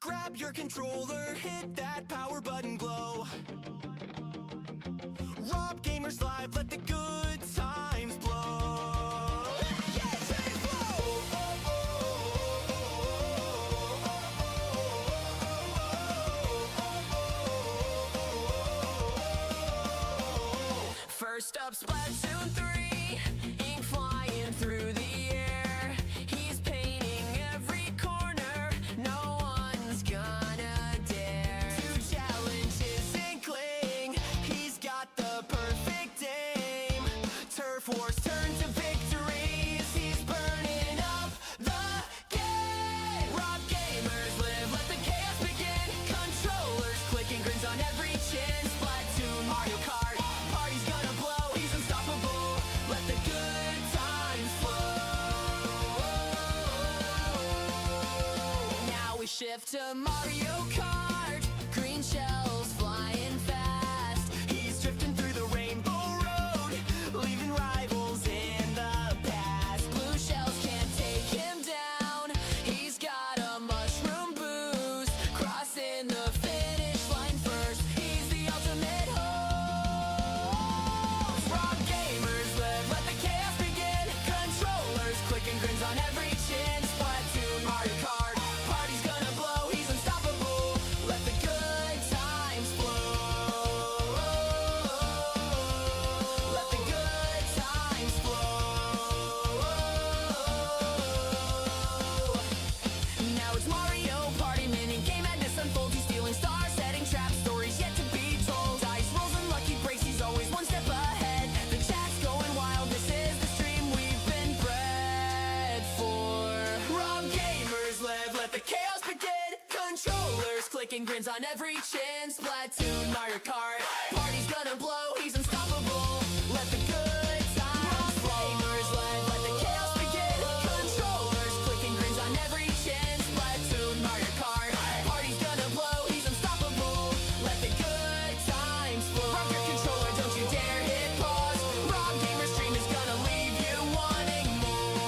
Grab your controller, hit that power button glow. Rob Gamers Live, let the good times blow. First up, Splatoon 3, ink flying through the air. He's painting every corner, no one's gonna dare. 2 challenges Inkling, he's got the perfect aim. Turf Wars turn to victories, he's burning up the game. Rob Gamers Live, let the chaos begin. Controllers clicking, grins on every chin. Splatoon, Mario Kart, party's gonna blow, he's unstoppable. Let the good times flow. Now we shift to Mario Kart, green shells flying fast. He's drifting through the rainbow road, leaving rivals in the past. Blue shells can't take him down, he's got a mushroom boost. Crossing the finish line first, he's the ultimate host. Rob Gamers Live, let the chaos begin. Controllers clicking, grins on every chin. Splatoon, Mario Kart, party's gonna blow, he's unstoppable. Let the good times flow. Let the good times flow. Now it's Mario Party, mini game madness unfolds. He's stealing stars, setting traps, stories yet to be told. Dice rolls and lucky breaks, he's always one step ahead. The chat's going wild, this is the stream we've been bred for. Rob Gamers Live, let the chaos begin. Controllers clicking, grins on every chin. Splatoon, Mario Kart, party's gonna blow, he's unstoppable. Let the good times flow. Gamers Live, let the chaos begin. Controllers clicking, grins on every chin. Splatoon, Mario Kart, party's gonna blow, he's unstoppable. Let the good times flow. Rock your controller, don't you dare hit pause. Rob Gamer's stream is gonna leave you wanting more.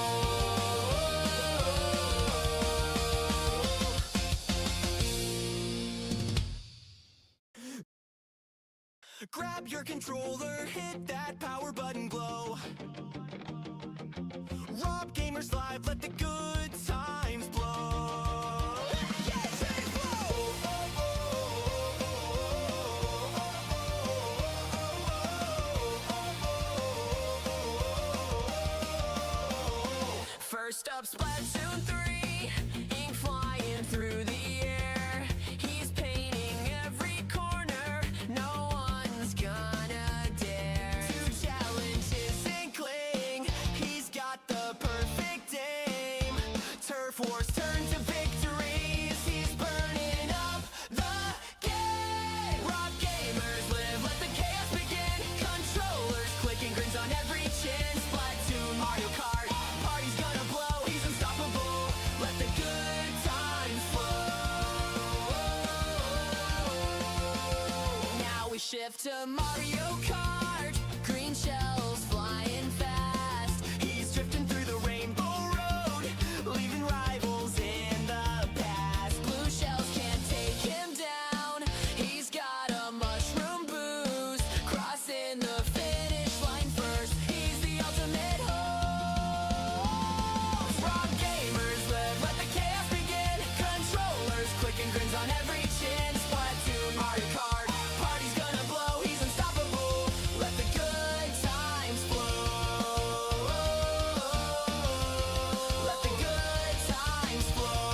Grab your controller, hit that power button glow. Rob Gamers Live, let the good times blow. First up, Splatoon 3, ink flying through the air. He's painting every corner, no one's gonna dare. 2 challenges Inkling, he's got the perfect aim. Turf Wars turn to victories, he's burning up the game. Rob Gamers Live, let the chaos begin. Controllers clicking, grins on every chin. Splatoon, Mario Kart, party's gonna blow, he's unstoppable. Let the good times flow. Now we shift to Mario Kart, green shells flying fast. He's drifting through the rainbow road, leaving rivals in the past. Blue shells can't take him down, he's got a mushroom boost. Crossing the finish line first, he's the ultimate host. Rob Gamers Live, let the chaos begin. Controllers clicking, grins on every chin. Splatoon, Mario Kart, party's gonna blow, he's unstoppable. Let the good times flow. Let the good times flow.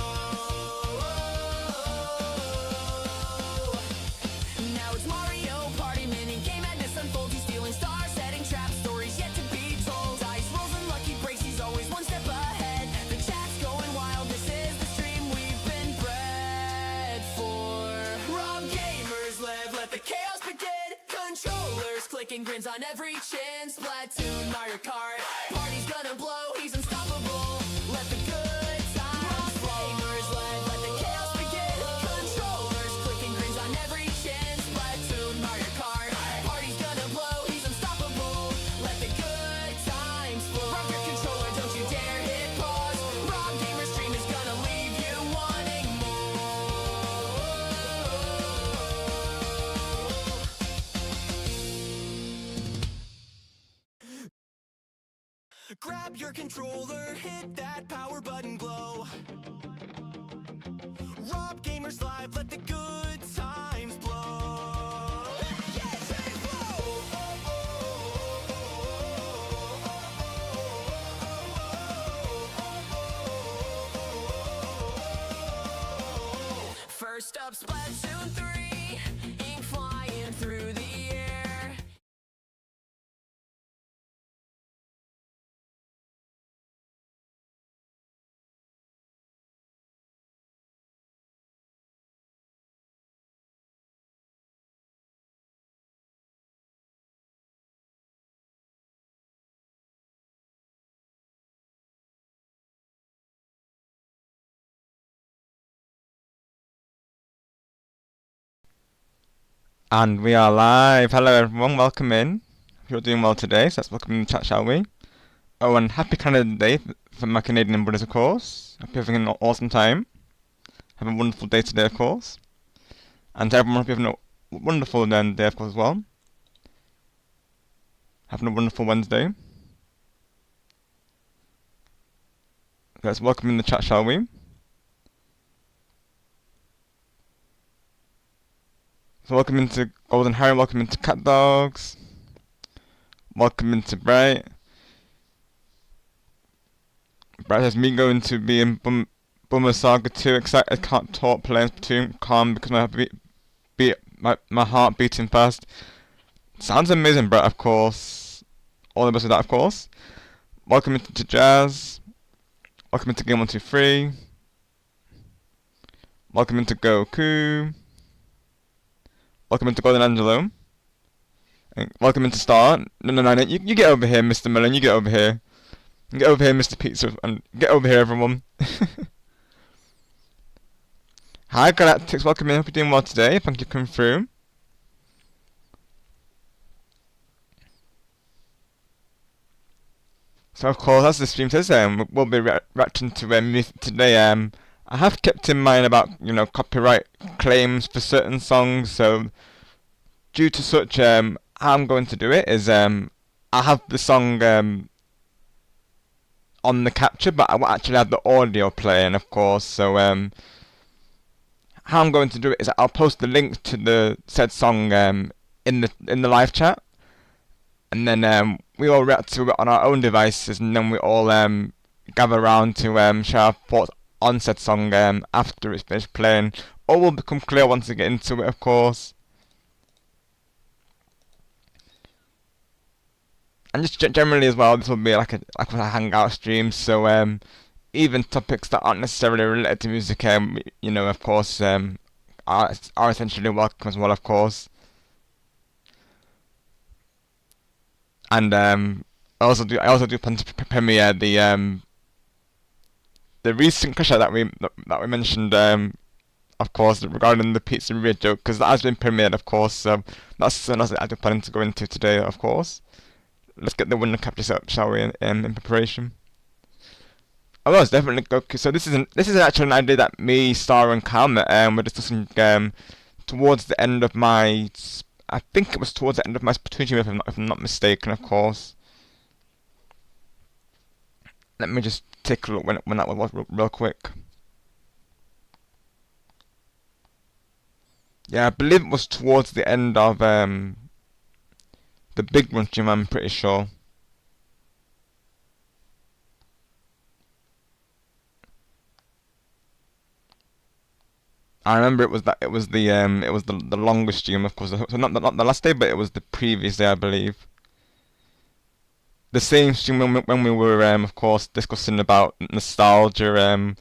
Now it's Mario Party, mini game madness unfolds. He's stealing stars, setting traps, stories yet to be told. Dice rolls and lucky breaks, he's always one step ahead. The chat's going wild, this is the stream we've been bred for. Rob Gamers Live, let the chaos begin. Controllers clicking, grins on every chin. Splatoon, Mario Kart, party's gonna blow, he's unstoppable. Let the good times flow. Gamers Live, let the chaos begin. Controllers clicking, grins on every chin. Splatoon, Mario Kart, party's gonna blow, he's unstoppable. Let the good times flow. Rock your controller, don't you dare hit pause. Rob Gamer's stream is gonna leave you wanting more. Grab your controller, hit that power button glow. Rob Gamers Live, let the good times blow. Yes, and flow. First up, Splatoon 3, ink flying through the air. And we are live. Hello everyone, welcome in. Hope you're doing well today, so let's welcome in the chat, shall we? Oh, and happy Canada Day for my Canadian brothers, of course. Hope you're having an awesome time. Have a wonderful day today, of course. And to everyone, hope you're having a wonderful day, of course, as well. Having a wonderful Wednesday. Let's welcome in the chat, shall we? So welcome into Golden Harry, welcome into Cat Dogs. Welcome into Bright. Bright says me going to be in Bummer Saga 2, excited, can't talk, playing Splatoon, calm because my heart beating fast. Sounds amazing, Brett, of course. All the best with that, of course. Welcome into Jazz. Welcome into Game 123. Welcome into Goku. Welcome into Golden Angelo. And welcome into Star. No, you get over here, Mr. Millen, you get over here. Get over here, Mr. Pizza, and get over here, everyone. Hi, Galactics, welcome in, hope you're doing well today, thank you for coming through. So of course, as the stream says, we'll be reacting to music today. I have kept in mind about, copyright claims for certain songs, so due to such, how I'm going to do it is, I have the song on the capture, but I won't actually have the audio playing, of course, so how I'm going to do it is I'll post the link to the said song in the live chat, and then we all react to it on our own devices, and then we all gather around to share our thoughts on said song after it's finished playing. All will become clear once we get into it, of course. And just generally as well, this will be like a hangout stream, so even topics that aren't necessarily related to music, of course, are essentially welcome as well, of course. And I also do plan to premiere the recent Crash that we mentioned, of course, regarding the pizzeria joke, because that has been premiered, of course. So that's something I do plan to go into today, of course. Let's get the winner captures up, shall we? In preparation. Oh, it's definitely Goku. So this is actually an idea that me, Star, and Calm were discussing towards the end of my. I think it was towards the end of my Splatoon stream, if I'm not mistaken, of course. Let me just take a look when that was real quick. Yeah, I believe it was towards the end of the Big Run stream, I'm pretty sure. I remember it was the longest stream, of course. So not the last day, but it was the previous day, I believe. The same stream when we were of course discussing about nostalgia,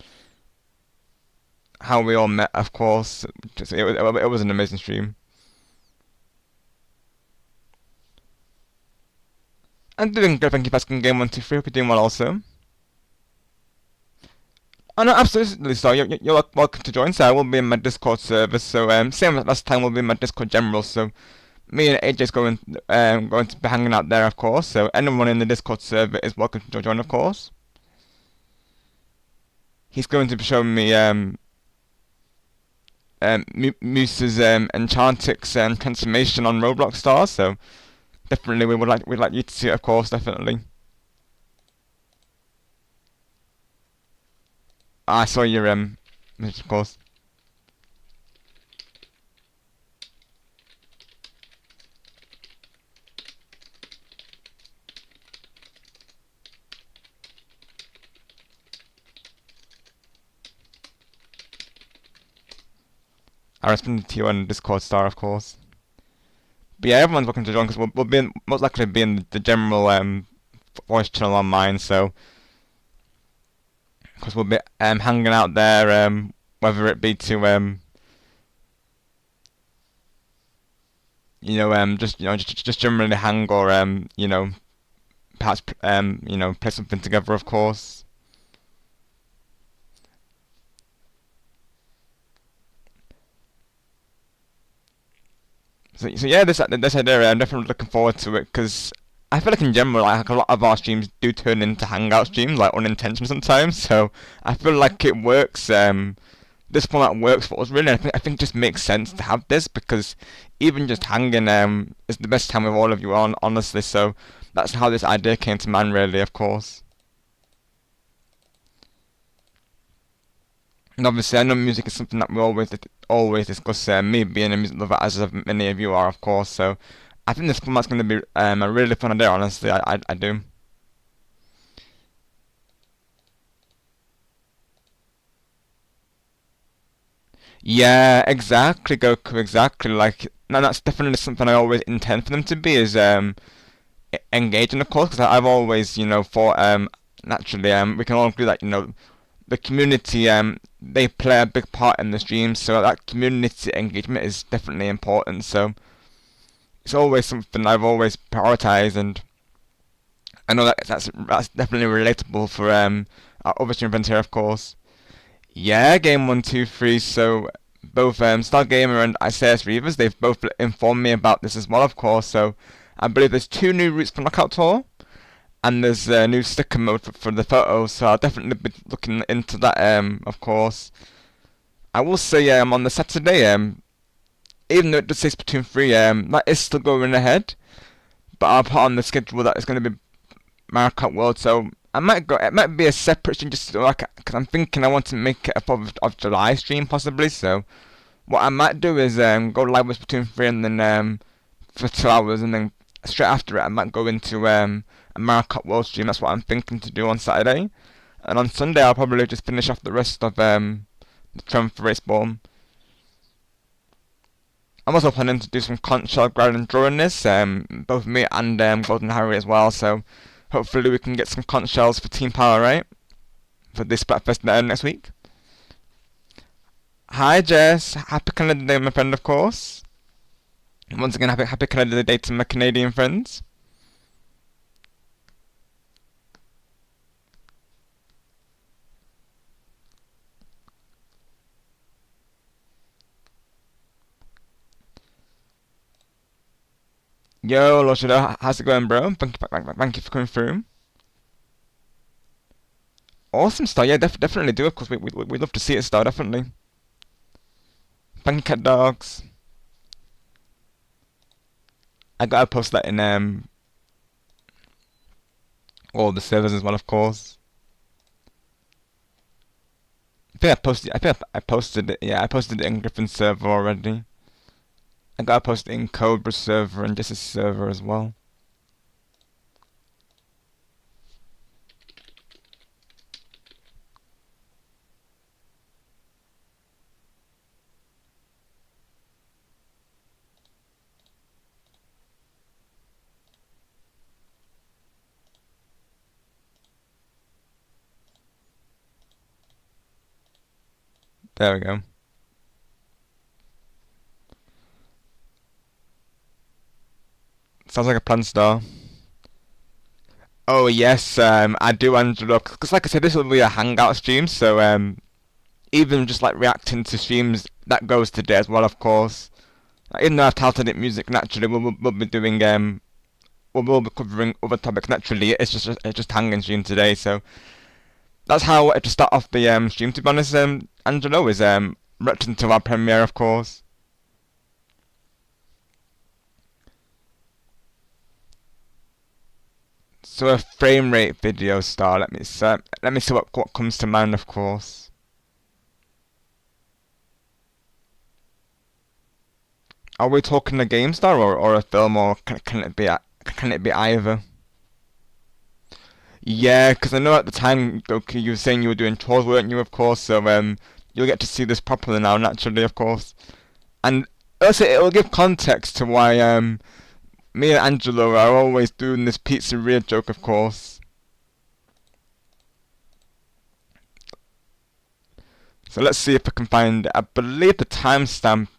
how we all met, of course. It was an amazing stream. I'm doing good, thank you for asking. Game 123, hope you're doing well also. Oh no, absolutely, so you're welcome to join. So I will be in my Discord server, so same as last time, we'll be in my Discord general, so me and AJ's going to be hanging out there, of course, so anyone in the Discord server is welcome to join, of course. He's going to be showing me Moose's Enchantix transformation on Roblox Stars, so definitely we'd like you to see it, of course, definitely. I saw your message, of course. I responded to you on Discord Star, of course. But yeah, everyone's welcome to join because we'll be most likely be in the general voice channel on mine. So, because we'll be hanging out there, whether it be to just generally hang or perhaps play something together, of course. So yeah, this idea, I'm definitely looking forward to it because I feel like in general, like a lot of our streams do turn into hangout streams, like unintentionally sometimes. So I feel like it works. This format works for us really. I think it just makes sense to have this because even just hanging is the best time with all of you on honestly. So that's how this idea came to mind, really, of course. And obviously, I know music is something that we always discuss. Me being a music lover, as many of you are, of course. So I think this format's going to be a really fun idea. Honestly, I do. Yeah, exactly, Goku. Exactly. Like, no, that's definitely something I always intend for them to be is engaging, of course, because I've always thought naturally we can all agree that the community they play a big part in the stream, so that community engagement is definitely important. So it's always something I've always prioritized, and I know that that's definitely relatable for our other stream friends here, of course. Yeah, game 123. So both Stargamer and ICS Reavers, they've both informed me about this as well, of course. So I believe there's 2 new routes for Knockout Tour, and there's a new sticker mode for the photos. So I'll definitely be looking into that. Of course, I will say on the Saturday, even though it does say Splatoon 3, that is still going ahead. But I'll put on the schedule that it's going to be Mario Kart World. So I might go. It might be a separate stream, just like because I'm thinking I want to make it a 4th of July stream possibly. So what I might do is go live with Splatoon 3 and then for 2 hours, and then straight after it I might go into a Mario Kart World stream. That's what I'm thinking to do on Saturday, and on Sunday I'll probably just finish off the rest of the Triumph Race Ball. I'm also planning to do some conch shell grinding during this, both me and Golden Harry as well. So hopefully we can get some conch shells for Team Power, right? For this Splatfest next week. Hi Jess, happy Canada Day, my friend, of course. Once again, happy Canada Day to my Canadian friends. Yo, Loshida, how's it going, bro? Thank you for coming through. Awesome style, yeah, definitely do, of course. We'd love to see it style, definitely. Thank you, Cat Dogs. I gotta post that in all the servers as well, of course. I think I posted it. Yeah, I posted it in Griffin's server already. I gotta post it in Cobra's server and Jess's server as well. There we go. Sounds like a plan, Star. Oh yes, I do, Angelo. Because like I said, this will be a hangout stream, so even just like reacting to streams that goes today as well, of course. Even though I've titled it music, naturally we'll be doing we'll be covering other topics. Naturally, it's just hanging stream today, so that's how I wanted to start off the stream. To be honest, Angelo is reacting to our premiere, of course. So a frame rate video star. Let me see what comes to mind, of course. Are we talking a game star or a film, or can it be either? Yeah, because I know at the time, Goku, you were saying you were doing chores, weren't you? Of course, so you'll get to see this properly now, naturally, of course. And also, it'll give context to why me and Angelo are always doing this pizzeria joke, of course. So let's see if I can find it. I believe the timestamp,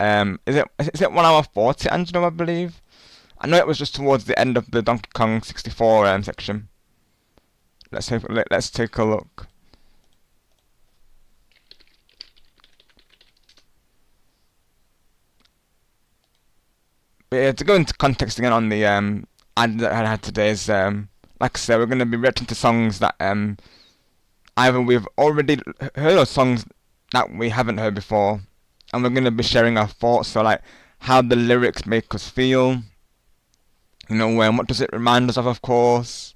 is it 1 hour 40, Angelo, I believe? I know it was just towards the end of the Donkey Kong 64 section. Let's take a look. But yeah, to go into context again on the ad that I had today is like I said, we're going to be reacting to songs that either we've already heard or songs that we haven't heard before, and we're going to be sharing our thoughts. So like how the lyrics make us feel, you know, what does it remind us of course,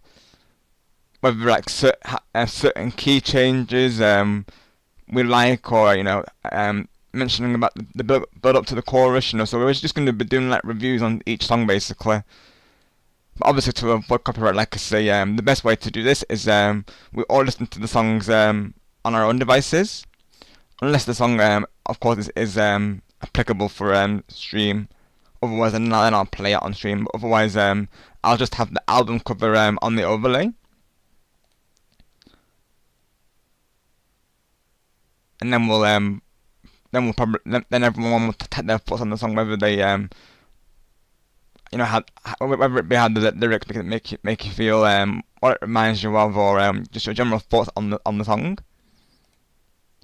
whether like certain key changes we like, or you know, mentioning about the build up to the chorus, you know. So we're just going to be doing like reviews on each song basically. But obviously, to avoid copyright, like I say, the best way to do this is we all listen to the songs on our own devices, unless the song, of course, is applicable for stream. Otherwise, then I'll play it on stream. But otherwise, I'll just have the album cover on the overlay, and then everyone will take their thoughts on the song, whether they you know, whether it be how the lyrics make you feel, what it reminds you of, or just your general thoughts on the song.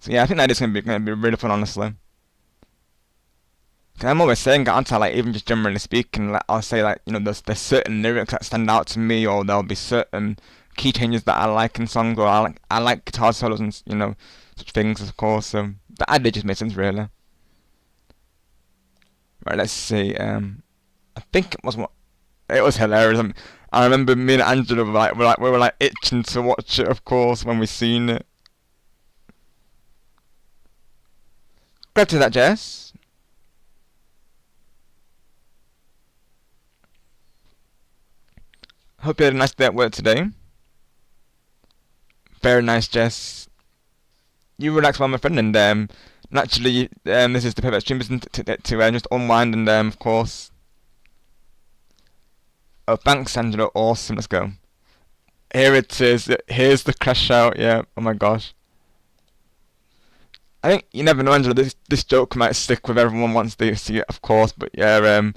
So yeah, I think that is gonna be really fun, honestly. Cause I'm always saying, aren't I, like even just generally speaking, like I'll say like, you know, there's certain lyrics that stand out to me, or there'll be certain key changes that I like in songs, or I like guitar solos and you know such things, of course. So the idea just makes sense, really. Right, let's see. I think it was hilarious. I remember me and Angela we were like itching to watch it, of course, when we seen it. Glad to that, Jess. Hope you had a nice day at work today. Very nice, Jess. You relax well, my friend, and naturally, this is the perfect stream to just unwind and of course. Oh, thanks, Angela. Awesome. Let's go. Here it is. Here's the crash out. Yeah. Oh my gosh. I think you never know, Angela. This joke might stick with everyone once they see it, of course. But yeah,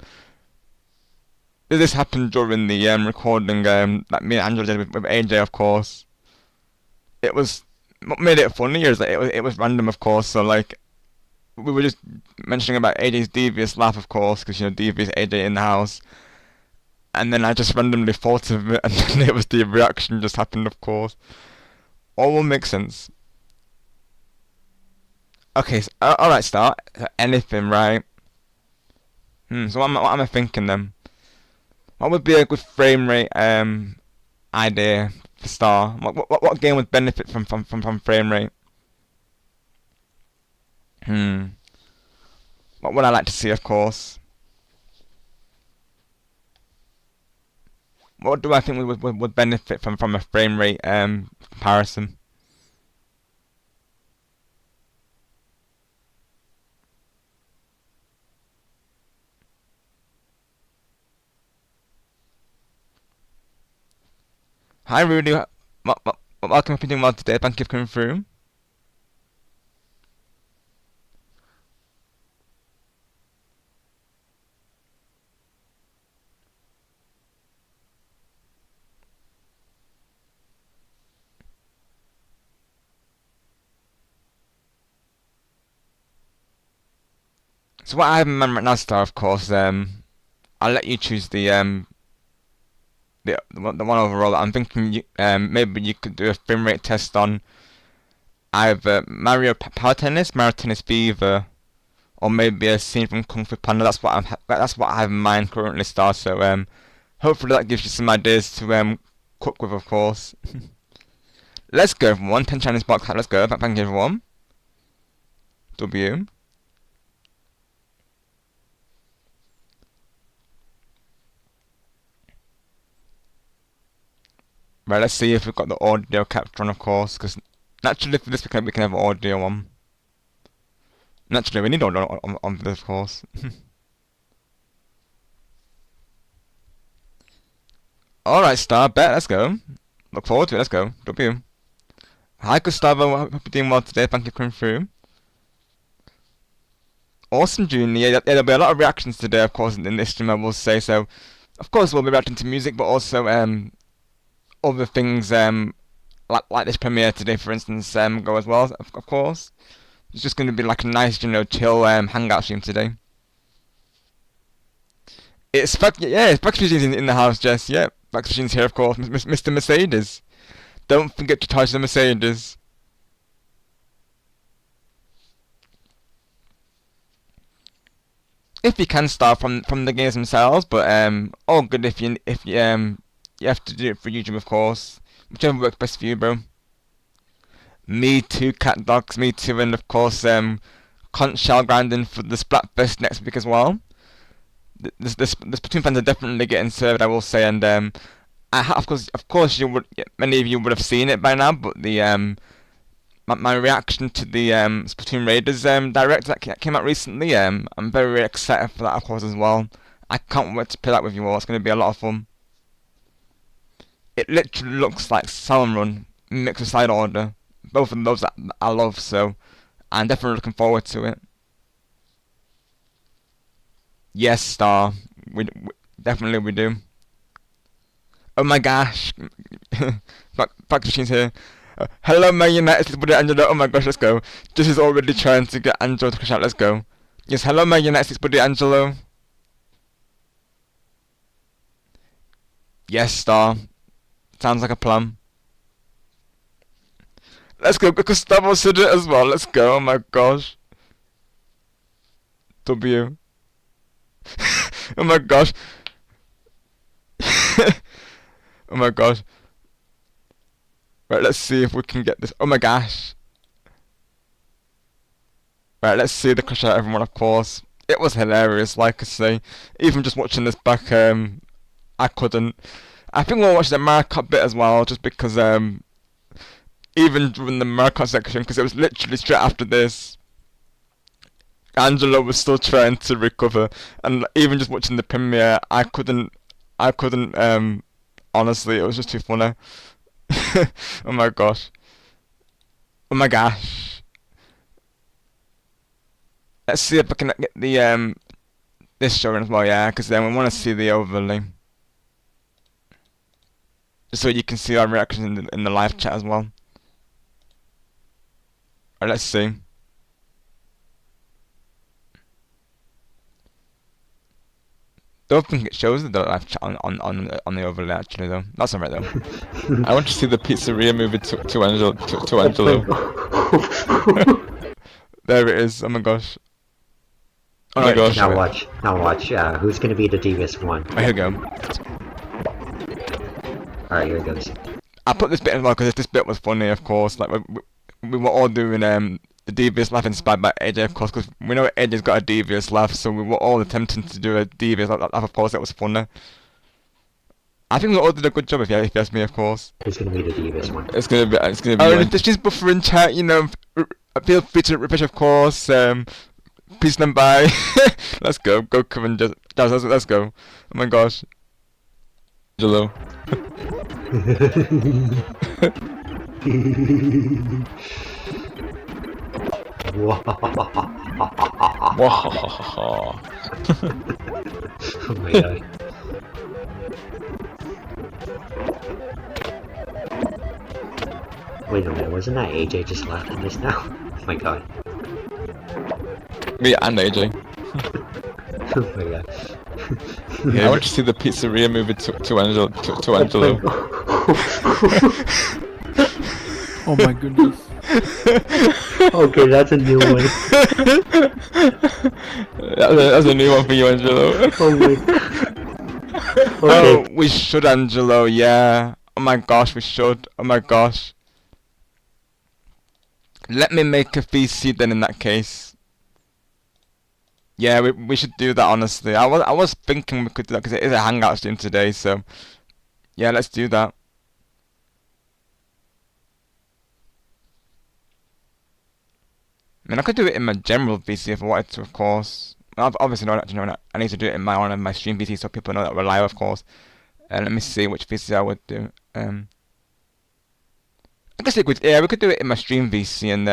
this happened during the recording that me and Angela did with AJ, of course. It was what made it funny is that it was random, of course. So like we were just mentioning about AJ's devious laugh, of course, because you know devious AJ in the house. And then I just randomly thought of it, and then it was the reaction just happened, of course. All will make sense. Okay, so, alright, start. Anything, right? So what am I thinking then? What would be a good frame rate idea for Star? What game would benefit from frame rate? What would I like to see, of course? What do I think would benefit from a frame rate comparison? Hi Rudy, welcome to doing well today. Thank you for coming through. So what I have in mind right now, Star, of course, I'll let you choose the one overall. I'm thinking maybe you could do a frame rate test on either Mario Power Tennis, Mario Tennis Fever, or maybe a scene from Kung Fu Panda. That's what I have in mind currently, Star. So hopefully that gives you some ideas to cook with, of course. Let's go, everyone. 10 Chinese box. Let's go. Thank you, everyone. W. Right, let's see if we've got the audio capture on, of course, because naturally for this we can have audio on. Naturally, we need audio on for this, of course. Alright, Star, bet, let's go. Look forward to it, let's go. W. Hi, Gustavo, hope you're doing well today, thank you for coming through. Awesome, Junior. Yeah, there'll be a lot of reactions today, of course, in this stream, I will say. So, of course, we'll be reacting to music, but also other things like this premiere today, for instance, go as well, of course. It's just going to be like a nice, chill hangout stream today. It's Fax Machine's in the house, Jess. Yeah, Fax Machine's here, of course. Mr. Mercedes. Don't forget to touch the Mercedes. If you can start from the games themselves, but all good if you have to do it for YouTube, of course. Whichever works best for you, bro. Me too, cat dogs, me too, and of course Conch shell grinding for the Splatfest next week as well. The Splatoon fans are definitely getting served, I will say, and of course many of you would have seen it by now, but the my reaction to the Splatoon Raiders direct that came out recently, I'm very excited for that, of course, as well. I can't wait to play that with you all. It's going to be a lot of fun. It literally looks like Salmon Run mixed with Side Order. Both of those that I love, so I'm definitely looking forward to it. Yes, Star. We definitely we do. Oh my gosh. Fax Machine's here. Hello, my United buddy Angelo. Oh my gosh, let's go. This is already trying to get Angelo to crash out. Let's go. Yes, hello, my United buddy Angelo. Yes, Star. Sounds like a plan. Let's go. Gustavo said it as well. Let's go. Oh my gosh. W. Oh my gosh. Oh my gosh. Right, let's see if we can get this. Oh my gosh. Right, let's see the crash out everyone, of course. It was hilarious, like I say. Even just watching this back, I couldn't. I think we'll watch the Mario Kart bit as well, just because, even during the Mario Kart section, because it was literally straight after this, Angelo was still trying to recover, and even just watching the premiere, I couldn't, honestly, it was just too funny. Oh my gosh. Oh my gosh. Let's see if I can get the this showing as well, yeah, because then we want to see the overlay, just so you can see our reactions in the live chat as well. Alright, let's see. Don't think it shows the live chat on the overlay actually though. That's alright though. I want to see the pizzeria movie to Angelo. There it is. Oh my gosh. Oh my gosh. Now watch. Who's gonna be the devious one? Oh, here we go. Alright, here it goes. I put this bit in well because this bit was funny, of course. Like we were all doing the devious laugh inspired by AJ, of course, because we know AJ's got a devious laugh, so we were all attempting to do a devious laugh. Of course, it was funny. I think we all did a good job, if you ask me, of course. Who's gonna be the devious one? It's gonna be. Oh, and if she's buffering chat, feel free to refresh, of course. Please stand by. Let's go. Go, come and just. Let's go. Oh my gosh. Angelo. Oh my god. Wait a minute, wasn't that AJ just laughing just now? Oh my god. Me and AJ. Oh my god. I want to see the pizzeria movie to Angelo. Oh my goodness. Okay, that's a new one. That's a new one for you, Angelo. Oh my god. Oh, Okay. we should, Angelo, yeah. Oh my gosh, we should. Oh my gosh. Let me make a VC then in that case. Yeah, we should do that, honestly. I was thinking we could do that because it is a hangout stream today, so yeah, let's do that. I mean, I could do it in my general VC if I wanted to, of course. Obviously, not. I need to do it in my one of my stream VC so people know that we're live, of course. Let me see which VC I would do. I guess we could do it in my stream VC and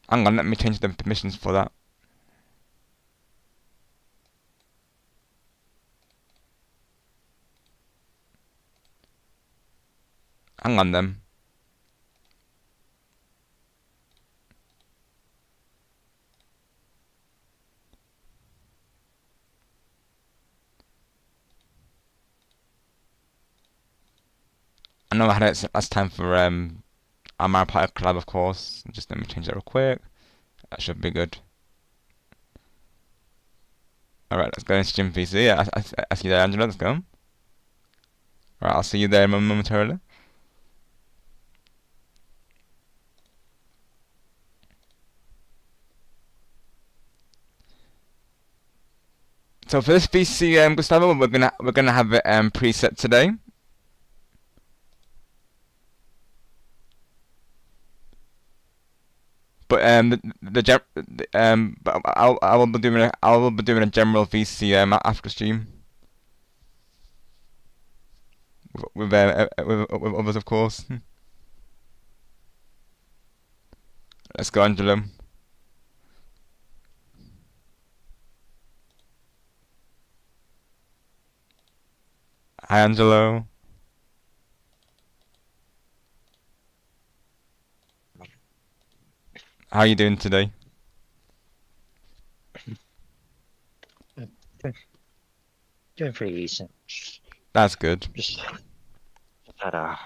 hang on, let me change the permissions for that. Hang on then. I know I had it last time for our Mario Party collab, of course. Just let me change that real quick. That should be good. Alright, let's go into Stream VC. Yeah, I see you there, Angela. Let's go. Alright, I'll see you there momentarily. So for this VC, Gustavo, we're gonna have it preset today. But but I will be doing a general VC after stream with others, of course. Let's go, Angelo. Hi, Angelo. How are you doing today? Doing pretty decent. That's good. Just had a.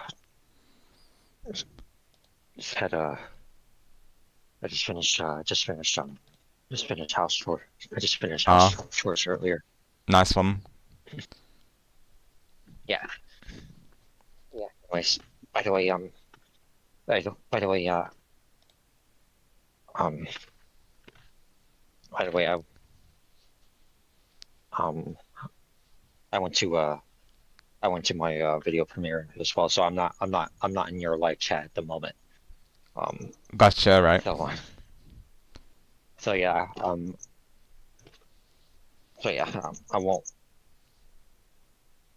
Just had a. I just finished. Just finished house tour. I just finished house chores earlier. Nice one. Yeah. Yeah. Anyways, by the way, by the way, by the way, I went to my video premiere as well, so I'm not in your live chat at the moment. Gotcha, right. So yeah, I won't.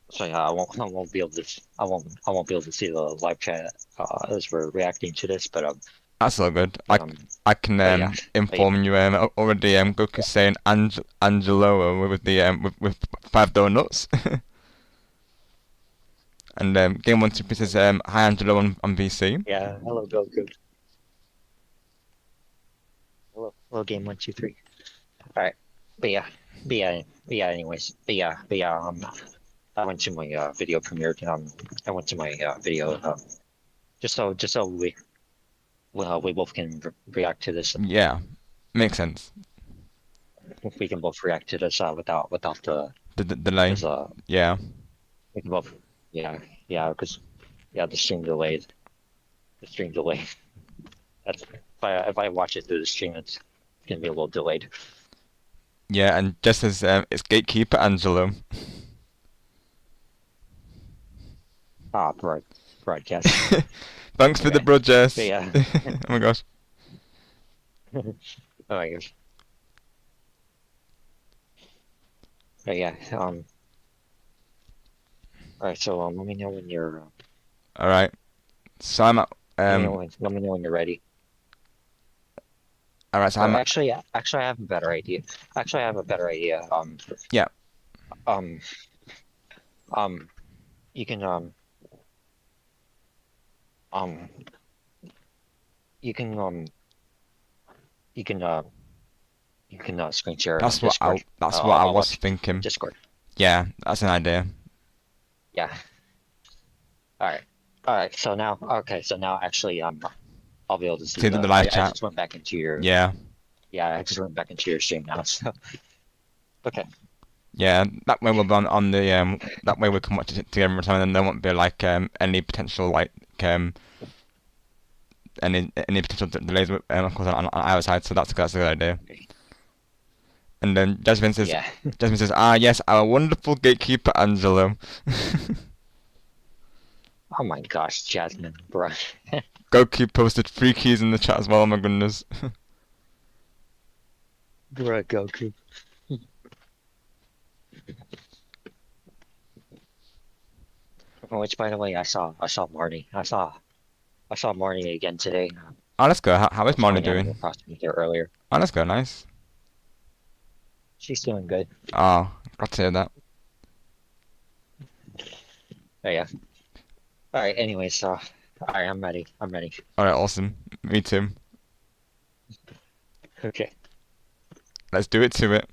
So yeah, I won't be able to see the live chat as we're reacting to this, but That's all good. I can yeah. inform you already. Goku's saying Angelo with the with 5 donuts. And Game 1 2 says hi Angelo on VC. Yeah, hello Goku. Hello Game 1 2 3. All right, but yeah. Anyways, I went to my video premiere. I went to my video just so we both can react to this. Yeah, makes sense. We can both react to this without the delay. Yeah. We can both. Yeah, because the stream delayed. The stream delayed. That's if I watch it through the stream, it's gonna be a little delayed. Yeah, and just as it's Gatekeeper Angelo. Broadcast. Thanks for the broadcast. Yeah. Oh my gosh. Oh my gosh. But yeah. All right. So let me know when you're. All right. So I'm at. Let me know when you're ready. All right. So I'm actually, I have a better idea. Yeah. You can screen share. That's what Discord. That's what I was thinking. Discord. Yeah, that's an idea. Yeah. All right. So now, actually, I'll be able to see the live chat. I just went back into your. Yeah. Yeah, I just went back into your stream now. So. Okay. Yeah, that way we'll be on the that way we can watch it together every time, and there won't be like any potential like any potential delays of course on our side. So that's a good idea. And then Jasmine says, yes, our wonderful gatekeeper Angelo. Oh my gosh, Jasmine, bro. Goku posted 3 keys in the chat as well. Oh my goodness. Bruh, Goku. Which, by the way, I saw Marty. I saw Marty again today. Oh, let's go. How is Marnie doing? Across from here earlier. Oh, let's go. Nice. She's doing good. Oh, got to hear that. Oh yeah. All right. Anyway, so all right, I'm ready. Alright, awesome. Me too. Okay. Let's do it to it.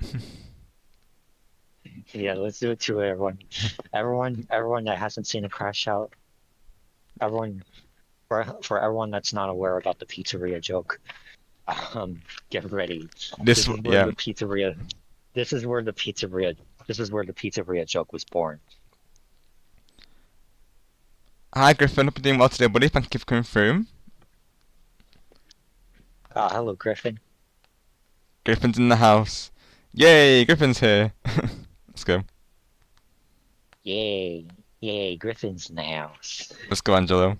Yeah, let's do it to everyone. Everyone that hasn't seen a crash out. For everyone that's not aware about the pizzeria joke, get ready. This is where yeah. the pizzeria. This is where the pizzeria joke was born. Hi Griffin, hope you're doing well today, buddy. Thank you for coming through. Hello, Griffin. Griffin's in the house. Yay, Griffin's here. Let's go. Yay, Griffin's in the house. Let's go, Angelo.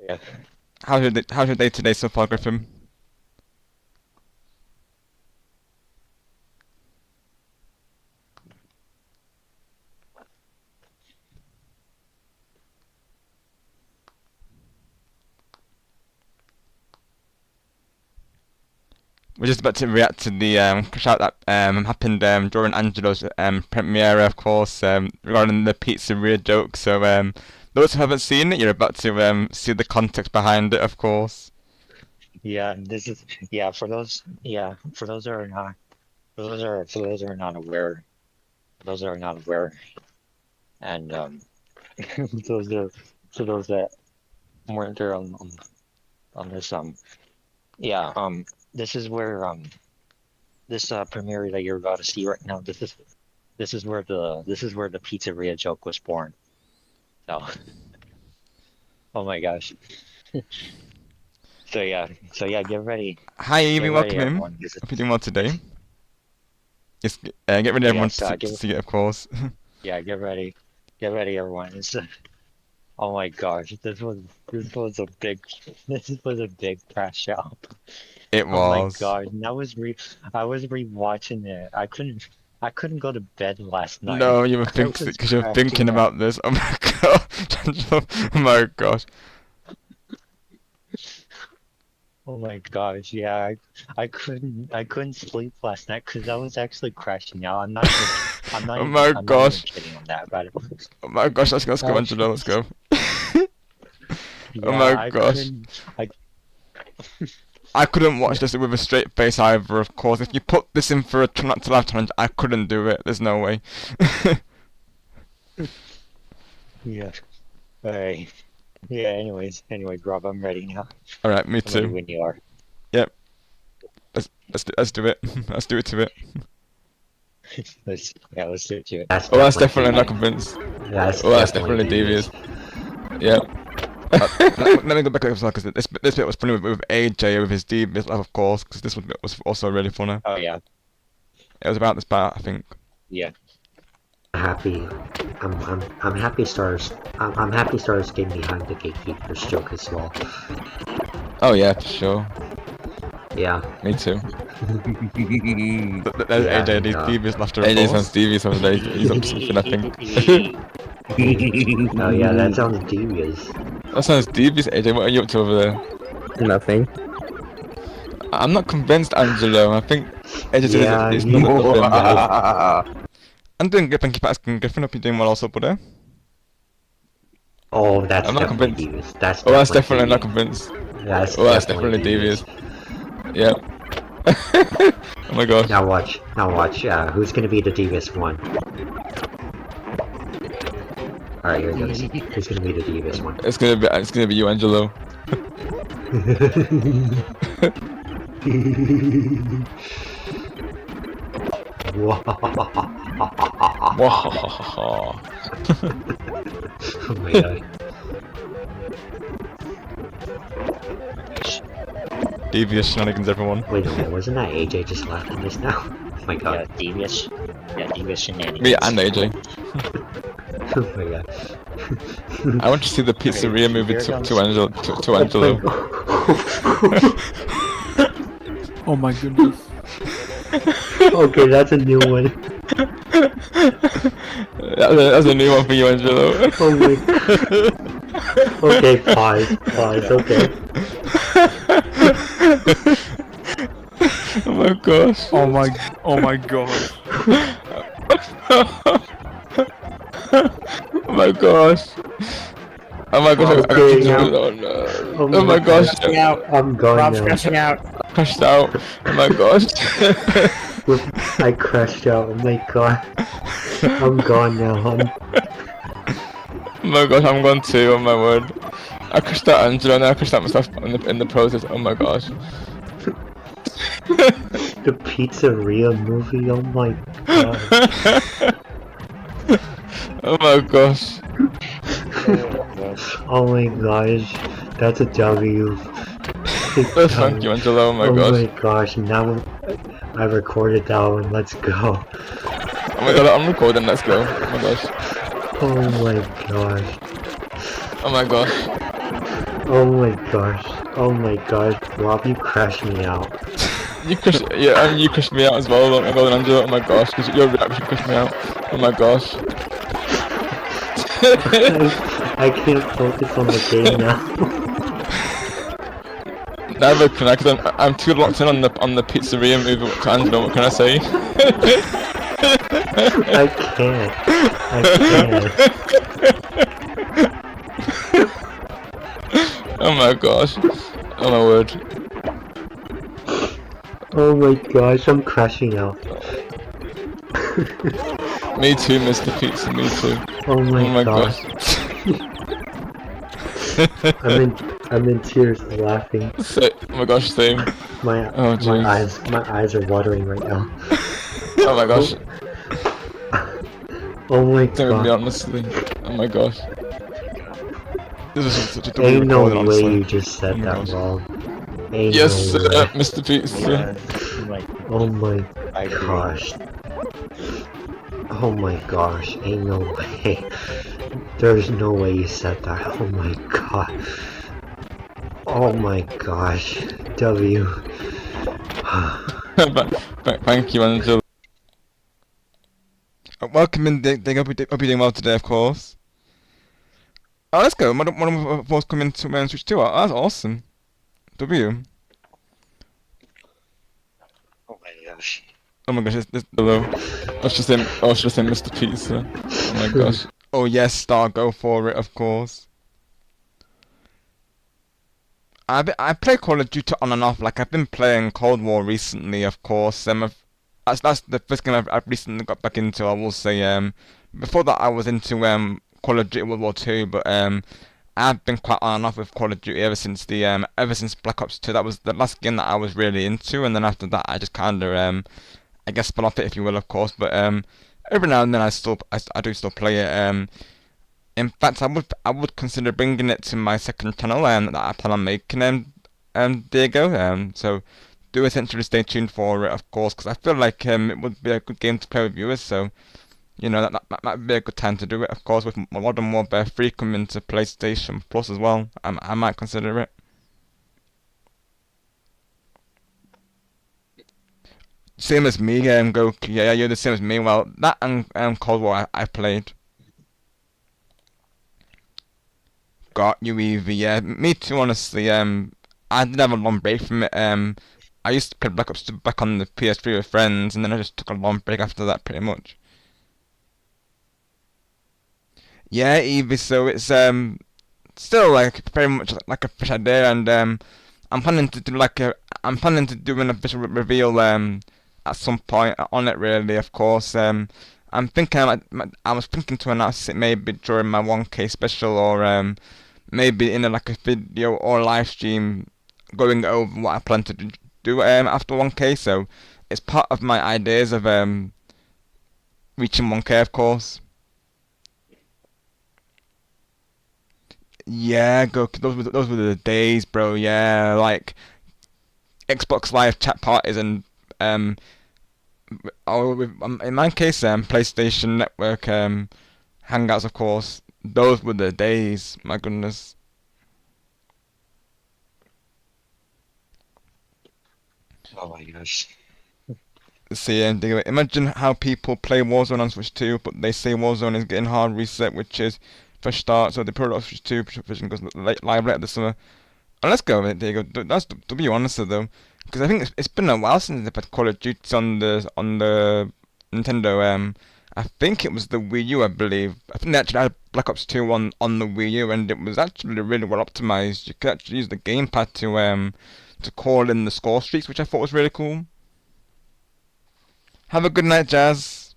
Yeah. How's your day today so far, Griffin? We're just about to react to the crash out that happened during Angelo's premiere, of course, regarding the pizzeria joke. So those who haven't seen it, you're about to see the context behind it, of course. Yeah, this is for those that are not aware, and those that weren't there on this this is where this premiere that you're about to see right now, this is where the pizzeria joke was born. So oh my gosh. So yeah, get ready. Hi Evie, welcome in. Everyone. Hope you're doing well today. Yes, get ready everyone to see it, of course. Yeah, get ready everyone. It's oh my gosh, this was a big crash out. It was. Oh my god, and I was rewatching it. I couldn't go to bed last night. No, you were thinking because you were thinking about this. Oh my god, Angelo. Oh my gosh. Oh my gosh, yeah, I couldn't sleep last night because I was actually crashing out. I'm not Oh my gosh. kidding on that about it. Oh my gosh, let's go, Angelo, let's go. Yeah, my gosh. I couldn't watch this with a straight face either, of course. If you put this in for a Try Not to Laugh challenge, I couldn't do it. There's no way. Yeah. Alright. Yeah, anyway, Rob, I'm ready now. Alright, me I'm ready too. when you are. Yep. Let's do it. Let's do it to it. Let's do it to it. Oh, that's definitely not convinced. That's Definitely devious. Yep. Let me go back as well, because this bit was funny with AJ with his devious laugh, of course, because this bit was also really funny. Oh yeah. It was about this part, I think. Yeah. Happy. I'm happy Stars. I'm happy Stars getting behind the Gatekeeper's joke as well. Oh yeah, for sure. Yeah. Me too. There's Yeah, AJ, these yeah. devious laughter. AJ sounds devious over there. He's up to something, I think. Oh yeah, that sounds devious. That sounds devious, AJ. What are you up to over there? Nothing. I'm not convinced, Angelo. I think AJ Yeah, is you- not I'm doing good, thank you for asking. Griffin, hope you're doing well also, buddy. Oh, that's I'm not definitely convinced. devious. Oh, that's definitely not convinced. That's Definitely devious. Yep. Oh my gosh. Now watch. Who's gonna be the devious one? Alright, here it goes. Who's gonna be the devious one? It's gonna be you, Angelo. Oh my god. Devious shenanigans, everyone. Wait a minute, wasn't that AJ just laughing just now? Oh my god. Devious shenanigans. Me and AJ. Oh my god. I want to see the pizzeria movie to Angelo. To Angelo. Oh my goodness. Okay, that's a new one. That's a new one for you, Angelo. Oh my. Okay, pause. Okay. Oh my gosh. Oh my god. Oh my gosh. Oh my gosh. Okay, Oh now- no. Oh Oh my gosh. Stressing out. I'm gone Rob's now. stressing out. Crashed out. Oh my gosh. I crashed out. Oh my god. I'm gone now. Oh my gosh, I'm gone too, oh my word. I crashed out Angelo and I crashed out myself in the process, oh my gosh. The pizzeria movie. Oh my god. Oh my gosh. Oh my gosh. That's a W. Thank you, Angelo, oh my Oh gosh. my gosh. Now I recorded that one. Let's go. Oh my god, I'm recording, let's go. Oh my gosh. Oh my gosh. Oh my gosh. Oh my gosh. Oh my gosh. Rob, you crashed me out. You crashed me out as well, oh my god, Angelo, oh my gosh, because your reaction crashed me out. Oh my gosh. I can't focus on the game now. Never can I, because I'm too locked in on the pizzeria movie to Angelo, what can I say? I can't. Oh my gosh. Oh my word. Oh my gosh, I'm crashing out. Me too, Mr. Pizza, me too. Oh Oh my, my gosh. I'm in tears laughing. Oh my gosh, same. My Oh, jeez. my eyes are watering right now. Oh my gosh. Oh my Same with me, god. honestly. Oh my gosh. This is such a double Ain't no recording, way honestly. you just said Oh my that gosh. wrong. Ain't Yes, no sir, way. Mr. Pizza. Oh my I agree. gosh. Oh my gosh, ain't no way. There's no way you said that. Oh my god. Oh my gosh. W. Thank you, Angela. Welcome in, Dick. Hope you're doing well today, of course. Oh, let's go. One of us come into Switch 2. Oh, that's awesome. W. Oh my gosh. Oh my gosh, it's hello. I should say Mr. Pizza. Oh my gosh. Oh yes, Star, go for it, of course. I play Call of Duty on and off. Like I've been playing Cold War recently, of course. That's the first game I've recently got back into. I will say. Before that I was into Call of Duty World War 2, but I've been quite on and off with Call of Duty ever since Black Ops 2. That was the last game that I was really into, and then after that I just kind of I guess spun off it, if you will, of course. But every now and then I do still play it. In fact, I would consider bringing it to my second channel that I plan on making. Diego. So do essentially stay tuned for it, of course, because I feel like it would be a good game to play with viewers. So you know that might be a good time to do it, of course, with Modern Warfare 3 coming to PlayStation Plus as well. I might consider it. Same as me, Goku. Yeah, you're the same as me. Well, that and Cold War I played. Got you, Evie. Yeah, me too. Honestly, I did have a long break from it. I used to play Black Ops 2 back on the PS3 with friends, and then I just took a long break after that, pretty much. Yeah, Evie. So it's still like very much like a fresh idea, and I'm planning to do an official reveal at some point on it, really, of course. I was thinking to announce it maybe during my 1K special, or maybe in like a video or live stream going over what I plan to do after 1K. So it's part of my ideas of reaching 1K, of course. Yeah, those were the days, bro. Yeah, like Xbox Live chat parties and in my case, PlayStation Network Hangouts, of course. Those were the days. My goodness. Oh my gosh. See, and imagine how people play Warzone on Switch 2, but they say Warzone is getting hard reset, which is fresh start. So the product of Switch 2 version goes live later this summer. And let's go with it. There you go. That's to be honest though, because I think it's been a while since they've had Call of Duty on the Nintendo. I think it was the Wii U, I believe. I think they actually had Black Ops 2 on the Wii U, and it was actually really well optimized. You could actually use the gamepad to call in the score streaks, which I thought was really cool. Have a good night, Jazz.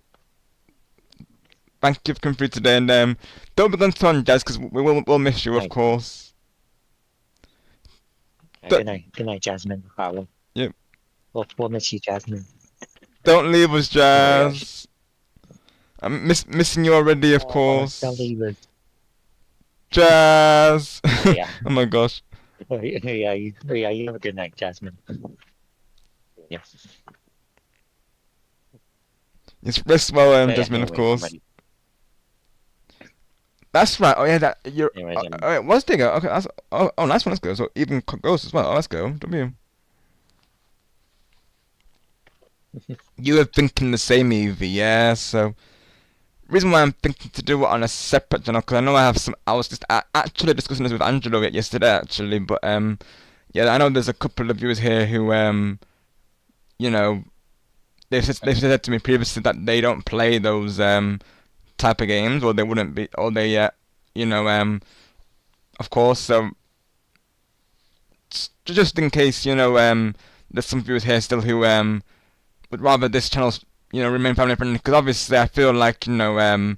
Thank you for coming through today, and don't be done on Jazz, because we'll miss you, of Thank you. course. Good night, Jasmine. Yep. We'll miss you, Jasmine. Don't leave us, Jazz. I'm missing you already, of course. Don't leave us. Jazz. Yeah. Oh my gosh. Yeah, you have a good night, Jasmine. Yeah. It's rest well, Yeah, Jasmine, of anyway, course. I'm ready. That's right. Oh yeah, that you're. Anyways, What's Digger? Okay, that's nice one. Let's go. So even Ghost as well. Oh, let's go. W. You were thinking the same, Evie, yeah. So reason why I'm thinking to do it on a separate channel, because I know I have some. I was just actually discussing this with Angelo yesterday, actually. But yeah, I know there's a couple of viewers here who you know, they've said to me previously that they don't play those type of games, or they wouldn't be, or they you know, of course. So just in case, you know, there's some viewers here still who would rather this channel, you know, remain family friendly, because obviously I feel like, you know,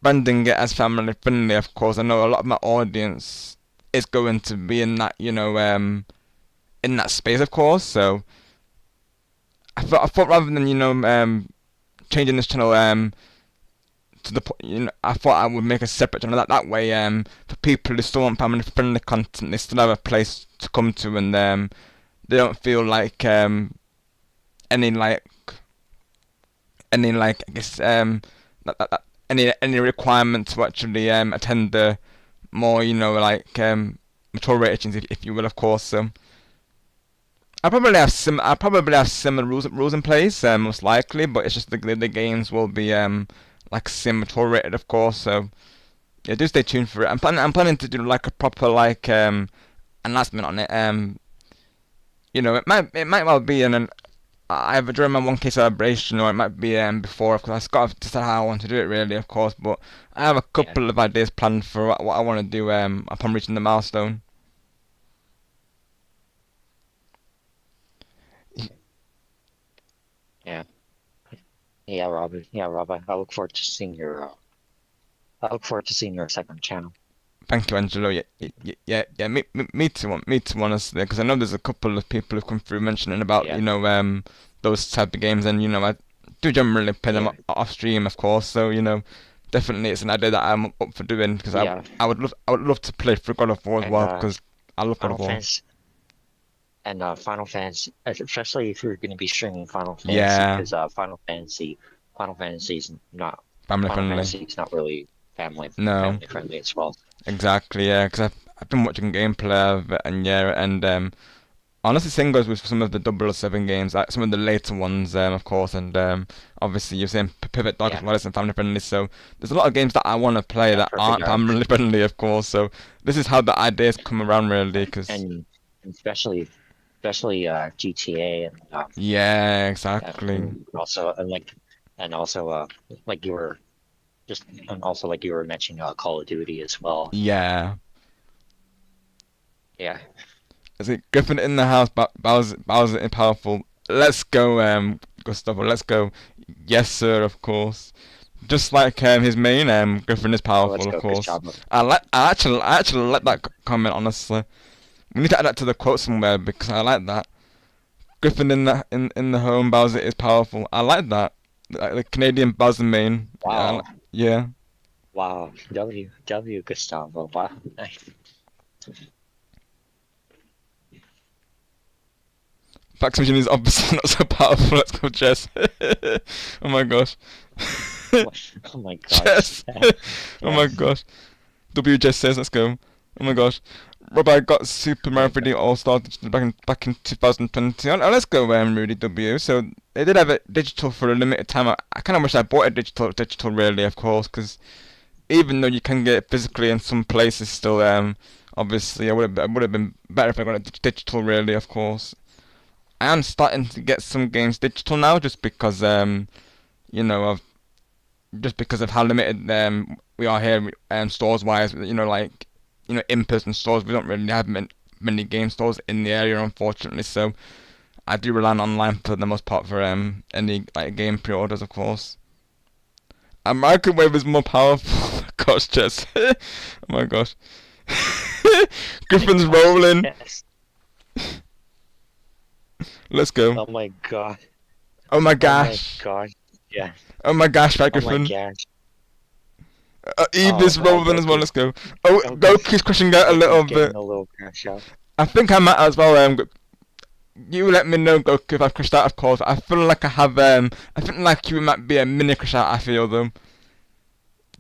branding it as family friendly, of course. I know a lot of my audience is going to be in that, you know, in that space, of course. So I thought rather than, you know, changing this channel to the point, you know, I thought I would make a separate channel that way, for people who still want family friendly content, they still have a place to come to, and they don't feel like any like I guess any requirement to actually attend the more, you know, like mature ratings, if you will, of course. So I probably have similar rules in place, most likely, but it's just the games will be like mature rated, of course. So yeah, do stay tuned for it. I'm planning to do like a proper like announcement on it. You know, it might well be either during my 1K celebration, or it might be before, because I've got to decide how I want to do it, really, of course. But I have a couple of ideas planned for what I want to do upon reaching the milestone. Yeah, Robin. Yeah, Robin. I look forward to seeing your. I look forward to seeing your second channel. Thank you, Angelo. Yeah. Me too, honestly, because I know there's a couple of people who've come through mentioning about, you know, those type of games, and you know, I do generally play them off stream, of course. So you know, definitely it's an idea that I'm up for doing, because I would love to play for God of War as well, because I love God of War. And Final Fantasy, especially if you're going to be streaming Final Fantasy, because Final Fantasy is not family friendly. Fantasy is not really family friendly as well. Exactly, yeah, because I've been watching gameplay of it, and honestly, same goes with some of the 007 games, like some of the later ones, of course, and obviously you're saying Pivot Dog as well isn't family friendly, so there's a lot of games that I want to play that aren't family friendly, of course. So this is how the ideas come around, really, because and especially GTA and yeah, exactly. And also like you were mentioning Call of Duty as well. Yeah. Yeah. Is it Griffin in the house? Bowser in powerful. Let's go, Gustavo. Let's go. Yes, sir. Of course. Just like his main, Griffin is powerful. Of course. I actually like that comment. Honestly, we need to add that to the quote somewhere, because I like that. Griffin in the home. Bowser is powerful. I like that. Like the Canadian Bowser main. Wow. Yeah. Wow. W Gustavo. Wow. Nice. Fax machine is obviously not so powerful. Let's go, Jess. Oh my gosh. Oh my gosh. Jess. Oh my gosh. W just says, let's go. Oh my gosh. Rob, I got Super Mario 3D All-Star back in 2020. Oh, let's go, Rudy W. So they did have it digital for a limited time. I kind of wish I bought it digital really, of course, because even though you can get it physically in some places still, obviously it would have been better if I got it digital really, of course. I am starting to get some games digital now, just because you know, just because of how limited we are here stores wise. You know, like, you know, in-person stores, we don't really have many game stores in the area, unfortunately. So I do rely on online for the most part for any like game pre-orders, of course. A microwave is more powerful. Gosh, Jess. Oh my gosh. Griffin's rolling. Yes. Let's go. Oh my god. Oh my Oh gosh. my god. Yeah. Oh my gosh, right, Oh my Griffin. gosh. Eve is Oh, rolling as well, Goku. let's go. Oh, Goku. Goku's crushing out a little Getting bit. a little crash out. I think I might as well, you let me know, Goku, if I've crashed out, of course. I feel like I have, I think like you might be a mini crash out, I feel, though.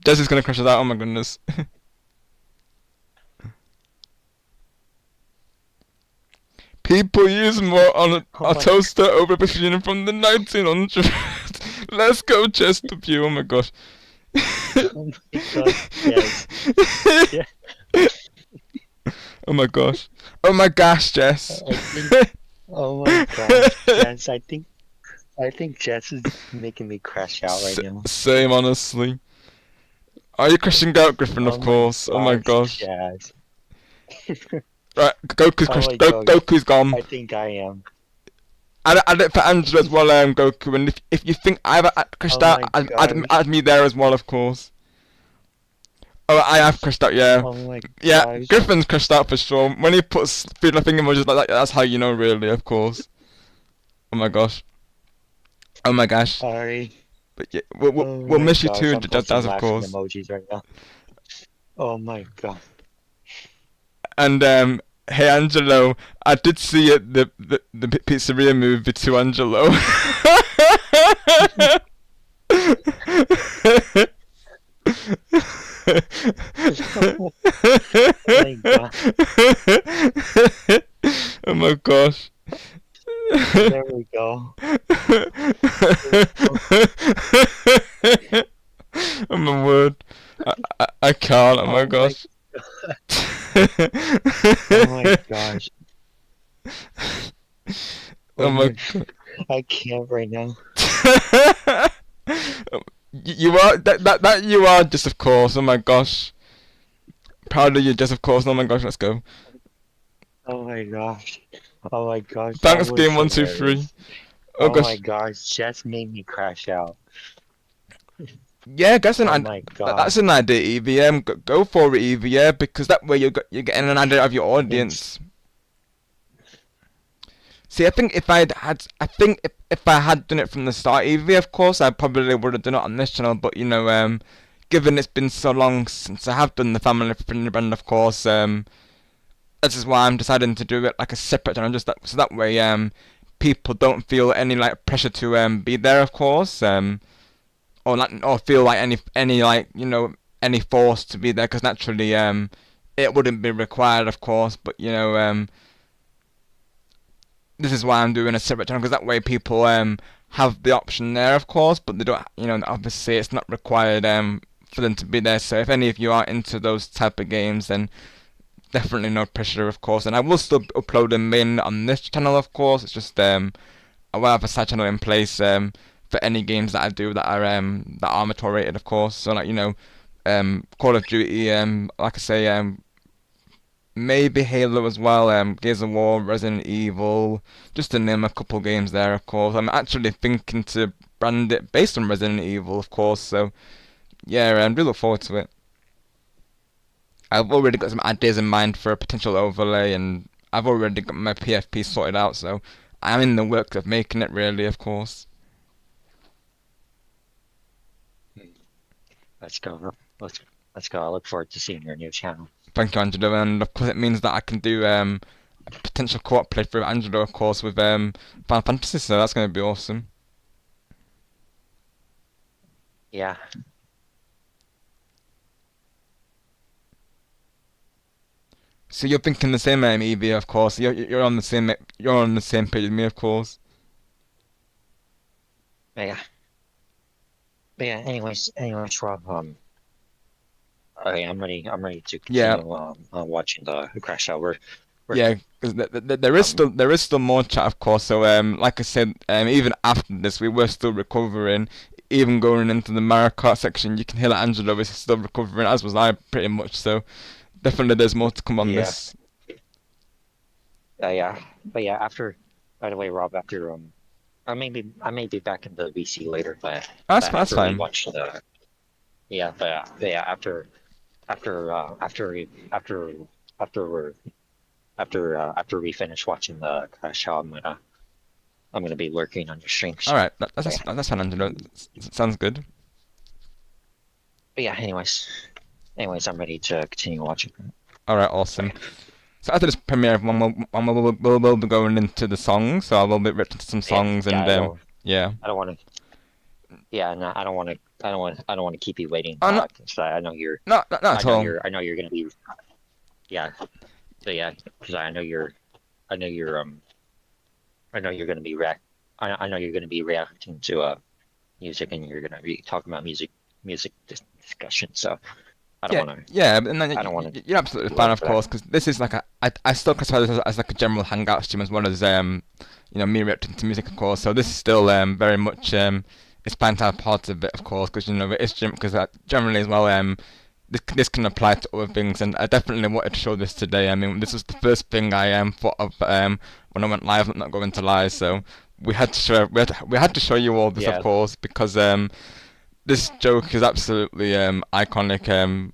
Jess is gonna crash us out, oh my goodness. People use more on a Oh my- toaster over a machine from the 1900s. Let's go, Chesterview, oh my gosh. Oh my god. Yes. Yeah. Oh my gosh. Oh my gosh, Jess. I think. Oh my god. Jess, I think Jess is making me crash out right now. Same, honestly. Are you crashing out, Griffin? Of course. Oh my gosh. Jess. Right, Goku's Oh crashed. my gosh. Goku's gone. I think I am. Add it for Angela as well, Goku. And if you think I've crashed Oh out, my add me there as well, of course. Oh, I have crashed out, yeah. Oh my Yeah, gosh. Griffin's crashed out for sure. When he puts finger emojis like that, that's how you know, really, of course. Oh my gosh. Oh my gosh. Sorry. But yeah, Oh we'll my miss you gosh, too, I'm Jazz, posting of laughing course. emojis right now. Oh my god. And hey Angelo, I did see it the pizzeria movie to Angelo. Oh my god. Oh my gosh. There we go. Oh my word. I can't, oh my Oh my gosh. Oh my gosh. Oh my I can't right now. You are that you are just, of course. Oh my gosh. Proud of you, just of course. Oh my gosh, let's go. Oh my gosh. Oh my gosh. Thanks, that was game 1, 2, 3. hilarious. Oh Oh gosh. my gosh. Just made me crash out. Yeah, that's an Oh idea. my god. That's an idea, EVM. Go for it, Evie. Yeah, because that way you're getting an idea of your audience. See, I think if I had done it from the start, Evie, of course, I probably would have done it on this channel. But you know, given it's been so long since I have done the family friendly brand, of course, this is why I'm deciding to do it like a separate channel, just that so that way people don't feel any like pressure to be there, of course, or feel like any like, you know, any force to be there, because naturally it wouldn't be required, of course. But you know, this is why I'm doing a separate channel, because that way people have the option there, of course, but they don't, you know, obviously it's not required for them to be there. So if any of you are into those type of games, then definitely no pressure, of course. And I will still upload them in on this channel, of course. It's just I will have a side channel in place for any games that I do that are mature rated, of course. So like, you know, Call of Duty, like I say, maybe Halo as well, Gears of War, Resident Evil, just to name a couple games there, of course. I'm actually thinking to brand it based on Resident Evil, of course. So yeah, I really look forward to it. I've already got some ideas in mind for a potential overlay, and I've already got my PFP sorted out, so I'm in the works of making it, really, of course. Let's go. Let's go. I look forward to seeing your new channel. Thank you, Angelo, and of course it means that I can do a potential co-op playthrough with Angelo, of course, with Final Fantasy, so that's going to be awesome. Yeah. So you're thinking the same, Evie, of course. You're on the same page with me, of course. But yeah. But yeah. Anyways, Rob. Okay, I'm ready. I'm ready to Yeah. continue watching the Crash Out. We're Yeah, because there is still more chat, of course. So like I said, even after this, we were still recovering. Even going into the Mario Kart section, you can hear that Angelo is still recovering, as was I, pretty much. So definitely, there's more to come on Yeah. this. Yeah. But yeah. By the way, Rob. I may be back in the VC later, but That's after we fine. watch the. Yeah, but yeah. After we finish watching the Crash Out, I'm gonna be lurking on your streams. All right, that's fine, Angelo. Sounds good. But yeah. Anyways, I'm ready to continue watching. All right, awesome. So after this premiere, we'll be going into the songs. So I will be written some songs Yeah, and yeah. I don't want to. Yeah, no, I don't want to. I don't want to keep you waiting. Oh, no. 'Cause I know you're. Not at all. I know you're gonna be. Yeah. So yeah, because I know you're gonna be I know you're gonna be reacting to music, and you're gonna be talking about music discussion. So I don't want to. Yeah, but then I don't wanna you're absolutely do fine, that of for course, because this is like I still classify this as like a general hangout stream as well as me reacting to music, of course. So this is still very much it's planned to have part of it, of course, because it is because generally as well this can apply to other things, and I definitely wanted to show this today. I mean, this was the first thing I thought of when I went live. I'm not going to lie, so we had to show you all this, Yeah. of course, because this joke is absolutely iconic.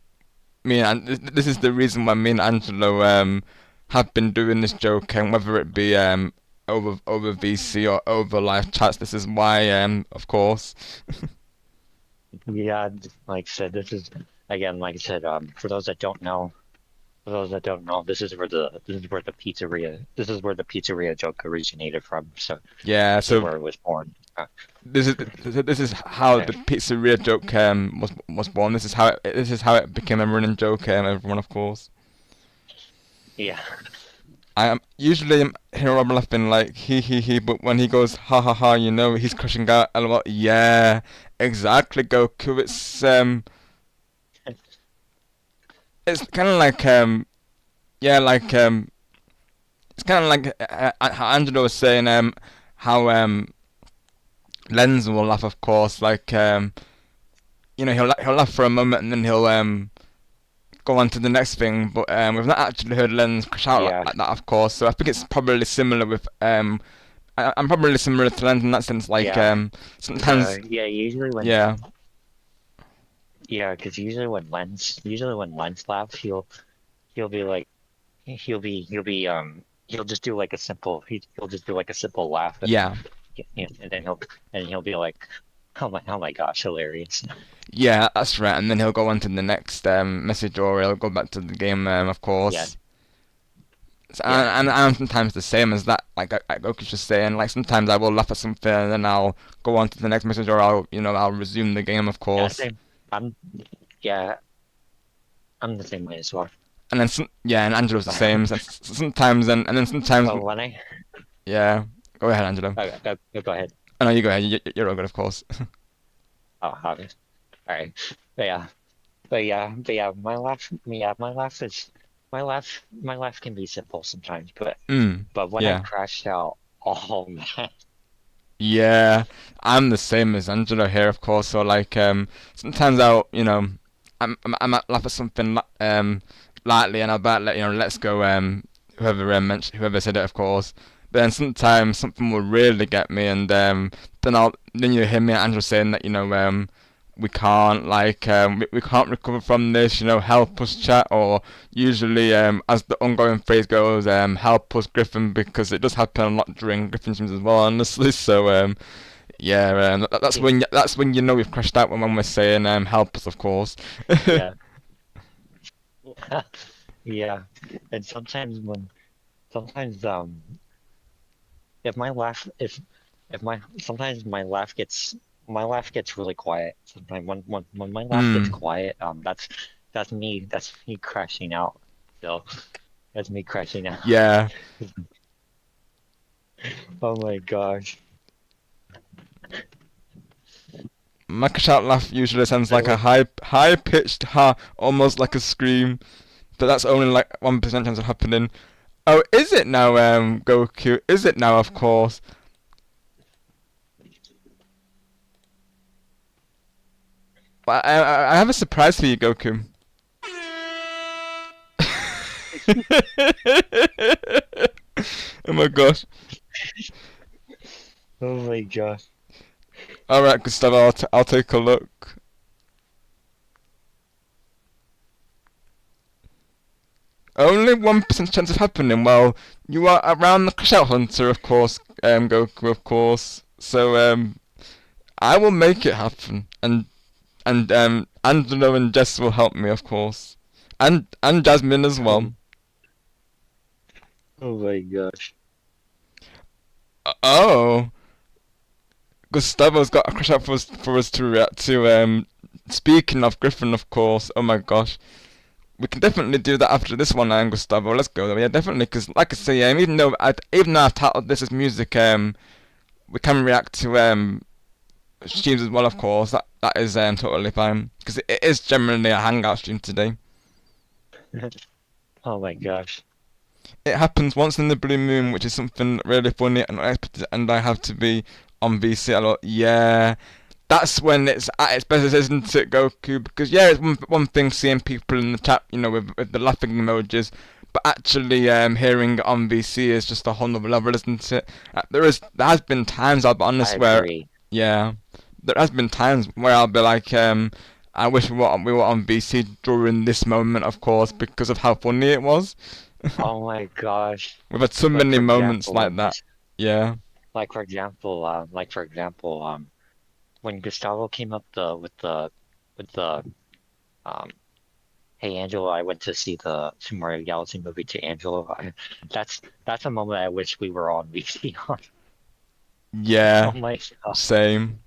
This is the reason why me and Angelo have been doing this joke, and whether it be over VC or over live chats, this is why of course. Yeah, like I said, this is again, like I said, for those that don't know, this is where the pizzeria joke originated from. So Yeah, this is so where it was born. this is how the pizzeria joke was born. This is how it became a running joke. Everyone, of course. Yeah. I am usually hear Rob laughing like he, but when he goes ha ha ha, he's crushing out. LOL. Yeah, exactly, Goku. It's kind of like it's kind of like how Angelo was saying how Lenz will laugh, of course, like he'll laugh for a moment and then he'll go on to the next thing, but we've not actually heard Lenz crash out like that, of course. So I think it's probably similar with I'm probably similar to Lenz in that sense, like sometimes Usually when yeah. Yeah, because usually when Lens laughs, he'll be like he'll just do like a simple laugh. And, Yeah. and then he'll be like, oh my gosh, hilarious. Yeah, that's right. And then he'll go on to the next message, or he'll go back to the game, of course. Yeah. So, and I'm sometimes the same as that. Like Goku's just saying, like sometimes I will laugh at something, and then I'll go on to the next message, or I'll resume the game, of course. I'm the same way as well. And then and Angelo's the same. So sometimes and then sometimes. So when I Yeah. Go ahead, Angelo. go ahead. Oh, no, you go ahead. You're all good, of course. Oh, obvious. All right. But yeah. My laugh can be simple sometimes, but when I crashed out, oh man. Yeah, I'm the same as Angelo here, of course. So like, sometimes I might laugh at something lightly, and I'll bet let's go whoever said it, of course. But then sometimes something will really get me, and then you hear me and Angelo saying that we can't we can't recover from this, help us, chat, or usually as the ongoing phrase goes, help us, Griffin, because it does happen a lot during Griffin streams as well, honestly. So that's when we've crashed out when we're saying help us, of course. Yeah. Yeah. And sometimes if my laugh sometimes my laugh gets really quiet. Sometimes when my laugh gets quiet, that's me crashing out. So That's me crashing out. Yeah. Oh my gosh. My crash out laugh usually sounds like a high pitched ha, almost like a scream. But that's only like 1% chance of happening. Oh, is it now, Goku? Is it now, of course? But I have a surprise for you, Goku. Oh my gosh. Oh my gosh. Alright, Gustavo, I'll take a look. Only 1% chance of happening. Well, you are around the Crash Out Hunter, of course, Goku, of course. So, I will make it happen. And Angelo and Jess will help me, of course. And Jasmine as well. Oh my gosh. Oh. Gustavo's got a crash out for us to react to. Speaking of Griffin, of course. Oh my gosh. We can definitely do that after this one, Gustavo. Let's go. Yeah, definitely. Because, like I say, even though I've titled this as music, we can react to streams as well, of course. That is totally fine. Because it is generally a hangout stream today. Oh my gosh. It happens once in the blue moon, which is something really funny and unexpected, and I have to be on VC a lot. Yeah, that's when it's at its best, isn't it, Goku? Because yeah, it's one thing seeing people in the chat, you know, with the laughing emojis, but actually hearing it on VC is just a whole nother level, isn't it? There has been times, I'll be honest, where yeah, there has been times where I'll be like, I wish we were on VC during this moment, of course, because of how funny it was. Oh my gosh. We've had so many moments like that. Yeah. Like for example, when Gustavo came up with the hey Angelo, I went to see the Super Mario Galaxy movie to Angelo. That's a moment I wish we were on VC on. Yeah. Oh my gosh. Same.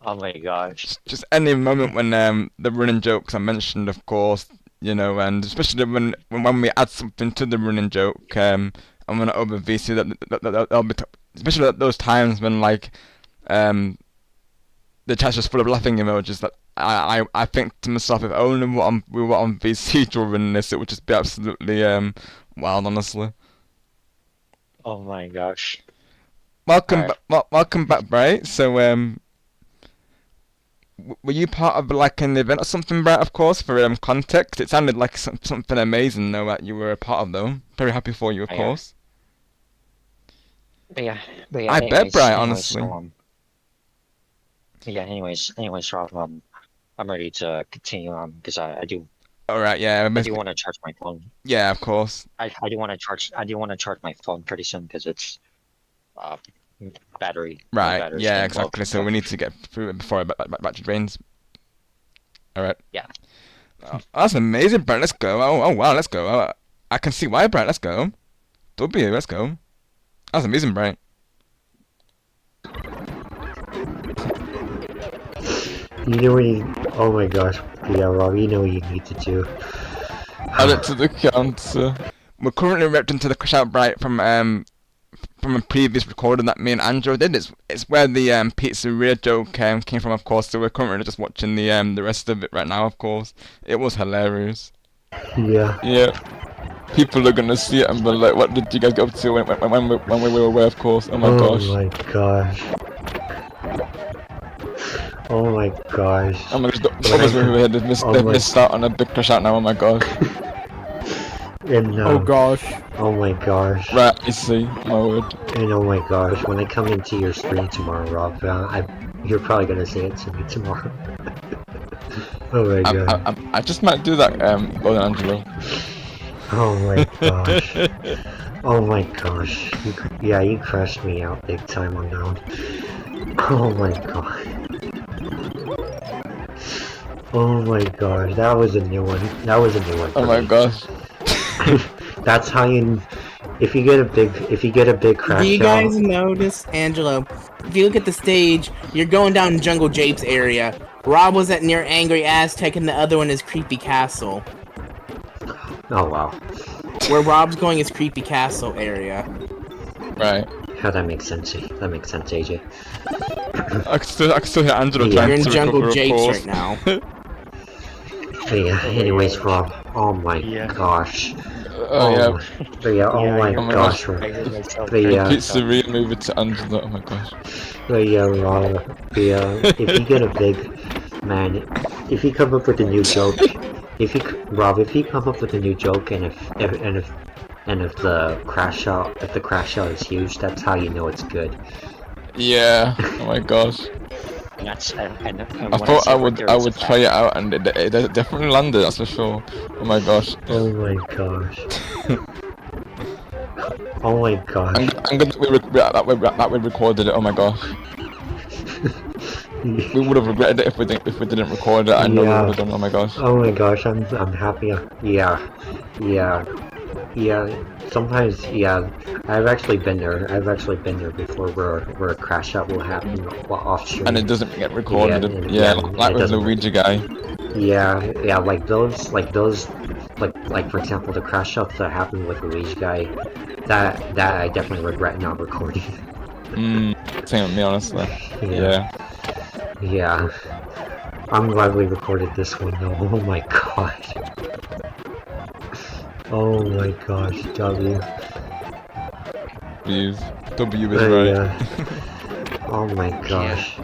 Oh my gosh. Just any moment when the running jokes I mentioned, of course, you know, and especially when we add something to the running joke, and when I over VC, that'll be especially at those times when like the chat's just full of laughing emojis. That I think to myself, if only we were on VC during this, it would just be absolutely wild, honestly. Oh my gosh. Welcome back, Bright. So were you part of like an event or something, Bright? Of course, for context, it sounded like something amazing, though, that you were a part of, though. Very happy for you, of course. But yeah, I bet, Bright, honestly. Anyways, Rob, I'm ready to continue because I do. All right, yeah. I do want to charge my phone. Yeah, of course. I do want to charge my phone pretty soon because it's battery. Right. Yeah, exactly. So we need to get through it before battery drains. All right. Yeah. Oh, that's amazing, Brent. Let's go. Oh wow, let's go. Oh, I can see why, Brent. Let's go. W, let's go. That's amazing, Brent. You know what you... Oh my gosh. Yeah, Rob, you know what you need to do. Add it to the counter. We're currently reacting to the Crash Out Bright from a previous recording that me and Andrew did. It's where the pizzeria joke came from, of course. So we're currently just watching the rest of it right now, of course. It was hilarious. Yeah. Yeah. People are gonna see it and be like, "What did you guys get up to when we were away?" Of course. Oh my gosh. Oh my gosh. Oh my gosh. Oh my gosh. They've missed out on a big Crash Out now. Oh my gosh. And, Oh gosh. oh my gosh. Right. You see. My word. And oh my gosh, when I come into your stream tomorrow, Rob, you're probably gonna say it to me tomorrow. Oh my god. I just might do that. Golden Angelo. Oh my gosh. Oh my gosh. You crushed me out big time on that one. Oh my god. Oh my gosh, that was a new one. Oh my gosh. That's how you... If you get a big crash Do you out... guys notice, Angelo? If you look at the stage, you're going down Jungle Japes area. Rob was at near Angry Aztec and the other one is Creepy Castle. Oh wow. Where Rob's going is Creepy Castle area. Right. Yeah, that makes sense. That makes sense, AJ. I can still hear Angelo Yeah. trying You're in to Jungle recover, of Japes course. right now. But yeah, anyways, Rob. Oh my Yeah. gosh. Oh yeah. But yeah, oh Yeah, my you're Oh my gosh, gosh. I Rob. heard myself But trying yeah. to Pizzeria, move it to Angelo. Oh my gosh. But yeah, Rob. But yeah, if you get a big man, if you come up with a new joke, if you come up with a new joke, and if the crash out is huge, that's how you know it's good. Yeah. Oh my gosh. And that's and I when thought say I right would there, I it's a would fact. try it out, and it definitely landed. That's for sure. Oh my gosh. Oh my gosh. Oh my gosh. I'm gonna that we recorded it. Oh my gosh. We would have regretted it if we didn't record it. I know we Yeah. would have done. Oh my gosh. Oh my gosh, I'm happy. Yeah. Sometimes, yeah. I've actually been there. Before, where a crash out will happen off stream. And it doesn't get recorded. Yeah, Yeah, it like with doesn't. Luigi guy. Yeah, like those, like for example, the crash outs that happened with Luigi guy. That I definitely regret not recording. Same with me, honestly. Yeah. Yeah. I'm glad we recorded this one though. Oh my gosh. Oh my gosh, W. Views. W is But right. yeah. Oh my gosh.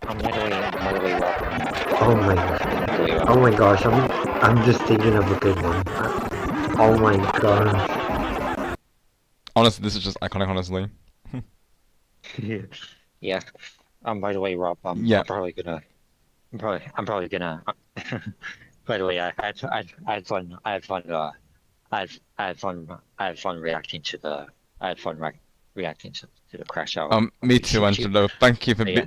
I'm literally walking. Oh my. Oh my gosh. I'm just thinking of a good one. Oh my gosh. Honestly, this is just iconic. Honestly. Yeah. By the way, Rob, Yeah. I'm probably gonna. By the way, I had fun. I had fun. I had fun reacting to the. I had fun reacting to the crash out. Me too, Angelo. Thank you for Yeah.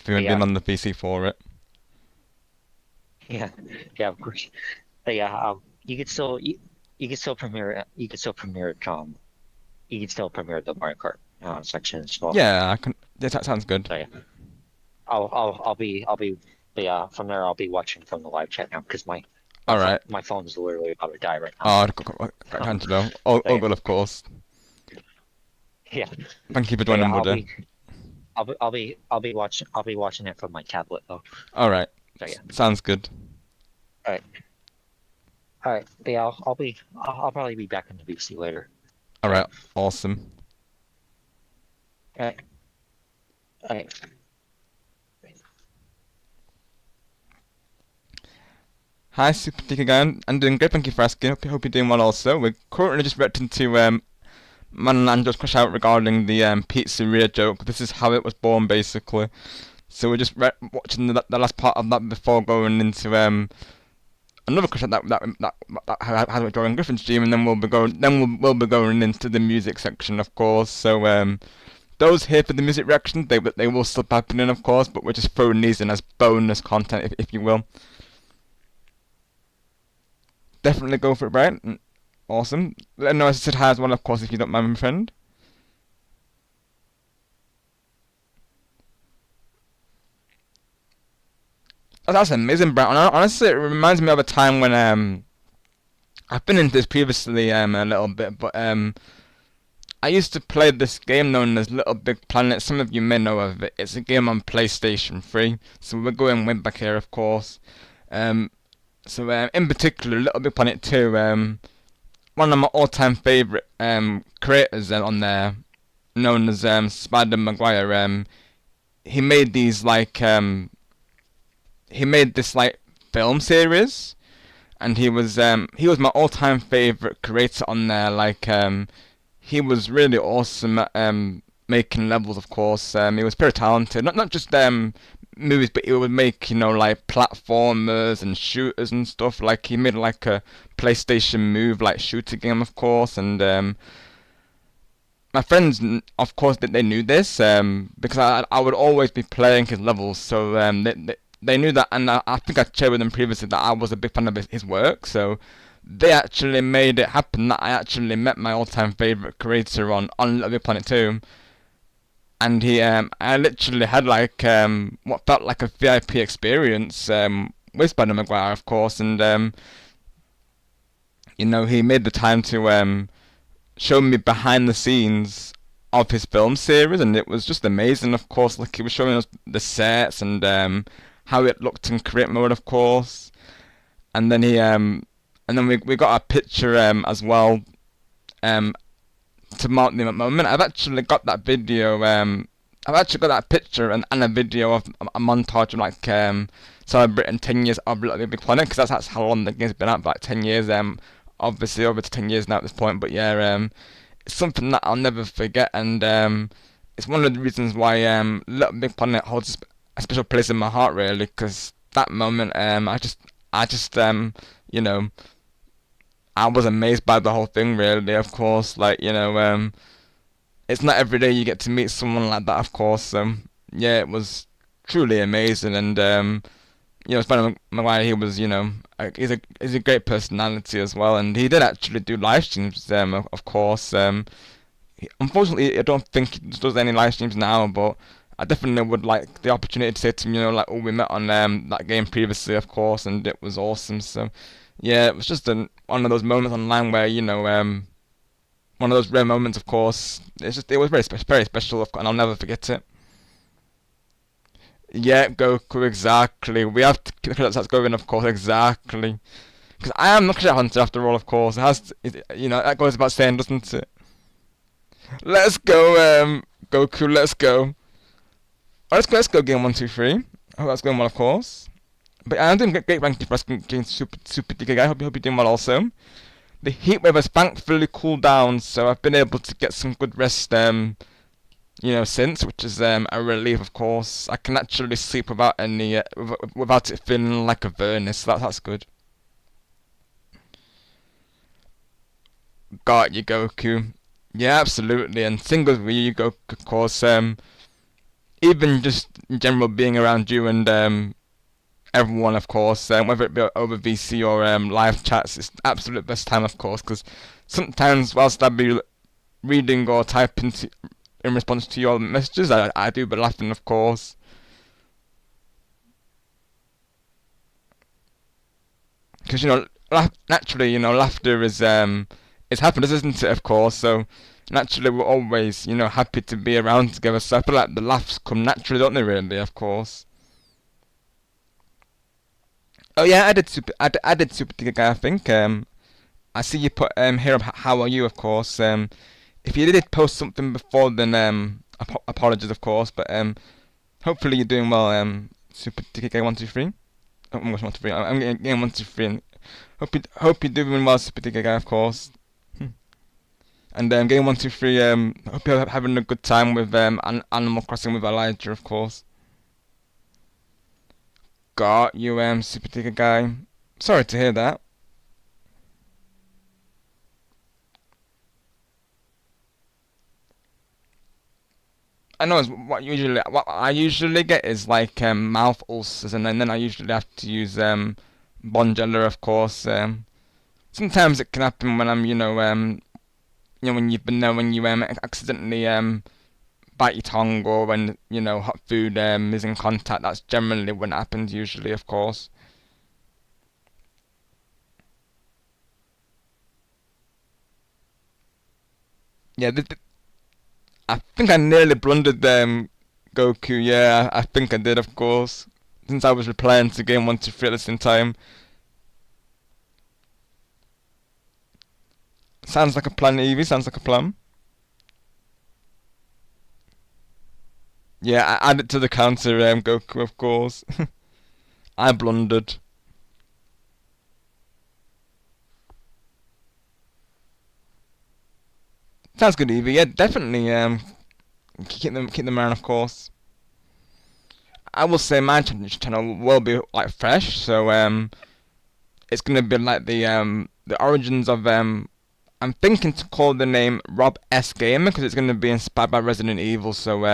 being Yeah. on the PC for it. Yeah, of course. But yeah, you could still premiere the Mario Kart section as well. Yeah, I can. Yeah, that sounds good. So yeah, I'll be but yeah, from there I'll be watching from the live chat now because All right. my phone's literally about to die right now. Angelo. All good, of course. Yeah. Thank you for Yeah, joining, buddy. I'll be watching it from my tablet though. All right. So yeah. Sounds good. All right. But yeah, I'll probably be back in the VC later. All right. Awesome. All right. Hi, Super Tiki Guy. I'm doing great. Thank you for asking. Hope you're doing well also. We're currently just reacting to Man and Angel's crash out regarding the pizzeria joke. This is how it was born, basically. So we're just watching the last part of that before going into another crash out that has it during Griffin's stream, and then we'll be going into the music section, of course. So those here for the music reaction, they will still be happening, of course, but we're just throwing these in as bonus content, if you will. Definitely go for it, Brian. Awesome. Let me know as I said hi as well, of course, if you don't mind, my friend. Oh, that's amazing, Brian. Honestly, it reminds me of a time when I've been into this previously a little bit, but I used to play this game known as Little Big Planet. Some of you may know of it. It's a game on PlayStation 3, so we're going way back here, of course. So in particular, Little Big Planet 2, one of my all-time favourite creators on there, known as Spider Maguire, he made these he made this film series, and he was my all-time favourite creator on there. He was really awesome at making levels, of course. He was pretty talented, not just movies, but he would make platformers and shooters and stuff. He made a PlayStation Move shooter game, of course, and my friends, of course, they knew this because I would always be playing his levels, so they knew that, and I think I shared with them previously that I was a big fan of his work, so they actually made it happen that I actually met my all-time favourite creator on Little Big Planet 2. And I literally had what felt like a VIP experience with Spider Maguire, of course, and you know, he made the time to show me behind the scenes of his film series, and it was just amazing. Of course, like he was showing us the sets and how it looked in create mode, of course. And then we got a picture as well to mark the moment. I've actually got that video. I've actually got that picture and a video of a montage of like celebrating 10 years of Little Big Planet, because that's how long the game's been out, like 10 years. Obviously over to 10 years now at this point, but yeah, it's something that I'll never forget, and it's one of the reasons why Little Big Planet holds a special place in my heart, really, because that moment, I just you know, I was amazed by the whole thing, really. Of course, like, you know, it's not every day you get to meet someone like that, of course. Yeah, it was truly amazing, and you know, Spider Maguire, he was, you know, he's a great personality as well, and he did actually do live streams, of course. Unfortunately, I don't think he does any live streams now, but I definitely would like the opportunity to say to him, you know, like, oh, we met on that game previously, of course, and it was awesome. So, yeah, it was just one of those moments online where, you know, one of those rare moments, of course. It was very special, and I'll never forget it. Yeah, Goku, exactly. We have to keep the credits going, of course, exactly. Because I am the credit hunter, after all, of course. You know, that goes without saying, doesn't it? Let's go, Goku, let's go. Oh, let's go game 1, 2, 3. I hope that's going well, of course. But I'm doing great ranking for us against Super DK guy. Hope you're doing well also. The heat wave has thankfully cooled down, so I've been able to get some good rest, you know, since, which is a relief, of course. I can actually sleep without any, without it feeling like a furnace, so that's good. Got you, Goku. Yeah, absolutely, and same goes with you, Goku, of course. Even just in general being around you and everyone, of course, whether it be over VC or live chats, it's the absolute best time, of course, because sometimes whilst I be reading or typing in response to your messages, I do be laughing, of course. Because, you know, naturally, you know, laughter is happiness, isn't it, of course, so naturally we're always, you know, happy to be around together, so I feel like the laughs come naturally, don't they, really, of course. Oh yeah, I did Super Digger Guy, I think. I see you put here, how are you, of course. If you did post something before, then apologies, of course, but hopefully you're doing well, Super Digger Guy 1, 2, 3. Oh, 1, 2, 3. I'm getting 1, 2, 3. And hope you're doing well, Super Digger Guy, of course. And game 1, 2, 3. Hope you're having a good time with Animal Crossing with Elijah, of course. Got you, Super Digger Guy. Sorry to hear that. I know what I usually get is like mouth ulcers, and then I usually have to use Bonjela, of course. Sometimes it can happen when I'm, you know, when you accidentally bite your tongue, or when, you know, hot food is in contact. That's generally when it happens, usually, of course. Yeah, I think I nearly blundered Goku. Yeah, I think I did, of course, since I was replying to game 1, 2, 3 at the same time. Sounds like a plan, Evie. Sounds like a plan. Yeah, I add it to the counter, Goku, of course. I blundered. Sounds good, Evie. Yeah, definitely. Keep them around, of course. I will say my channel will be like fresh, so it's gonna be like the origins of I'm thinking to call the name Rob S Gamer, because it's gonna be inspired by Resident Evil. So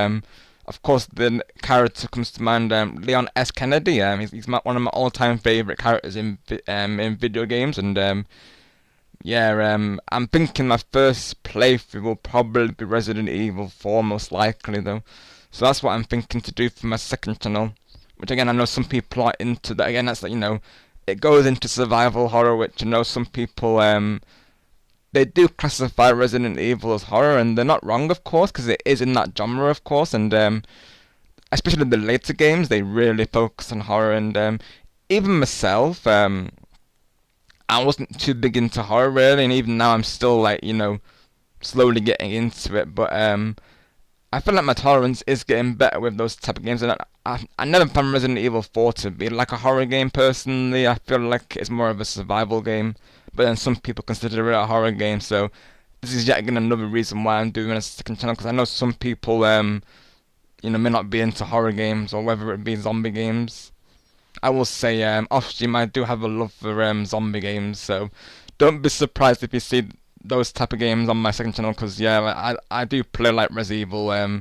of course the character comes to mind, Leon S Kennedy. He's one of my all-time favorite characters in video games, and yeah, I'm thinking my first playthrough will probably be Resident Evil 4, most likely, though. So that's what I'm thinking to do for my second channel. Which, again, I know some people are into that. Again, that's like, you know, it goes into survival horror, which some people they do classify Resident Evil as horror, and they're not wrong, of course, because it is in that genre, of course, and especially the later games, they really focus on horror, and even myself, I wasn't too big into horror really, and even now I'm still like, slowly getting into it, but I feel like my tolerance is getting better with those type of games, and I never found Resident Evil 4 to be like a horror game personally. I feel like it's more of a survival game, but then some people consider it a horror game, so this is yet again another reason why I'm doing a second channel, because I know some people, may not be into horror games, or whether it be zombie games. I will say, off stream, I do have a love for zombie games, so don't be surprised if you see those type of games on my second channel, because yeah, I do play like Resident Evil,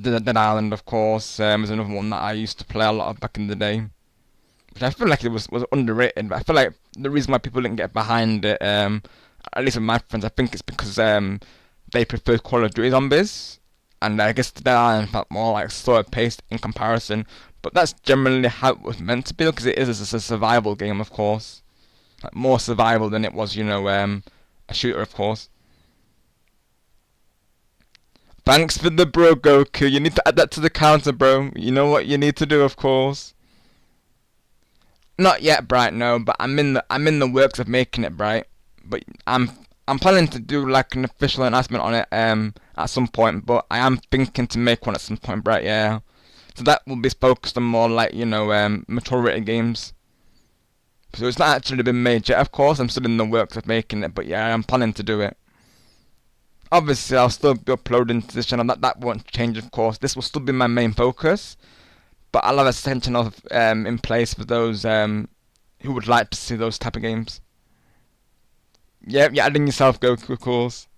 Dead Island, of course, is another one that I used to play a lot of back in the day, which I feel like it was underrated, but I feel like the reason why people didn't get behind it, at least with my friends, I think it's because they preferred Call of Duty Zombies, and I guess Dead Island felt more like slower paced in comparison, but that's generally how it was meant to be, because it is a survival game, of course, like more survival than it was, a shooter, of course. Thanks for the bro, Goku. You need to add that to the counter, bro. You know what you need to do, of course. Not yet, Bright. No, but I'm in the works of making it, Bright. But I'm planning to do like an official announcement on it at some point. But I am thinking to make one at some point, Bright. Yeah. So that will be focused on more like mature rated games. So it's not actually been made yet, of course. I'm still in the works of making it, but yeah, I'm planning to do it. Obviously, I'll still be uploading to this channel. That won't change, of course. This will still be my main focus, but I'll have a second channel in place for those who would like to see those type of games. Yeah, you're adding yourself, Goku, of course.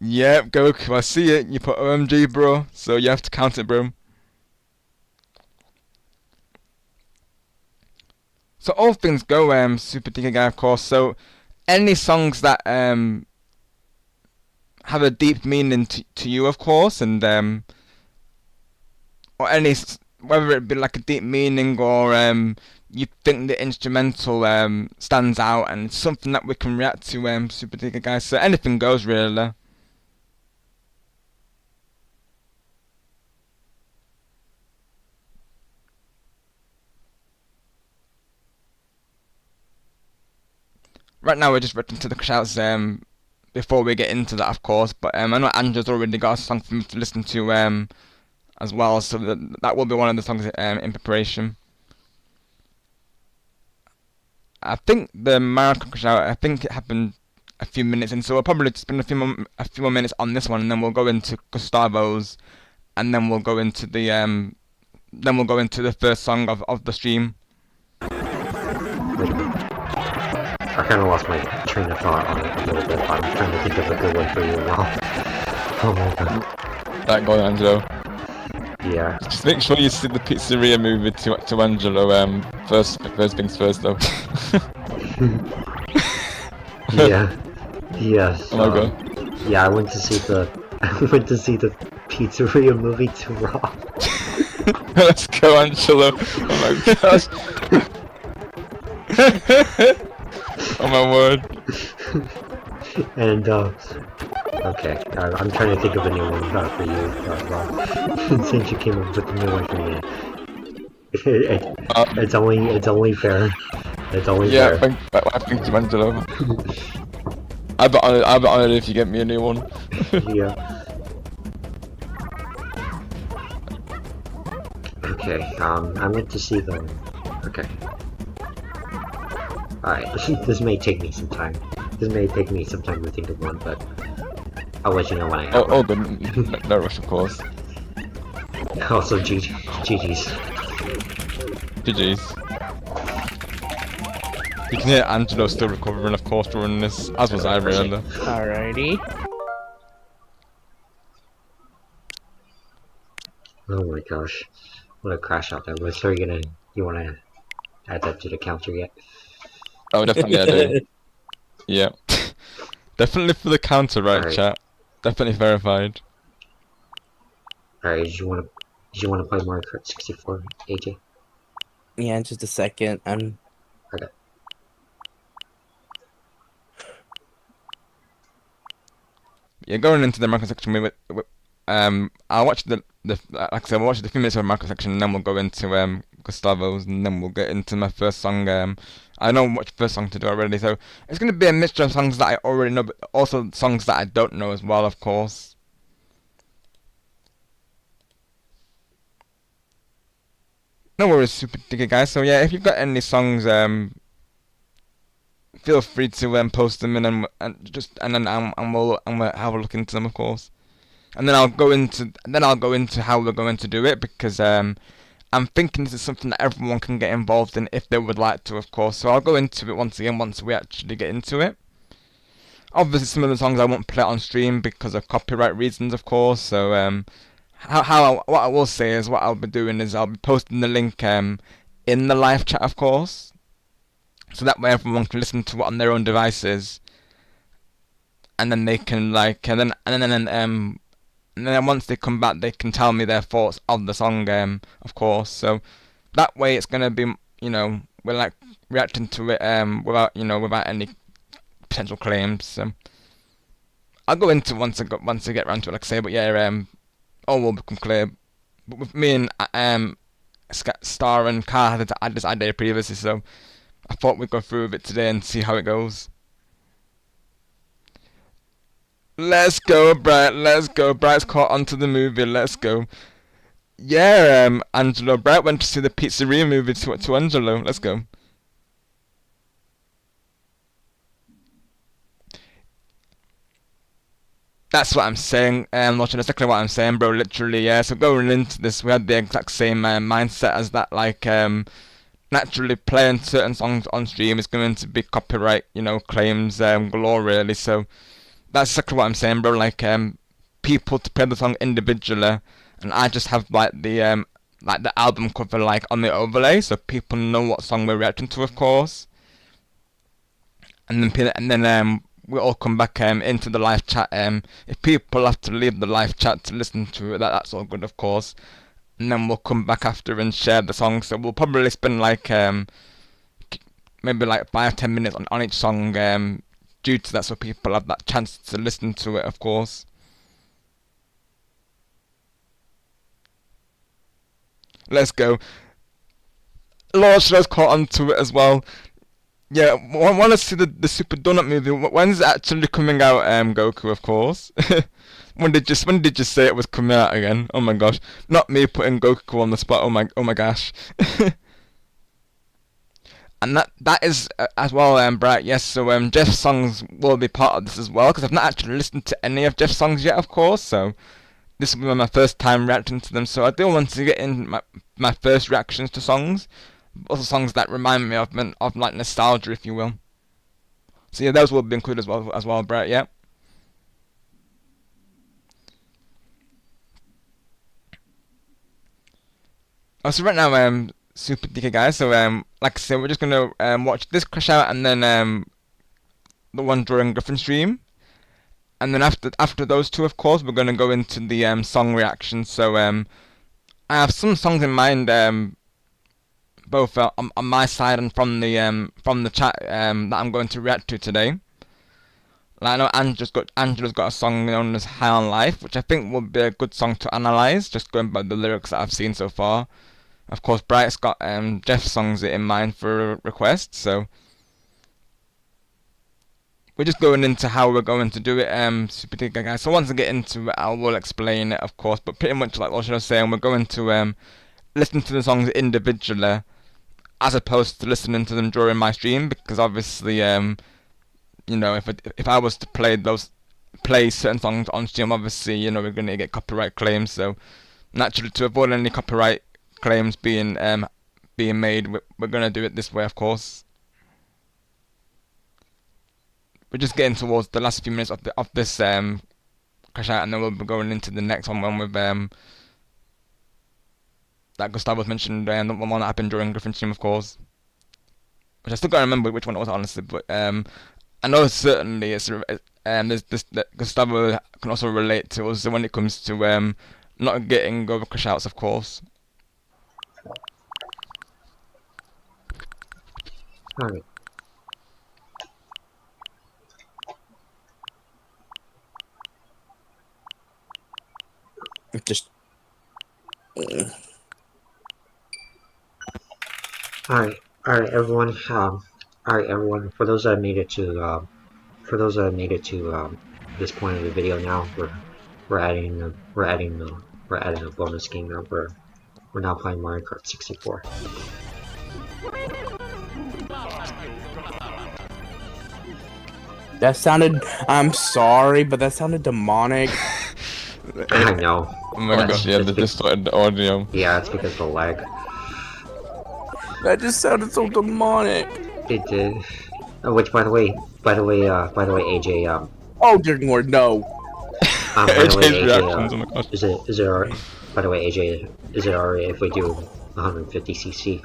Yep, Goku, I see it. You put OMG, bro. So you have to count it, bro. So all things go, Super Digger Guy, of course. So any songs that have a deep meaning to you, of course, and or any, whether it be like a deep meaning or you think the instrumental stands out and it's something that we can react to, Super Digger Guy. So anything goes, really. Right now we're just waiting to the shouts before we get into that, of course, but I know Andrew's already got a song for me to listen to as well, so that will be one of the songs in preparation. I think the marathon shout, I think it happened a few minutes in, so we'll probably spend a few more minutes on this one, and then we'll go into Gustavo's, and then we'll go into the first song of the stream. I kind of lost my train of thought on it a little bit. I'm trying to think of a good one for you now. Oh my god. That going, Angelo. Yeah. Just make sure you see the pizzeria movie to Angelo. First things first, though. Yeah. Yes. Oh my god. Yeah, I went to see the pizzeria movie to Raw. Let's go, Angelo. Oh my gosh. Oh my word. And okay, I'm trying to think of a new one for you, since you came up with a new one for me. It's only fair. It's only fair. I think to Angelo. I'll be honored if you get me a new one. Yeah. Okay, I went to see the... Okay. Alright, this may take me some time. This may take me some time to think of one, but I'll let you know when I have one. Good. No rush, of course. Also, GG's. GG's. You can hear Angelo still recovering, of course, during this, as was I, remember. Alrighty. Oh my gosh. What a crash out that was. So you wanna add that to the counter yet? Oh, definitely I do. Yeah. Definitely for the counter, right, chat? Definitely verified. Alright, did you wanna play Mario Kart 64, AJ? Yeah, just a second. Okay. Yeah, going into the Marco section, I'll watch like I said, we'll watch the few minutes of the Marco section, and then we'll go into Gustavo's, and then we'll get into my first song. I know what first song to do already, so it's gonna be a mixture of songs that I already know, but also songs that I don't know as well, of course. No worries, Super Digger guys. So yeah, if you've got any songs, feel free to post them in, and we'll have a look into them, of course. And then I'll go into how we're going to do it, because I'm thinking this is something that everyone can get involved in if they would like to, of course. So I'll go into it once again once we actually get into it. Obviously, some of the songs I won't play on stream because of copyright reasons, of course. So what I will say is, what I'll be doing is I'll be posting the link in the live chat, of course, so that way everyone can listen to it on their own devices, and then they can and then once they come back, they can tell me their thoughts of the song, of course. So that way, it's gonna be, we're like reacting to it without any potential claims. So I'll go into once I get around to it, like I say. But yeah, all will become clear. But with me and Star and Car had this idea previously, so I thought we'd go through with it today and see how it goes. Let's go, Bright. Let's go. Bright's caught onto the movie. Let's go. Yeah, Angelo. Bright went to see the Pizzeria movie to Angelo. Let's go. That's what I'm saying. Watching exactly what I'm saying, bro. Literally, yeah. So going into this, we had the exact same mindset as that. Like, naturally, playing certain songs on stream is going to be copyright, claims galore, really. So that's exactly what I'm saying, bro. Like, people to play the song individually, and I just have like the album cover like on the overlay, so people know what song we're reacting to, of course. And then we all come back into the live chat. If people have to leave the live chat to listen to it, that's all good, of course. And then we'll come back after and share the song. So we'll probably spend like maybe like 5-10 minutes on each song, due to that, so people have that chance to listen to it, of course. Let's go. Lord Shadow's caught onto it as well. Yeah, I want to see the Super Donut movie. When's it actually coming out, Goku, of course? When did you say it was coming out again? Oh my gosh. Not me putting Goku on the spot, oh my gosh. And that is as well, Bright, yes, so Jeff's songs will be part of this as well, because I've not actually listened to any of Jeff's songs yet, of course, so this will be my first time reacting to them, so I do want to get in my first reactions to songs, also songs that remind me of like nostalgia, if you will. So yeah, those will be included as well, Bright, yeah. So right now, Super DK guys, so like I said, we're just gonna watch this crash out, and then the one during Griffin stream, and then after those two, of course, we're gonna go into the song reaction. So I have some songs in mind, both on my side and from the chat that I'm going to react to today. Like, I know Angela's got a song known as High on Life, which I think will be a good song to analyze, just going by the lyrics that I've seen so far. Of course, Bright's got Jeff's songs in mind for a request, so we're just going into how we're going to do it, Super Digger guys. So once I get into it, I will explain it, of course, but pretty much like what I was saying, we're going to listen to the songs individually, as opposed to listening to them during my stream, because obviously, if I was to play certain songs on stream, obviously, we're going to get copyright claims, so naturally, to avoid any copyright claims being made, we're gonna do it this way, of course. We're just getting towards the last few minutes of this crash out, and then we'll be going into the next one with that Gustavo was mentioned, the one that happened during Griffin stream, of course. Which I still can't remember which one it was, honestly, but I know certainly there's this that Gustavo can also relate to us when it comes to not getting over crash outs, of course. Alright. Just Alright, everyone. Alright, everyone. For those that made it to, this point of the video now, we're adding a bonus game now. We're now playing Mario Kart 64. that sounded. I'm sorry, but that sounded demonic. I know. Oh my gosh, yeah, they distorted the audio. Yeah, it's because of the lag. That just sounded so demonic. It did. Which, by the way, AJ, Oh dear Lord, no. by the way, AJ's AJ, reactions, oh my gosh. is it alright? By the way, AJ, is it alright if we do 150cc?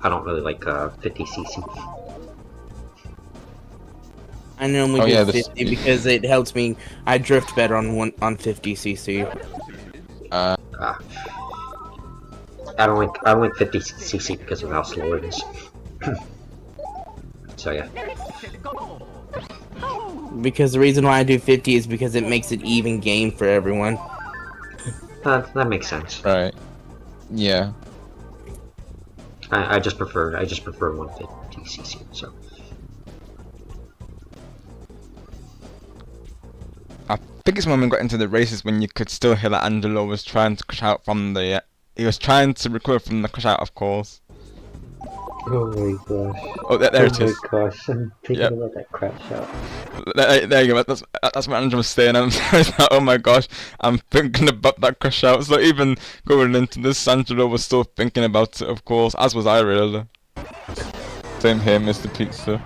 I don't really like 50cc. I normally Oh, do yeah, the 50 because it helps me. I drift better on 50cc. I don't like 50cc because of how slow it is. So yeah. Because the reason why I do 50 is because it makes it even game for everyone. That makes sense. Right. Yeah. I just prefer 150cc. So I think it's when we got into the races when you could still hear that Angelo was trying to crash out from the. He was trying to recover from the crash out, of course. oh my gosh. Oh, there it is. Gosh, I'm thinking Yep. about that crash out. There you go. That's what Angelo was saying. I'm oh my gosh, I'm thinking about that crash out. So even going into this, Angelo was still thinking about it, of course, as was I really. Same here, Mr. Pizza.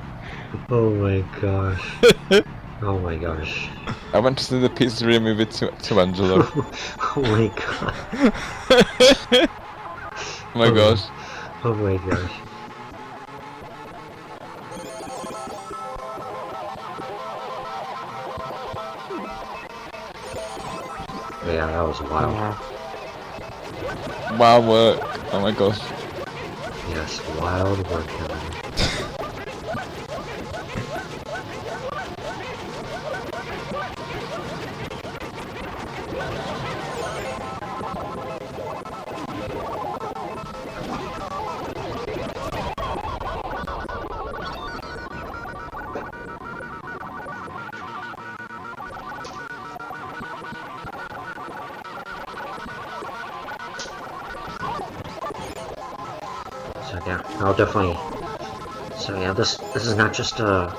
Oh my gosh. Oh my gosh. I went to see the Pizzeria movie to Angelo. Oh my god. Oh my gosh. Oh my gosh. Yeah, that was wild. Wow work. Oh my gosh. Yes, wild work, Helen. So yeah, I'll definitely. So yeah, this is not just a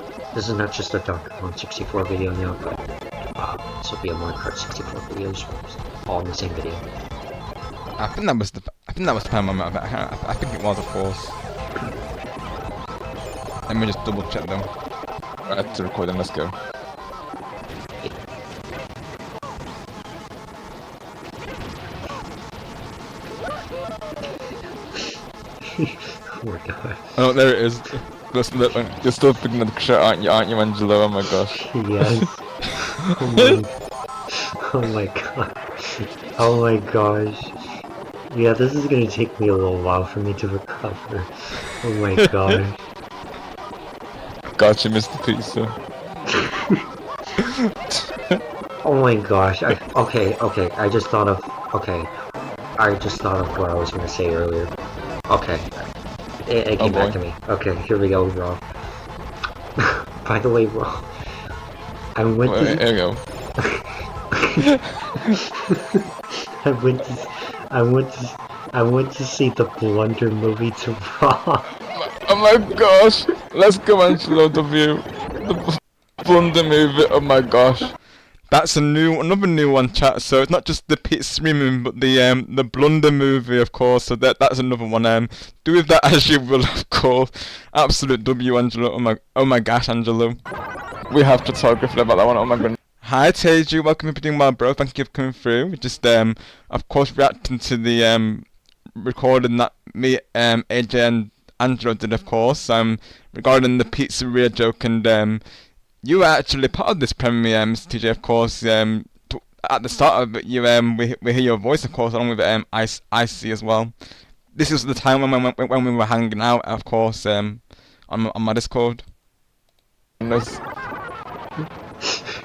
Donkey Kong 64 video now, but this will be a Mario Kart 64 videos, all in the same video. I think that was the time moment. I think it was, of course. Let me just double check them. Right, to record them. Let's go. Oh my god. Oh, there it is. You're still picking the shit, aren't you, Angelo? Oh my gosh. Yes. Oh my god. Oh my gosh. Yeah, this is gonna take me a little while for me to recover. Oh my gosh. Gotcha, Mr. Pizza. Oh my gosh. Okay. I just thought of what I was gonna say earlier. Okay. It came back to me. Okay, here we go, Raw. By the way, Raw. I went to... There you go. I went to see the Blunder movie to Raw. Oh my gosh! Let's go, Angelo W. The Blunder movie. Oh my gosh! That's another new one, chat. So it's not just the Pizzeria movie, but the Blunder movie, of course. So that's another one. Do with that as you will, of course. Absolute W, Angelo. Oh my gosh, Angelo. We have photography about that one. Oh my goodness. Hi Teju, welcome to being well, bro. Thank you for coming through. We're just of course reacting to the recording that me, AJ and Angelo did, of course. Regarding the pizzeria joke, and you were actually part of this premiere, Mr. TJ, of course. at the start of it, we hear your voice, of course, along with Icy as well. This is the time when we were hanging out, of course, on my Discord.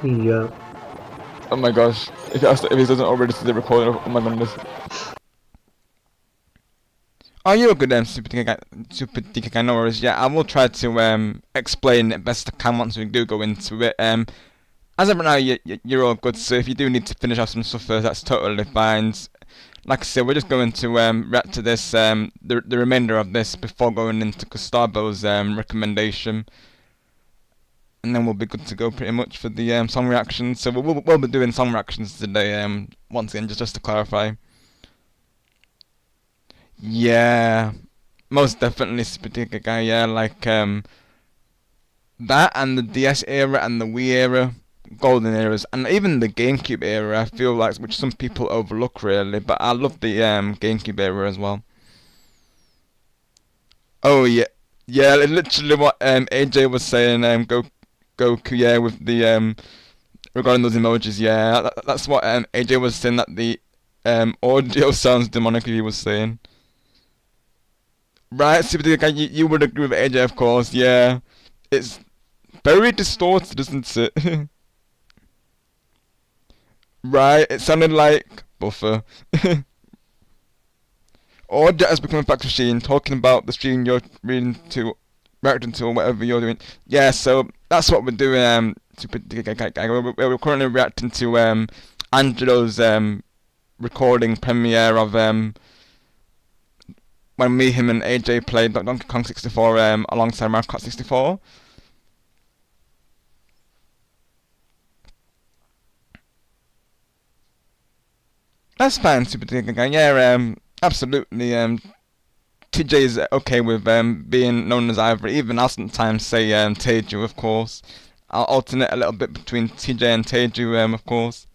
Yeah. Oh my gosh! If he doesn't already see the recording, oh my goodness. Oh, you're a good Super DK guy, no worries. Yeah, I will try to explain it best I can once we do go into it. As of right now, you're all good, so if you do need to finish off some stuff first, that's totally fine. Like I said, we're just going to react to this, the remainder of this before going into Gustavo's recommendation. And then we'll be good to go pretty much for the song reactions. So we'll be doing song reactions today, once again, just to clarify. Yeah, most definitely Super DK guy, yeah, like that and the DS era and the Wii era, golden eras, and even the GameCube era, I feel like, which some people overlook really, but I love the GameCube era as well. Oh yeah, literally what AJ was saying, Goku, yeah, with the regarding those emojis, yeah, that's what AJ was saying, that the audio sounds demonic, he was saying. Right, Super DK guy, you would agree with AJ, of course, yeah. It's very distorted, isn't it? Right, it sounded like Buffer. Or has become a fact machine, talking about the stream you're reading to, reacting to, or whatever you're doing. Yeah, so that's what we're doing, Super DK guy. We're currently reacting to Angelo's recording premiere of when me, him, and AJ played Donkey Kong 64 alongside Mario Kart 64. That's fine, Super DK guy. Yeah, absolutely. TJ is okay with being known as either. Even I'll sometimes say Teju, of course. I'll alternate a little bit between TJ and Teju, of course.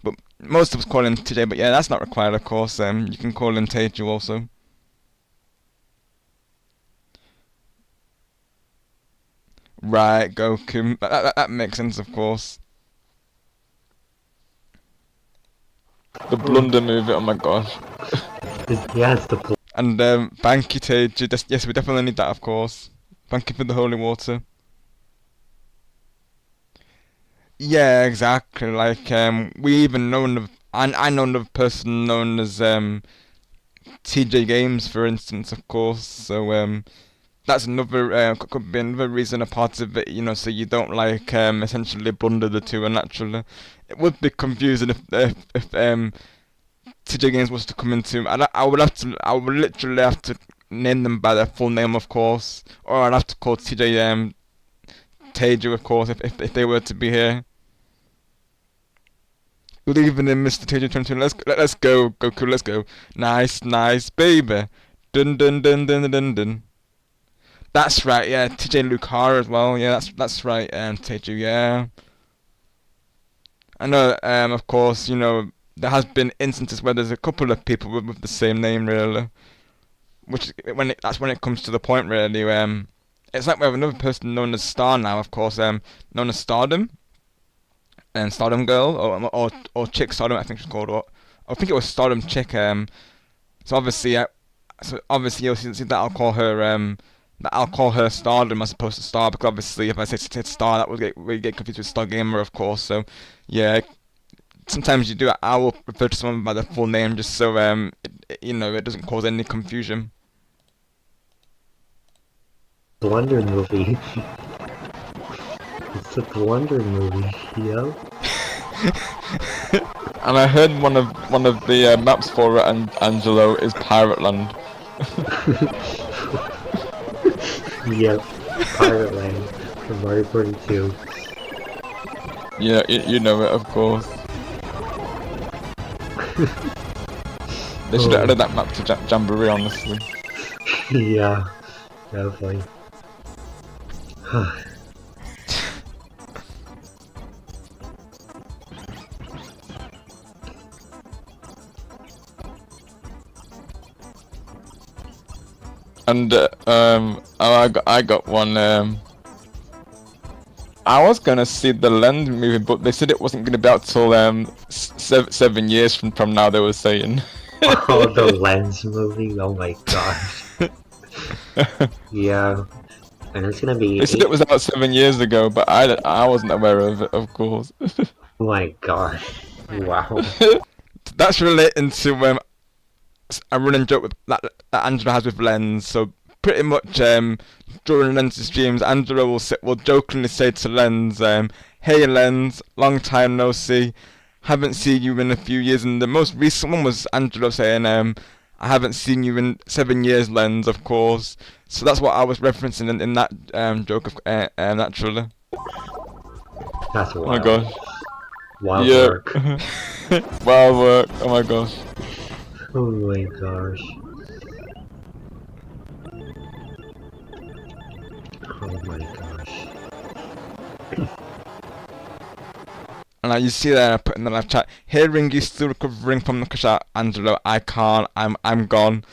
But most of us call him TJ, but yeah, that's not required, of course. You can call him Teju also. Right, Goku. That makes sense, of course. The blunder movie, oh my gosh. Yeah, it's the And Banky Teju, yes, we definitely need that, of course. Thank you for the holy water. Yeah, exactly. Like, we even know of, I know of a person known as TJ Games, for instance, of course. So that's another could be another reason, a part of it, you know, so you don't like essentially blunder the two unnaturally. It would be confusing if TJ Games was to come into. I would literally have to name them by their full name, of course, or I'd have to call TJ Teju, of course, if they were to be here. Good evening, Mr. Teju 22. Let's go, Goku. Let's go. Nice, baby. Dun dun dun dun dun dun. That's right. Yeah, TJ Lucara as well. Yeah, that's right. Teju. Yeah. I know. Of course, you know, there has been instances where there's a couple of people with the same name, really. Which that's when it comes to the point, really. It's like we have another person known as Star now, of course. Known as Stardom. And Stardom Girl, or Chick Stardom, I think she's called. Or I think it was Stardom Chick. So obviously, you'll see that I'll call her Stardom as opposed to Star, because obviously if I say Star, that we get confused with Star Gamer, of course. So yeah, sometimes you do. I will refer to someone by their full name just so you know, it doesn't cause any confusion. Blunder movie. It's a Blunder movie, yo. And I heard one of the maps for it, and Angelo, is Pirate Land. Yep, Pirate Land from Mario Party 2. Yeah, you know it, of course. They should have added that map to Jamboree, honestly. Yeah, definitely. And I got one. I was gonna see the Lens movie, but they said it wasn't gonna be out till 7 years from now. They were saying. Oh, the Lens movie. Oh my gosh. Yeah, and it's gonna be. They said it was out 7 years ago, but I wasn't aware of it, of course. Oh my gosh. Wow. That's relating to a running joke that Angela has with Lens. So pretty much during Lens's streams, Angela will jokingly say to Lens, "Hey Lens, long time no see. Haven't seen you in a few years." And the most recent one was Angela saying, "I haven't seen you in 7 years, Lens," of course. So that's what I was referencing in that joke, naturally. That's Oh wild. my gosh. Wild Yeah. work. Wild work. Oh my gosh. Oh my gosh. Oh my gosh. And you see there, I put in the live chat, hearing you still recovering from the crash out, Angelo, I can't, I'm gone.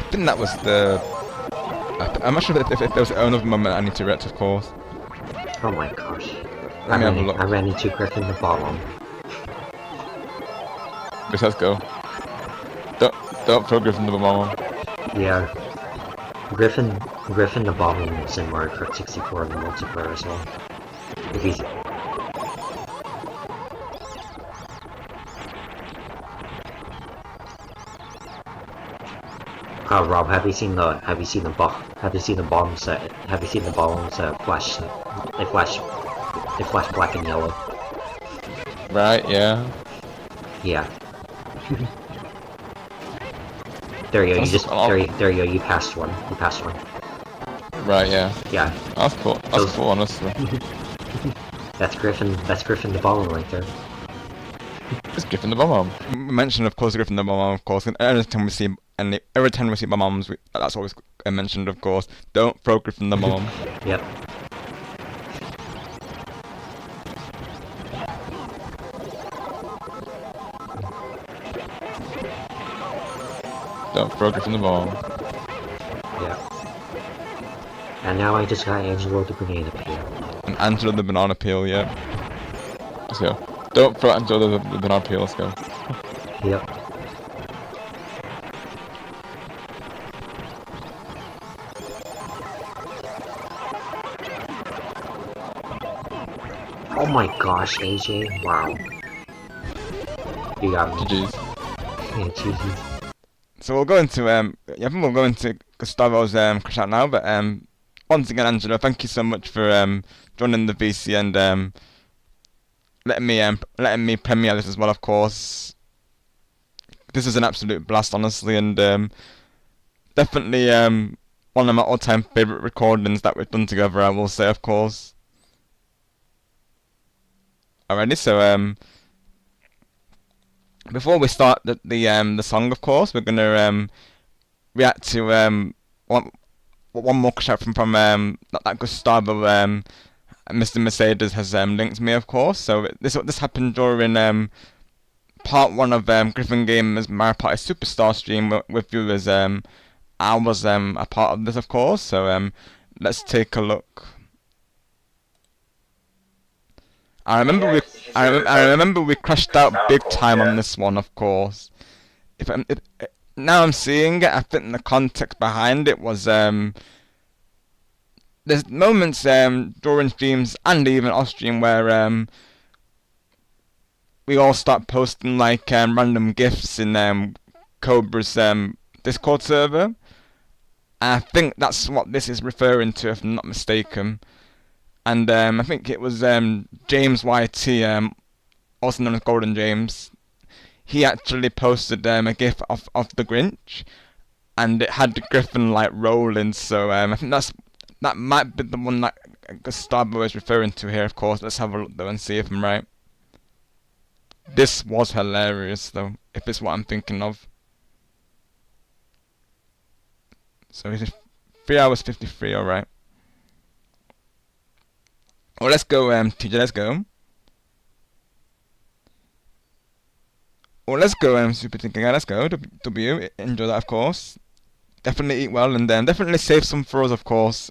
I think that was the... I'm not sure if there was another moment I need to react, of course. Oh my gosh. Let me have a look. I ran into Griffin the bottom. Just let's go. Don't throw Griffin to the mama. Yeah. Griffin the bottom is in Mario Kart 64 in the multiplayer as well. If he's... Rob, have you seen the bombs flash black and yellow? Right, yeah. Yeah. There you go, there you go, you passed one. Right, yeah. Yeah. That's cool. That's cool, honestly. That's Griffin the bottom right there. It's Griffin the mama. We mentioned, of course, Griffin the mama, of course, and every time we see my mums, that's always mentioned, of course. Don't throw Griffin the mom. Yep. Don't throw Griffin the mom. Yeah. And now I just got Angelo the banana peel. And Angela the banana peel, yeah. Let's go. Don't throw Angela the banana peel, let's go. Yep. Oh my gosh, AJ, wow. You got me. GG's. Yeah, GG's. So we'll go into I think we'll go into Gustavo's crash out now, but once again, Angelo, thank you so much for joining the VC and letting me premiere this as well, of course. This is an absolute blast, honestly, and definitely one of my all-time favourite recordings that we've done together, I will say, of course. Alrighty, so before we start the song, of course, we're gonna react to one more shout from that Gustavo Mr. Mercedes has linked me, of course. So this happened during part 1 of Griffin Gamers Mario Party Superstar stream with viewers. I was a part of this, of course. So let's take a look. I remember we crashed out big time on this one, of course. Now I'm seeing it, I think the context behind it was there's moments during streams and even off stream where we all start posting like random gifs in Cobra's Discord server. And I think that's what this is referring to, if I'm not mistaken. And I think it was James YT, also known as Golden James. He actually posted a gif of the Grinch, and it had the Griffin like rolling. So I think that might be the one that Gustavo is referring to here, of course. Let's have a look though and see if I'm right. This was hilarious though, if it's what I'm thinking of. So it's 3 hours 53, alright. Oh, let's go, TJ, let's go. Oh, let's go, Super Tinker Guy, let's go. W, enjoy that, of course. Definitely eat well, and definitely save some for us, of course.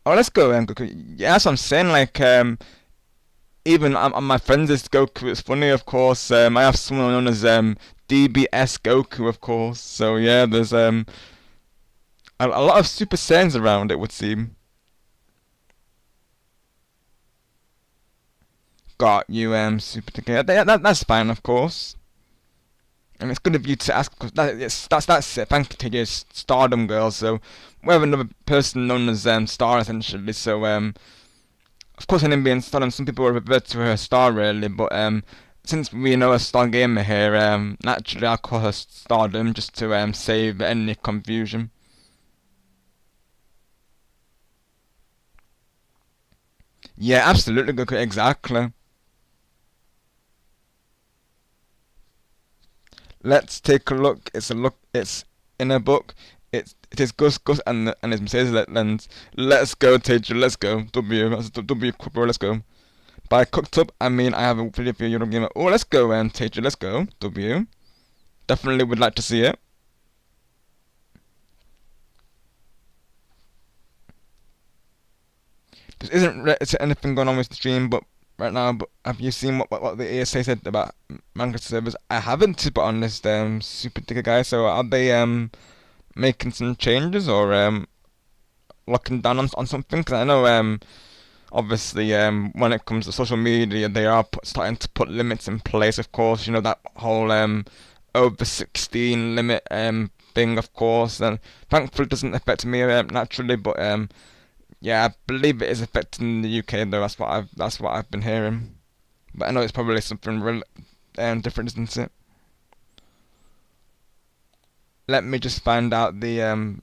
Oh, let's go, Goku. Yeah, that's what I'm saying, like, even on my friends' list, Goku, it's funny, of course. I have someone known as, DBS Goku, of course. So, yeah, there's, a lot of Super Saiyans around, it would seem. Got you, Super Tinker. That's fine, of course. And it's good of you to ask, because that's it. Thank you to your Stardom girl. So we have another person known as Star, essentially. So of course, her name being Stardom, some people will refer to her as Star, really. But since we know a Star Gamer here, naturally I'll call her Stardom just to save any confusion. Yeah, absolutely, Goku, exactly. Let's take a look. It's in a book. It is Gus and his Mercedes lens. Let's go, Teju. Let's go. That's W. Bro, let's go. By cooked up, I mean I have a video for Eurogamer. Oh, let's go, Teju. Let's go. W. Definitely would like to see it. There isn't anything going on with the stream, but right now, but have you seen what the ESA said about manga servers? I haven't, to be honest, Super Dicker Guy. So are they making some changes or locking down on something? Because I know obviously when it comes to social media, they are starting to put limits in place. Of course, you know that whole over 16 limit thing, of course, and thankfully it doesn't affect me naturally, but yeah, I believe it is affecting the UK though. That's what I've been hearing. But I know it's probably something real different, isn't it? Let me just find out the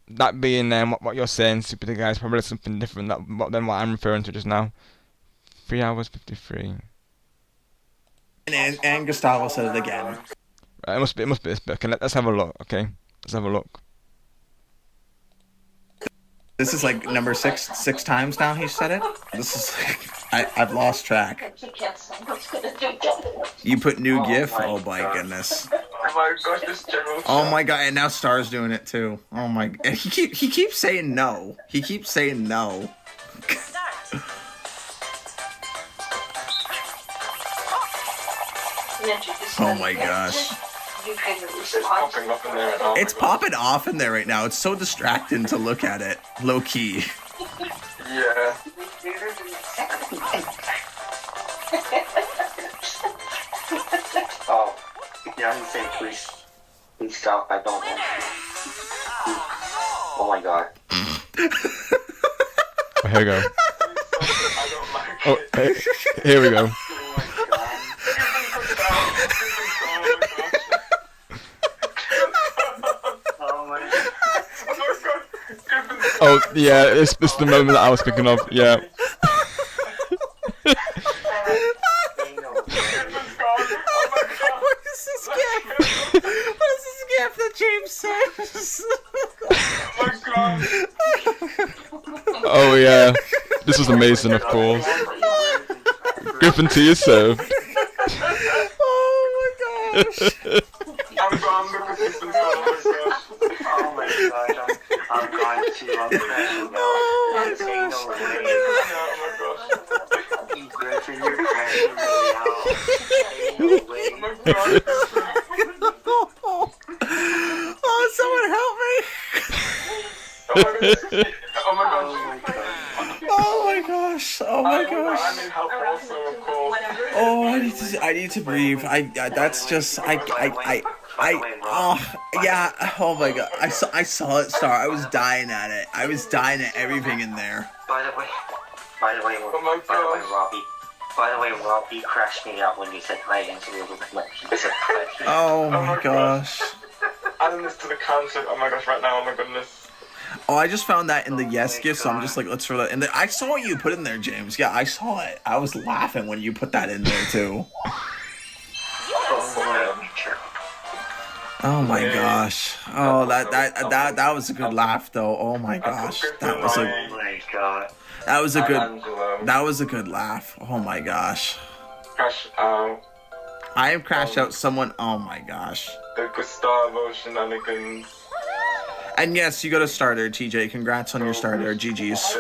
that being what you're saying, Super Dick Guy, is probably something different than what I'm referring to just now. 3 hours 53. And Gustavo said it again. Right, it must be this bit. Okay, let's have a look. Okay, let's have a look. This is like number six times now he said it. This is like I've lost track. You put new GIF? Oh my goodness. Oh my gosh, this general. Oh my god, and now Star's doing it too. Oh my, and he keeps saying no. He keeps saying no. Oh my gosh. It's popping off in there right now. It's so distracting to look at it. Low key. Yeah. Oh, yeah, he's saying please stop. I don't want. Oh my god. Oh, here we go. Oh, here we go. Oh yeah, it's the moment that I was thinking of. Yeah. What is this gift? What is this gift that James says? Oh yeah, this was amazing, of course. Griffin tea is served. Oh my gosh. I'm gone because he's been oh my gosh, I'm going to crashing Oh no way. Griffin, you're crashing me out. Ain't no way. Oh, someone help me. Oh my gosh. Oh my gosh. Oh my gosh. I need help also, of course. Oh, I need to breathe. That's just oh yeah. Oh my god. I saw it start. I was dying at it. I was dying at everything in there. By the way, Robbie crashed me out when you said hi into the room. Oh my gosh. Adding this to the concert. Oh my gosh, right now. Oh my goodness. Oh, I just found that in the yes gift, so I'm just like, let's throw that in there. I saw what you put in there, James. Yeah, I saw it. I was laughing when you put that in there too. Oh my gosh. Oh, that was a good laugh though. Oh my gosh. That was my god. that was a good laugh. Oh my gosh. Crash out. I have crashed out someone. Oh my gosh. The Gustavo shenanigans. And yes, you got a starter, TJ. Congrats on your starter. GG's.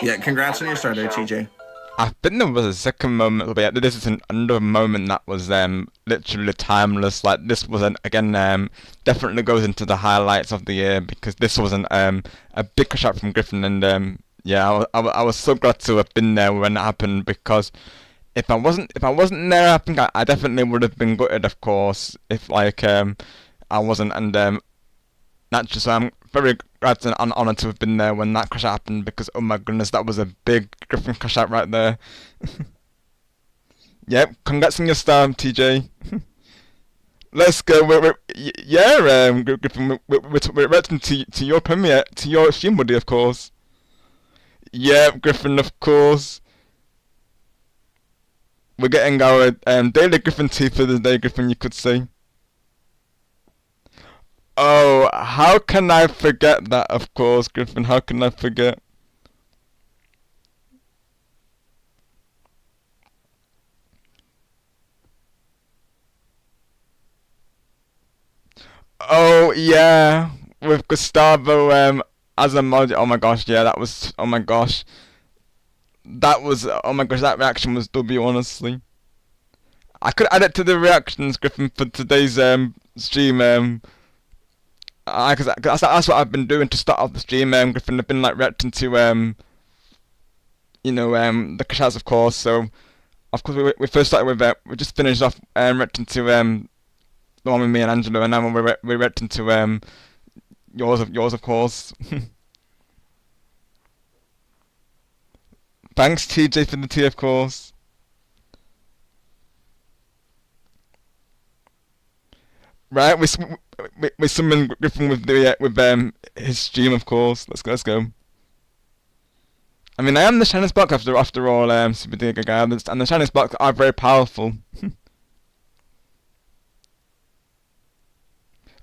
Yeah, congrats on your starter, TJ. I think there was a second moment, but yeah, this is another moment that was literally timeless. Like this was again definitely goes into the highlights of the year because this was a big shot from Griffin, and yeah, I was so glad to have been there when it happened because if I wasn't there, I think I definitely would have been gutted, of course, if like I wasn't, and naturally, so I'm very glad and honoured to have been there when that crash happened because oh my goodness, that was a big Griffin crash out right there. Yep, congrats on your star, TJ. Let's go. Griffin, we're reacting to your premiere, to your stream, buddy, of course. Yep, Griffin, of course. We're getting our daily Griffin tea for the day, Griffin, you could say. Oh, how can I forget that, of course, Griffin, how can I forget? Oh, yeah, with Gustavo as a mod, oh my gosh, yeah, that was, oh my gosh. That was, oh my gosh, that reaction was W, honestly. I could add it to the reactions, Griffin, for today's stream, cause that's what I've been doing to start off the stream, Griffin. I've been like reacting to you know, the Kashaz, of course. So, of course, we first started with we just finished off reacting to the one with me and Angelo, and now we're reacting to yours, of course. Thanks, TJ, for the tea, of course. Right, we summoned Griffin with his stream, of course. Let's go. I mean, I am the Shiny Spark after all, Super Digger guy, and the Shiny Sparks are very powerful.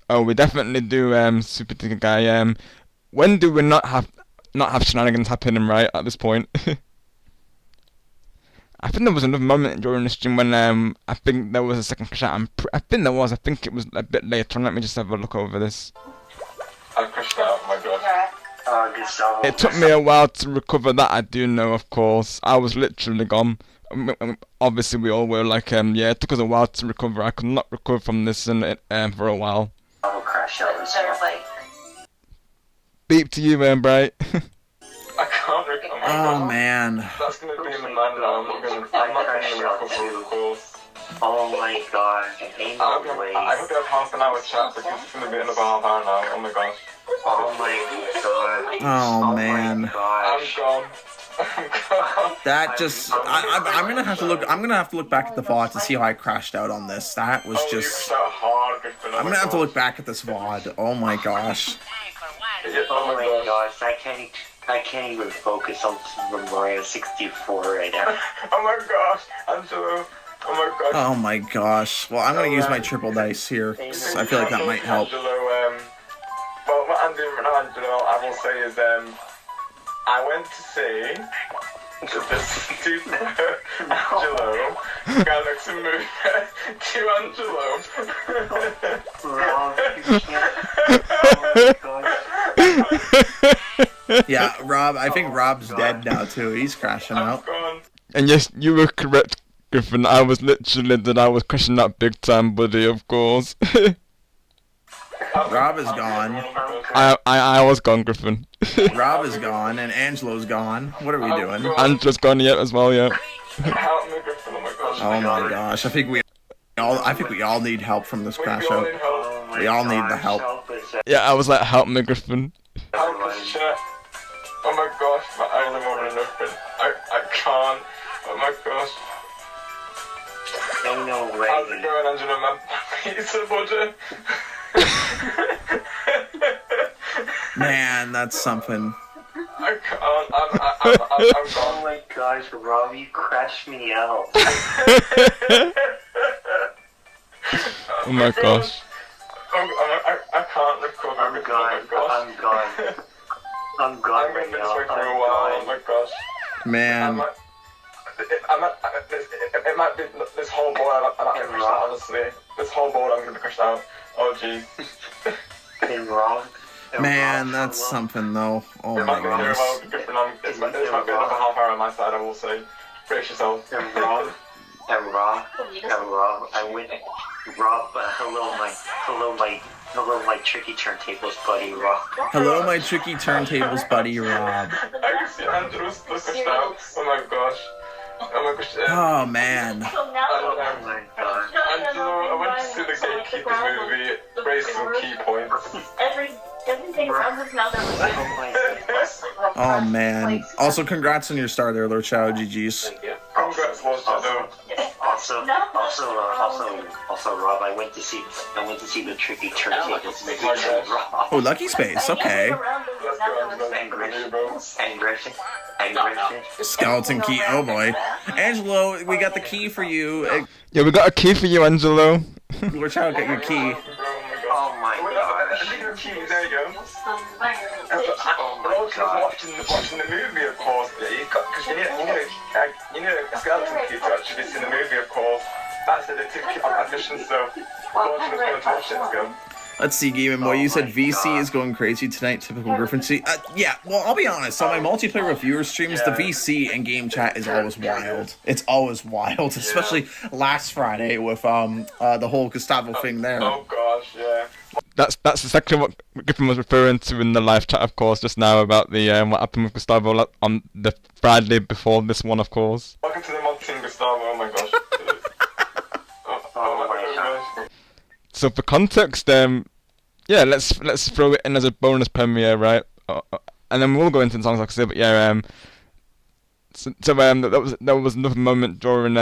Oh, we definitely do, Super Digger guy. When do we not have shenanigans happening, right, at this point? I think there was another moment during the stream when I think there was a second crash out. I think there was. I think it was a bit later on. Let me just have a look over this. I crashed out, oh my god. It took me a while to recover that, I do know, of course. I was literally gone. Obviously, we all were like, yeah, it took us a while to recover. I could not recover from this for a while. Beep to you, Bright. I can't recover. Oh man. That's gonna be in the man now. I'm not gonna recover, of course. Oh my god. Ain't no way. I hope you have half an hour chat because it's gonna be another half hour now. Oh my gosh. Oh my god. Oh man. I'm gone. That just I'm gonna have to look back at the VOD to see how I crashed out on this. That was just I'm gonna have to look back at this VOD. Oh my gosh. Oh my gosh, I can't even focus on Super Mario 64 right now. Oh my gosh, Angelo. Oh my gosh. Oh my gosh. Well, I'm gonna use my triple dice here, 'cause I feel like that might help. Angelo, well, what I'm doing right now, Angelo, I will say is, I went to see the Super Angelo Galaxy movie to Angelo. Yeah, Rob, I think Rob's dead now too. He's crashing out. And yes, you were correct, Griffin. I was crashing out big time, buddy, of course. Rob is gone. I was gone, Griffin. Rob is gone, and Angelo's gone. What are we doing? Angelo's gone yet as well, yeah. Help me, Griffin, oh my gosh. Oh my gosh, I think we all need help from this crash out. We all need the help. Yeah, I was like, help me, Griffin. Help us, chat. Oh my gosh, my eyes are moving open. I can't. Oh my gosh. Ain't no way. How's it going, Angelo, man? Pizza budget. Man, that's something. I can't. I'm Oh gone. my gosh, Rob, you crashed me out. Oh my gosh. I can't recover. I'm gone. I'm gone. I'm gone I'm right in this now. way for a I'm while. Oh gone. my gosh. Man. It might be this whole board. I'm not gonna push out, honestly. This whole board, I'm gonna push out. Oh jeez. And Rob. Man, that's something though. Oh It my might be here goodness. about different. This might be another half hour on my side. I will say. Brace yourself. And Rob. And Rob. I went. Rob, hello my tricky turntables buddy, Rob. Hello, my tricky turntables buddy, Rob. I can see Andrew's pushed out. Oh my gosh. Oh my gosh. Oh man. Oh my god. Angelo, I went to see the Gatekeepers movie. Raise some key points. Everything's on his mouth. Oh my goodness. Oh man. Also, congrats on your star there, Lord Chow. GG's. Congrats, Lord Shadow. Also, Rob, I went to see the tricky turntables movie. Rob. Oh, Lucky Space. Okay. Let's go, Angelo. And Griffin. Bro. And Griffin. Skeleton key. Oh boy. Angelo, we got the key for you. Yeah, we got a key for you, Angelo. Lord Chow, get your key. Oh my gosh. There you go. Watching the movie, of course. Because you need a skeleton key to actually see the movie, of course. That's the ticket of admission, so watch it, let's go. Let's see, Game Boy. You said VC is going crazy tonight. Typical Griffin. Yeah. Well, I'll be honest. On my multiplayer reviewer streams, the VC and game chat is always wild. It's always wild, especially last Friday with the whole Gustavo thing there. Oh gosh, yeah. That's exactly what Griffin was referring to in the live chat, of course, just now about the what happened with Gustavo on the Friday before this one, of course. Welcome to the mod team, Gustavo. Oh my gosh. Oh my gosh. So for context, yeah, let's throw it in as a bonus premiere, right? And then we'll go into the songs, like I said. But yeah, there was another moment during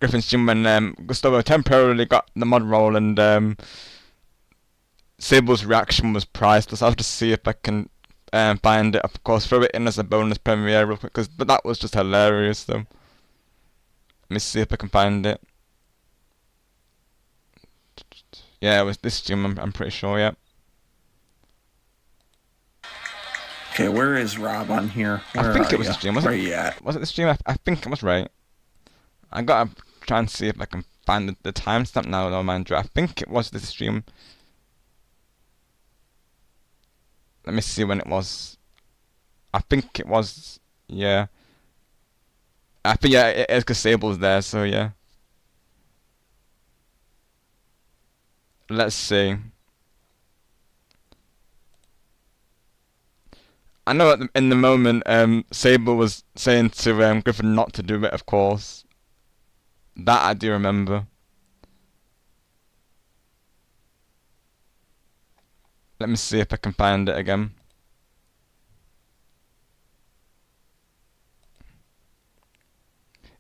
Griffin's stream when Gustavo temporarily got the mod roll, and Sable's reaction was priceless. I'll just see if I can find it. Of course, throw it in as a bonus premiere real quick, but that was just hilarious. Though, let me see if I can find it. Yeah, it was this stream, I'm pretty sure, yeah. Okay, where is Rob on here? Where I think are it was ya? the stream, was Where it? you at? Was it the stream? I think it was right. I gotta try and see if I can find the timestamp now, though, mind you. I think it was this stream. Let me see when it was. I think it was, yeah. I think, yeah, it is because Sable's there, so yeah. Let's see. I know in the moment, Sable was saying to Griffin not to do it, of course. That I do remember. Let me see if I can find it again.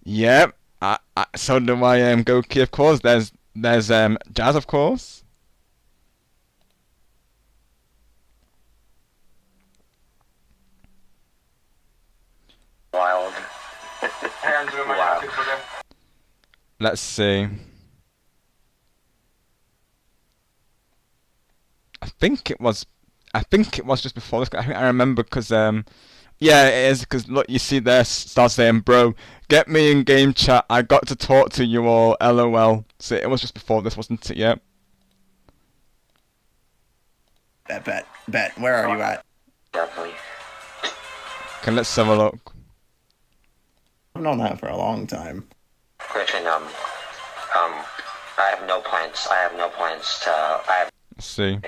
Yep. So do I, Goki, of course. There's Jazz, of course. Wild. Hey, Andrew, am I Wow. happy for them? Let's see. I think it was just before this. I remember because yeah, it is, because look, you see there, starts saying, bro, get me in game chat. I got to talk to you all. LOL. So it was just before this, wasn't it? Yeah. Bet. Where are you at? Definitely. Okay, let's have a look. I've known that for a long time. Griffin, I have no plans. Let's see.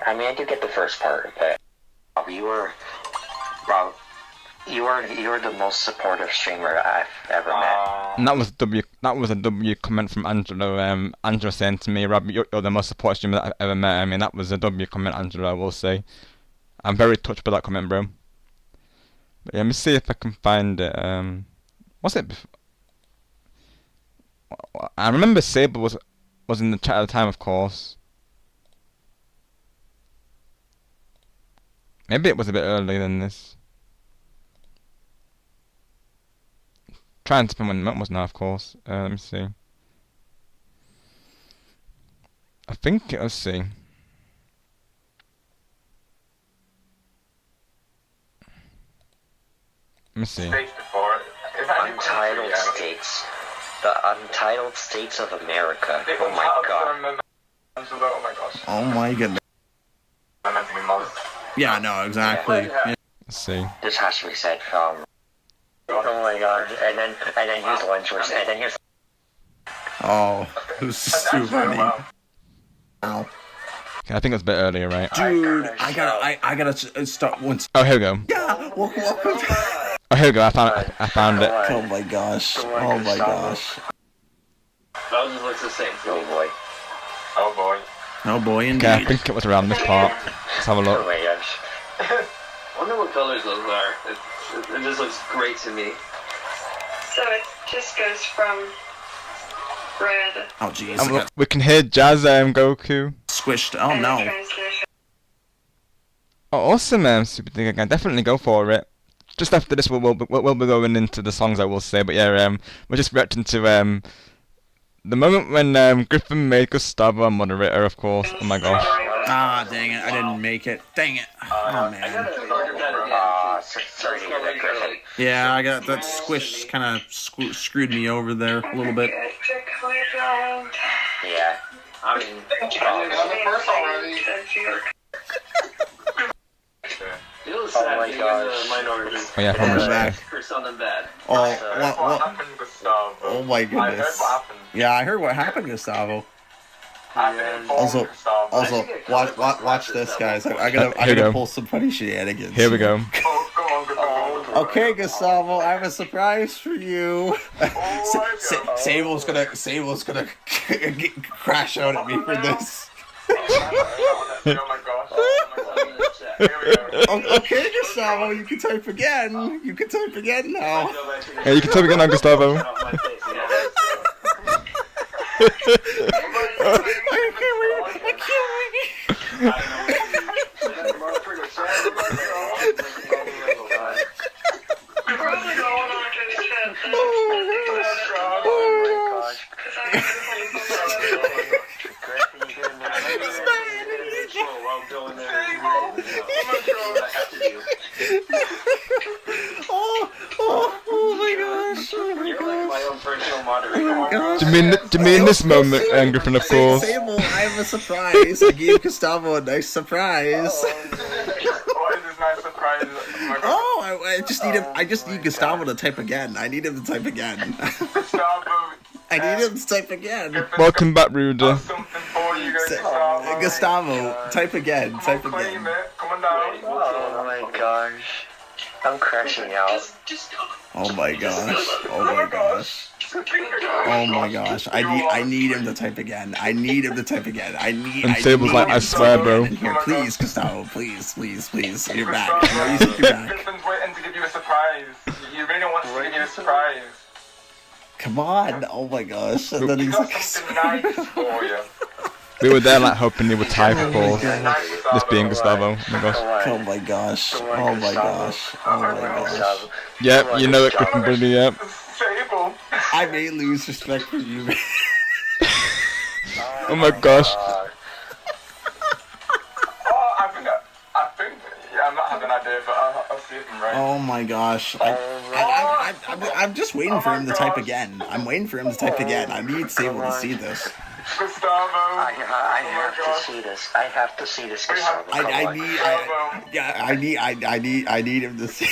I mean, I do get the first part, but Rob, you were the most supportive streamer I've ever met. And that was a W comment from Angelo. Angelo saying to me, Rob, you're the most supportive streamer that I've ever met. I mean, that was a W comment, Angelo, I will say. I'm very touched by that comment, bro. But yeah, let me see if I can find it. Was it before? I remember Sable was in the chat at the time, of course. Maybe it was a bit earlier than this. Trying to spin when that was now, of course. Let me see. I think let's see. Let me see. States before. Is that any Untitled country? States. The Untitled States of America. It Oh was my out god. from Angelo. Oh my gosh. Oh my goodness. I meant to be Mars. Yeah, no, exactly. Yeah. Let's see. This has to be said from. Oh my god. And then here's the one choice. And then here's. Oh, it was too funny. Wow. Okay, I think it was a bit earlier, right? Dude, I gotta start once. Oh, here we go. Yeah, welcome. Oh, here we go. I found it. Oh my gosh. Oh my gosh. That just looks the same. Oh boy. Oh boy. Oh boy, Okay, I indeed. think it was around this part. Let's have a Oh look. my gosh. I wonder what colors those are. It just looks great to me. So it just goes from red Oh jeez. And I got we can hear Jazz Goku. squished. Oh and no. translation. Oh, awesome, Super Dig. I can definitely go for it. Just after this, we'll be going into the songs, I will say. But yeah, we're just reacting to the moment when Griffin made Gustavo a moderator, of course. Oh my gosh. Ah, dang it. I didn't make it. Dang it. Oh man. Sorry to hear that, Griffin. Yeah, I got that squish kind of screwed me over there a little bit. Yeah. I mean, Oh my gosh. Oh yeah, Coming from back. For something bad. Oh, What what? happened, Gustavo? Oh my I heard goodness. what happened. Yeah, I heard what happened, Gustavo. I've been informed, Also- Gustavo. Also, watch this, guys. I Here we gotta go. pull some funny shenanigans. Here we go. Oh, go on, Gustavo. Okay, Gustavo, I have a surprise for you. Sable's gonna crash out at me for this. Oh my gosh. Oh my gosh. Here we go. Okay, Gustavo, you can type again. You can type again now. Yeah, you can tell me again now, Gustavo. I can't wait. Probably going on to the chat. Oh my Oh my gosh. Oh my gosh. My own personal moderator. Oh my gosh. Do you mean this moment, Griffin, of course? Sable, I have a surprise. I gave Gustavo a nice surprise. What is this nice surprise? Oh my gosh. Oh, I just need Gustavo to type again. I need him to type again. Gustavo. I need him to type again. Welcome back, Ruder. Something for you guys, Gustavo. Gustavo, type again. Type Claim again. it. Come on down. Oh my gosh. I'm crashing out. Oh my gosh. Oh my gosh. Oh my gosh. I need him to type again. I need him to type again. And Sable's like, I swear, bro. Here, please, Gustavo, please. You're back. I know you think you're back. Griffin's waiting to give you a surprise. You really want to give you a surprise. Come on. Oh my gosh. And then He's he's got like, something nice for you. We were there, like, hoping he would type, of course. This being Gustavo. Oh my gosh. oh my gosh. Oh my gosh. Oh my gosh. Yep, you know it, Griffin, buddy, yep. Sable. I may lose respect for you. Oh my gosh. Oh, I think, yeah, I'm not having an idea, but I'll see if I'm right. Oh my gosh. I'm just waiting for him to type again. I'm waiting for him to type again. I need Sable to see this. Gustavo. I have to see this. I have to see this, Gustavo. I need him to see.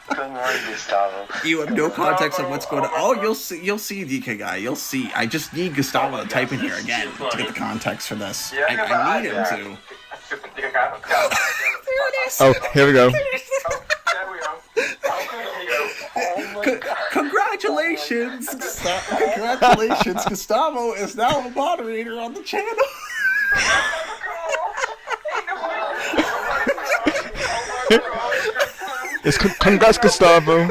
Good morning, Gustavo. You have no context on what's going on. Oh, you'll see, DK guy. You'll see. I just need Gustavo to type in here again to get the context for this. I need him to. Oh, here we go. There we go. Congratulations! Congratulations! Gustavo is now a moderator on the channel. It's congrats, Gustavo.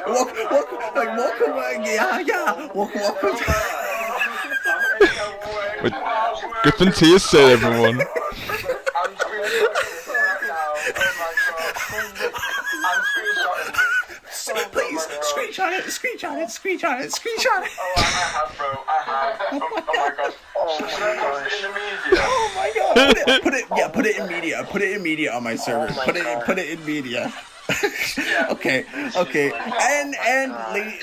Welcome, yeah. Welcome. Griffin to your say, everyone. I'm screenshotting this right now. Oh my god. I'm screenshotting this. Please, screenshot it, screenshot it, screenshot it, screenshot it. Oh, I have, bro. I have. Oh my gosh. Should I post it in the media? Oh my god. Put it in media. Put it in media on my server. Put it in media. Okay. And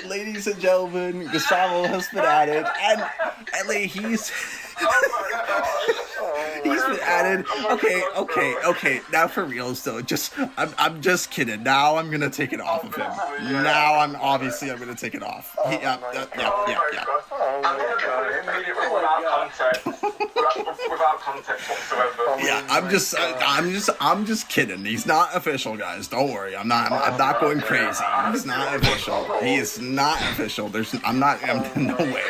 ladies and gentlemen, Gustavo has been added, and he's been added. Okay. Now for reals though, I'm just kidding. Now I'm gonna take it off of him. Now I'm gonna take it off. Yeah. I'm gonna put it in media without context. Without context whatsoever. Yeah, I'm just kidding. He's not official, guys. Don't worry. I'm not going crazy. He's not official. He is not official. I'm no way.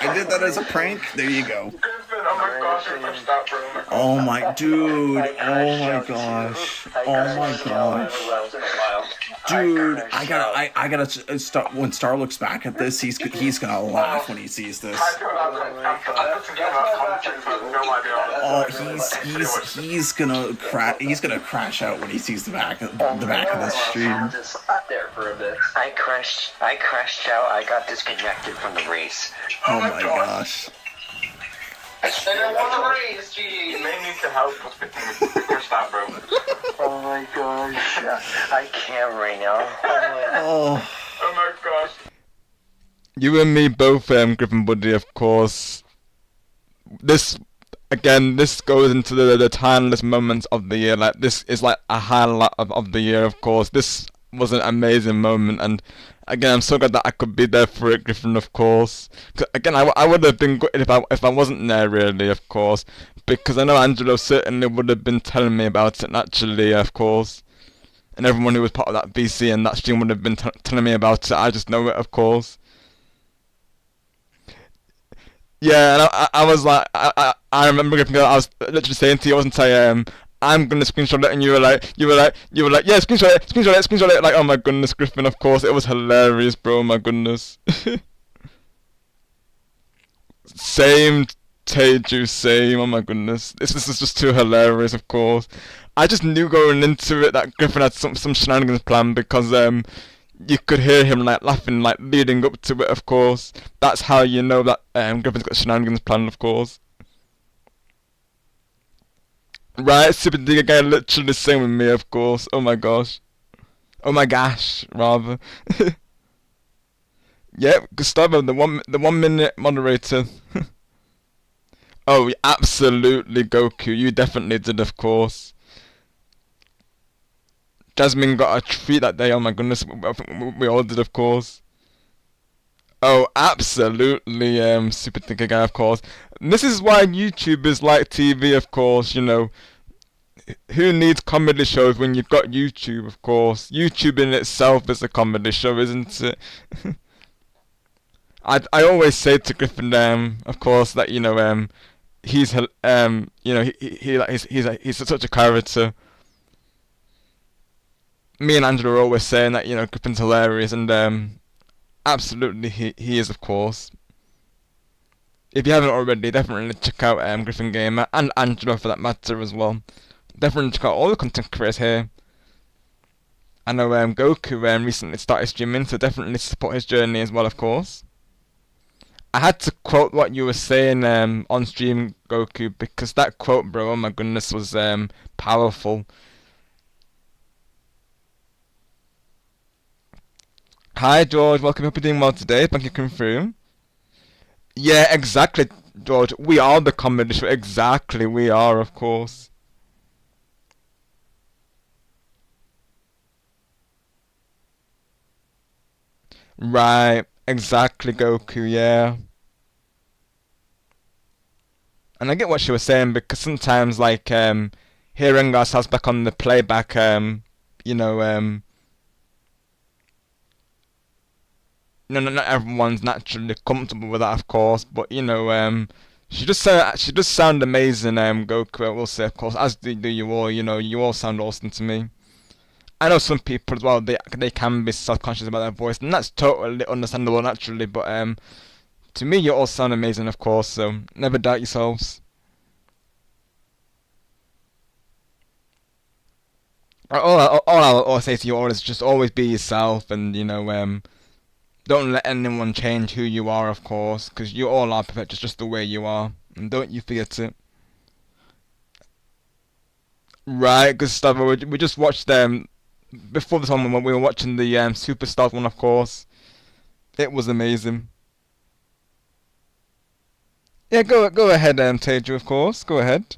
I did that as a prank. There you go. Griffin, oh my gosh, I pushed that, bro. Oh my dude. Oh my gosh. Oh my gosh. Dude, I gotta start. When Star looks back at this, he's gonna laugh when he sees this. I'm putting it without context. I have no idea. Oh, he's gonna crash out when he sees the back of this stream. Just there for a bit. I crashed out. I got disconnected from the race. Oh my gosh. And I want to raise, GD. You may need to help us push that, bro. Oh my gosh. I can't right now. Oh. Oh my gosh. You and me both, Griffin Buddy, of course. This goes into the timeless moments of the year. Like, this is like a highlight of the year, of course. This was an amazing moment, and again, I'm so glad that I could be there for it, Griffin, of course. 'Cause, again, I would have been good if I wasn't there, really, of course, because I know Angelo certainly would have been telling me about it naturally, of course, and everyone who was part of that VC and that stream would have been telling me about it. I just know it, of course. Yeah, and I was like, I remember Griffin, I was literally saying to you, wasn't I, I'm gonna screenshot it, and you were like, yeah, screenshot it, like, oh my goodness, Griffin, of course, it was hilarious, bro, oh my goodness. Same, Teju, same, oh my goodness, this is just too hilarious, of course. I just knew going into it that Griffin had some shenanigans planned, because, you could hear him, like, laughing, like, leading up to it, of course. That's how you know that, Griffin's got shenanigans planned, of course. Right, Super Digger guy literally the same with me, of course. Oh my gosh. Oh my gosh, rather. Yep, Gustavo, the 1 minute moderator. Oh, absolutely, Goku. You definitely did, of course. Jasmine got a treat that day. Oh my goodness, I think we all did, of course. Oh, absolutely, Super Thinker guy, of course. And this is why YouTubers like TV, of course, you know. Who needs comedy shows when you've got YouTube, of course? YouTube in itself is a comedy show, isn't it? I always say to Griffin, of course, that, you know, he's, you know, he's such a character. Me and Angela are always saying that, you know, Griffin's hilarious, and absolutely he is, of course. If you haven't already, definitely check out Griffin Gamer, and Angela for that matter as well. Definitely check out all the content creators here. I know Goku recently started streaming, so definitely support his journey as well, of course. I had to quote what you were saying on stream, Goku, because that quote, bro, oh my goodness, was powerful. Hi George, welcome, hope you're doing well today, thank you for coming through. Yeah, exactly, George, we are the comedy show, exactly, we are, of course. Right, exactly, Goku, yeah. And I get what she was saying, because sometimes, like, hearing ourselves back on the playback, you know, no, not everyone's naturally comfortable with that, of course, but, you know, she does sound amazing, Goku, I will say, of course, as do you all, you know, you all sound awesome to me. I know some people as well, they can be self-conscious about their voice, and that's totally understandable naturally, but to me you all sound amazing, of course, so never doubt yourselves. All I'll say to you all is just always be yourself, and you know, don't let anyone change who you are, of course, because you all are perfect just the way you are, and don't you forget it. Right, Gustavo, we just watched before this one when we were watching the Superstars one, of course. It was amazing. Yeah, go ahead, Teju, of course. Go ahead.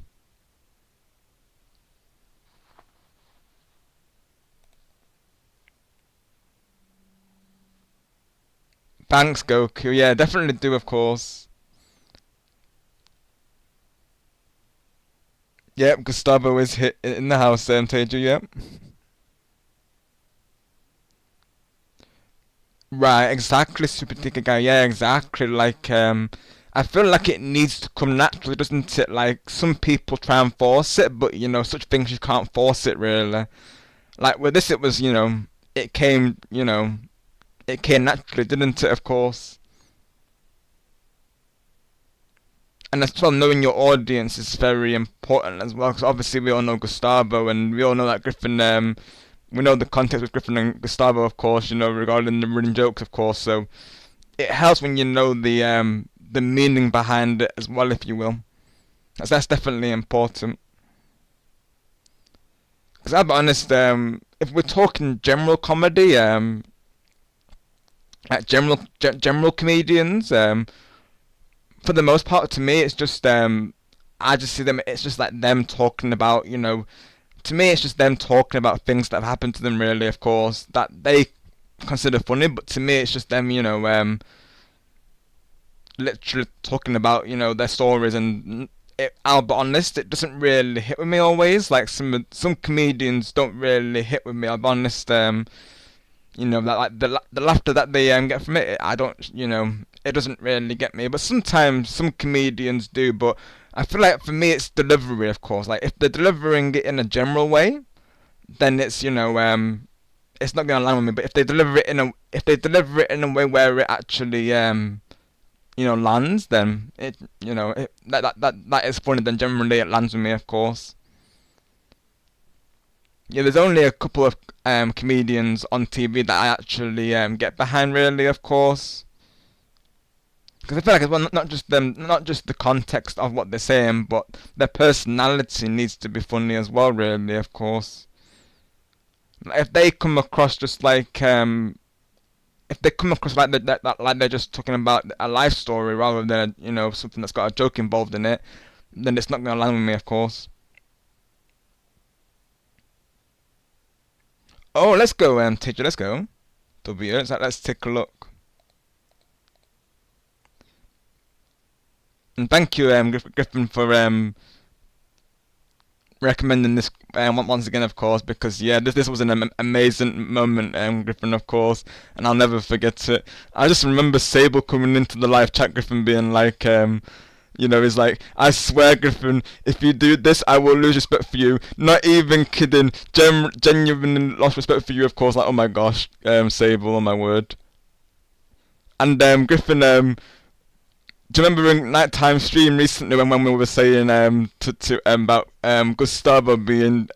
Thanks, Goku. Yeah, definitely do, of course. Yep, Gustavo is hit in the house, Teju. Yep. Right, exactly, Super Tika Guy. Yeah, exactly. Like, I feel like it needs to come naturally, doesn't it? Like, some people try and force it, but you know, such things you can't force it really. Like with this, it was, you know, it came, you know, it came naturally, didn't it? Of course. And as well, knowing your audience is very important as well, because obviously we all know Gustavo, and we all know that Griffin. We know the context with Griffin and Gustavo, of course. You know, regarding the running jokes, of course. So it helps when you know the meaning behind it as well, if you will. That's definitely important. Because I'll be honest, if we're talking general comedy, like general comedians, for the most part, to me, it's just I just see them. It's just like them talking about, you know. To me, it's just them talking about things that have happened to them, really, of course, that they consider funny. But to me, it's just them, you know, literally talking about, you know, their stories. And I'll be honest, it doesn't really hit with me always. Like some comedians don't really hit with me. I'll be honest. You know, that like the laughter that they get from it, I don't, you know, it doesn't really get me. But sometimes some comedians do. But I feel like for me, it's delivery, of course. Like if they're delivering it in a general way, then it's, you know, it's not gonna land with me. But if they deliver it in a way where it actually you know, lands, then it, you know, that is funny. Then generally it lands with me, of course. Yeah, there's only a couple of comedians on TV that I actually get behind, really, of course. Because I feel like it's well, not just them, not just the context of what they're saying, but their personality needs to be funny as well, really, of course. If they come across just like if they come across like like they're just talking about a life story rather than, you know, something that's got a joke involved in it, then it's not gonna land with me, of course. Oh, let's go, teacher, let's go. W, let's take a look. And thank you, Griffin, for recommending this once again, of course, because yeah, this was an amazing moment, Griffin, of course, and I'll never forget it. I just remember Sable coming into the live chat, Griffin being like, you know, he's like, I swear, Griffin, if you do this, I will lose respect for you. Not even kidding. Genuinely lost respect for you, of course. Like, oh my gosh, Sable, oh my word. And Griffin, do you remember in nighttime stream recently when we were saying about Gustavo being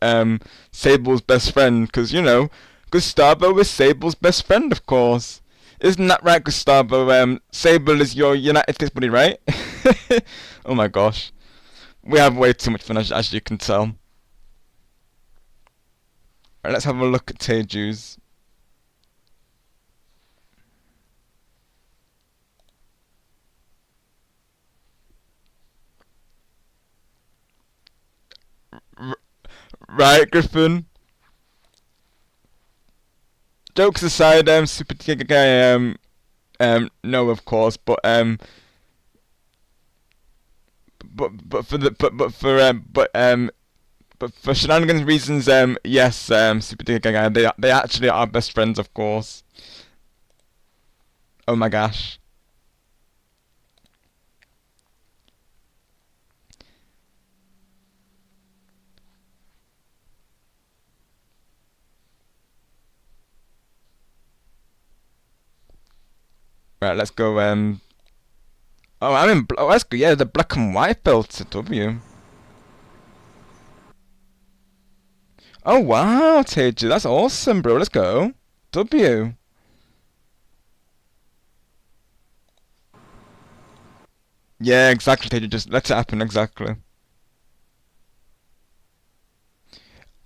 Sable's best friend? Because, you know, Gustavo is Sable's best friend, of course. Isn't that right, Gustavo? Sable is your United States buddy, right? Oh my gosh. We have way too much fun, as you can tell. Alright, let's have a look at Teju's. Right, Griffin. Jokes aside, Super Tika Guy, no, of course, but for shenanigans reasons, yes, Super Tika Guy, they actually are best friends, of course. Oh my gosh. Right, let's go, oh, I'm in, oh, that's good, yeah, the black and white filter, W. Oh wow, Teju, that's awesome, bro. Let's go. W. Yeah, exactly, Teju. Just let it happen. Exactly.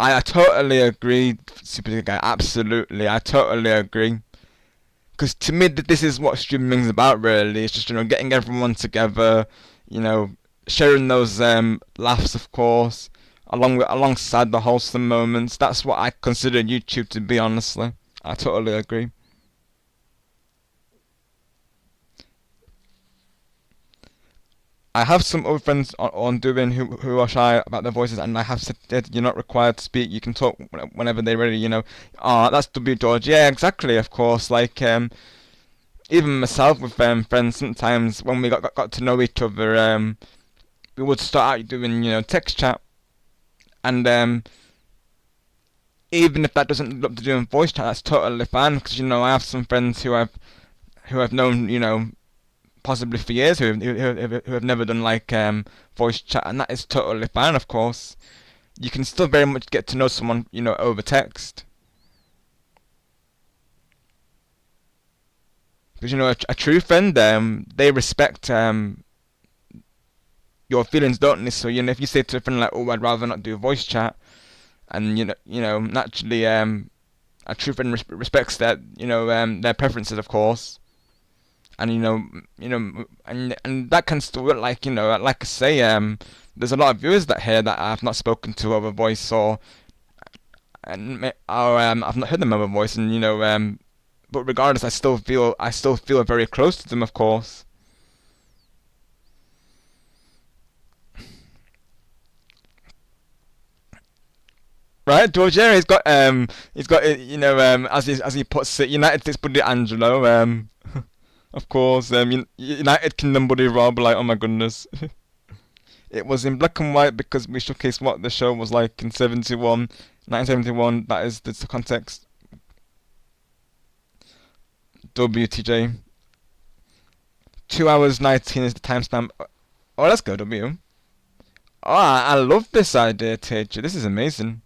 I totally agree, Super Guy. Absolutely, I totally agree. Because to me, this is what streaming's about, really. It's just, you know, getting everyone together, you know, sharing those laughs, of course, alongside the wholesome moments. That's what I consider YouTube to be, honestly. I totally agree. I have some other friends on Doing who are shy about their voices, and I have said that you're not required to speak. You can talk whenever they're ready. You know, that's W George. Yeah, exactly. Of course, like even myself with friends. Sometimes when we got to know each other, we would start out doing, you know, text chat, and even if that doesn't look to doing voice chat, that's totally fine. Because, you know, I have some friends who I've known, you know, possibly for years, who have never done like voice chat, and that is totally fine. Of course, you can still very much get to know someone, you know, over text. Because, you know, a true friend, they respect your feelings, don't they? So, you know, if you say to a friend like, "Oh, I'd rather not do voice chat," and you know, naturally, a true friend respects that, you know, their preferences, of course. And and that can still work, like, you know, like I say, there's a lot of viewers that here that I've not spoken to over voice, or I've not heard them over voice, and, you know, but regardless, I still feel very close to them, of course. Right, George, yeah, he's got you know, as he puts it, United States buddy Angelo, of course, United Kingdom buddy Rob, like, oh my goodness. It was in black and white because we showcased what the show was like in 1971, that is the context. WTJ. 2 hours 19 is the timestamp. Oh, let's go, W. Oh, I love this idea, Teju. This is amazing.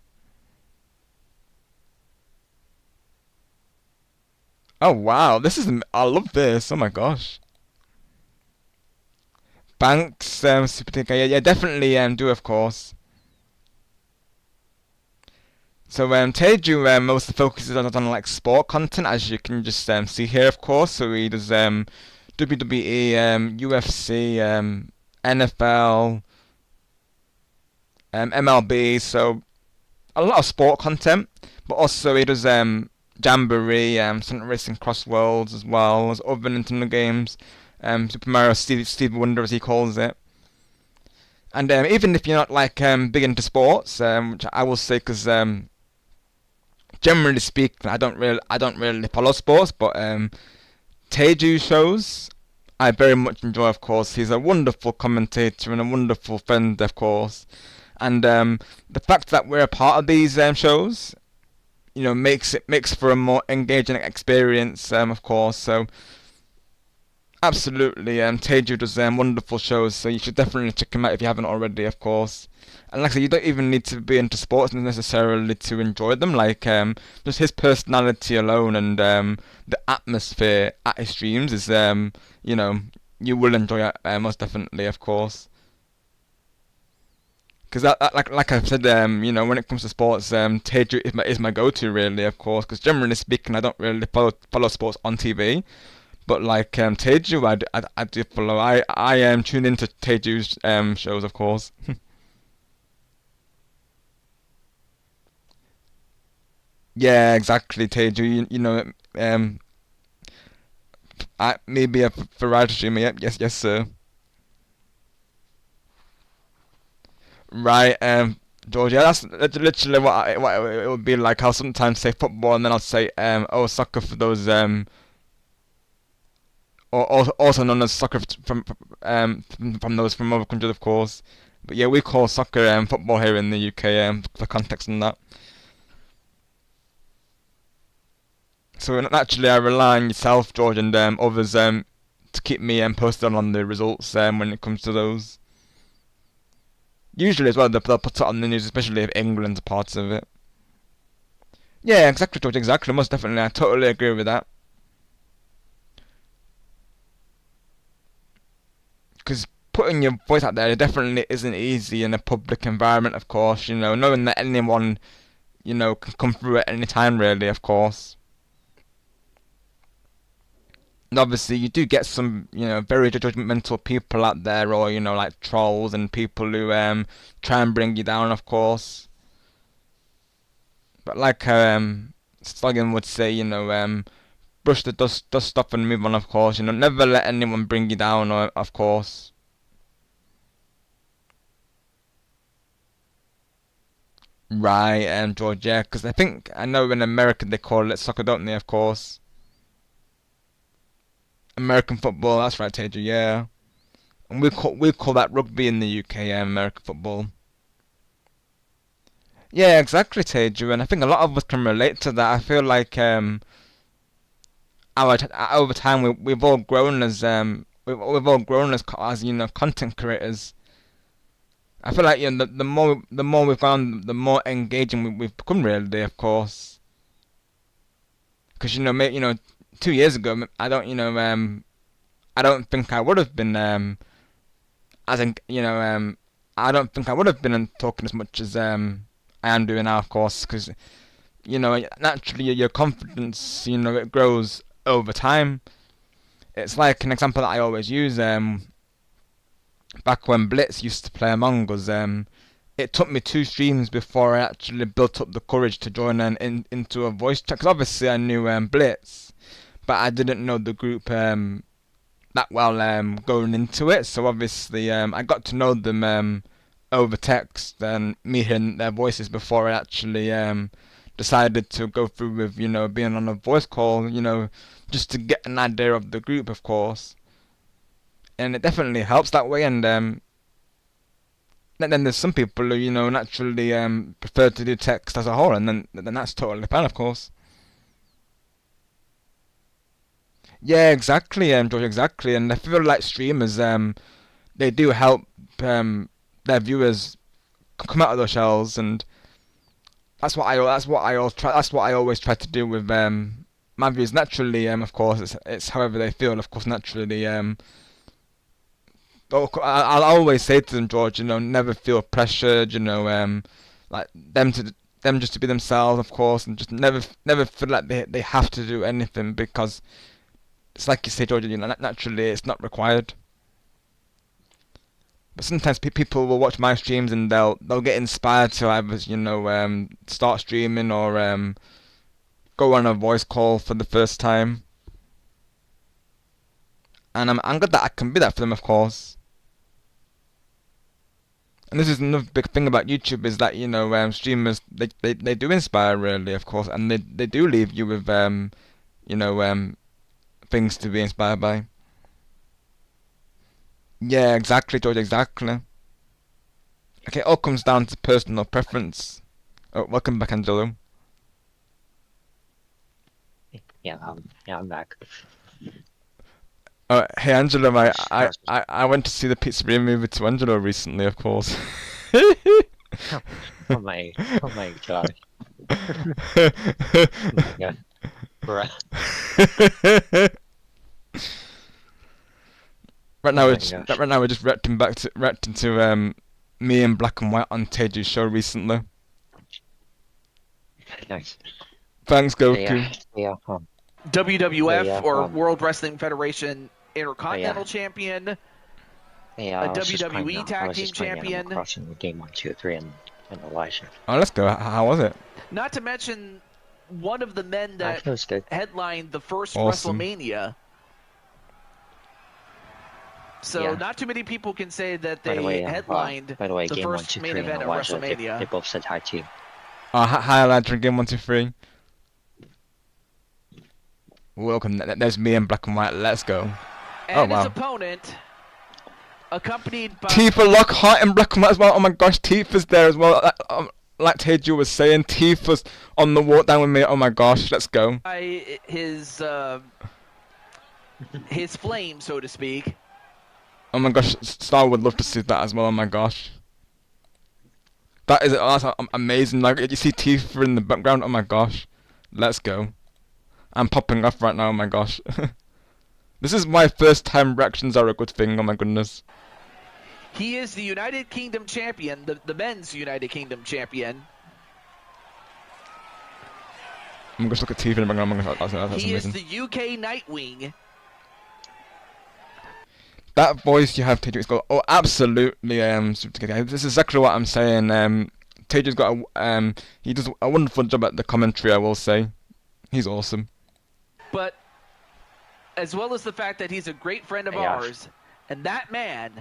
Oh wow, I love this. Oh my gosh. Banks, Super Tinker, yeah, definitely do, of course. So Teju mostly focuses on like sport content, as you can just see here, of course. So he does WWE, UFC, NFL, MLB. So a lot of sport content, but also he does Jamboree, Stunt Racing Cross Worlds, as well as other Nintendo games, Super Mario Steve Wonder, as he calls it. And even if you're not like big into sports, which I will say, because generally speaking, I don't really follow sports, but Teju shows I very much enjoy, of course. He's a wonderful commentator and a wonderful friend, of course. And the fact that we're a part of these shows, you know, makes for a more engaging experience, of course. So absolutely, Teju does wonderful shows, so you should definitely check him out if you haven't already, of course. And like I said, you don't even need to be into sports necessarily to enjoy them. Like just his personality alone and the atmosphere at his streams is, you know, you will enjoy it most definitely, of course. Because like I've said, you know, when it comes to sports, Teju is my go-to, really, of course. Because generally speaking, I don't really follow sports on TV, but like Teju, I do follow. I am tuned into Teju's shows, of course. Yeah, exactly, Teju. You know, maybe a variety streamer. Yep, yes, sir. Right, George. Yeah, that's literally what it would be like. I'll sometimes say football, and then I'll say oh, soccer for those or also known as soccer from those from other countries, of course. But yeah, we call soccer football here in the UK, for context and that. So naturally, I rely on yourself, George, and others to keep me posted on the results when it comes to those. Usually as well, they'll put it on the news, especially if England's part of it. Yeah, exactly, George, exactly. Most definitely, I totally agree with that. Because putting your voice out there definitely isn't easy in a public environment, of course, you know, knowing that anyone, you know, can come through at any time, really, of course. And obviously, you do get some, you know, very judgmental people out there, or, you know, like trolls and people who try and bring you down, of course. But like Slogan would say, you know, brush the dust off and move on, of course. You know, never let anyone bring you down, or, of course. Right, George, yeah, because I think, I know in America they call it soccer, don't they, of course. American football, that's right, Teju, yeah. And we call that rugby in the UK, American football. Yeah, exactly, Teju, and I think a lot of us can relate to that. I feel like over time we've all grown as we've all grown as you know, content creators. I feel like, you know, the more we've gone, the more engaging we've become, really, of course. Because, you know, 2 years ago, I don't think I would have been as in, you know, I don't think I would have been talking as much as I am doing now, of course, because, you know, naturally your confidence, you know, it grows over time. It's like an example that I always use. Back when Blitz used to play Among Us, it took me 2 streams before I actually built up the courage to join into a voice chat. Because obviously I knew Blitz, but I didn't know the group that well going into it. So obviously I got to know them over text and me hearing their voices before I actually decided to go through with, you know, being on a voice call, you know, just to get an idea of the group, of course. And it definitely helps that way, and then there's some people who, you know, naturally prefer to do text as a whole, and then that's totally fine, of course. Yeah, exactly, George, exactly, and I feel like streamers, they do help their viewers come out of their shells, and that's what I always try to do with my views. Naturally, of course, it's however they feel, of course, naturally. I'll always say to them, George, you know, never feel pressured, you know, like them just to be themselves, of course, and just never feel like they have to do anything, because it's like you say, George, you know, naturally it's not required. But sometimes people will watch my streams and they'll get inspired to either, you know, start streaming or go on a voice call for the first time. And I'm glad that I can be that for them, of course. And this is another big thing about YouTube, is that, you know, streamers, they do inspire, really, of course, and they do leave you with you know, things to be inspired by. Yeah, exactly, George, exactly. Okay, it all comes down to personal preference. Oh, welcome back, Angelo. Yeah, I'm back. Hey Angelo, I went to see the Pizzeria movie to Angelo recently, of course. Oh my god. Oh my god. Bruh. Right now, Oh my right now we're just reacting to me and Black and White on Teju's show recently. Nice. Thanks, Goku. Yeah. WWF Yeah, or World Wrestling Federation Intercontinental Champion, a WWE Tag Team Champion. Crossing Game 1, 2, 3, and Elijah. Oh, let's go. How was it? Not to mention one of the men that headlined the first Awesome. WrestleMania. So Yeah. not too many people can say that By they the way, headlined by the way, the Game 1, first 2, main 3, and event of Elijah, WrestleMania. they both said hi to you. Hi, Elijah, Game 1, 2, 3. Welcome. There's me and Black and White. Let's go. And wow. his opponent, accompanied by Tifa Lockhart and Black and White as well. Oh my gosh, Tifa's there as well. Like Teju was saying, Tifa's on the walk down with me. Oh my gosh, let's go. his flame, so to speak. Oh my gosh, Star would love to see that as well. Oh my gosh. That's amazing. Like, you see Tifa in the background. Oh my gosh. Let's go. I'm popping off right now, oh my gosh. This is my first time reactions are a good thing, oh my goodness. He is the United Kingdom champion, the men's United Kingdom champion. I'm going to look at TV and bring on. That's He is amazing. the UK Nightwing. That voice you have, Teju, is got absolutely super good. This is exactly what I'm saying. Teju's got he does a wonderful job at the commentary, I will say. He's awesome. But as well as the fact that he's a great friend of ours, and that man.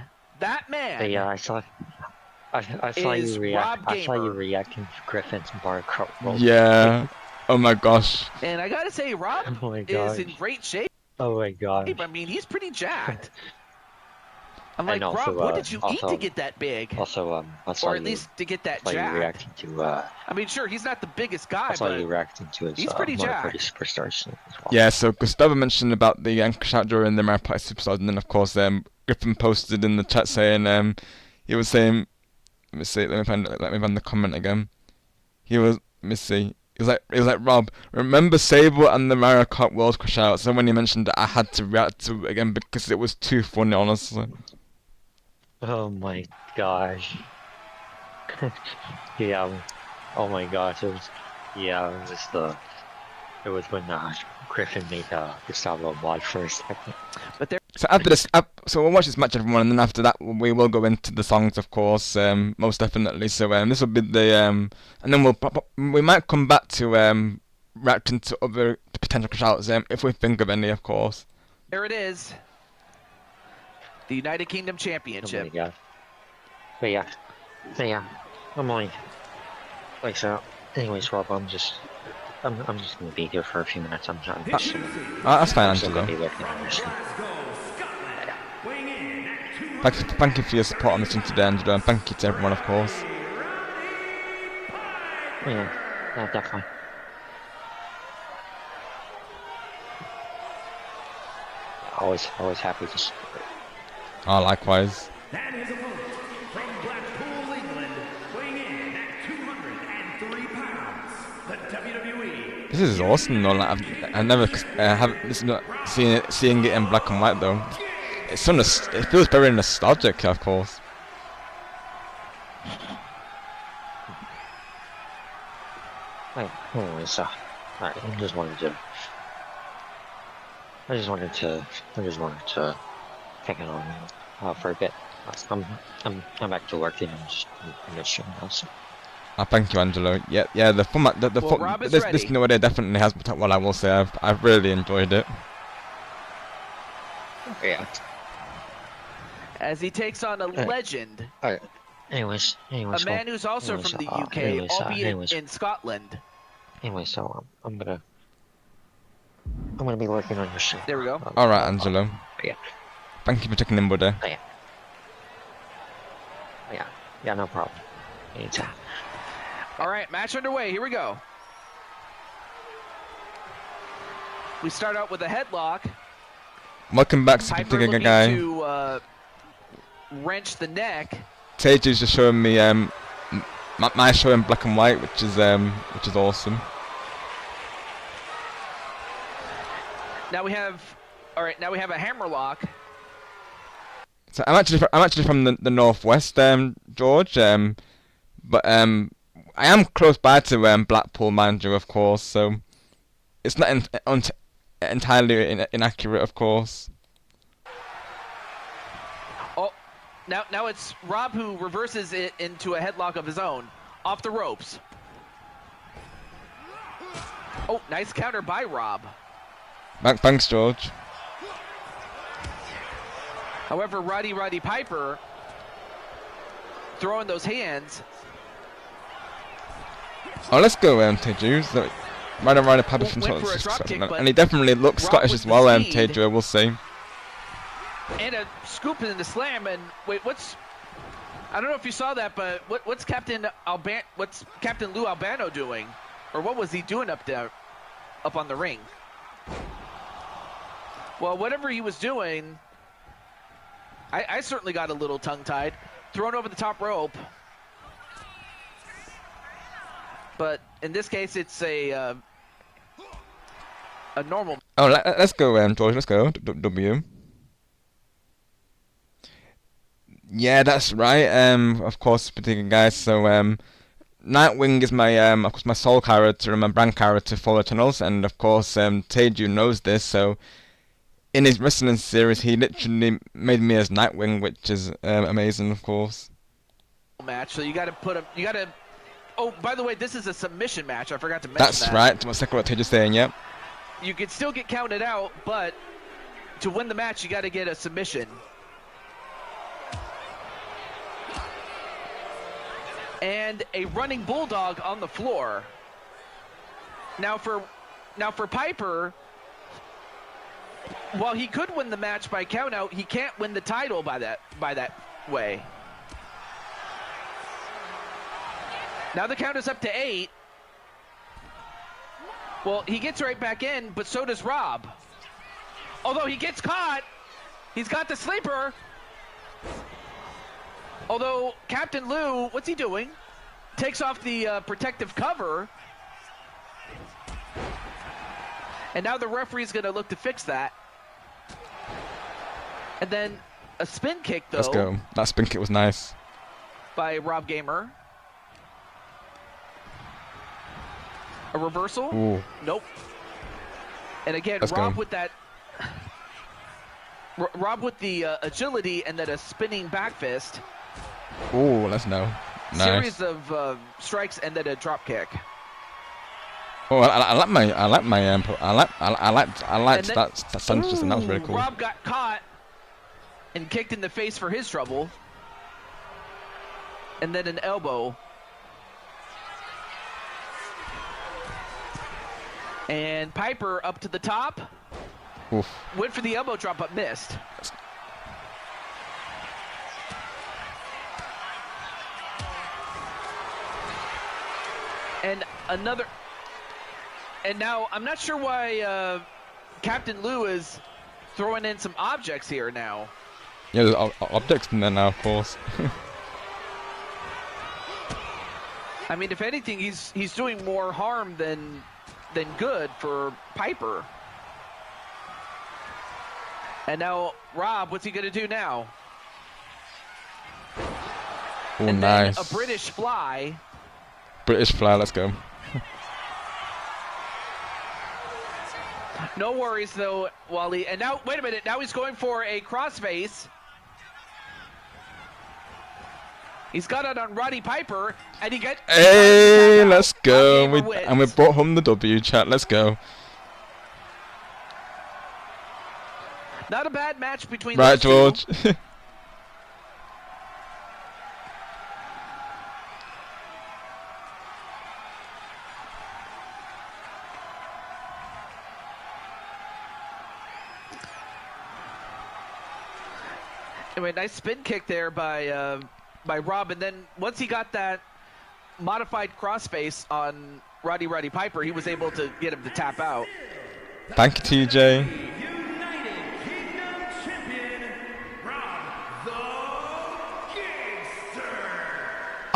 Yeah, I saw you react. I saw you reacting to Griffin's bar roll. Yeah. Oh my gosh. And I gotta say, Rob is in great shape. Oh my god. I mean, he's pretty jacked. I'm like, And also, Rob, what did you eat to also- get that big? Also, I saw Or at you, least to get that saw you jacked. reacting to I mean, sure, he's not the biggest guy, I saw but you reacting to his he's pretty Mario jacked. Party Superstars as well. Yeah, so Gustavo mentioned about the anchor shout during the Mario Party Superstars, and then of course Griffin posted in the chat saying he was saying, let me find the comment again. He was he was like Rob, remember Sable and the Mario Kart World Crash Out? So when he mentioned it, I had to react to it again because it was too funny, honestly. Oh my gosh. Yeah. Oh my gosh. It was when Griffin made Gustavo mod for a second. But there. So after this, so we'll watch this match, everyone, and then after that we will go into the songs, of course, most definitely. So this will be the and then we might come back to reacting to other potential shouts if we think of any, of course. There it is. The United Kingdom Oh Championship. my god. But yeah. I'm only like so. Anyways, Rob, I'm just gonna be here for a few minutes. I'm just That's fine, I'm still gonna be Angelo. looking at this. Thank you for your support on this one today, Angelo, and thank you to everyone, of course. Yeah, definitely. Always happy to support. Oh, likewise. And his opponent from Blackpool, England, weighing in at 203 pounds, the WWE. This is awesome, though. Like, I've never seeing it in black and white, though. It feels very nostalgic, of course. Right, anyways, alright, I just wanted to hang on for a bit. I'm back to working. I'm just streaming now. So. Thank you, Angelo. Yeah. The format, this new idea definitely has. Well, I will say, I've really enjoyed it. Yeah. As he takes on a legend. Alright. Anyways. A man who's also from the UK, albeit in Scotland. Anyway, so I'm gonna be working on your show. There we go. All right, Angelo. Yeah. Thank you for checking in, buddy. Yeah, no problem. Anytime. All right, match underway. Here we go. We start out with a headlock. Welcome back, Piper Super looking Guy. to wrench the neck. Teju's just showing me my show in black and white, which is awesome. Now we have a hammerlock. So I'm actually from the northwest, George. But I am close by to Blackpool, mind you, of course. So it's not entirely inaccurate, of course. Oh, now it's Rob who reverses it into a headlock of his own, off the ropes. Oh, nice counter by Rob. Thanks, George. However, Roddy Piper throwing those hands. Oh, let's go, Teju. So, Roddy Piper from Scotland, and he definitely looks Scottish as well, Teju. I will say. And a scoop in the slam, and wait, I don't know if you saw that, but what's Captain Lou Albano doing, or what was he doing up there, up on the ring? Well, whatever he was doing, I certainly got a little tongue-tied. Thrown over the top rope. But in this case, it's a a normal. Oh, let's go, George. Let's go. W. Yeah, that's right. Of course, particular guys. So, Nightwing is my of course, my soul character and my brand character for Eternals, and of course, Teju knows this. So, in his wrestling series, he literally made me as Nightwing, which is amazing, of course. Match, so you got to put him. You got to. Oh, by the way, this is a submission match. I forgot to mention That's that. right. What's what Teju's saying? Yep. You could still get counted out, but to win the match, you got to get a submission. And a running bulldog on the floor. Now for Piper, while he could win the match by countout, he can't win the title by that way. Now the count is up to 8. Well, he gets right back in, but so does Rob. Although he gets caught, he's got the sleeper. Although Captain Lou, what's he doing? Takes off the protective cover. And now the referee's going to look to fix that. And then a spin kick, though. Let's go. That spin kick was nice. By Rob Gamer. A reversal? Ooh. Nope. And again, Let's Rob go. with that. Rob with the agility and then a spinning back fist. Ooh, let's know. Nice. Series of strikes and then a drop kick. Oh, I like that sun system. That was really cool. Rob got caught and kicked in the face for his trouble. And then an elbow. And Piper up to the top. Oof. Went for the elbow drop but missed. And another. And now I'm not sure why Captain Lou is throwing in some objects here now. Yeah, there's objects in there now, of course. I mean, if anything, he's doing more harm than good for Piper. And now Rob, what's he gonna do now? Oh, and nice. then a British fly. British fly. Let's go. No worries though, Wally. And now, wait a minute. Now he's going for a crossface. He's got it on Roddy Piper, and he gets. Hey, let's go. Roddy And we brought home the W, chat. Let's go. Not a bad match between Right, those two. George. Anyway, nice spin kick there by Rob, and then once he got that modified crossface on Roddy Piper, he was able to get him to tap out. Thank you, TJ.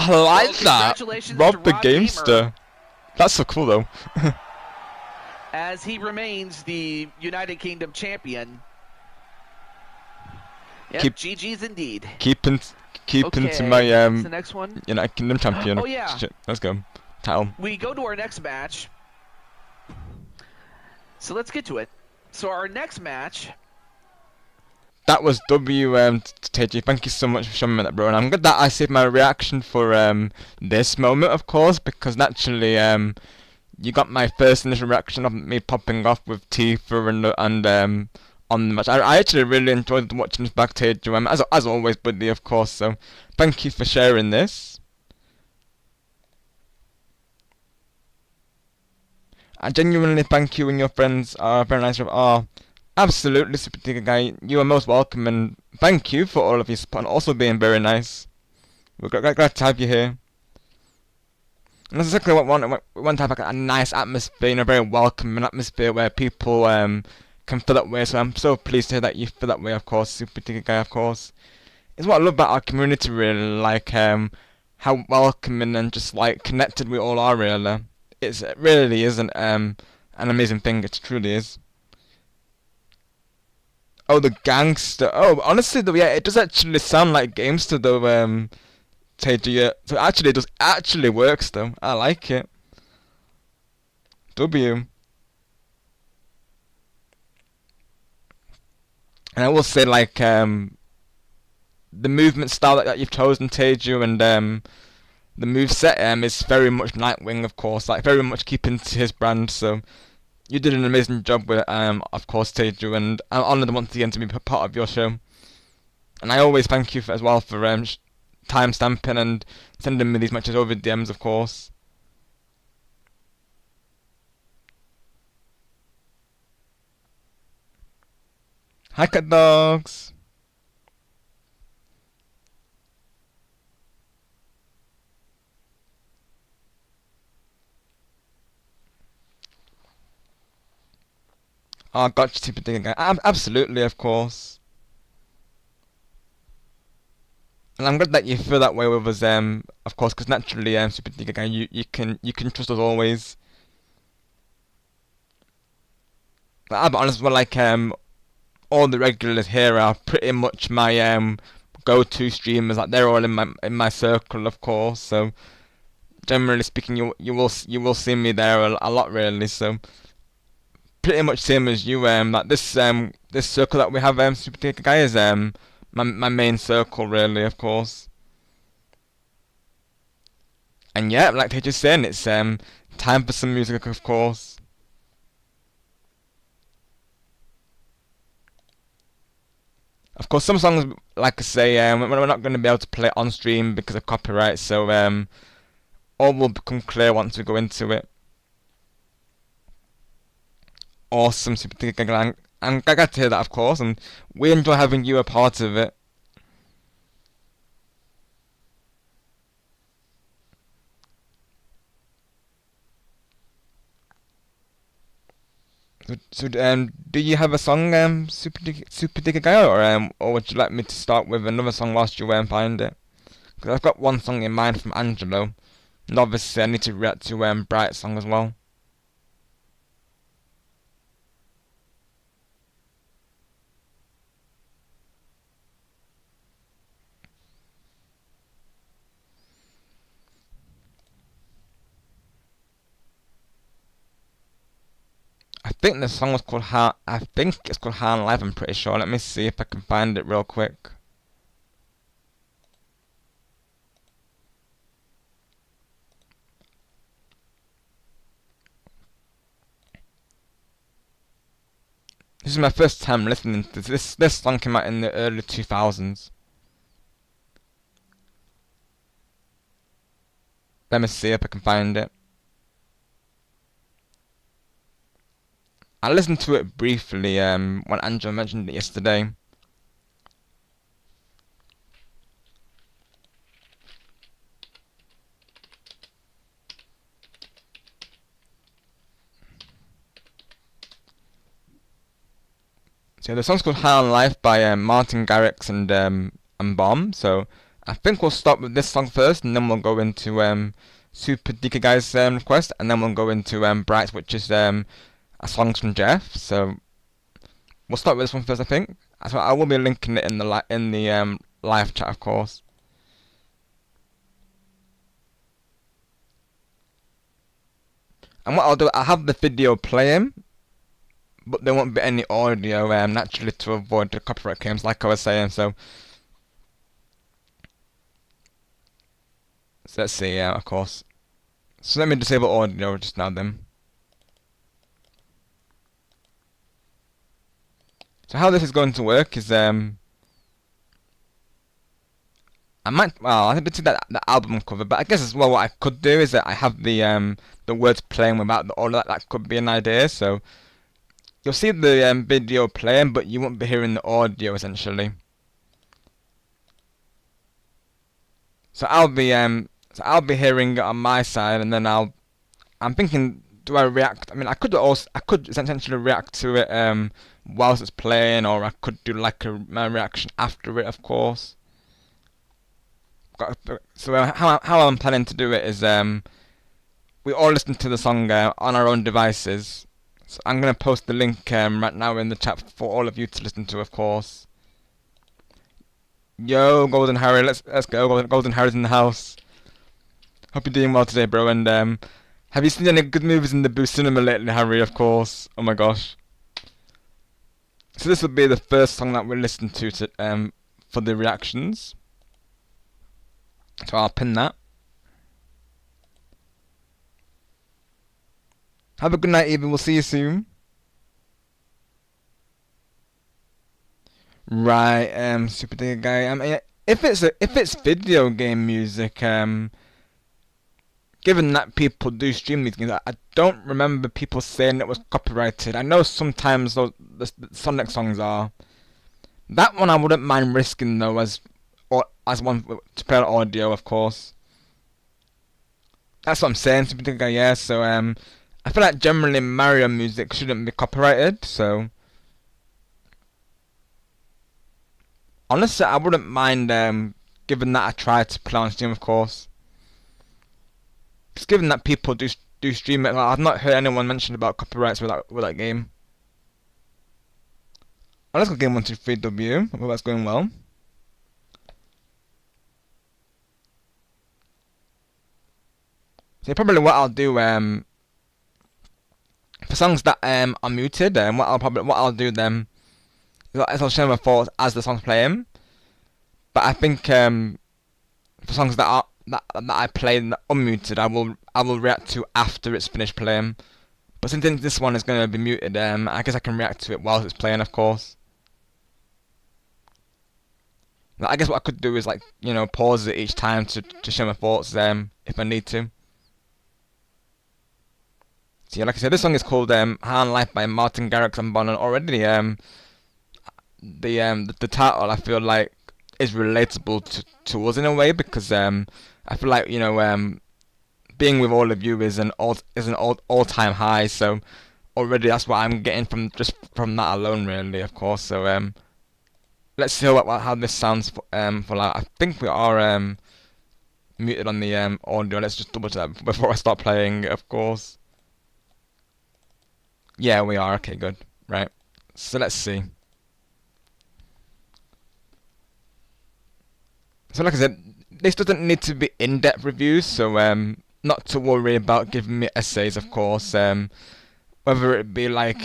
I like that. Congratulations Rob to the Rob Gamer. Gamester. That's so cool, though. As he remains the United Kingdom champion. Yep, GG's indeed. Keeping to Okay, my what's the next one? United Kingdom champion. Oh, yeah. Shit, let's go. Title. We go to our next match. So let's get to it. So our next match. That was W, TJ. Thank you so much for showing me that, bro. And I'm glad that I saved my reaction for this moment, of course, because naturally you got my first initial reaction of me popping off with Tifa and on the match. I actually really enjoyed watching this backstage, as always, buddy, of course. So thank you for sharing this. I genuinely thank you, and your friends are very nice. Absolutely, Super Tiger Guy. You are most welcome, and thank you for all of your support, and also being very nice. We're glad to have you here. And that's exactly what we want to have, like a nice atmosphere, a very welcoming atmosphere where people can feel that way. So I'm so pleased to hear that you feel that way, of course, Super Tiger Guy, of course. It's what I love about our community, really, like how welcoming and just like connected we all are, really. It really isn't. And an amazing thing. It truly is. Oh, the gangster. Oh, honestly, though, yeah, it does actually sound like Gamester, though. Teju, yeah. So actually, it does actually works, though. I like it. W. And I will say, like, the movement style that you've chosen, Teju, and the moveset is very much Nightwing, of course, like very much keeping to his brand. So you did an amazing job with it, of course, Teju, and I'm honoured once again to be part of your show. And I always thank you as well for time stamping and sending me these matches over DMs, of course. Hi, cat dogs. Oh, gotcha, Super Digger guy. Absolutely, of course. And I'm glad that you feel that way with us, of course, because naturally, Super Digger guy, you can trust us always. But I'll be honest, well, like all the regulars here are pretty much my go-to streamers. Like they're all in my circle, of course. So generally speaking, you will see me there a lot, really. So pretty much same as you. Like this circle that we have, Super Digger guy is my main circle, really, of course. And yeah, like they just saying, it's time for some music, of course. Of course, some songs, like I say, we're not going to be able to play on stream because of copyright, so all will become clear once we go into it. Awesome, Super Digger Gang. I'm glad to hear that, of course, and we enjoy having you a part of it. So, do you have a song, Super Digger Guy, or would you like me to start with another song whilst you find it? Because I've got one song in mind from Angelo, and obviously I need to react to Bright's song as well. I think the song was called I think it's called Han Live, I'm pretty sure. Let me see if I can find it real quick. This is my first time listening to this. This song came out in the early 2000s. Let me see if I can find it. I listened to it briefly when Angela mentioned it yesterday. So the song's called High on Life by Martin Garrix and Bomb. So I think we'll start with this song first, and then we'll go into Super Digger Guy's request, and then we'll go into Bright, which is a song from Jeff. So we'll start with this one first, I think. So I will be linking it in the live chat, of course. And what I'll do, I'll have the video playing, but there won't be any audio, naturally, to avoid the copyright claims, like I was saying. So let's see, of course. So let me disable audio just now then. So how this is going to work is I did that the album cover, but I guess as well what I could do is that I have the words playing without the audio. That could be an idea. So you'll see the video playing, but you won't be hearing the audio essentially. So I'll be hearing it on my side, and then I'm thinking, do I react? I mean, I could essentially react to it whilst it's playing, or I could do like my reaction after it, of course. So how I'm planning to do it is we all listen to the song on our own devices, So I'm gonna post the link right now in the chat for all of you to listen to, of course. Yo, Golden Harry, let's go. Golden Harry's in the house. Hope you're doing well today, bro. And have you seen any good movies in the Boo Cinema lately, Harry? Of course. Oh my gosh. So this will be the first song that we listen to for the reactions. So I'll pin that. Have a good night, Eva. We'll see you soon. Right, Super Digger Guy. I mean, if it's video game music, given that people do stream these games, I don't remember people saying it was copyrighted. I know sometimes the Sonic songs are. That one I wouldn't mind risking though, as one to play on audio, of course. That's what I'm saying, Super Digger Guy. Yeah, so I feel like generally Mario music shouldn't be copyrighted, so honestly I wouldn't mind given that I try to play on Steam, of course. Just given that people do stream it, I've not heard anyone mention about copyrights with that game. Oh, let's go game 123W. I hope that's going well. So probably what I'll do for songs that are muted, what I'll do then is I'll share my thoughts as the song's playing. But I think for songs that I play unmuted, I will react to after it's finished playing. But since this one is going to be muted, I guess I can react to it while it's playing, of course. I guess what I could do is pause it each time to share my thoughts if I need to. So yeah, like I said, this song is called High on Life by Martin Garrix and Bono. Already the title I feel like is relatable to us in a way, because I feel like being with all of you is an all-time high. So already that's what I'm getting from that alone, really, of course. So let's see how this sounds for like. I think we are muted on the audio. Let's just double check before I start playing, of course. Yeah, we are. Okay, good. Right. So let's see. So like I said, this doesn't need to be in-depth reviews, so not to worry about giving me essays, of course. Whether it be like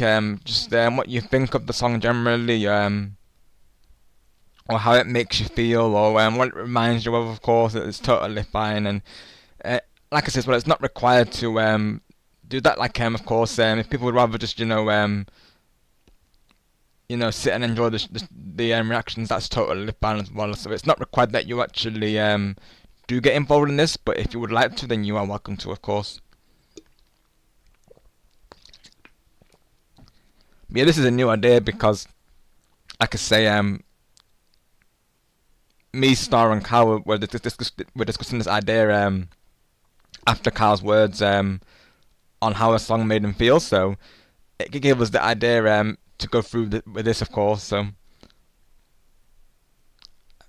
just what you think of the song generally, or how it makes you feel, or what it reminds you of course, it's totally fine. And like I said, well, it's not required to do that. Of course, if people would rather just sit and enjoy the reactions, that's totally fine as well. So it's not required that you actually do get involved in this, but if you would like to, then you are welcome to, of course. But yeah, this is a new idea because, like I say, me, Star, and Kyle were discussing this idea after Kyle's words on how a song made him feel. So it gave us the idea to go through with this, of course. So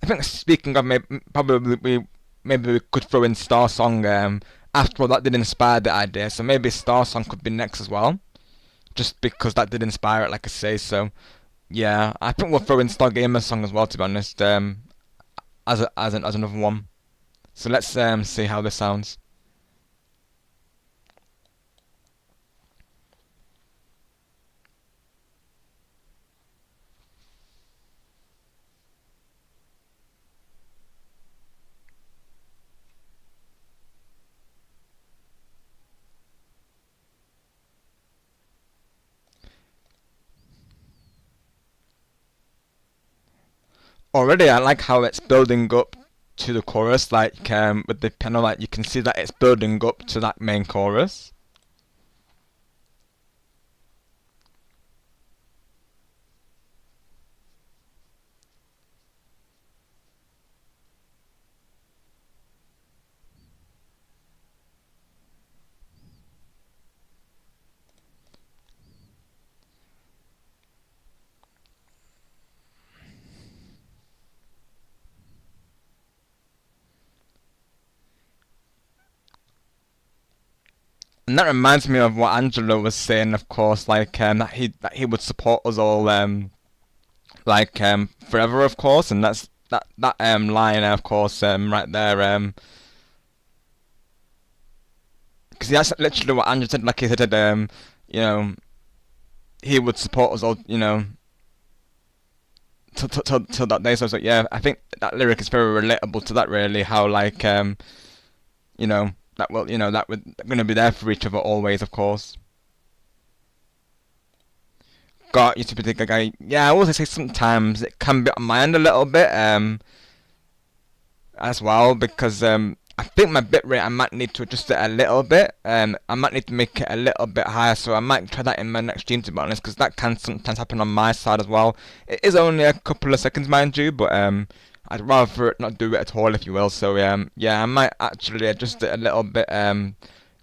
I think, speaking of, maybe we could throw in Star Song. After all, that did inspire the idea, so maybe Star Song could be next as well, just because that did inspire it, like I say. So yeah, I think we'll throw in Star Gamer Song as well, to be honest, as another one. So let's see how this sounds. Already, I like how it's building up to the chorus, with the piano, you can see that it's building up to that main chorus. And And that reminds me of what Angelo was saying, of course, like that he would support us all, forever, of course, and that's that line, of course, right there, because that's literally what Angelo said. Like he said, you know, he would support us all, you know, till that day. So I was like, yeah, I think that lyric is very relatable to that, really. How like, you know, that will, you know, that we're gonna be there for each other always, of course. Got used to be the guy. Yeah, I always say sometimes it can be on my end a little bit, as well, because I think my bitrate I might need to adjust it a little bit. I might need to make it a little bit higher, so I might try that in my next stream, to be honest, because that can sometimes happen on my side as well. It is only a couple of seconds, mind you, but I'd rather it not do it at all, if you will. So yeah, I might actually adjust it a little bit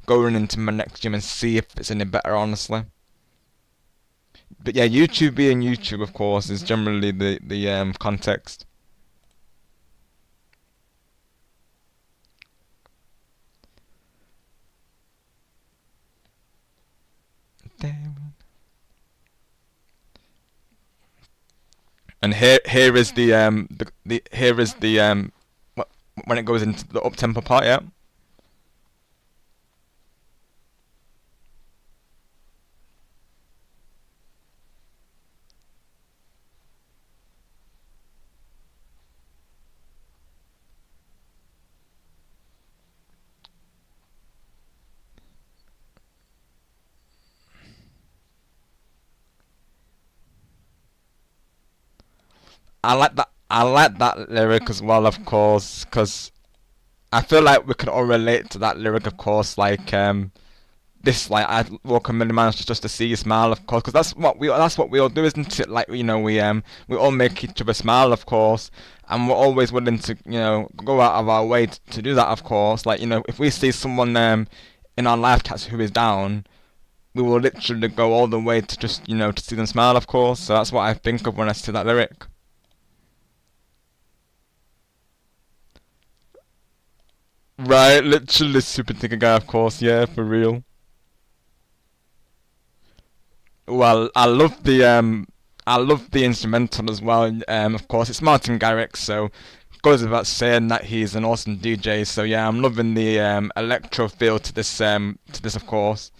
going into my next stream and see if it's any better, honestly. But yeah, YouTube being YouTube, of course, is generally the context. And here is the when it goes into the up tempo part, yeah. I like that. I like that lyric as well, of course, because I feel like we can all relate to that lyric, of course. Like this, like I'd walk a million miles just to see you smile, of course, because that's what we all do, isn't it? Like, you know, we all make each other smile, of course, and we're always willing to, you know, go out of our way to do that, of course. Like, you know, if we see someone in our life chats who is down, we will literally go all the way to just, you know, to see them smile, of course. So that's what I think of when I see that lyric. Right, literally super thicker guy, of course, yeah, for real. Well, I love the instrumental as well. Of course, it's Martin Garrix, so goes without saying that he's an awesome DJ. So yeah, I'm loving the electro feel to this, of course.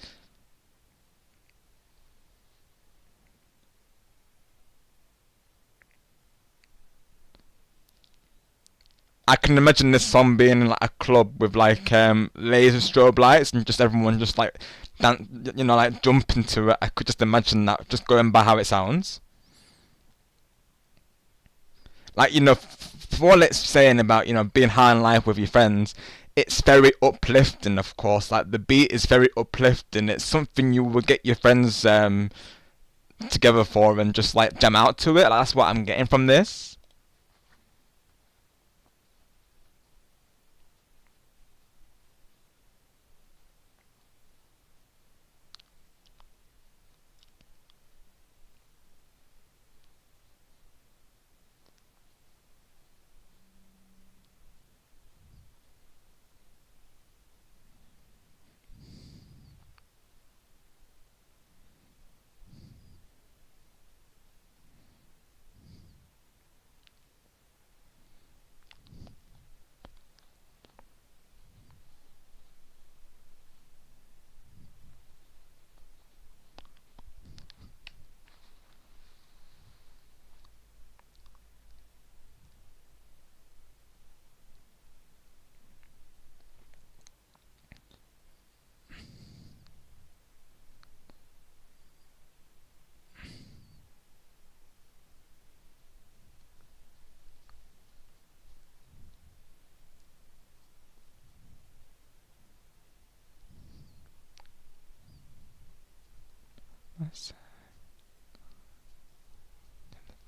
I can imagine this song being in like a club with like laser strobe lights and just everyone just like you know, like jump into it. I could just imagine that, just going by how it sounds. Like, you know, for all it's saying about, you know, being high in life with your friends, it's very uplifting, of course. Like the beat is very uplifting. It's something you would get your friends together for and just like jam out to it. Like, that's what I'm getting from this.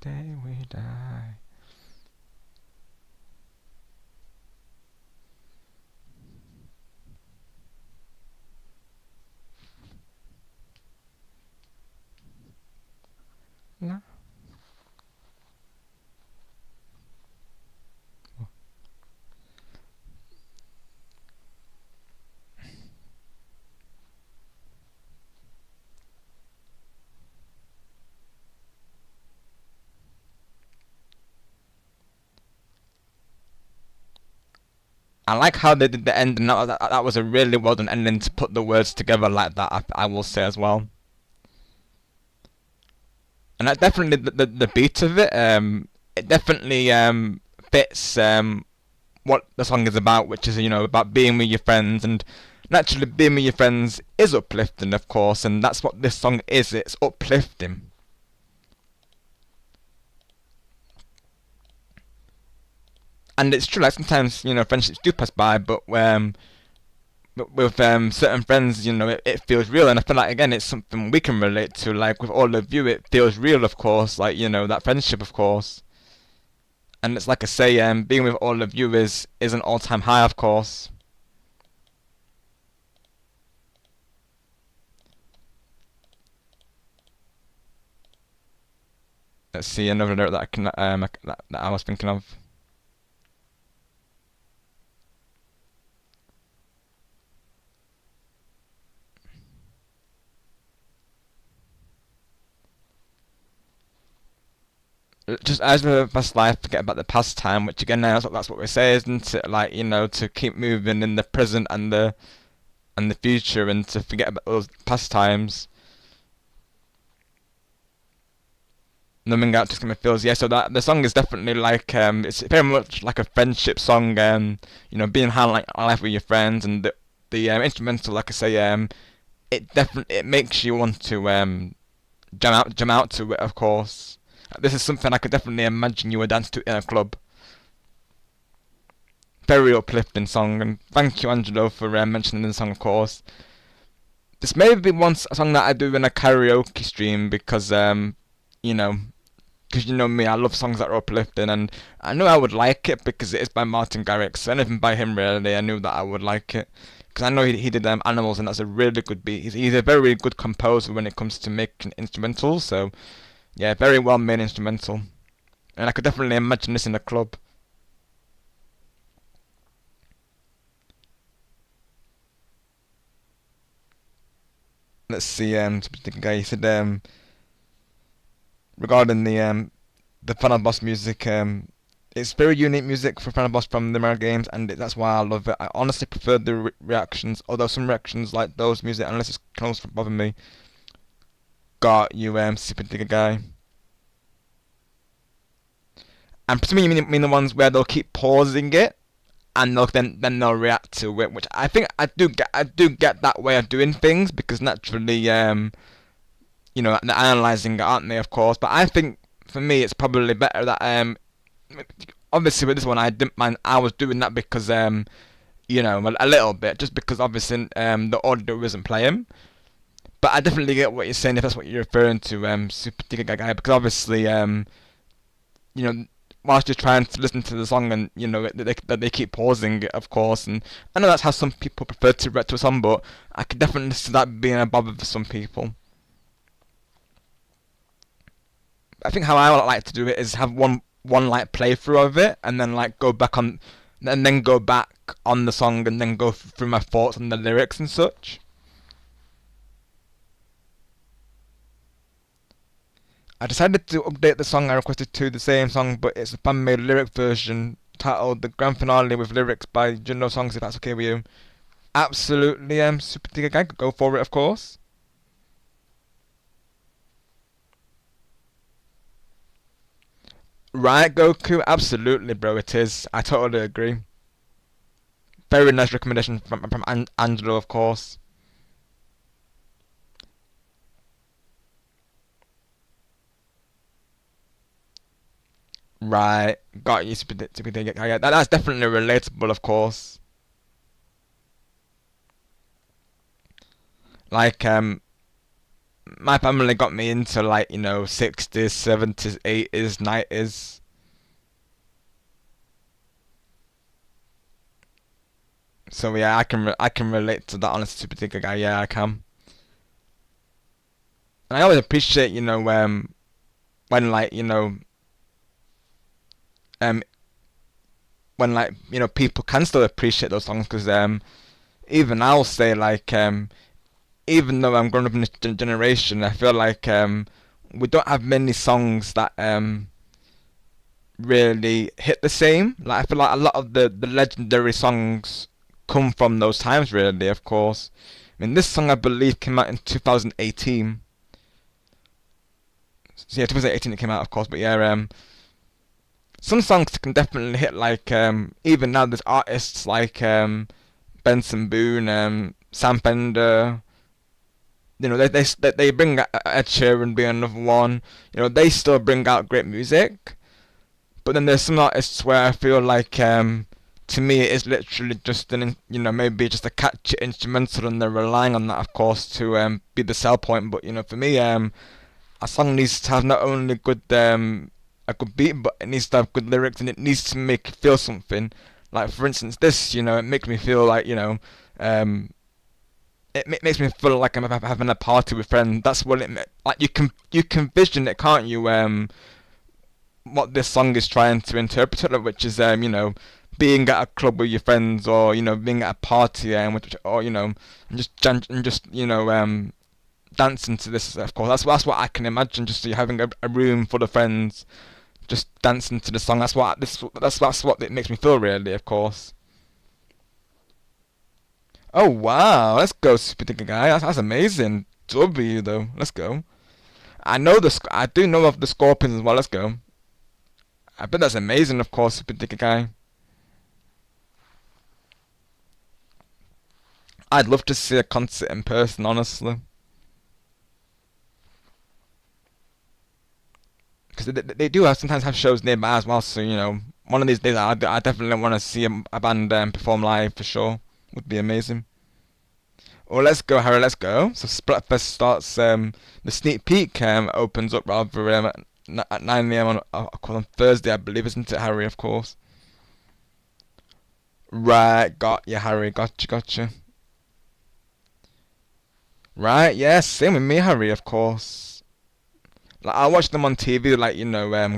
The day we die. No. I like how they did the ending. That was a really well done ending to put the words together like that. I will say as well. And that definitely the beat of it. It definitely fits what the song is about, which is about being with your friends, and naturally being with your friends is uplifting, of course, and that's what this song is. It's uplifting. And it's true, like sometimes friendships do pass by, but with certain friends, it feels real, and I feel like again it's something we can relate to. Like with all of you, it feels real, of course. Like that friendship, of course. And it's like I say, being with all of you is an all-time high, of course. Let's see another lyric that I can that I was thinking of. Just as with the past life, forget about the past time, which again that's what we say, isn't it? Like to keep moving in the present and the future, and to forget about those past times. Numbing out just kind of feels, yeah. So that the song is definitely like it's very much like a friendship song. Being high like life with your friends, and the instrumental, like I say, it makes you want to jam out to it, of course. This is something I could definitely imagine you would dance to in a club. Very uplifting song, and thank you, Angelo, for mentioning the song, of course. This may be a song that I do in a karaoke stream because, because me, I love songs that are uplifting, and I knew I would like it because it is by Martin Garrix, and even by him really, I knew that I would like it. Because I know he did Animals, and that's a really good beat. He's a very good composer when it comes to making instrumentals, so... yeah, very well made instrumental. And I could definitely imagine this in a club. Let's see, the guy said regarding the Final Boss music, it's very unique music for Final Boss from the Mario games, and that's why I love it. I honestly prefer the reactions, although some reactions like those music, unless it's close to bother me. Got you, Super Digger guy. And presumably you mean the ones where they'll keep pausing it, and then they'll react to it, which I think I do get that way of doing things, because naturally, they're analysing it, aren't they, of course. But I think for me it's probably better that obviously with this one I didn't mind. I was doing that because a little bit, just because obviously the audio isn't playing. But I definitely get what you're saying if that's what you're referring to, Super Digger guy, because obviously whilst you're trying to listen to the song, and they keep pausing it, of course, and I know that's how some people prefer to react to a song, but I could definitely see that being a bother for some people. I think how I like to do it is have one like playthrough of it, and then like go back on the song, and then go through my thoughts on the lyrics and such. I decided to update the song I requested to the same song, but it's a fan-made lyric version titled The Grand Finale with lyrics by Juno Songs, if that's okay with you. Absolutely, Super Digger guy, go for it, of course. Right, Goku, absolutely, bro, it is. I totally agree. Very nice recommendation from Angelo, of course. Right, got you, that's definitely relatable, of course. Like, my family got me into, like, 60s, 70s, 80s, 90s. So yeah, I can relate to that, honestly, Super Digger guy. Yeah, I can. And I always appreciate, when like, when like people can still appreciate those songs, because even I'll say, like, even though I'm growing up in this generation, I feel like we don't have many songs that really hit the same. Like I feel like a lot of the legendary songs come from those times, really. Of course, I mean this song I believe came out in 2018. So yeah, 2018 it came out, of course. But yeah, some songs can definitely hit. Like even now, there's artists like Benson Boone, Sam Fender. You know, they bring out Ed Sheeran being another one. You know, they still bring out great music. But then there's some artists where I feel like, to me, it is literally just maybe just a catchy instrumental, and they're relying on that, of course, to be the sell point. But you know, for me, a song needs to have not only a good beat, but it needs to have good lyrics, and it needs to make you feel something. Like for instance, this, it makes me feel like, it makes me feel like I'm having a party with friends. That's what like you can vision it, can't you? What this song is trying to interpret, which is being at a club with your friends, or being at a party, or just dancing to this. Of course, that's what I can imagine. Just you having a room full of friends, just dancing to the song. That's what it makes me feel, really. Of course. Oh wow, let's go, Super Digger Guy. That's amazing. W though, let's go. I do know of the Scorpions as well. Let's go. I bet that's amazing, of course, Super Digger Guy. I'd love to see a concert in person, honestly. Because they do sometimes have shows nearby as well, so, one of these days I definitely want to see a band perform live for sure. Would be amazing. Well, let's go, Harry, let's go. So Splatfest starts, the sneak peek opens up rather at 9 AM on Thursday, I believe, isn't it, Harry, of course? Right, got you, Harry, gotcha. Right, yeah, same with me, Harry, of course. Like, I watch them on TV, like,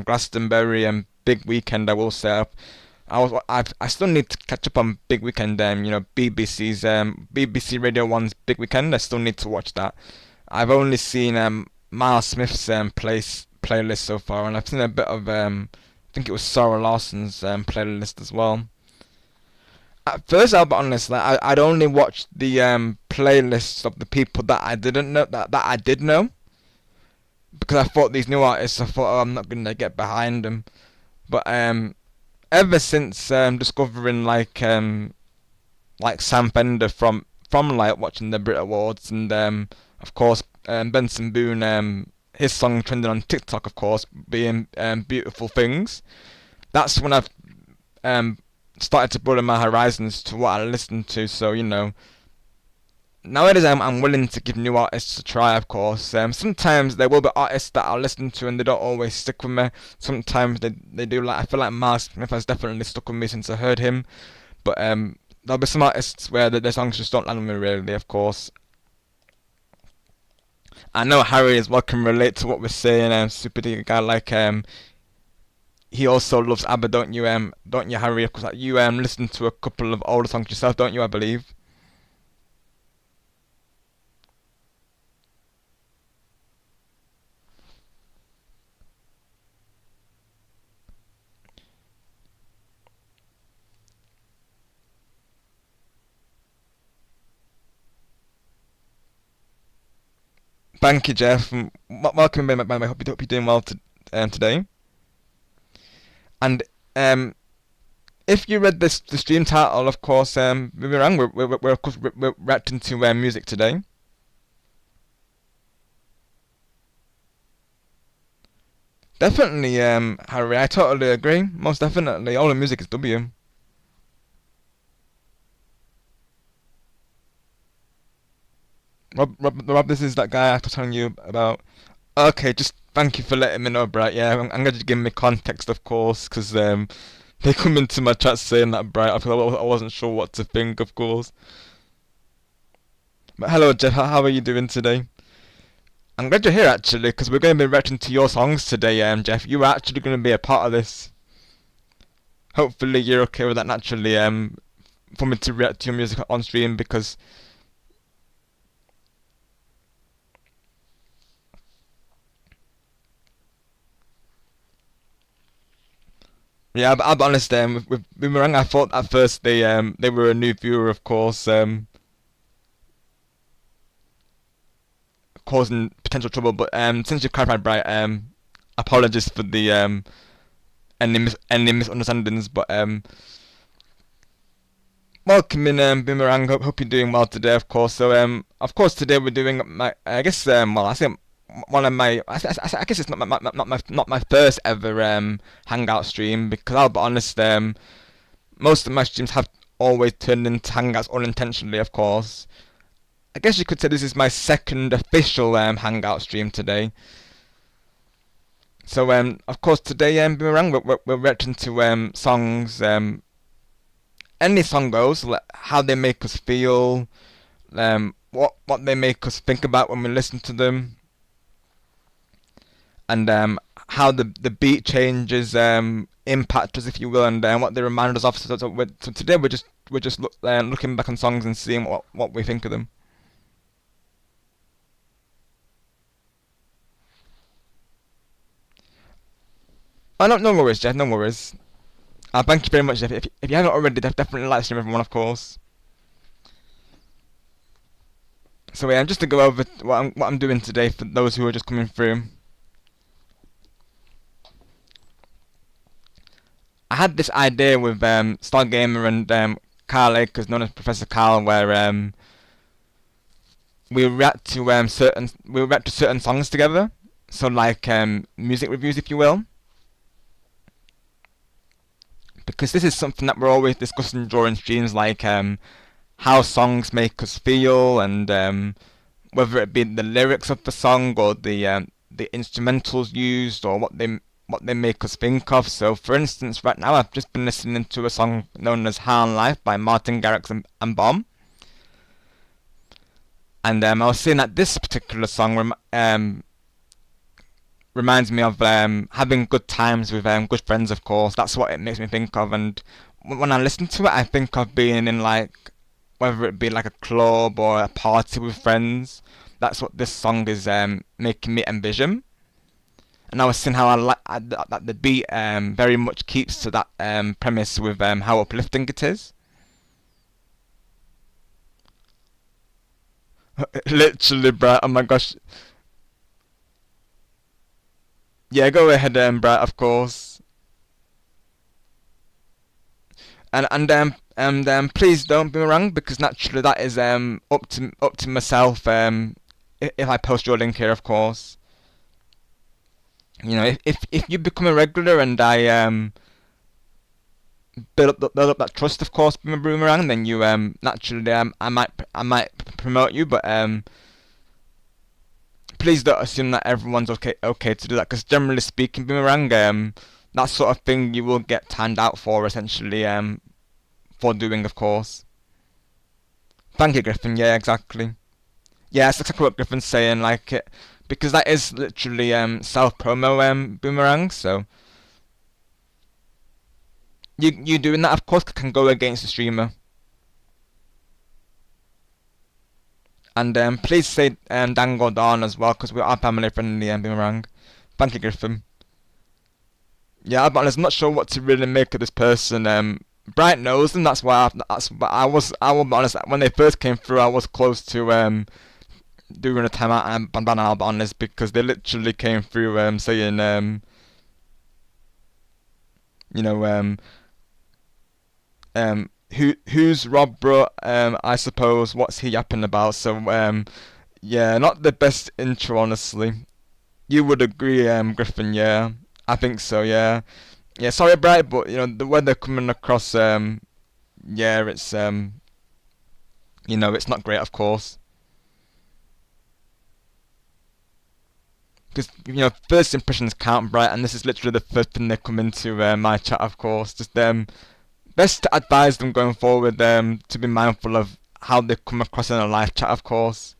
Glastonbury and Big Weekend, I will say. I still need to catch up on Big Weekend, BBC's, BBC Radio 1's Big Weekend, I still need to watch that. I've only seen, Miles Smith's, playlist so far, and I've seen a bit of I think it was Sarah Larson's playlist as well. At first, I'll be honest, like I'd only watched the playlists of the people that I didn't know that I did know, because I thought these new artists, I thought, oh, I'm not gonna get behind them. But ever since discovering like Sam Fender from like watching the Brit Awards, and of course Benson Boone, his song trending on TikTok, of course, being Beautiful Things. That's when I've started to broaden my horizons to what I listen to. So nowadays I'm willing to give new artists a try, of course. Sometimes there will be artists that I'll listen to and they don't always stick with me. Sometimes they do. Like I feel like Miles Smith has definitely stuck with me since I heard him. But there'll be some artists where their songs just don't land with me, really, of course. I know Harry as well can relate to what we're saying. Super Digger Guy, like he also loves ABBA, don't you, Harry? Of course, like, you listen to a couple of older songs yourself, don't you? I believe. Thank you, Jeff. Welcome, man. I hope you're doing well today. And if you read the stream title, of course, we're of course we're reacting to music today. Definitely, Harry. I totally agree. Most definitely, all the music is W. Rob, this is that guy I was telling you about. Okay, just thank you for letting me know, Bright. Yeah, I'm glad you give me context, of course, because they come into my chat saying that, Bright. I wasn't sure what to think, of course. But hello, Jeff. How are you doing today? I'm glad you're here, actually, because we're going to be reacting to your songs today, Jeff. You are actually going to be a part of this. Hopefully, you're okay with that, naturally, for me to react to your music on stream, because Yeah, but I'll be honest. With Boomerang, I thought at first they were a new viewer, of course, causing potential trouble. But since you've clarified, Bright, apologies for the any misunderstandings. But welcome in, Boomerang. Hope you're doing well today, of course. So of course today we're doing my, I guess well, I think one of my, I guess it's not my first ever Hangout stream, because I'll be honest, most of my streams have always turned into Hangouts unintentionally, of course. I guess you could say this is my second official Hangout stream today. So of course today, Boomerang, we're reacting to songs, any song goes, how they make us feel, what they make us think about when we listen to them, and how the beat changes impact us, if you will, and what they remind us of. So today we're just looking back on songs and seeing what we think of them. Oh, no worries, Jeff, no worries. Thank you very much, Jeff. If you haven't already, definitely like the stream, everyone, of course. So yeah, just to go over what I'm doing today for those who are just coming through. I had this idea with Stargamer and Carl Akers, known as Professor Carl, where we react to certain songs together. So like music reviews, if you will. Because this is something that we're always discussing during streams, like how songs make us feel, and whether it be the lyrics of the song or the instrumentals used, or what they make us think of. So, for instance, right now I've just been listening to a song known as "High on Life" by Martin Garrix and Bomb, and I was saying that this particular song reminds me of having good times with good friends, of course. That's what it makes me think of, and when I listen to it, I think of being in, like, whether it be like a club or a party with friends. That's what this song is making me envision. And I was seeing how I like that the beat very much keeps to that premise with how uplifting it is. Literally, Brett. Oh my gosh. Yeah, go ahead, Brett. Of course. And please don't be wrong, because naturally that is up to myself. If I post your link here, of course. You know, if you become a regular and I build up that trust, of course, with my Boomerang, then you naturally I might promote you, but please don't assume that everyone's okay to do that, because generally speaking, Boomerang, that sort of thing you will get tanned out for, essentially, for doing, of course. Thank you, Griffin. Yeah, exactly. Yeah, that's exactly what Griffin's saying, like, because that is literally self-promo Boomerang, so you doing that, of course, can go against the streamer. And please say Dango Dawn as well, because we are family friendly, Boomerang. Thank you, Griffin. Yeah, I'm not sure what to really make of this person. Bright knows them, that's why I will be honest, when they first came through, I was close to doing a timeout and ban, I'll be honest, because they literally came through saying you know, who's Rob, bro? I suppose, what's he yapping about? So yeah, not the best intro, honestly. You would agree, Griffin? Yeah, I think so. Yeah, yeah. Sorry, Bright, but you know the way they're coming across. Yeah, it's you know, it's not great, of course. Because, you know, first impressions count, Bright, and this is literally the first thing they come into my chat, of course. Just best to advise them going forward to be mindful of how they come across in a live chat, of course.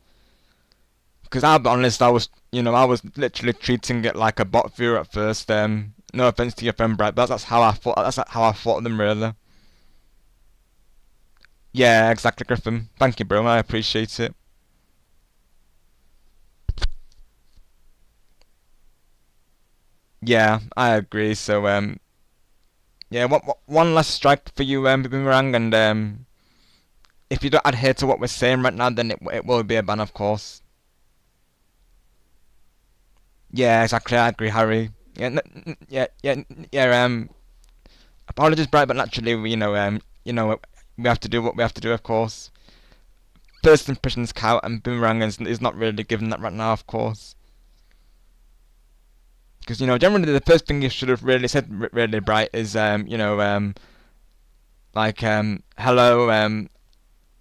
Because I'll be honest, I was literally treating it like a bot viewer at first. No offense to your friend Brad, but that's how I thought. That's how I thought of them, really. Yeah, exactly, Griffin. Thank you, bro. I appreciate it. Yeah, I agree. So yeah, one last strike for you, Boomerang, and if you don't adhere to what we're saying right now, then it will be a ban, of course. Yeah, exactly. I agree, Harry. Yeah, yeah. Apologies, Bright, but naturally, we have to do what we have to do, of course. First impressions count, and Boomerang is not really given that right now, of course. Because generally the first thing you should have really said, really, Bright, is hello,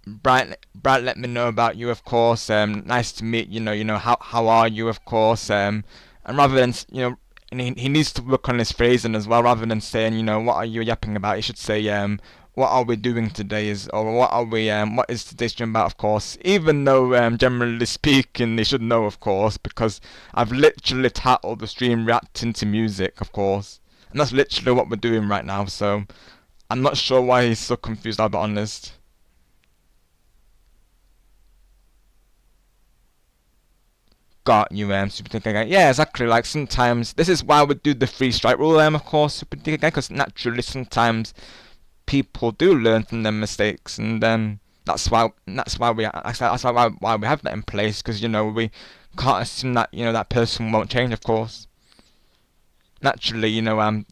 Bright, let me know about you, of course. Nice to meet you. How are you, of course. And rather than and he needs to work on his phrasing as well. Rather than saying what are you yapping about, he should say what are we doing today or what is today's stream about, of course. Even though generally speaking they should know, of course, because I've literally titled the stream reacting to music, of course, and that's literally what we're doing right now. So I'm not sure why he's so confused, I'll be honest. Got you, Super Tinker Guy. Yeah, exactly. Like sometimes this is why we do the free strike rule, of course, Super Tinker Guy, because naturally sometimes people do learn from their mistakes, and that's why we have that in place, because we can't assume that that person won't change, of course. Naturally,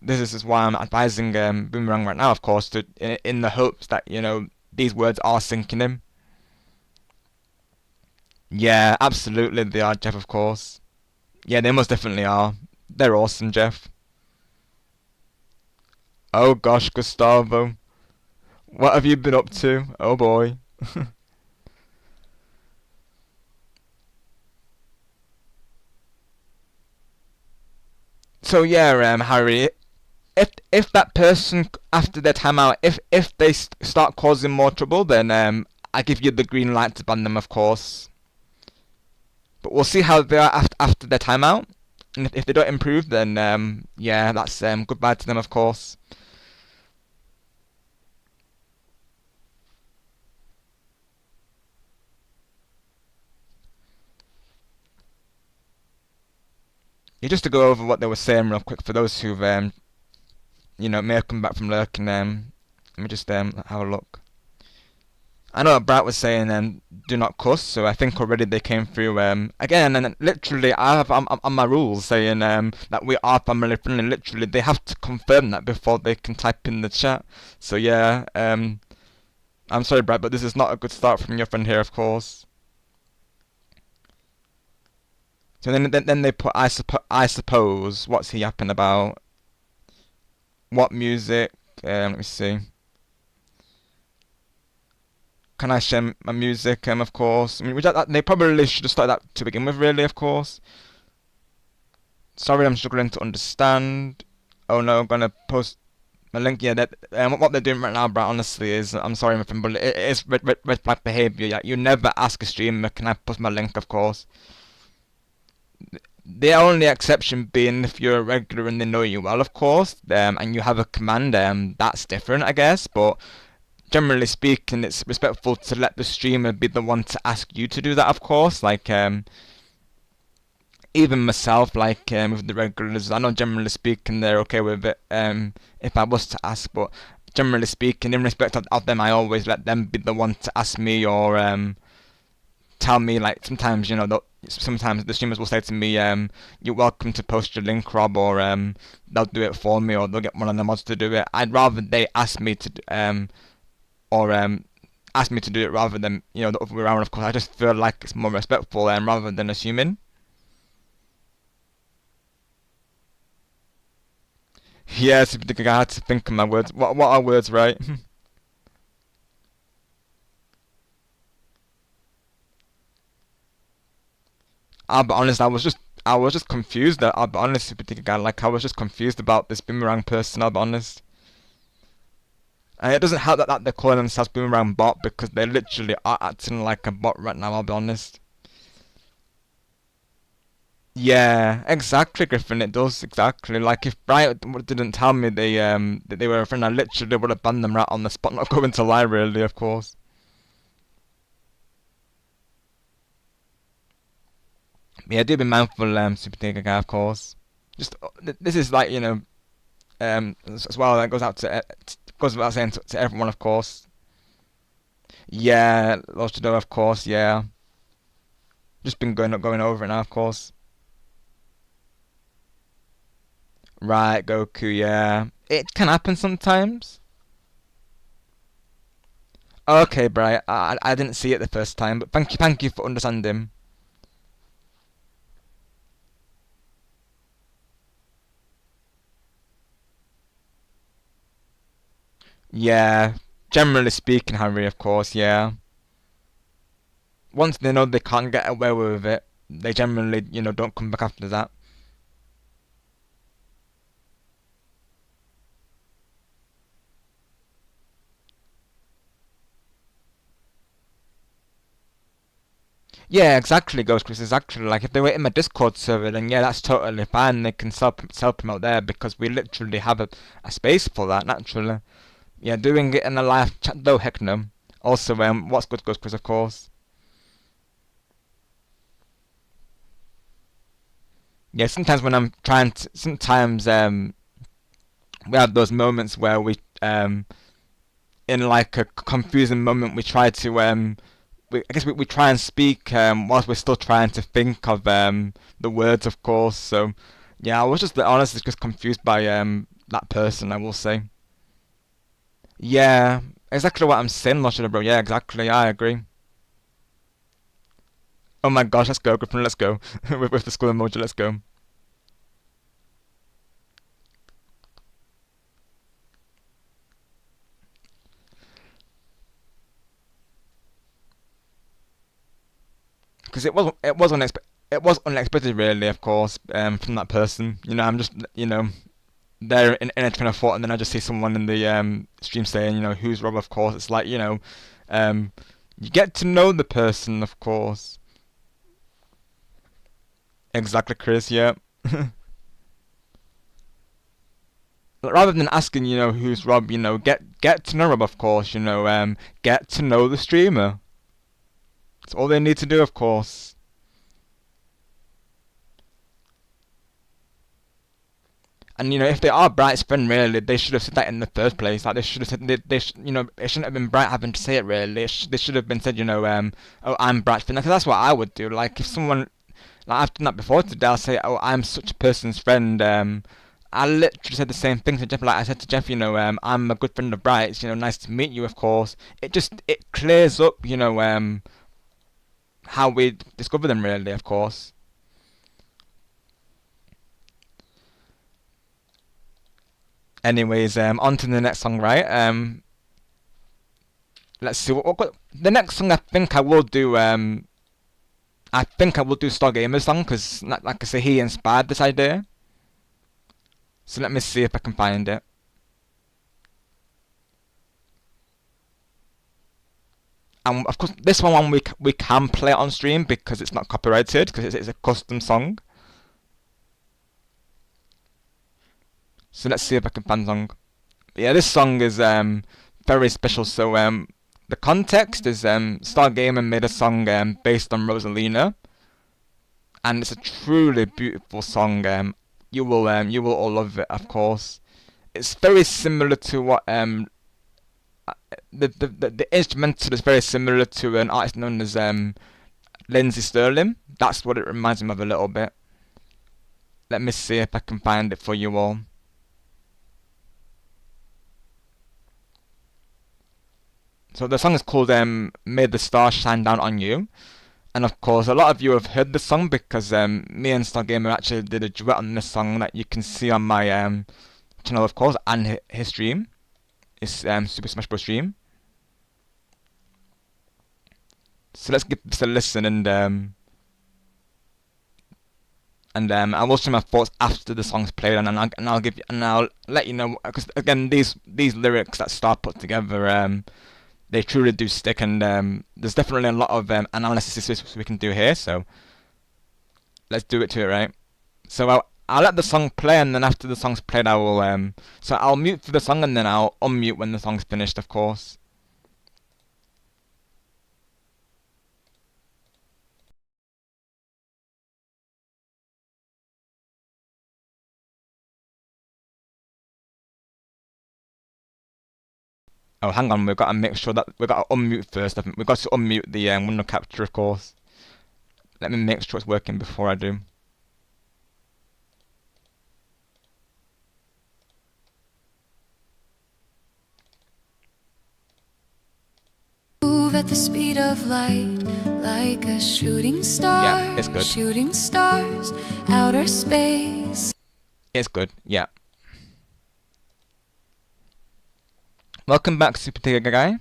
this is why I'm advising Boomerang right now, of course, in the hopes that these words are sinking in. Yeah, absolutely they are, Jeff, of course. Yeah, they most definitely are. They're awesome, Jeff. Oh gosh, Gustavo. What have you been up to? Oh boy. So yeah, Harry, if that person after their timeout, if they start causing more trouble, then I give you the green light to ban them, of course. But we'll see how they are after their timeout, and if they don't improve, then yeah, that's goodbye to them, of course. Yeah, just to go over what they were saying real quick for those who've may have come back from lurking. Let me just have a look. I know what Bright was saying, do not cuss, so I think already they came through, again, and literally I have on my rules saying, that we are family friendly. Literally, they have to confirm that before they can type in the chat. So yeah, I'm sorry, Bright, but this is not a good start from your friend here, of course. So then they put, I suppose, what's he yapping about? What music? Let me see. Can I share my music? Of course. I mean, they probably should have started that to begin with, really, of course. Sorry, I'm struggling to understand. Oh no, I'm gonna post my link. Yeah, what they're doing right now, Brad, honestly, is, I'm sorry, my friend, but it is red flag behaviour. Yeah, you never ask a streamer, can I post my link, of course. The only exception being if you're a regular and they know you well, of course, and you have a command, that's different, I guess, but generally speaking, it's respectful to let the streamer be the one to ask you to do that, of course. Like, even myself, like, with the regulars, I know generally speaking they're okay with it, if I was to ask, but generally speaking, in respect of them, I always let them be the one to ask me, or tell me, like, sometimes, sometimes the streamers will say to me, you're welcome to post your link, Rob, or they'll do it for me, or they'll get one of the mods to do it. I'd rather they ask me to ask me to do it rather than the other way around. Of course, I just feel like it's more respectful rather than assuming. Yes, I had to think of my words. What are words, right? I'll be honest, I was just confused. I'll be honest, like, I was just confused about this Boomerang person. I'll be honest. And it doesn't help that they're calling themselves Boomerang Bot, because they literally are acting like a bot right now, I'll be honest. Yeah, exactly, Griffin, it does, exactly. Like, if Bright didn't tell me that they were a friend, I literally would have banned them right on the spot, not going to lie, really, of course. Yeah, do be mindful, Super Tinker Guy, of course. Just, this is like, as well. That goes out to goes without saying to everyone, of course. Yeah, lots to do, of course. Yeah, just been going over it now, of course. Right, Goku. Yeah, it can happen sometimes. Okay, Brian. I didn't see it the first time, but thank you for understanding. Yeah, generally speaking, Harry, of course, yeah. Once they know they can't get away with it, they generally, don't come back after that. Yeah, exactly, Ghost Chris, exactly. Like, if they were in my Discord server, then yeah, that's totally fine. They can self-promote there because we literally have a space for that, naturally. Yeah, doing it in a live chat, though, heck no. Also, what's good, Ghost Chris, of course. Yeah, sometimes when I'm trying to, sometimes we have those moments where we in like a confusing moment we try to I guess we try and speak whilst we're still trying to think of the words, of course. So yeah, I was just honestly just confused by that person, I will say. Yeah, exactly what I'm saying, Loshida, bro. Yeah, exactly. I agree. Oh my gosh, let's go, Griffin. Let's go with the school emoji. Let's go. Because it was unexpected, really, of course, from that person. I'm just there in a train of thought, and then I just see someone in the stream saying, who's Rob, of course. It's like, you get to know the person, of course. Exactly, Chris, yeah. Rather than asking, who's Rob, get to know Rob, of course, get to know the streamer. That's all they need to do, of course. And if they are Bright's friend, really, they should have said that in the first place. Like, they should have said it shouldn't have been Bright having to say it. Really, they should have been said, oh, I'm Bright's friend. Because that's what I would do. Like, if someone, like, I've done that before today, I'll say, oh, I'm such a person's friend. I literally said the same thing to Jeff. Like I said to Jeff, I'm a good friend of Bright's. Nice to meet you, of course. It clears up, how we discover them, really, of course. Anyways, on to the next song, right? Let's see what the next song. I think I will do. I think I will do Stargamer's song because, like I say, he inspired this idea. So let me see if I can find it. And of course, this one we can play it on stream because it's not copyrighted because it's a custom song. So let's see if I can find the song. Yeah, this song is very special. So the context is Stargamer made a song based on Rosalina, and it's a truly beautiful song. You will all love it, of course. It's very similar to what the instrumental is very similar to an artist known as Lindsey Sterling. That's what it reminds me of a little bit. Let me see if I can find it for you all. So the song is called May the Stars Shine Down on You. And of course, a lot of you have heard the song because me and Stargamer actually did a duet on this song that you can see on my channel, of course, and his stream. It's Super Smash Bros. Stream. So let's give this a listen, and I will share my thoughts after the song's played, and I'll let you know, because again, these lyrics that Star put together, they truly do stick, and there's definitely a lot of analysis we can do here. So let's do it to it, right? So I'll let the song play, and then after the song's played, I will so I'll mute for the song, and then I'll unmute when the song's finished, of course. Oh, hang on, we've got to make sure that we've got to unmute first. I think we've got to unmute the window capture, of course. Let me make sure it's working before I do. Move at the speed of light, like a shooting star. Yeah, it's good. Shooting stars, outer space. It's good, yeah. Welcome back, Super Tiger Guy.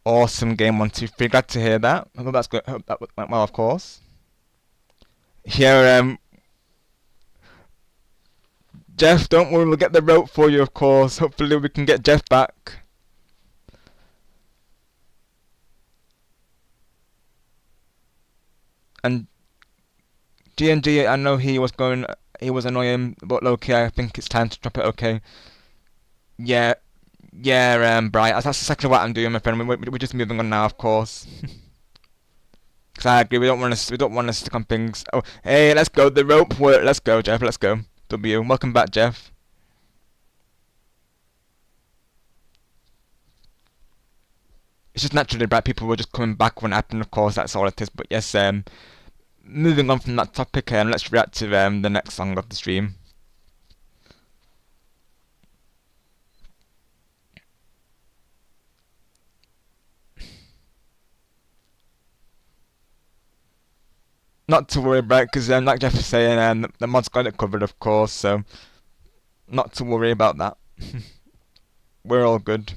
Awesome game, 1, 2, 3. Glad to hear that. I hope that's good. I hope that went well, of course. Here, Jeff, don't worry, we'll get the rope for you, of course. Hopefully, we can get Jeff back. And G&G, I know he was annoying, but low-key, I think it's time to drop it, okay? Yeah, Bright, that's exactly what I'm doing, my friend. We're just moving on now, of course. Because I agree, we don't want to stick on things. Oh, hey, let's go, the rope work. Let's go, Jeff, let's go. W, welcome back, Jeff. It's just naturally, Bright, people were just coming back when it happened, of course, that's all it is. But yes, moving on from that topic, let's react to the next song of the stream. Not to worry, Brett, because like Jeff was saying, the mod's got it covered, of course, so not to worry about that. We're all good.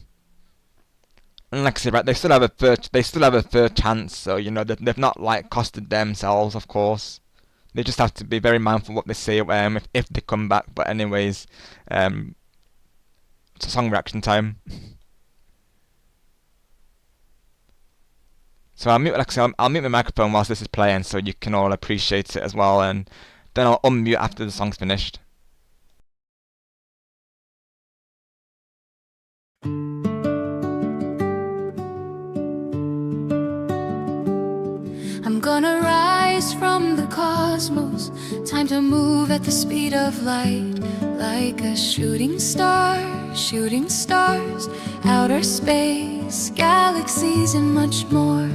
And like I said, right, they still have a third chance, so you know they've not like costed themselves, of course. They just have to be very mindful what they say if they come back. But anyways, it's a song reaction time. So I'll mute my microphone whilst this is playing, so you can all appreciate it as well, and then I'll unmute after the song's finished. I'm gonna rise from the cosmos. Time to move at the speed of light, like a shooting star. Shooting stars, outer space, galaxies, and much more.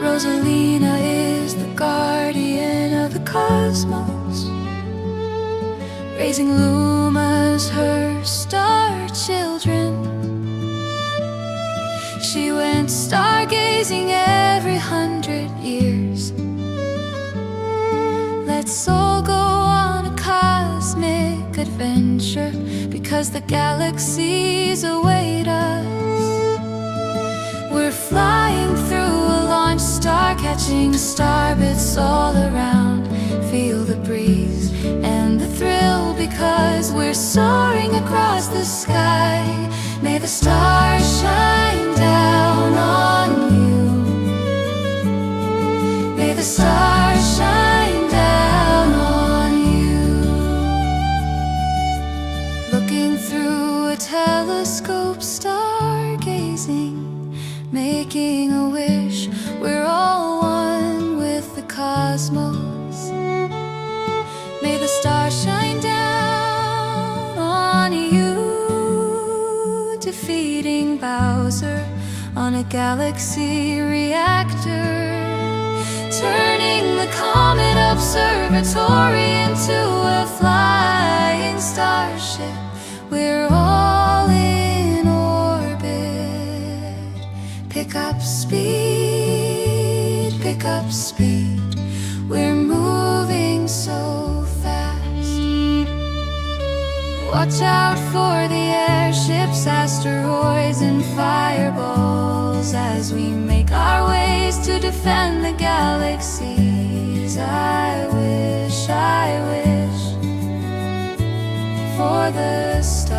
Rosalina is the guardian of the cosmos, raising Lumas, her star children. She went stargazing every 100 years. Let's all go on a cosmic adventure, because the galaxies await us. We're flying through a launch star, catching star bits all around. Feel the breeze and the thrill, because we're soaring across the sky. May the stars shine down on you. May the stars shine down on you. Looking through a telescope, stargazing, making a wish. We're all one with the cosmos. May the stars shine down on you, defeating Bowser on a galaxy reactor, turning the Comet Observatory into a flying starship. We're all in orbit. Pick up speed, pick up speed. We're moving so fast. Watch out for the airships, asteroids, and fireballs as we make our ways to defend the galaxies. I wish for the stars.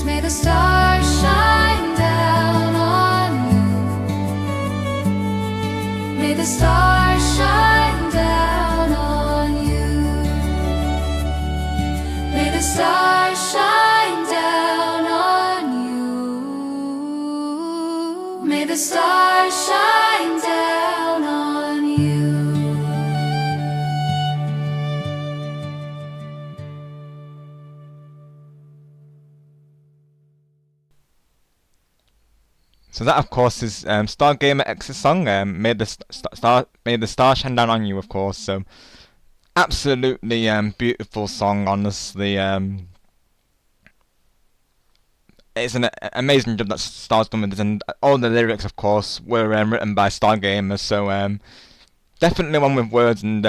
May the stars shine down on you. May the stars shine down on you. May the stars shine down on you. May the stars shine down on you. So that, of course, is Stargamer X's song. May the star shine down on you, of course. So absolutely beautiful song. Honestly, it's an amazing job that Star's done with this, and all the lyrics, of course, were written by Stargamer. So definitely one with words, and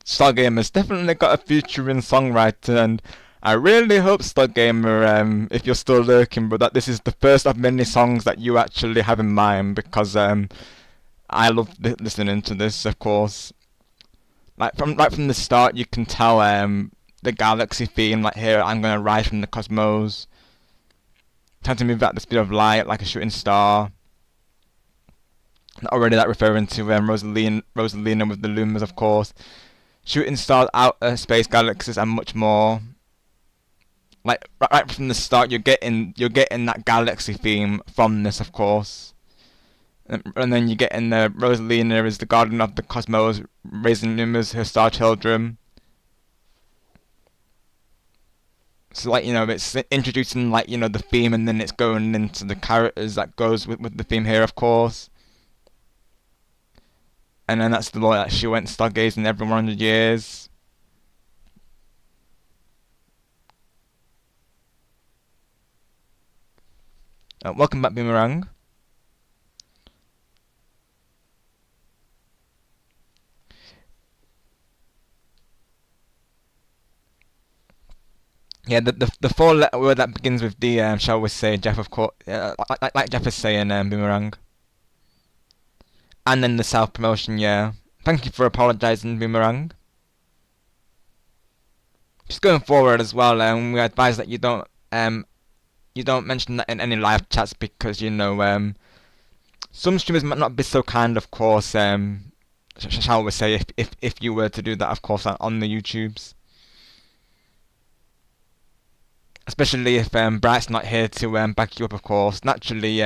Stargamer's definitely got a future in songwriting, and I really hope, Stargamer, if you're still lurking, but that this is the first of many songs that you actually have in mind, because I love listening to this, of course. Right from the start, you can tell the galaxy theme, like here, I'm gonna rise from the cosmos. Time to move at the speed of light, like a shooting star. Already that referring to Rosalina with the Lumas, of course. Shooting stars, outer space, galaxies, and much more. Like right from the start, you're getting that galaxy theme from this, of course, and then you get in the Rosalina is the guardian of the cosmos, raising Lumas, her star children. So like, you know, it's introducing, like, you know, the theme, and then it's going into the characters that goes with the theme here, of course. And then that's the law that she went stargazing every 100 years. Welcome back, Boomerang. Yeah, the four-letter word that begins with D, shall we say, Jeff, of course, like Jeff is saying, Boomerang. And then the self-promotion, yeah. Thank you for apologising, Boomerang. Just going forward as well, we advise that you don't mention that in any live chats, because, you know, some streamers might not be so kind, of course, shall we say, if you were to do that, of course, on the YouTubes. Especially if Bright's not here to back you up, of course. Naturally,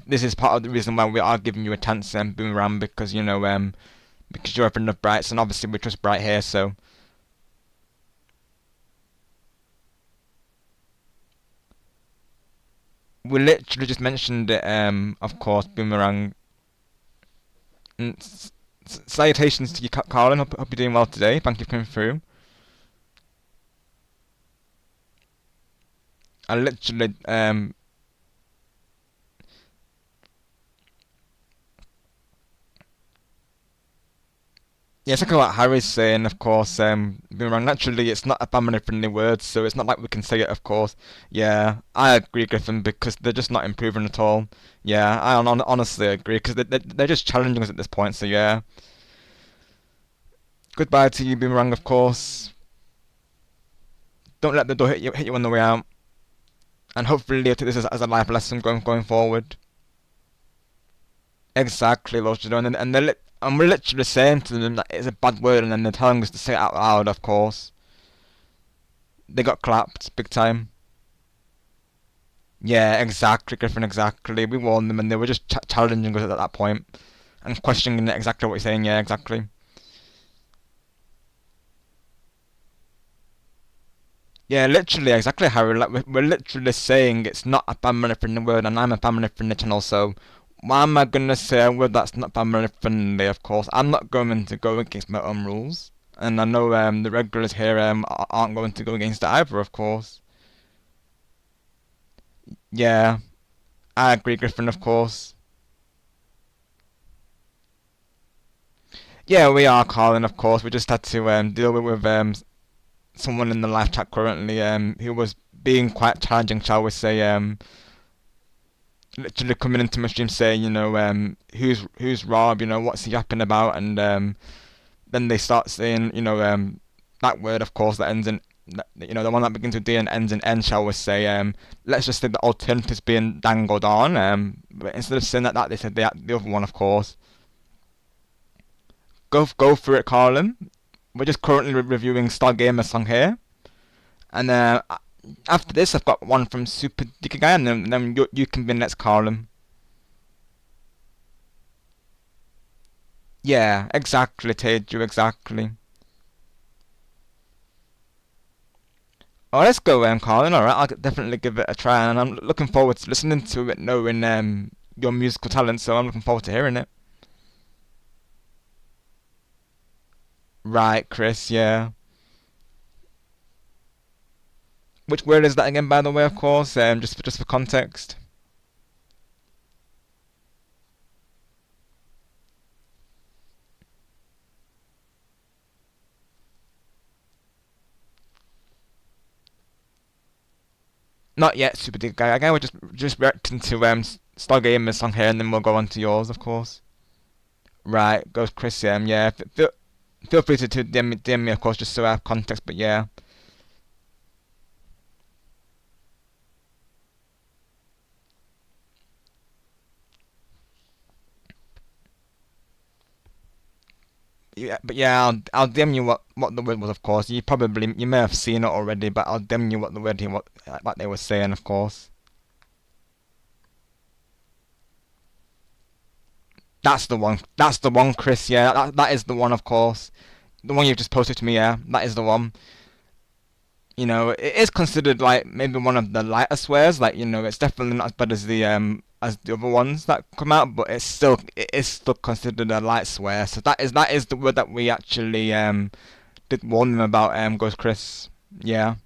this is part of the reason why we are giving you a chance, Boomerang, because, you know, because you're a friend of Bright's, and obviously we trust Bright here, so. We literally just mentioned it, of course, Boomerang. And salutations to you, Carlin. Hope you're doing well today. Thank you for coming through. I literally, yeah, it's like what Harry's saying, of course, Boomerang. Naturally, it's not a family-friendly word, so it's not like we can say it, of course. Yeah, I agree, Griffin, because they're just not improving at all. Yeah, I honestly agree, because they're just challenging us at this point, so yeah. Goodbye to you, Boomerang, of course. Don't let the door hit you on the way out. And hopefully you'll take this as a life lesson going forward. Exactly, Lord Jadon, and we're literally saying to them that it's a bad word, and then they're telling us to say it out loud, of course. They got clapped, big time. Yeah, exactly, Griffin, exactly. We warned them, and they were just challenging us at that point. And questioning exactly what you're saying, yeah, exactly. Yeah, literally, exactly, Harry. Like, we're literally saying it's not a family-friendly word, and I'm a family-friendly channel, so why am I gonna say a word that's not family-friendly, of course? I'm not going to go against my own rules. And I know the regulars here aren't going to go against it either, of course. Yeah, I agree, Griffin, of course. Yeah, we are, Colin, of course. We just had to deal with someone in the live chat currently who was being quite challenging, shall we say, literally coming into my stream saying, you know, who's Rob, you know, what's he yapping about, and then they start saying, you know, that word, of course, that ends in, you know, the one that begins with D and ends in N, shall we say, let's just say the alternative's being dangled on, but instead of saying that they said the other one, of course. Go for it, Carlin. We're just currently reviewing Stargamer's song here, and after this I've got one from Super Dicky Guy, and then you can be next, Carlin. Yeah, exactly, Teju, exactly. Oh, let's go, Carlin. Alright, I'll definitely give it a try, and I'm looking forward to listening to it, knowing your musical talent, so I'm looking forward to hearing it. Right, Chris, yeah. Which word is that again, by the way, of course, just for context? Not yet, Super Dick Guy. Again, we're just reacting to Stargamer's song here, and then we'll go on to yours, of course. Right, goes Chris. Yeah. Feel free to DM me, of course, just so I have context. But yeah. Yeah, but yeah, I'll DM you what the word was, of course. You may have seen it already, but I'll DM you what the word what they were saying, of course. That's the one. That's the one, Chris. Yeah, that is the one, of course. The one you've just posted to me. Yeah, that is the one. You know, it is considered like maybe one of the lighter swears. Like, you know, it's definitely not as bad as the other ones that come out, but it is still considered a light swear. So that is the word that we actually did warn them about. Goes Chris. Yeah.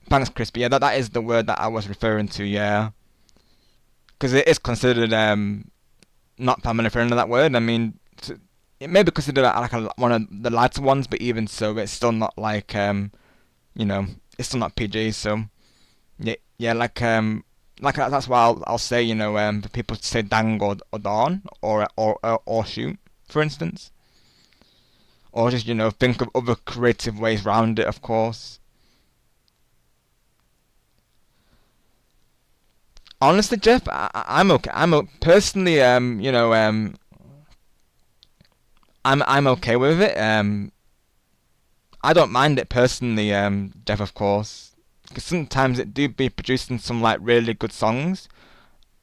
Thanks, Chris. But yeah, that is the word that I was referring to. Yeah. Because it is considered not family friendly, that word. I mean, it may be considered like one of the lighter ones, but even so, it's still not like you know, it's still not PG. So yeah, like that's why I'll say, you know, for people to say dang or darn or shoot, for instance, or just, you know, think of other creative ways around it, of course. Honestly, Jeff, I'm okay. Personally, you know, I'm okay with it. I don't mind it personally, Jeff, of course, because sometimes it do be producing some like really good songs.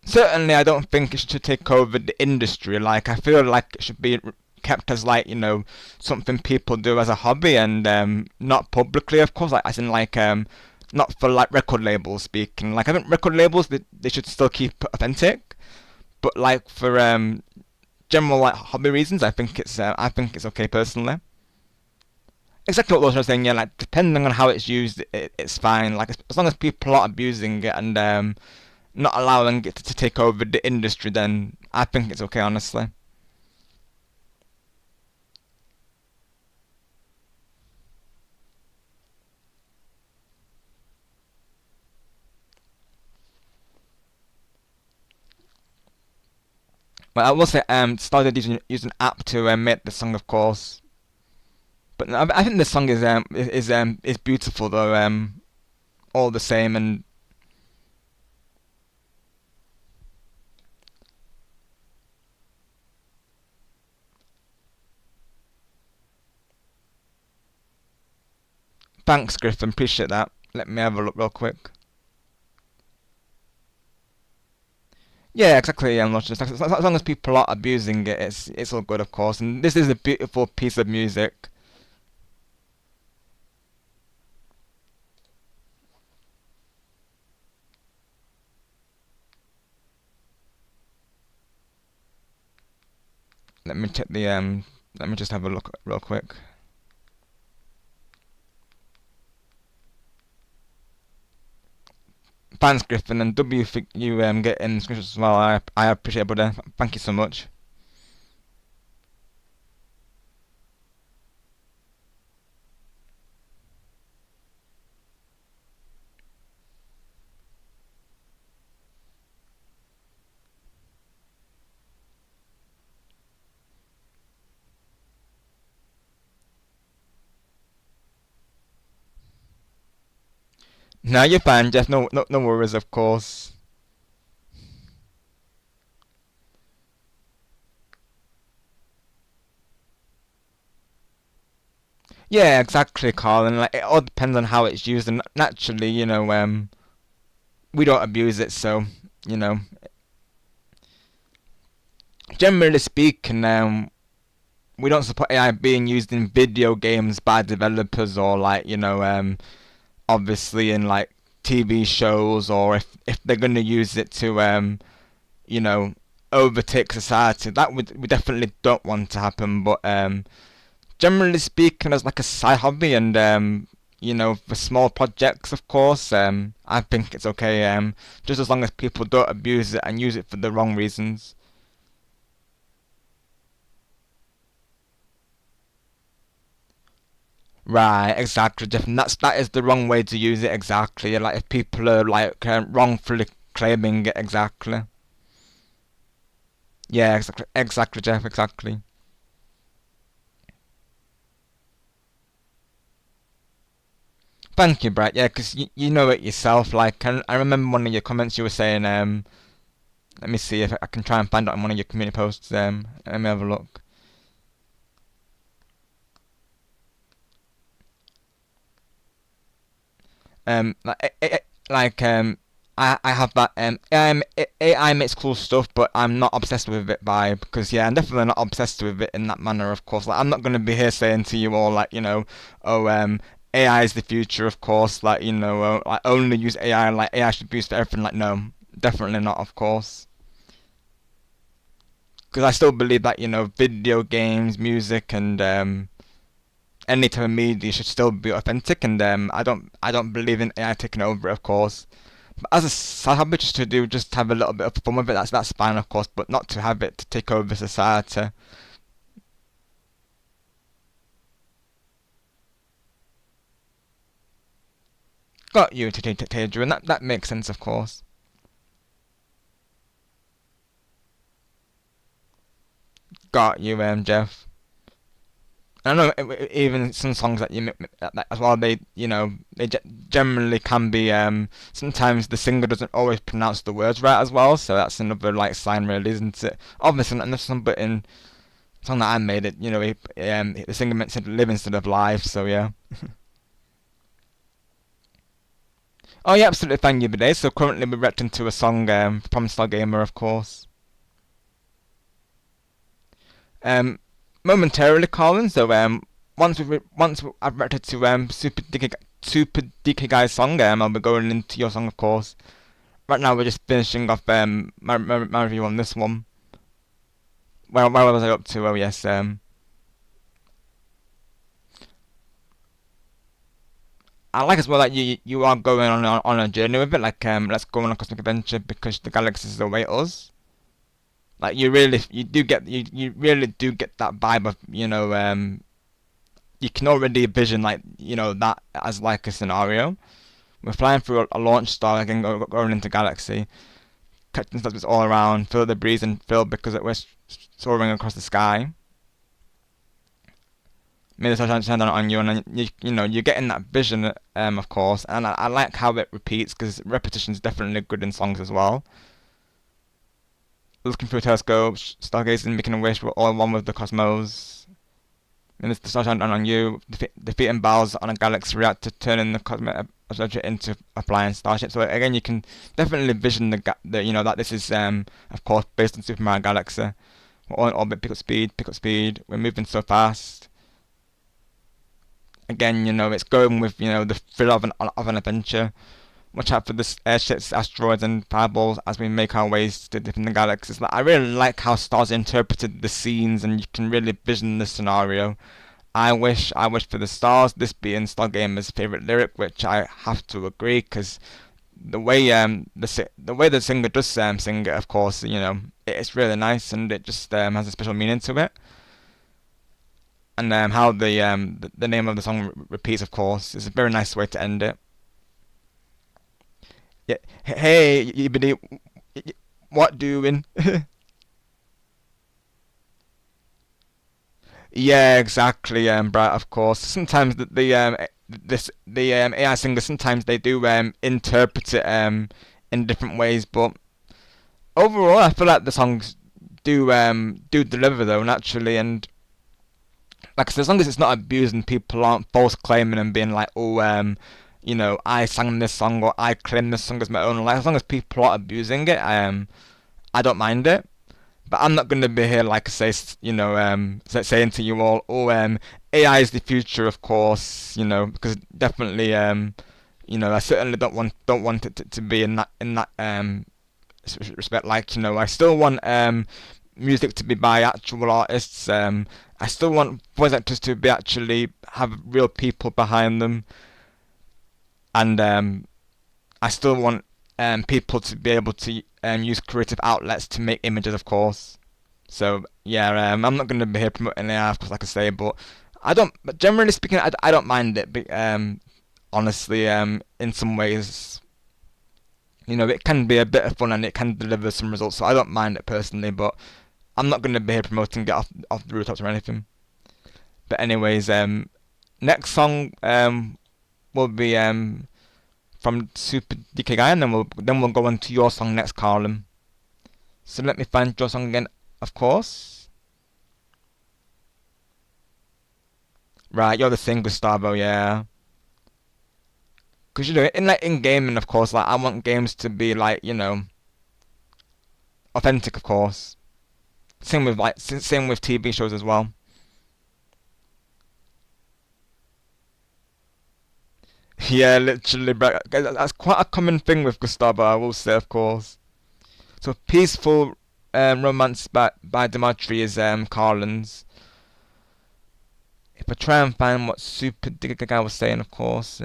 Certainly, I don't think it should take over the industry. Like, I feel like it should be kept as, like, you know, something people do as a hobby, and not publicly, of course. Like, as in, like, not for like record labels speaking. Like, I think record labels, they should still keep authentic, but like for general like hobby reasons, I think it's okay personally. Exactly what I was saying. Yeah, like depending on how it's used, it's fine. Like as long as people are abusing it and not allowing it to take over the industry, then I think it's okay, honestly. Well, I will say, started using an app to make the song, of course. But no, I think the song is beautiful though. All the same, and thanks, Griffin. Appreciate that. Let me have a look real quick. Yeah, exactly. Just as long as people are abusing it, it's all good, of course. And this is a beautiful piece of music. Let me check the Let me just have a look real quick. Thanks, Griffin, and W for you getting screenshots as well. I appreciate it, brother. Thank you so much. No, you're fine, Jeff. No worries, of course. Yeah, exactly, Carl. And like, it all depends on how it's used. And naturally, you know, we don't abuse it, so you know. Generally speaking, we don't support AI being used in video games by developers or like, you know, obviously in like TV shows, or if they're going to use it to you know, overtake society. That we definitely don't want to happen. But generally speaking, as like a side hobby and you know, for small projects, of course, I think it's okay. Just as long as people don't abuse it and use it for the wrong reasons. Right, exactly, Jeff. And that is the wrong way to use it. Exactly. Like if people are like wrongfully claiming it. Exactly. Yeah, exactly, Jeff. Exactly. Thank you, Brett. Yeah, because you know it yourself. Like, I remember one of your comments you were saying. Let me see if I can try and find it on one of your community posts. Let me have a look. I have that AI makes cool stuff, but I'm not obsessed with it vibe, because yeah, I'm definitely not obsessed with it in that manner. Of course, like I'm not gonna be here saying to you all like, you know, oh AI is the future, of course, like, you know, like only use AI, like AI should be used for everything. Like, no, definitely not, of course, because I still believe that, you know, video games, music, and any type of media should still be authentic, and I don't believe in AI taking over, of course. But as a side hobby, just have a little bit of fun with it. That's fine, of course, but not to have it to take over society. Got you, Tadrian. That makes sense, of course. Got you, Jeff. I know even some songs that you that as well, they, you know, they generally can be sometimes the singer doesn't always pronounce the words right as well, so that's another like sign, really, isn't it? Obviously, and there's some, but in song that I made, it, you know, the singer meant to live instead of live, so yeah. Oh yeah, absolutely, thank you, Bidet. So currently we're reacting to a song from Stargamer, of course. Momentarily, Colin. So once I've reacted to Super DK Guy's song, I'll be going into your song, of course. Right now we're just finishing off my review on this one. Where was I up to? Oh yes, I like as well that you are going on a journey with it. Like let's go on a cosmic adventure because the galaxies await us. Like you really do get that vibe of, you know, you can already envision, like, you know, that as like a scenario. We're flying through a launch star again, going into galaxy, catching stuff all around, feel the breeze and feel because we're soaring across the sky. Maybe the sunshine shine down on you, and then you know, you're getting that vision, of course. And I like how it repeats, because repetition is definitely good in songs as well. Looking through a telescope, stargazing, making a wish, we're all one with the cosmos. And the stars shine down on you, defeating Bowser on a galaxy reactor, turning the cosmic observatory into a flying starship. So again, you can definitely vision the you know, that this is of course based on Super Mario Galaxy. We're all in orbit, pick up speed. We're moving so fast. Again, you know, it's going with, you know, the thrill of an adventure. Watch out for the airships, asteroids, and fireballs as we make our ways to different galaxies. Like, I really like how Stars interpreted the scenes, and you can really vision the scenario. I wish for the stars, this being Stargamer's favorite lyric, which I have to agree, because the way the singer does sing it, of course, you know, it's really nice, and it just has a special meaning to it. And how the name of the song repeats, of course, is a very nice way to end it. Yeah. Hey, Yibidi, what doing? Yeah, exactly, Brad. Of course, sometimes the AI singers, sometimes they do interpret it in different ways, but overall, I feel like the songs do deliver though, naturally, and like I said, as long as it's not abusing, people aren't false claiming and being like, oh, you know, I sang this song or I claim this song as my own. Like, as long as people aren't abusing it, I don't mind it. But I'm not going to be here, like I say, you know, saying to you all, oh, AI is the future, of course, you know, because definitely, You know, I certainly don't want it to be in that respect. Like, you know, I still want music to be by actual artists. I still want voice actors to be actually have real people behind them, and I still want people to be able to use creative outlets to make images, of course. So yeah, I'm not going to be here promoting AI, of course, like I say, but But generally speaking, I don't mind it. But honestly, in some ways, you know, it can be a bit of fun and it can deliver some results. So I don't mind it personally, but I'm not going to be here promoting it off the rooftops or anything. But anyways, next song will be from Super DK Guy, and then we'll go on to your song next, Carlin. So let me find your song again, of course. Right, you're the thing, Gustavo, yeah. Because, you know, in gaming, of course, like, I want games to be, like, you know, authentic, of course. Same with TV shows as well. Yeah, literally, bro. That's quite a common thing with Gustavo, I will say, of course. So, Peaceful Romance by Dimitri is Carlin's. If I try and find what Super Digga Guy was saying, of course.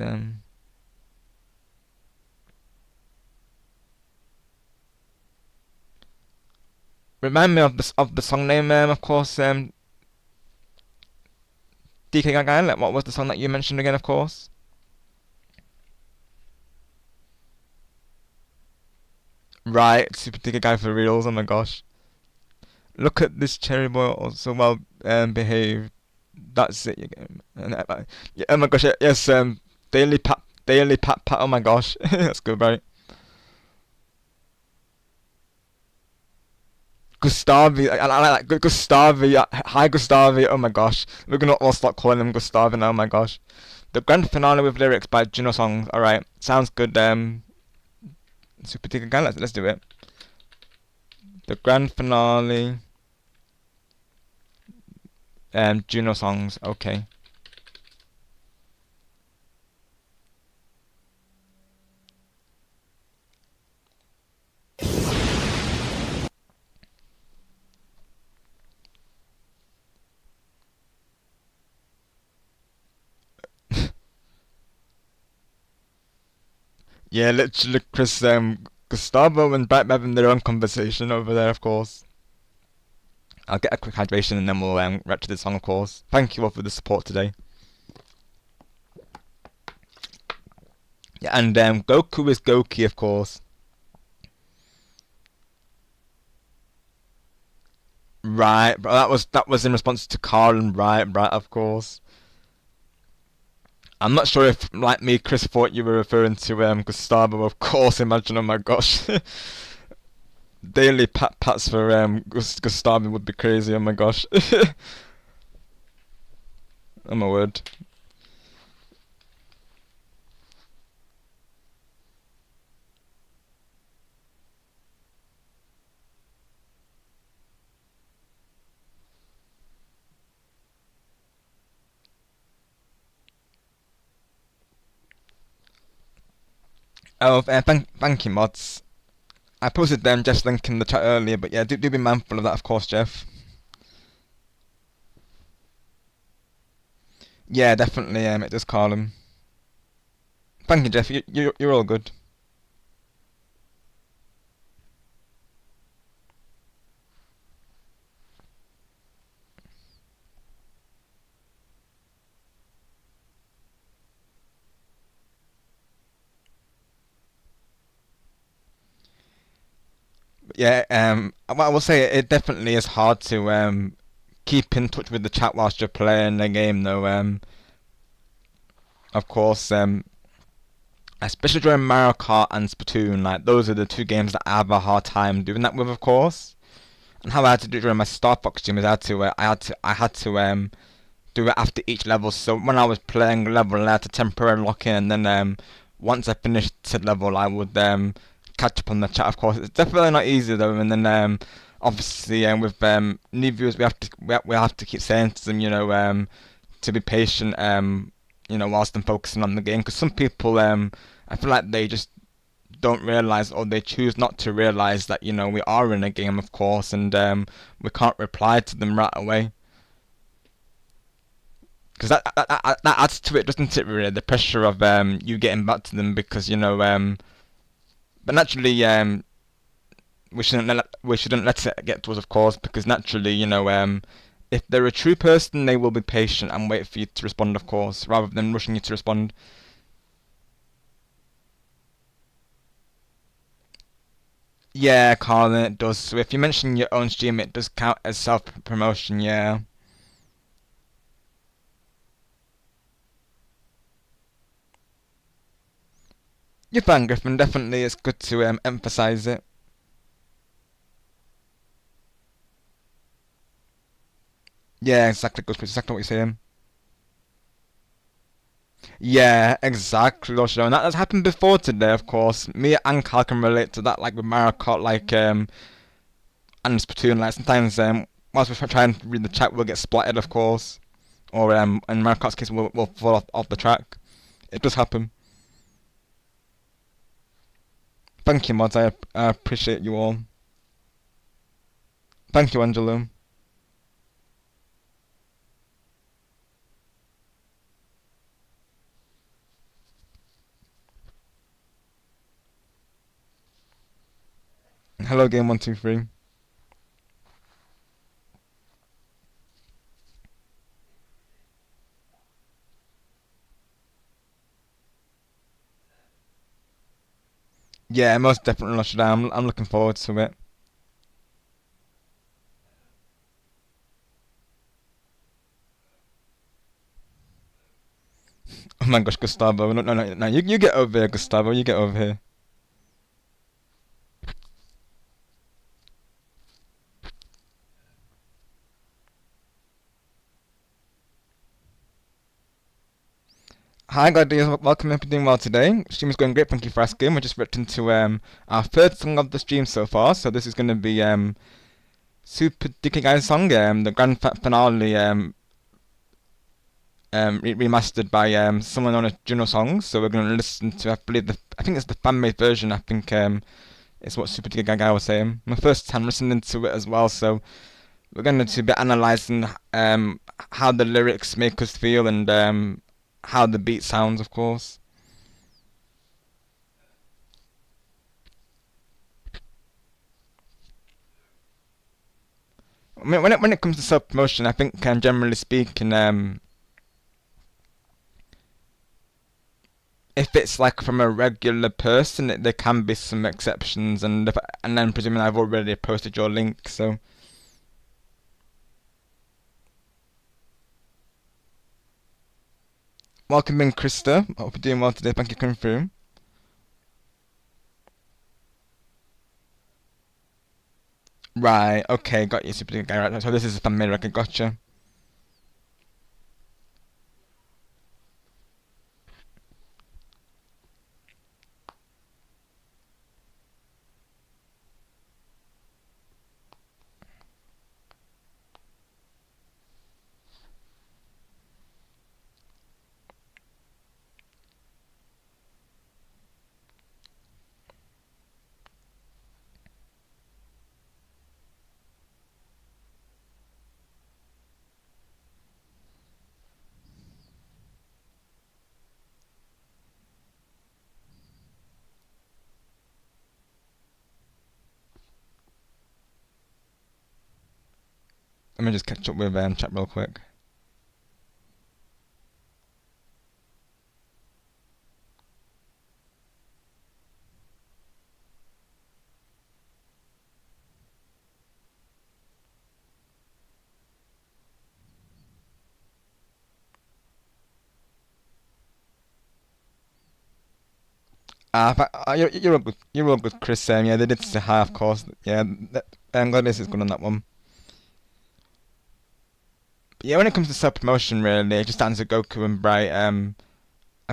Remind me of the song name, of course. DK Guy. Like, what was the song that you mentioned again, of course? Right, Super Digga Guy for reals. Oh my gosh. Look at this cherry boy, also well behaved. That's it. Yeah, oh my gosh, yes. Daily pat. Oh my gosh, that's good, right? Gustavi, I like that. Gustavi. Hi, Gustavi. Oh my gosh, we're gonna all start calling him Gustavi now. Oh my gosh. The grand finale with lyrics by Juno Songs. All right, sounds good. Super Digga Guy. Let's do it. The grand finale. Juno Songs. Okay. Yeah, literally, Chris, Gustavo and Bat having their own conversation over there, of course. I'll get a quick hydration and then we'll wrap to the song, of course. Thank you all for the support today. Yeah, and Goku is Goki, of course. Right, bro, that was in response to Carlin, right, of course. I'm not sure if, like me, Chris thought you were referring to Gustavo, of course. Imagine, oh my gosh. Daily pats for Gustavo would be crazy, oh my gosh. Oh my word. Oh, thank you, mods. I posted Jeff's link in the chat earlier, but yeah, do be mindful of that, of course, Jeff. Yeah, definitely, it does call him. Thank you, Jeff. You're all good. Yeah, I will say it definitely is hard to keep in touch with the chat whilst you're playing the game, though. Of course, especially during Mario Kart and Splatoon, like those are the two games that I have a hard time doing that with, of course. And how I had to do it during my Star Fox game is I had to do it after each level. So when I was playing a level, I had to temporarily lock in, and then once I finished said level, I would catch up on the chat, of course. It's definitely not easy though, and then obviously with new viewers we have to keep saying to them, you know, to be patient, you know, whilst I'm focusing on the game. Because some people, I feel like they just don't realise, or they choose not to realise that, you know, we are in a game, of course, and we can't reply to them right away. Because that adds to it, doesn't it, really? The pressure of you getting back to them, because, you know, but naturally, we shouldn't let it get to us, of course, because naturally, you know, if they're a true person, they will be patient and wait for you to respond, of course, rather than rushing you to respond. Yeah, Carlin, it does. So if you mention your own stream, it does count as self-promotion, yeah. You're fine, Griffin. Definitely, it's good to emphasize it. Yeah, exactly. Good. Exactly what you're saying. Yeah, exactly, Losho. And that has happened before today, of course. Me and Carl can relate to that, like with Mario Kart, like and Splatoon. Like sometimes, whilst we're trying to read the chat, we'll get splattered, of course, or in Mario Kart's case, we'll fall off the track. It does happen. Thank you, mods. I appreciate you all. Thank you, Angelo. Hello, Game 123. Yeah, most definitely, Loshada. I'm looking forward to it. Oh my gosh, Gustavo. No. You get over here, Gustavo. You get over here. Hi, guys. Welcome. Hope you're doing well today. Stream is going great. Thank you for asking. We're just written to our third song of the stream so far. So this is going to be Super Dicky Guy's song, the grand finale, remastered by someone on a Juno Songs. So we're going to listen to, I think it's the fan-made version. I think it's what Super Dicky Guy was saying. My first time listening to it as well. So we're going to be analysing how the lyrics make us feel, and how the beat sounds, of course. I mean, when it comes to self-promotion, I think, generally speaking, if it's like from a regular person, there can be some exceptions, and then presuming I've already posted your link, so. Welcome in, Krista. Hope you're doing well today. Thank you for coming through. Right, okay, got you, Super Guy. Right, so this is a fan made record, gotcha. Let me just catch up with chat real quick. You're all good. You're all good, Chris. Yeah, they did say hi, of course. Yeah, I'm glad this is good on that one. But yeah, when it comes to self-promotion, really, it just stands to Goku and Bright. I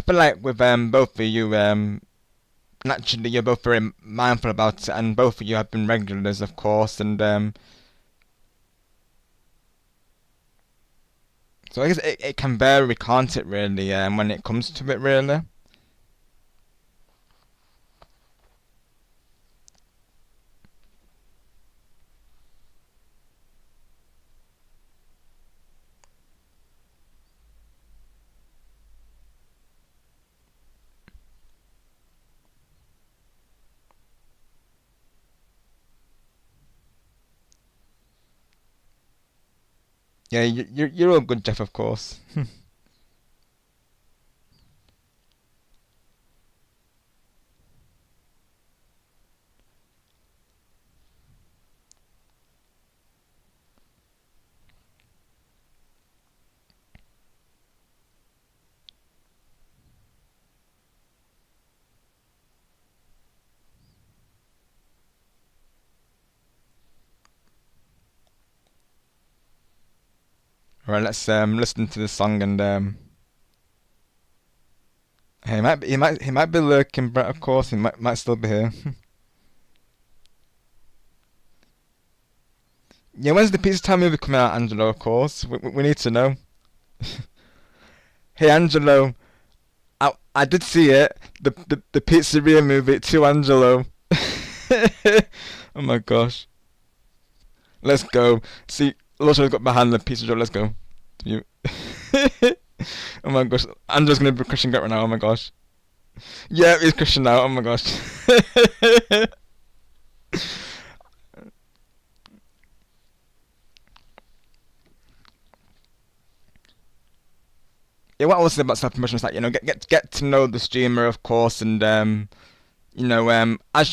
feel like with both of you, naturally you're both very mindful about it, and both of you have been regulars, of course, and So I guess it can vary, can't it, really, when it comes to it, really? Yeah, you're all good, Jeff, of course. Alright, let's listen to the song and hey, he might be lurking, but of course he might still be here. Yeah, when's the Pizza Time movie coming out, Angelo? Of course, we need to know. Hey, Angelo, I did see it, the Pizzeria movie too, Angelo. Oh my gosh. Let's go. See, Lotto's got behind the pizza job. Let's go. You. Oh my gosh. Andrew's gonna be crashing out right now. Oh my gosh. Yeah, he's crashing out. Oh my gosh. Yeah, what I will say about self-promotion is that, get to know the streamer, of course, and as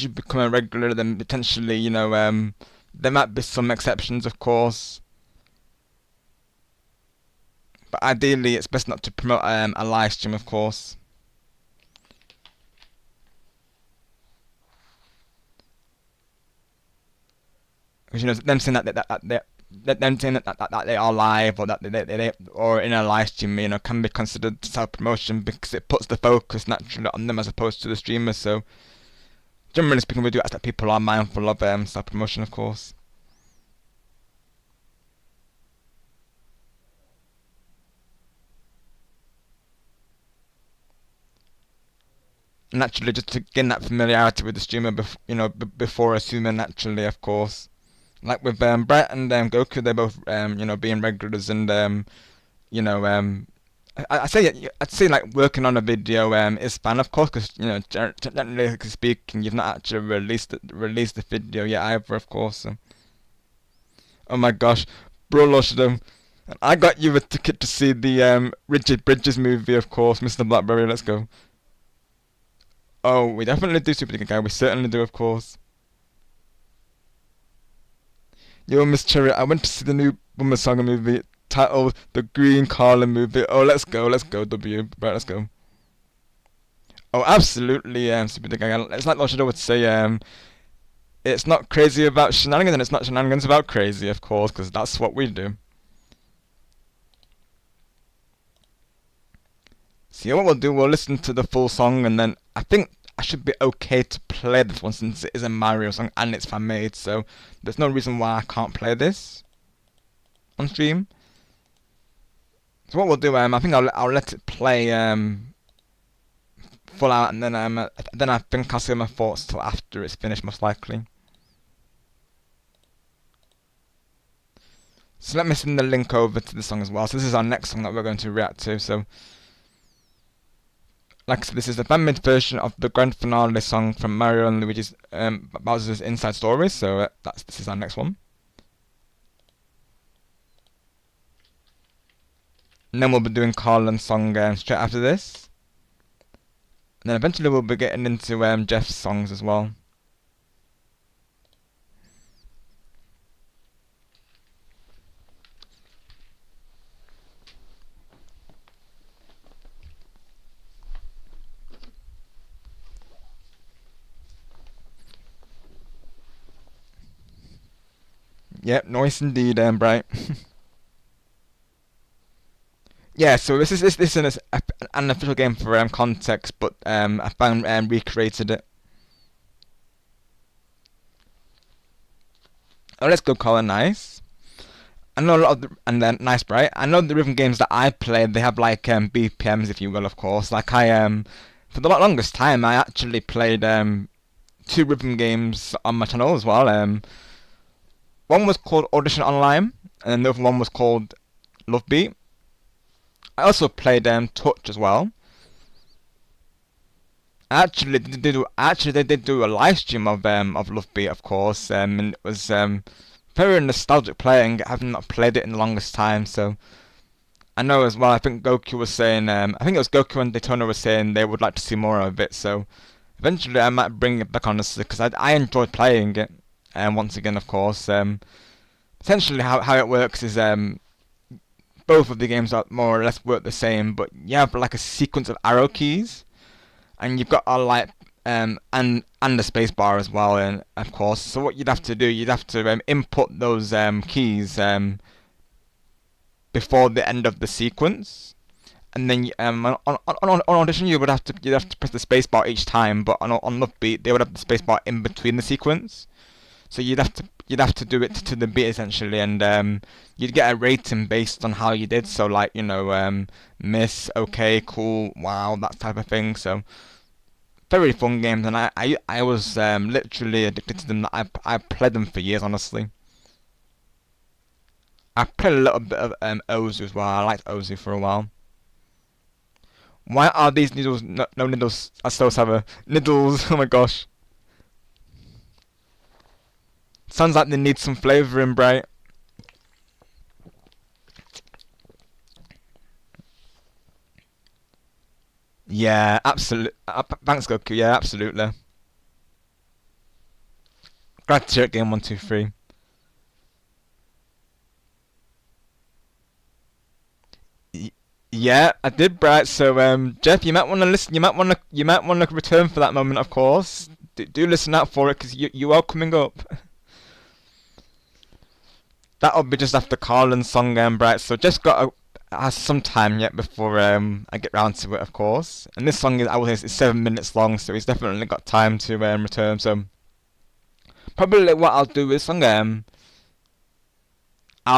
you become a regular, then potentially, there might be some exceptions, of course. But ideally, it's best not to promote a live stream, of course. Because them saying that they are live or that they or in a live stream, can be considered self-promotion because it puts the focus naturally on them as opposed to the streamer. So generally speaking, we do ask that people are mindful of self-promotion, of course. Naturally, just to gain that familiarity with the streamer, before assuming naturally, of course. Like with Brett and Goku, they're both being regulars, and I'd say like working on a video is fun, of course, because generally speaking, you've not actually released the video yet either, of course. So. Oh my gosh, bro, Loshadom. I got you a ticket to see the Richard Bridges movie, of course, Mr. Blackberry. Let's go. Oh, we definitely do, Super Guy. We certainly do, of course. Yo, Miss Cherry, I went to see the new Bummer Saga movie titled The Green Carlin Movie. Oh, let's go, W. Right, let's go. Oh, absolutely, Super Guy. It's like Loshado would say, it's not crazy about shenanigans, and it's not shenanigans about crazy, of course, because that's what we do. So yeah, what we'll do, we'll listen to the full song, and then I think I should be okay to play this one since it is a Mario song and it's fan-made, so there's no reason why I can't play this on stream. So what we'll do, I think I'll let it play full out, and then I think I'll say my thoughts till after it's finished, most likely. So let me send the link over to the song as well. So this is our next song that we're going to react to. So, like I said, this is the fan-made version of the grand finale song from Mario and Luigi's Bowser's Inside Story. So this is our next one. And then we'll be doing Carlin's song straight after this. And then eventually we'll be getting into Jeff's songs as well. Yep, nice indeed, Bright. Yeah, so this is an official game for context, but I found recreated it. Oh, let's go, Colin. Nice. I know a lot of the, and then nice, right? I know the rhythm games that I played, they have like BPMs, if you will, of course. Like for the longest time, I actually played 2 rhythm games on my channel as well. One was called Audition Online, and the other one was called Love Beat. I also played Touch as well. Actually, they did do a live stream of Love Beat, of course, and it was very nostalgic playing. I have not played it in the longest time, so I know as well. I think Goku was saying, I think it was Goku and Daytona was saying they would like to see more of it. So eventually, I might bring it back, honestly, because I enjoyed playing it. And once again, of course, essentially how it works is both of the games are more or less work the same, but you have like a sequence of arrow keys. And you've got a like and the space bar as well, and of course. So what you'd have to do, you'd have to input those keys before the end of the sequence, and then on Audition you'd have to press the space bar each time. But on Love Beat they would have the space bar in between the sequence, so you'd have to do it to the beat essentially, and you'd get a rating based on how you did. So like, you know, miss, okay, cool, wow, that type of thing. So very fun games, and I was literally addicted to them. I played them for years, honestly. I played a little bit of Ozu as well. I liked Ozu for a while. Why are these needles no needles? I still have a niddles. Oh my gosh. Sounds like they need some flavouring, Bright. Yeah, absolutely. Thanks, Goku. Yeah, absolutely. Glad to hear it, game 1, 2, 3. Yeah, I did, Bright. So, Jeff, you might want to listen. You might want to return for that moment, of course. Do listen out for it, because you are coming up. That'll be just after Carlin's song, Bright. So just has some time yet before I get round to it, of course. And this song is 7 minutes long, so he's definitely got time to return. So probably what I'll do is I'll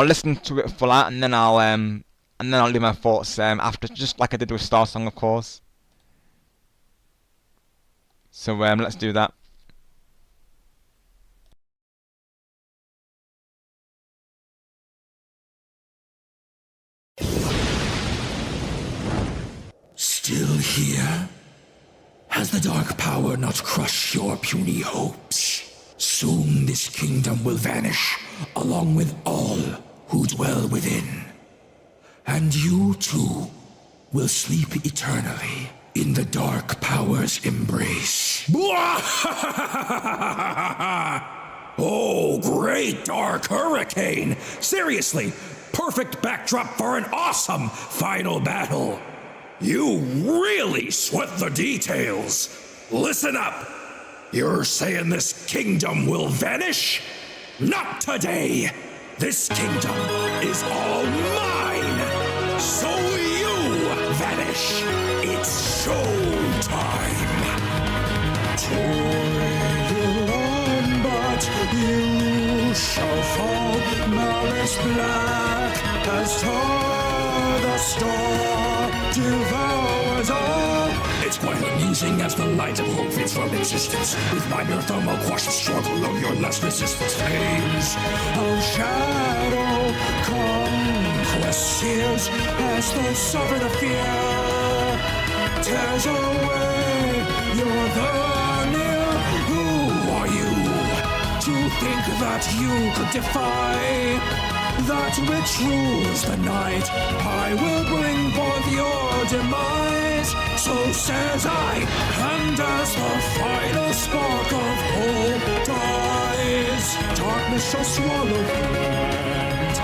listen to it full out, and then I'll leave my thoughts after, just like I did with Star Song, of course. So let's do that. Still here? Has the dark power not crushed your puny hopes? Soon this kingdom will vanish, along with all who dwell within. And you too will sleep eternally in the dark power's embrace. Oh, great dark hurricane! Seriously, perfect backdrop for an awesome final battle. You really sweat the details. Listen up. You're saying this kingdom will vanish? Not today. This kingdom is all mine. So you vanish. It's show time. Toil on, but you shall fall. Malice black as tar the star. Devours all. It's quite amusing as the light of hope fades from existence. With minor thermal quash the struggle of your last resistance. Flames of shadow conquest sears as the sovereign of fear tears away your veneer. Who are you to think that you could defy that which rules the night? I will bring forth your demise. So says I, and as the final spark of hope dies, darkness shall swallow and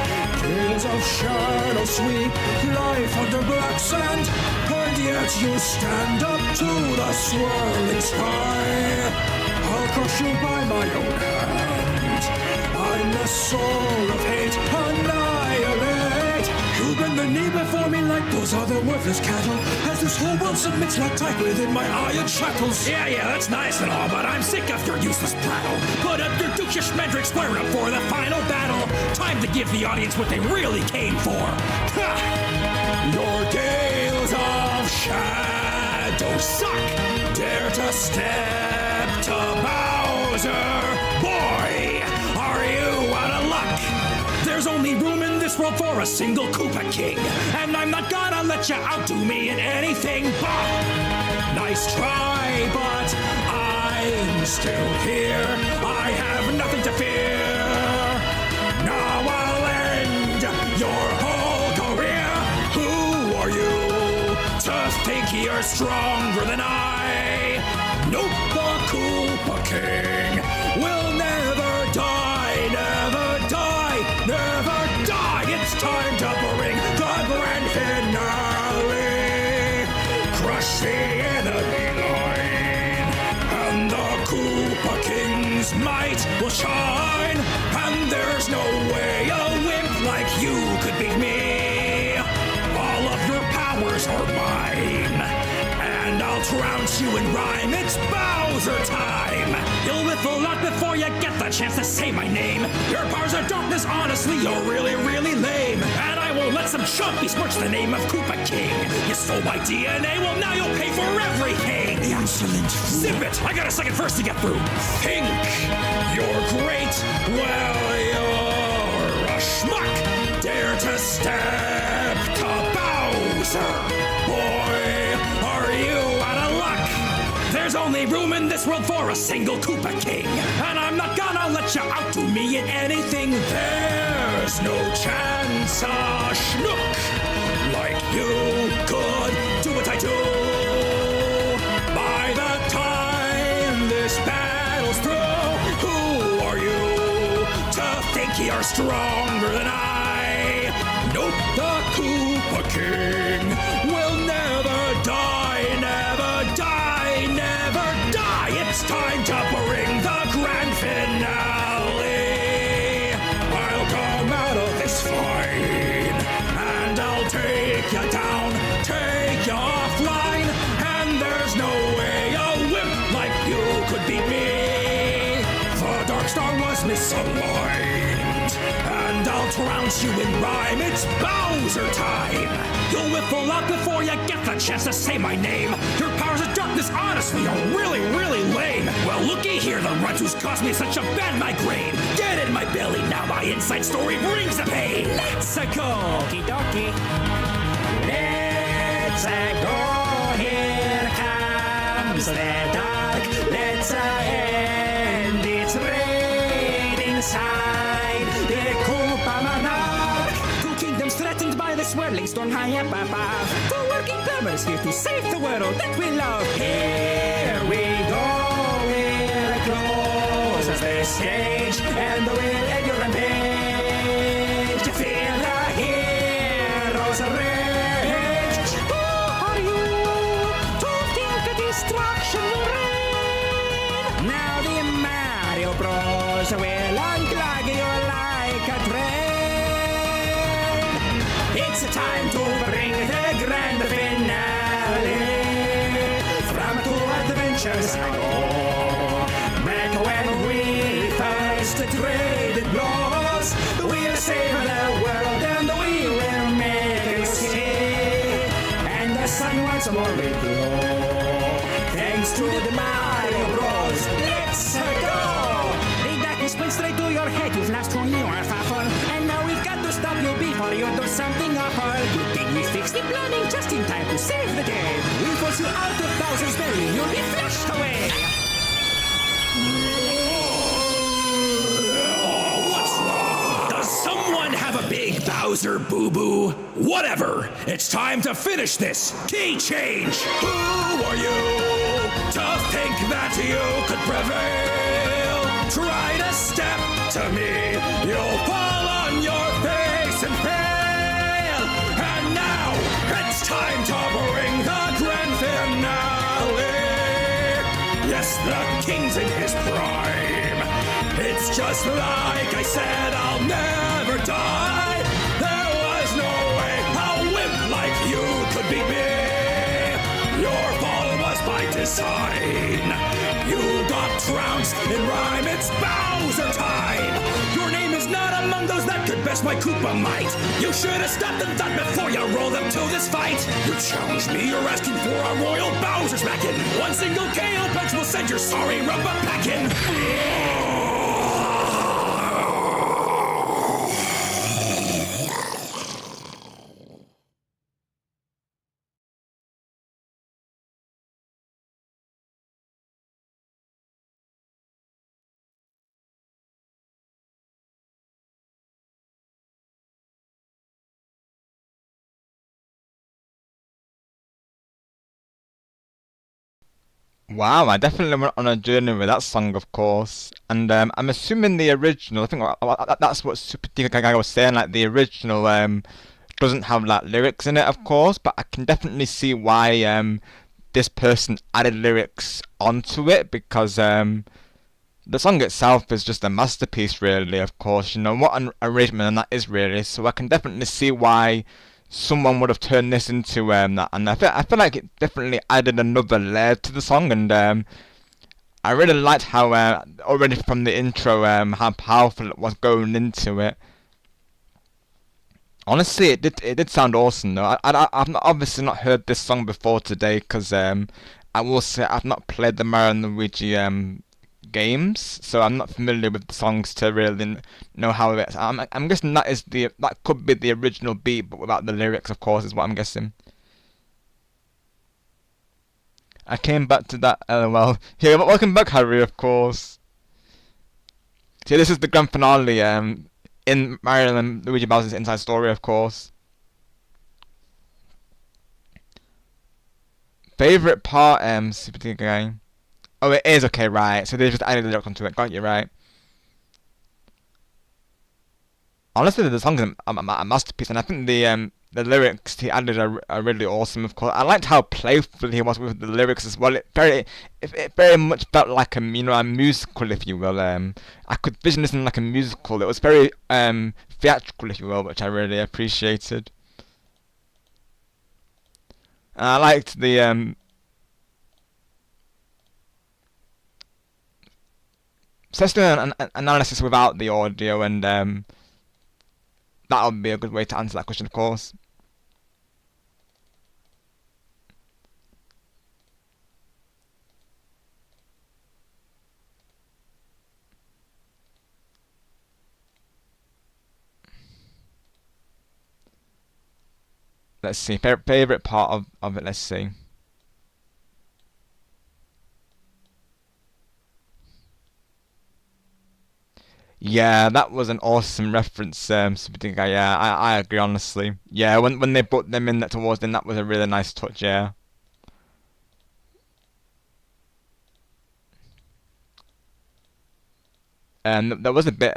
gales of shadow sweep life under black sand, and yet you stand up to the swirling sky. I'll crush you by my own hand. I'm the soul of hate, annihilate. You bend the knee before me like Those are the worthless cattle, as this whole world submits like tight within my iron shackles. Yeah, that's nice and all, but I'm sick of your useless prattle. Put up your Duke Schmendrick, square up for the final battle. Time to give the audience what they really came for. Ha! Your gales of shadow suck. Dare to step to Bowser. Boy, are you out of luck? There's only room in this world for a single Koopa King, and I'm not gonna let you outdo me in anything. Bah! Nice try, but I'm still here. I have nothing to fear. Now I'll end your whole career. Who are you to think you're stronger than I? Nope, the Koopa King will never die, never die, never die. It's time to bring the grand finale. Crush the enemy line, and the Koopa King's might will shine. And there's no way a wimp like you could beat me. All of your powers are mine, and I'll trounce you in rhyme. It's Bowser time. You'll whiff a lot before you get the chance to say my name. Your powers of darkness, honestly, you're really, really lame. And I won't let some chump besmirch the name of Koopa King. You stole my DNA, well now you'll pay for everything. Insolent fool. Zip it! I got a second first to get through. Think you're great? Well, you're a schmuck. Dare to step to Bowser. Boy, are you out of luck? There's only room in this world for a single Koopa King, and I'm not gonna let you outdo me in anything. There's no chance a schnook like you could do what I do. By the time this battle's through, who are you to think you're stronger than I? Nope, the Koopa King will never die, never die, never die. It's time to bring the grand finale. I'll come out of this fine, and I'll take you down, take you offline. And there's no way a wimp like you could beat me. The Dark Star was misaligned, and I'll trounce you in rhyme. It's Bowser time. You'll whiffle out before you get the chance to say my name. Your powers of darkness, honestly, are really, really lame. Well, looky here, the runt who's caused me such a bad migraine. Get in my belly, now my inside story brings the pain. Let's go, okie dokie. Let's go, here comes the dark. Let's end its reign inside the Koopa Monarch. Two kingdoms threatened by the swirling storm high up above. Two working powers here to save the world that we love. Here we go, we're close as the stage, and we'll end your rampage. Feel the heroes rage. Who are you to think a destruction will reign? Now the Mario Bros will unclog you like a train. It's time to bring the grand finale. From two adventures ago, back when we first traded blows, we'll save the world and we will make it see. And the sun once more will glow, thanks to the Mario Bros. Let's go! The darkness went straight to your head. You've lost who you are, Faffle. And now we've got to stop you before you do something awful. Good thing we fixed the planning just in time to save the day. We'll force you out of Bowser's belly. You'll be flushed away. What's wrong? Does someone have a big Bowser boo-boo? Whatever. It's time to finish this. Key change. Who are you to think that you could prevail? Try to step to me. You'll fall on your face and fail. And now it's time to bring the grand finale. Yes, the king's in his prime. It's just like I said, I'll never die. There was no way a wimp like you sign. You got trounced in rhyme, it's Bowser time. Your name is not among those that could best my Koopa might. You should have stopped and thought before you rolled up to this fight. You challenged me, you're asking for a royal Bowser smacking. One single KO punch will send your sorry rubber packing. Wow, I definitely went on a journey with that song, of course. And I'm assuming the original, I think that's what Super Tika Guy was saying, like the original doesn't have like lyrics in it, of course, but I can definitely see why this person added lyrics onto it, because the song itself is just a masterpiece, really, of course. You know, what an arrangement that is, really. So I can definitely see why someone would have turned this into that, and I feel like it definitely added another layer to the song, and I really liked how already from the intro how powerful it was going into it. Honestly, it did sound awesome though. I've obviously not heard this song before today, because I will say I've not played the Mario and Luigi games, so I'm not familiar with the songs to really know how it is. I'm guessing that could be the original beat, but without the lyrics, of course, is what I'm guessing. I came back to that, LOL. Here, welcome back, Harry, of course. See, this is the grand finale in Mario and Luigi Bowser's Inside Story, of course. Favorite part, Super Tika Guy. Oh, it is, okay, right. So they just added the lyrics onto it. Got you, right. Honestly, the song is a masterpiece, and I think the lyrics he added are really awesome, of course. I liked how playful he was with the lyrics as well. It very much felt like a musical, if you will. I could vision this in like a musical. It was very theatrical, if you will, which I really appreciated. And I liked the so let's do an analysis without the audio, and that would be a good way to answer that question, of course. Let's see, favorite part of it, let's see. Yeah, that was an awesome reference, Super Tika Guy. Yeah, I agree, honestly. Yeah, when they put them in towards them, that was a really nice touch, yeah. And there was a bit,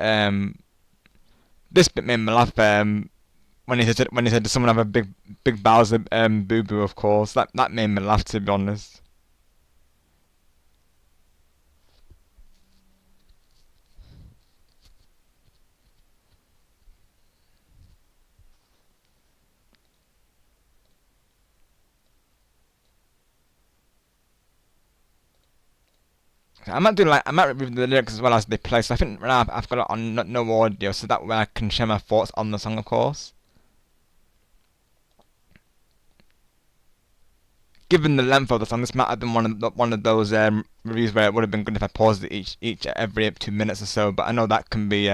this bit made me laugh, when he said, does someone have a big Bowser, boo-boo, of course. That made me laugh, to be honest. I might review the lyrics as well as they play. So I think right now I've got it on no audio, so that way I can share my thoughts on the song, of course. Given the length of the song, this might have been one of those reviews where it would have been good if I paused it every 2 minutes or so. But I know that can be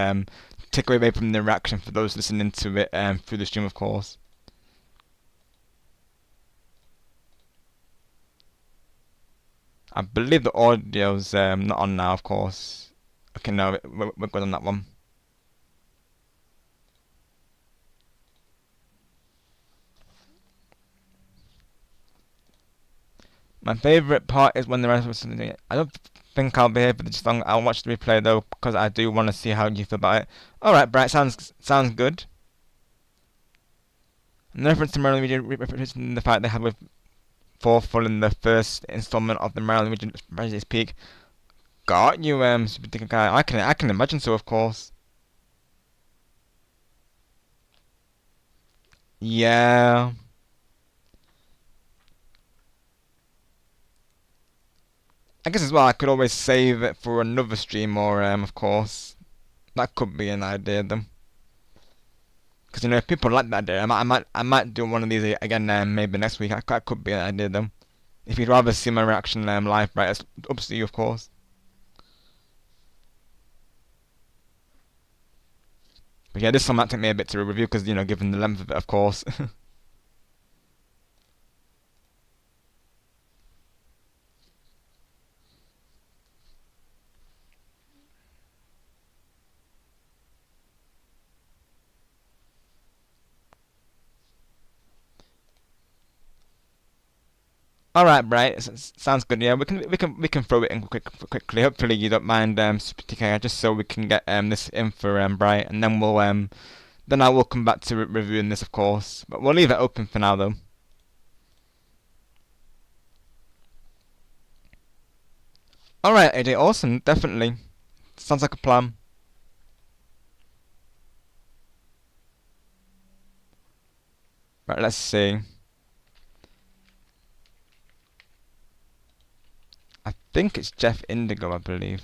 take away from the reaction for those listening to it through the stream, of course. I believe the audio's not on now, of course. Okay, no, we're good on that one. My favourite part is when the rest of us. I don't think I'll be here for this song. I'll watch the replay though, because I do want to see how you feel about it. Alright, Bright, sounds good. And the reference to Mario Luigi referencing the fight they had with Forful in the first installment of the Mario Luigi Tragedies Peak. Got you, Super Tika Guy. I can imagine so, of course. Yeah. I guess as well, I could always save it for another stream, or of course, that could be an idea then. Because you know, if people like that idea, I might do one of these again maybe next week. That could be an idea then. If you'd rather see my reaction live, right? It's up to you, of course. But yeah, this one might take me a bit to review because, you know, given the length of it, of course. Alright, Bright. Sounds good. Yeah, we can throw it in quickly. Hopefully you don't mind, Super TK, just so we can get this in for Bright, and then we'll then I will come back to reviewing this, of course. But we'll leave it open for now, though. Alright, AJ, awesome. Definitely. Sounds like a plan. Right, let's see. I think it's Jeff Indigo, I believe.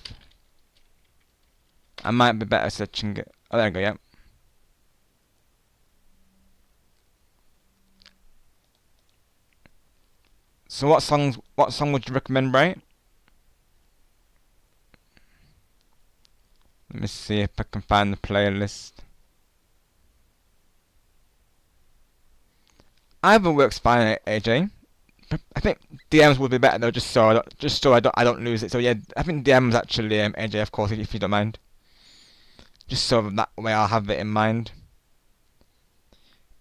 I might be better searching it. Oh, there we go, yep. So what song would you recommend, Bright? Let me see if I can find the playlist. Either works fine, AJ. I think DMs would be better though, just so I don't lose it. So yeah, I think DMs actually, AJ, of course, if you don't mind. Just so that way I'll have it in mind.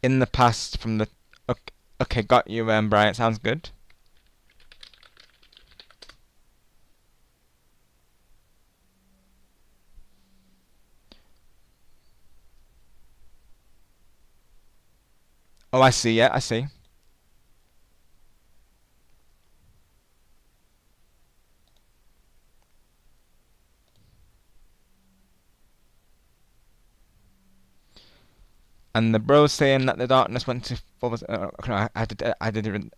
In the past, from the okay, got you, Brian. Sounds good. Oh, I see. Yeah, I see. And the bro saying that the darkness went to Fulva's. I didn't.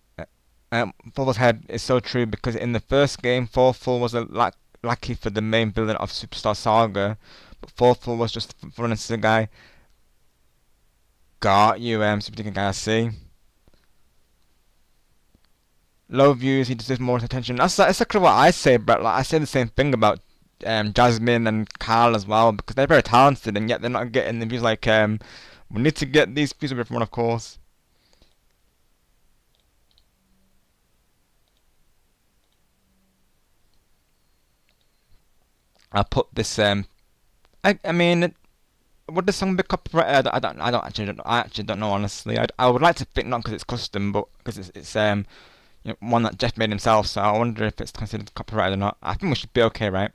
Fulva's head is so true because in the first game, Fulful was lucky for the main villain of Superstar Saga, but Fulful was just fun as the guy. Got you, Super Guy. I see. Low views, he deserves more attention. That's exactly what I say, but like I say the same thing about Jasmine and Carl as well, because they're very talented and yet they're not getting the views. Like we need to get these views of everyone, of course. I'll put this I mean, would the song be copyrighted? I actually don't know, honestly. I would like to think not because it's custom, but because it's you know, one that Jeff made himself. So I wonder if it's considered copyrighted or not. I think we should be okay, right?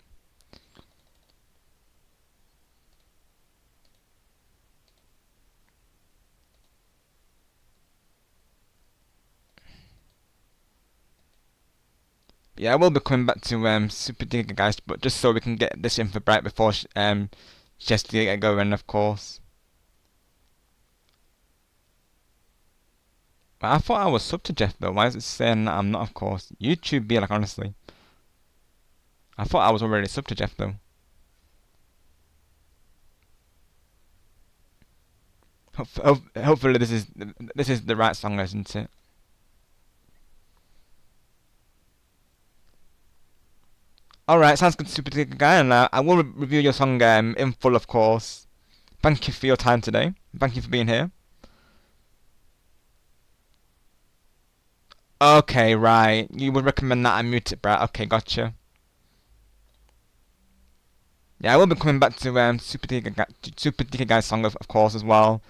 Yeah, I will be coming back to Super Digger, guys, but just so we can get this in for Bright before she has to get going, of course. But I thought I was sub to Jeff though. Why is it saying that I'm not, of course? YouTube be like, honestly. I thought I was already sub to Jeff though. Hopefully this is the right song, isn't it? Alright, sounds good, Super Digger Guy, and I will review your song in full, of course. Thank you for your time today. Thank you for being here. Okay, right. You would recommend that I mute it, Brad. Okay, gotcha. Yeah, I will be coming back to Super Digger Guy's song, of course, as well.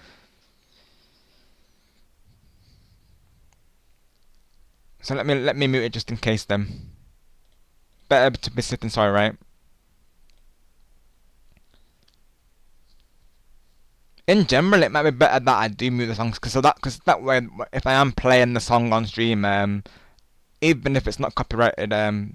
So let me mute it just in case then. Better to be sitting sorry, right? In general, it might be better that I do mute the songs, because that way, if I am playing the song on stream, even if it's not copyrighted, cause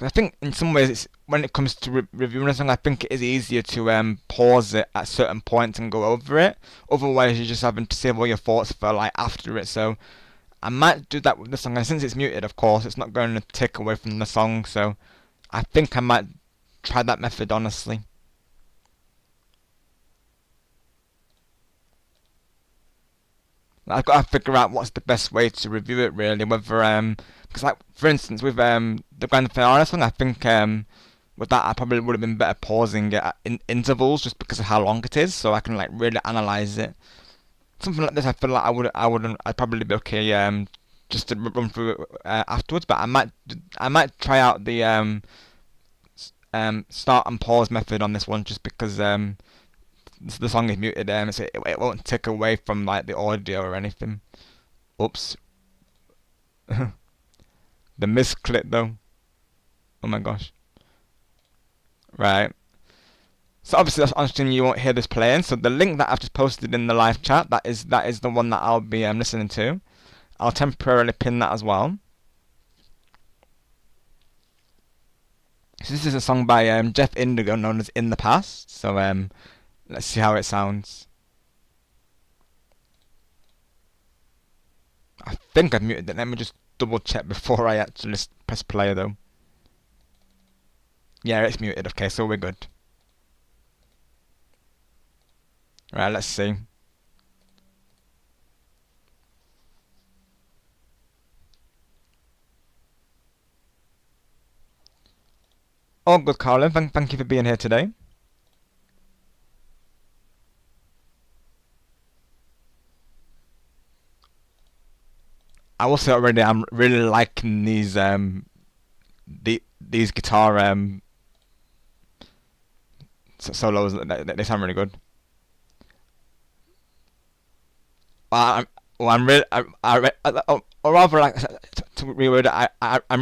I think in some ways, it's when it comes to reviewing a song, I think it is easier to pause it at certain points and go over it. Otherwise, you're just having to save all your thoughts for like after it. So I might do that with the song, and since it's muted, of course, it's not going to take away from the song, so I think I might try that method, honestly. I've got to figure out what's the best way to review it, really, whether, because, like, for instance, with the Grand Theft Auto song, I think, with that, I probably would have been better pausing it at intervals, just because of how long it is, so I can, like, really analyse it. Something like this, I feel like I'd probably be okay, just to run through it afterwards. But I might try out the start and pause method on this one, just because the song is muted, so it won't take away from like the audio or anything. Oops. The misclick though. Oh my gosh. Right. So obviously on stream you won't hear this playing, so the link that I've just posted in the live chat, that is the one that I'll be listening to. I'll temporarily pin that as well. So this is a song by Jeff Indigo, known as In the Past. So let's see how it sounds. I think I've muted it. Let me just double check before I actually press play though. Yeah, it's muted. Okay, so we're good. Right, let's see. All good, Colin. Thank you for being here today. I will say already, I'm really liking these guitar solos. They sound really good. I'm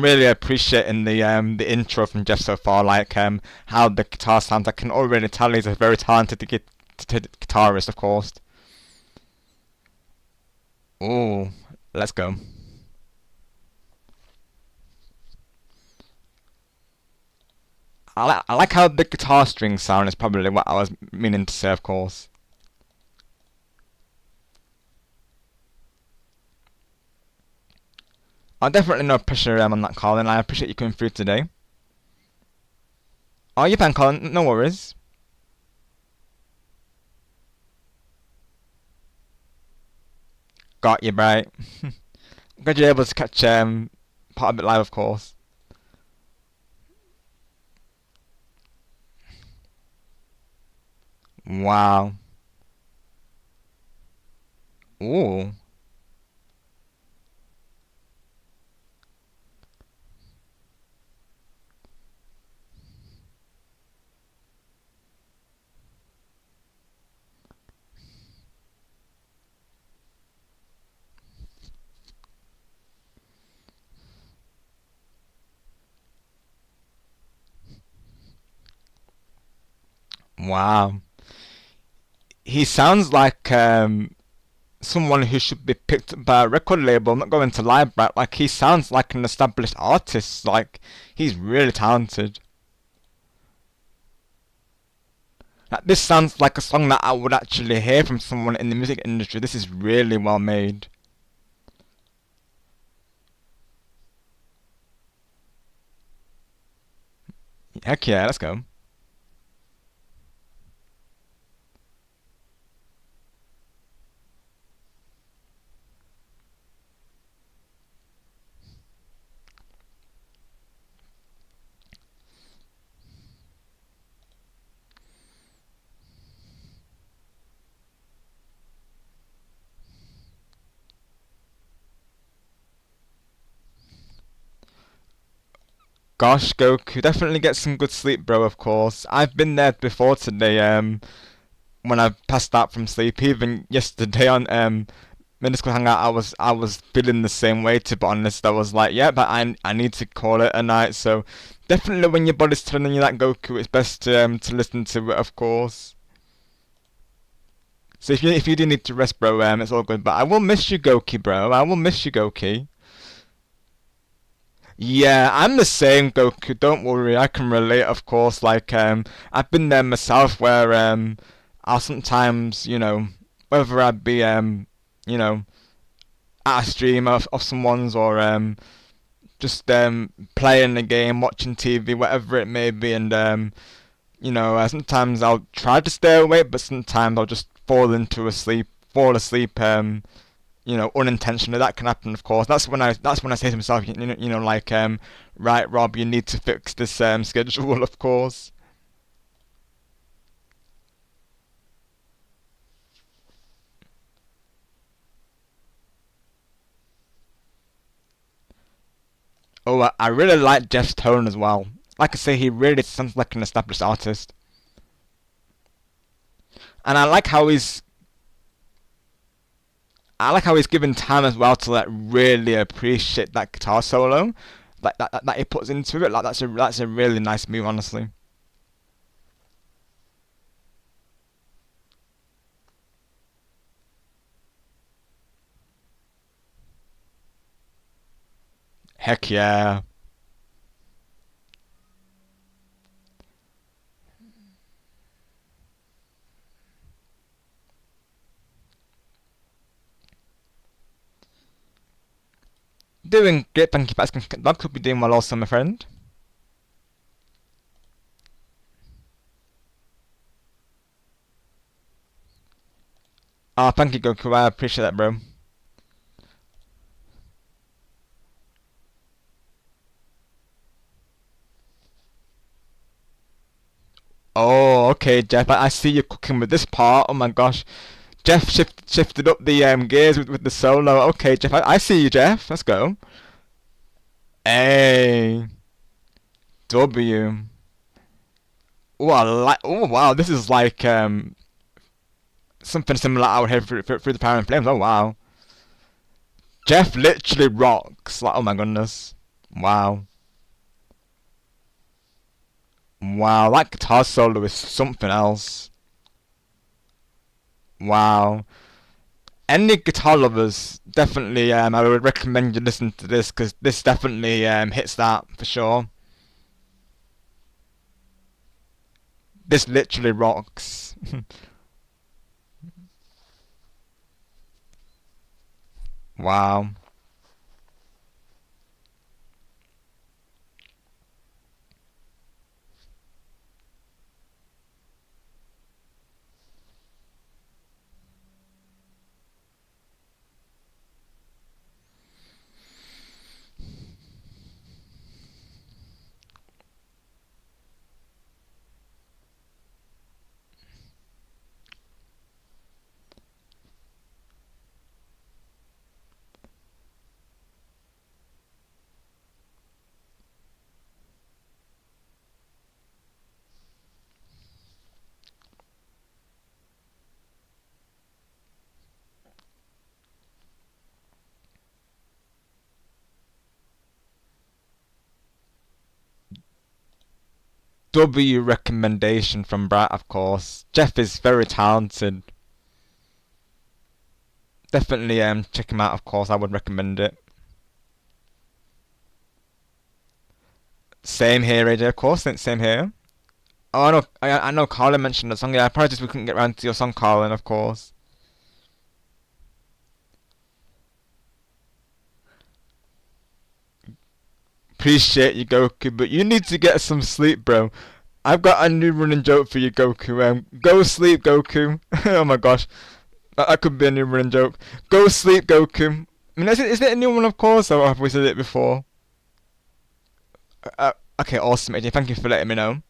really appreciating the intro from Jeff so far. Like how the guitar sounds. I can already tell he's a very talented guitarist, of course. Ooh, let's go. I like how the guitar strings sound. Is probably what I was meaning to say, of course. Definitely no pressure on that, Colin. I appreciate you coming through today. Oh, you're fine, Colin. No worries. Got you, right. Glad you're able to catch part of it live, of course. Wow. Ooh. Wow. He sounds like someone who should be picked up by a record label, not going to lie, but like he sounds like an established artist. Like he's really talented. Like, this sounds like a song that I would actually hear from someone in the music industry. This is really well made. Heck yeah, let's go. Gosh, Goku, definitely get some good sleep, bro, of course. I've been there before today, when I passed out from sleep. Even yesterday on middle school hangout, I was feeling the same way, to be honest. I was like, yeah, but I need to call it a night. So definitely when your body's telling you that, Goku, it's best to listen to it, of course. So if you do need to rest, bro, it's all good. But I will miss you, Goki, bro. I will miss you, Goki. Yeah, I'm the same, Goku. Don't worry, I can relate, of course. Like, I've been there myself, where I'll sometimes, you know, whether I'd be, you know, at a stream of someone's, or just playing the game, watching TV, whatever it may be, and you know, sometimes I'll try to stay awake, but sometimes I'll just fall asleep, you know, unintentionally. That can happen, of course. That's when I say to myself, you know, like, right, Rob, you need to fix this schedule, of course. Oh, I really like Jeff's tone as well. Like I say, he really sounds like an established artist. And I like how he's given time as well to like really appreciate that guitar solo, like that he puts into it. Like that's a really nice move, honestly. Heck yeah. Doing great, thank you for asking. That could be doing well also, my friend. Thank you, Goku. I appreciate that, bro. Oh, okay, Jeff. I see you cooking with this part. Oh my gosh. Jeff shifted up the gears with the solo. Okay, Jeff. I see you, Jeff. Let's go. A W. Oh, I like. Oh, wow. This is like something similar out here through the Power and Flames. Oh, wow. Jeff literally rocks. Like, oh my goodness. Wow. Wow, that guitar solo is something else. Wow. Any guitar lovers, definitely, I would recommend you listen to this, because this definitely hits that, for sure. This literally rocks. Wow. W recommendation from Brat, of course. Jeff is very talented. Definitely check him out, of course. I would recommend it. Same here, AJ, of course. Same here. Oh, I know Carlin mentioned the song. Yeah, apologies we couldn't get around to your song, Carlin, of course. Appreciate you, Goku, but you need to get some sleep, bro. I've got a new running joke for you, Goku. Go sleep, Goku. Oh my gosh. That could be a new running joke. Go sleep, Goku. I mean, is it a new one, of course, or have we said it before? Okay, awesome, AJ. Thank you for letting me know.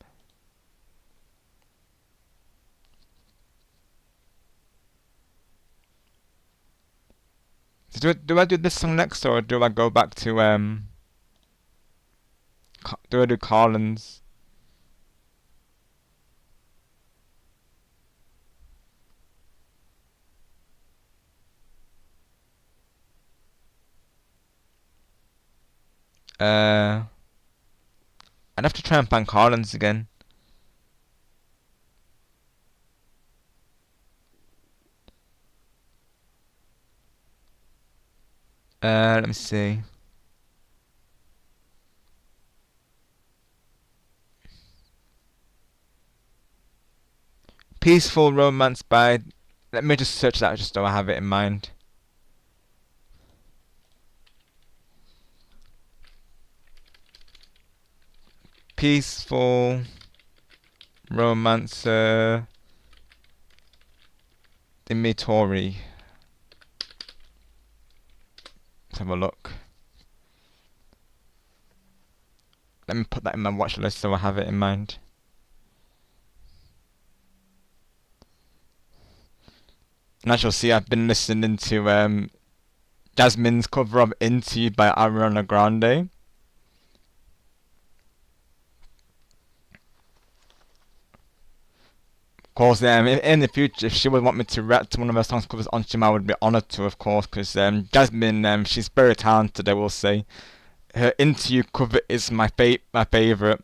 So do I do this song next, or do I go back to do I do Carlin's? I'd have to try and find Carlin's again. Let me see. Peaceful Romance by... Let me just search that just so I have it in mind. peaceful romancer Dimitori. Let's have a look. Let me put that in my watch list so I have it in mind. And as you'll see, I've been listening to Jasmine's cover of Into You by Ariana Grande. Of course, in the future, if she would want me to react to one of her songs covers on stream, I would be honoured to, of course, because Jasmine, she's very talented, I will say. Her Into You cover is my favourite.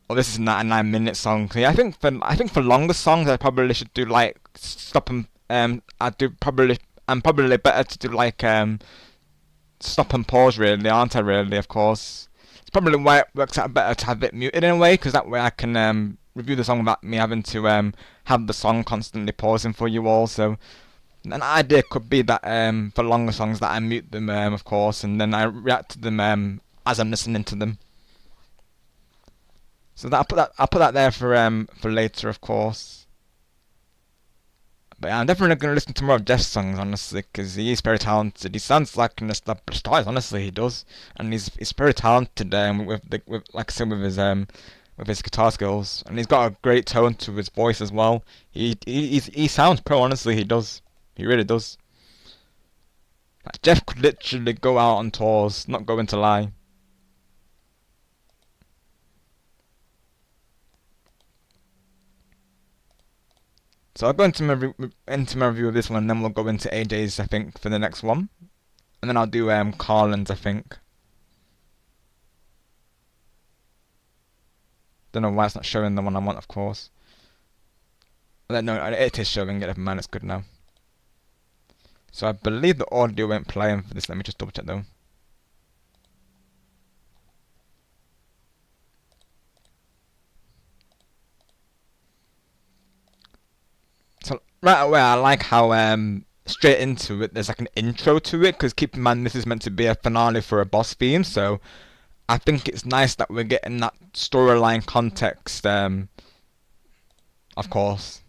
Well, this is a 99-minute song. Yeah, I think for longer songs, I probably should do like stop and I'm probably better to do like stop and pause, really, aren't I? Really, of course. It's probably why it works out better to have it muted in a way, because that way I can review the song without me having to have the song constantly pausing for you all. So an idea could be that for longer songs that I mute them, of course, and then I react to them as I'm listening to them. So I'll put that there for later, of course. But yeah, I'm definitely going to listen to more of Jeff's songs, honestly, because he is very talented. He sounds like an established artist, honestly, he does, and he's very talented with like I said, with his guitar skills, and he's got a great tone to his voice as well. He sounds pro, honestly, he does. He really does. Like, Jeff could literally go out on tours, not going to lie. So I'll go into my review of this one, and then we'll go into AJ's, I think, for the next one. And then I'll do Carlin's, I think. Don't know why it's not showing the one I want, of course. No, it is showing it, never mind, it's good now. So I believe the audio won't play for this, let me just double check though. So right away, I like how straight into it there's like an intro to it, because keep in mind this is meant to be a finale for a boss theme, so I think it's nice that we're getting that storyline context, of course.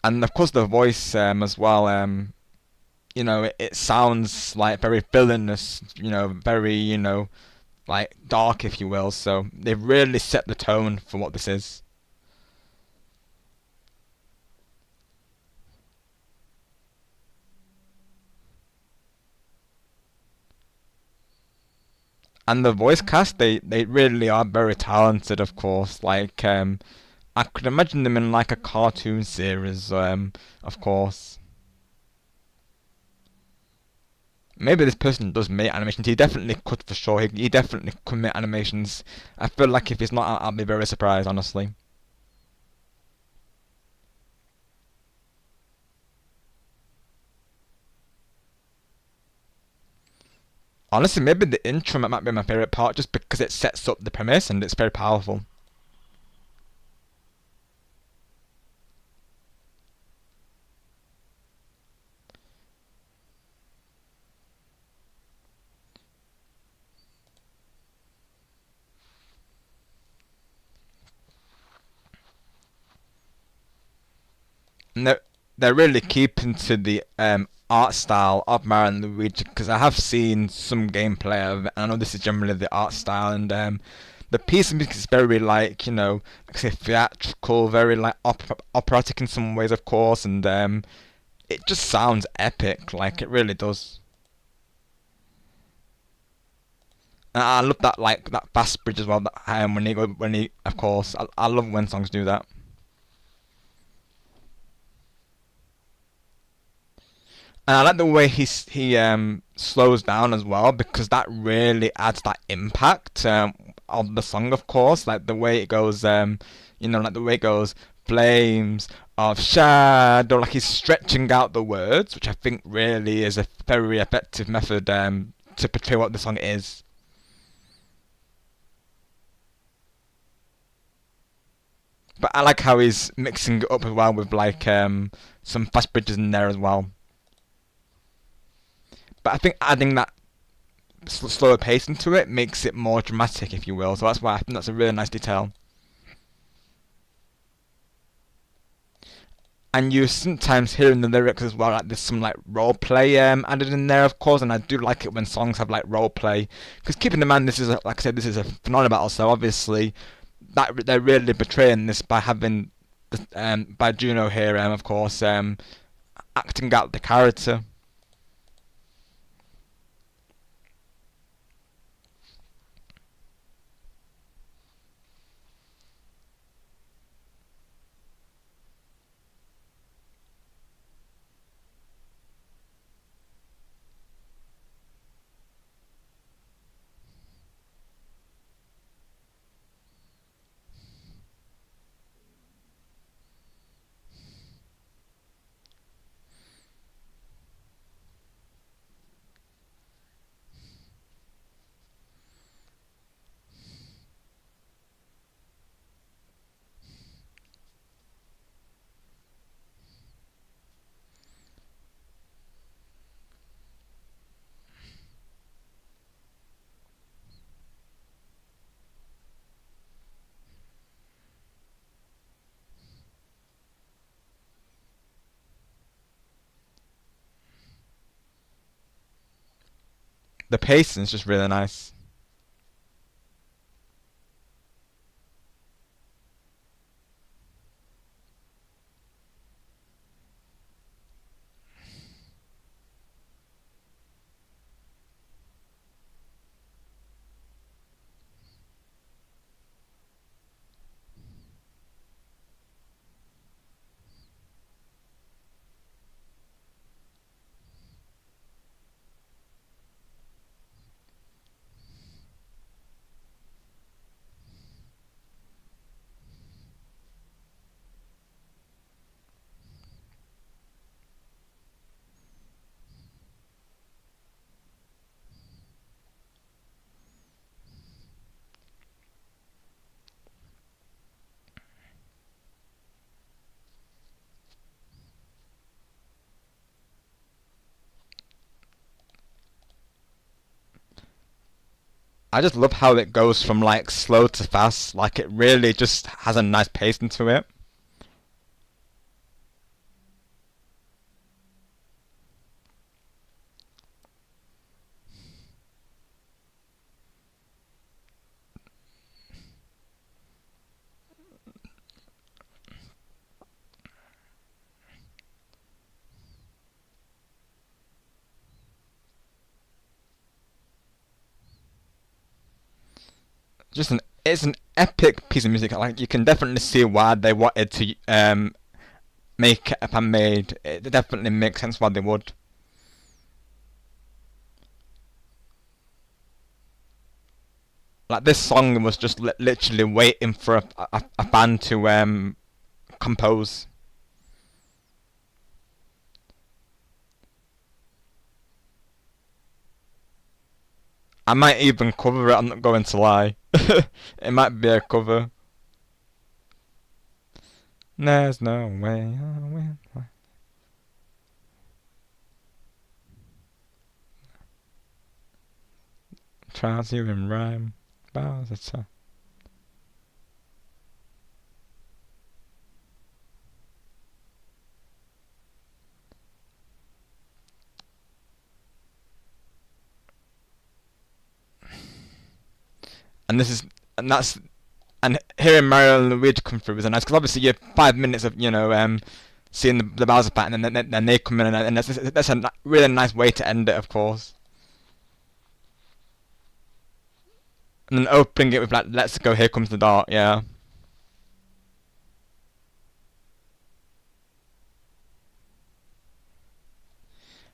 And of course the voice as well, you know, it sounds like very villainous, you know, very, you know, like dark, if you will, so they've really set the tone for what this is. And the voice cast, they really are very talented, of course. Like, I could imagine them in like a cartoon series, of course. Maybe this person does make animations. He definitely could, for sure. He definitely could make animations. I feel like if he's not, I'll be very surprised, honestly. Honestly, maybe the intro might be my favourite part, just because it sets up the premise and it's very powerful. And they're really keeping to the art style of Mario and Luigi, because I have seen some gameplay of it, and I know this is generally the art style, and the piece of music is very, like, you know, like I say, theatrical, very like operatic in some ways, of course, and it just sounds epic, like it really does. And I love that, like, that fast bridge as well, that when he of course, I love when songs do that. And I like the way he slows down as well, because that really adds that impact of the song, of course. Like the way it goes, you know, like the way it goes, flames of shadow, like he's stretching out the words, which I think really is a very effective method to portray what the song is. But I like how he's mixing it up as well with like some fast bridges in there as well. But I think adding that slower pace into it makes it more dramatic, if you will. So that's why I think that's a really nice detail. And you sometimes hear in the lyrics as well, like there's some like role play added in there, of course. And I do like it when songs have like role play, because keeping in mind this is like I said, this is a finale battle, so obviously that they're really betraying this by having by Juno here, of course, acting out the character. The pacing is just really nice. I just love how it goes from like slow to fast. Like it really just has a nice pace into it. It's an epic piece of music. Like you can definitely see why they wanted to make a fan made. It definitely makes sense why they would. Like this song was just literally waiting for a fan to compose. I might even cover it, I'm not going to lie. It might be a cover. There's no way I'll win. Trials you in rhyme. Bows it's a and hearing Mario and Luigi come through was nice, because obviously you have 5 minutes of seeing the Bowser fight, and then they come in, and that's a really nice way to end it, of course. And then opening it with like, "Let's go, here comes the dart," yeah.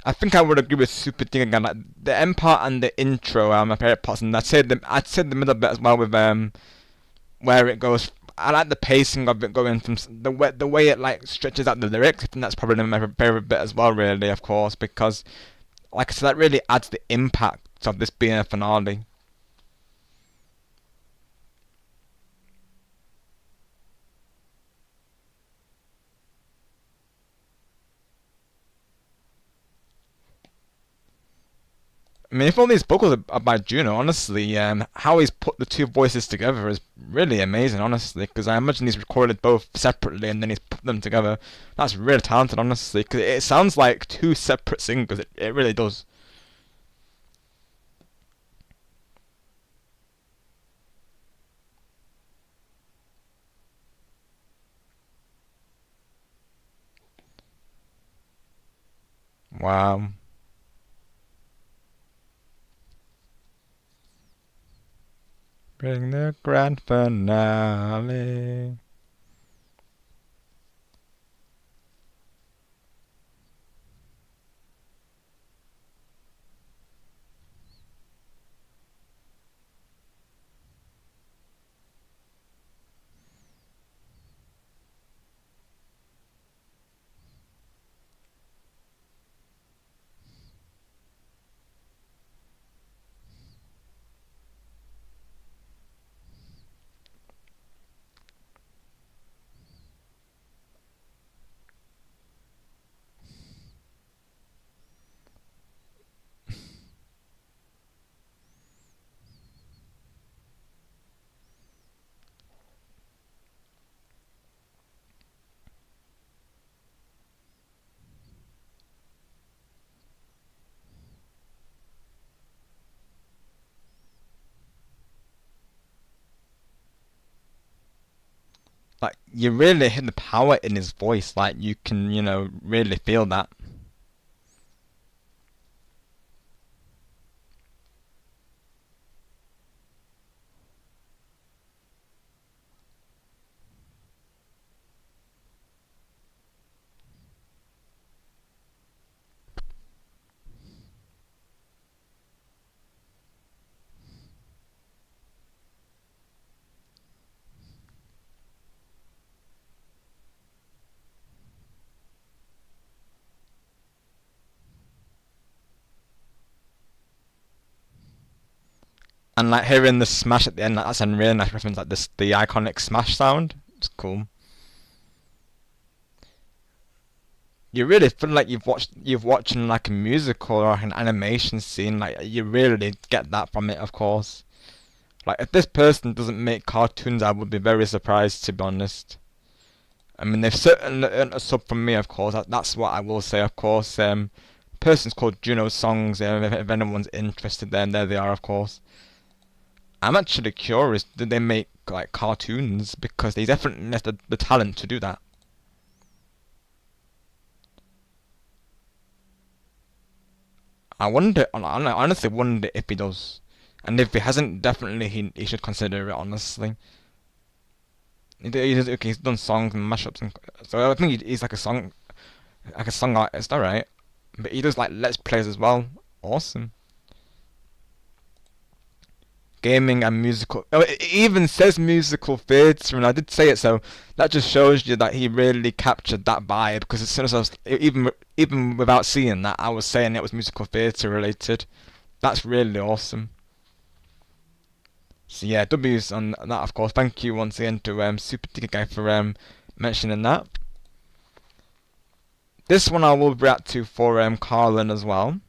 I think I would agree with Super Thing again. Like the end part and the intro are my favorite parts, and I'd say the middle bit as well with where it goes. I like the pacing of it going from the way it like stretches out the lyrics. I think that's probably my favorite bit as well, really, of course, because like I said, that really adds the impact of this being a finale. I mean, if all these vocals are by Juno, honestly, how he's put the two voices together is really amazing, honestly, because I imagine he's recorded both separately and then he's put them together. That's really talented, honestly, because it sounds like two separate singers. It really does. Wow. Bring the grand finale. Like, you really hit the power in his voice. Like, you can, really feel that. And like hearing the smash at the end, that's a really nice reference, like this, the iconic smash sound. It's cool. You really feel like you've watching like a musical or an animation scene. Like, you really get that from it, of course. Like, if this person doesn't make cartoons, I would be very surprised, to be honest. I mean, they've certainly earned a sub from me, of course. That's what I will say, of course. Person's called Juno Songs. If anyone's interested, then there they are, of course. I'm actually curious, did they make like cartoons? Because they definitely have the talent to do that. I honestly wonder if he does. And if he hasn't, definitely he should consider it, honestly. He's done songs and mashups, and so I think he's like a song artist, alright. But he does like let's plays as well. Awesome. Gaming and musical. Oh, it even says musical theatre, and I did say it, so that just shows you that he really captured that vibe. Because as soon as I was, even without seeing that, I was saying it was musical theatre related. That's really awesome. So yeah, W's on that, of course. Thank you once again to Super Ticket Guy for mentioning that. This one I will react to for Carlin as well.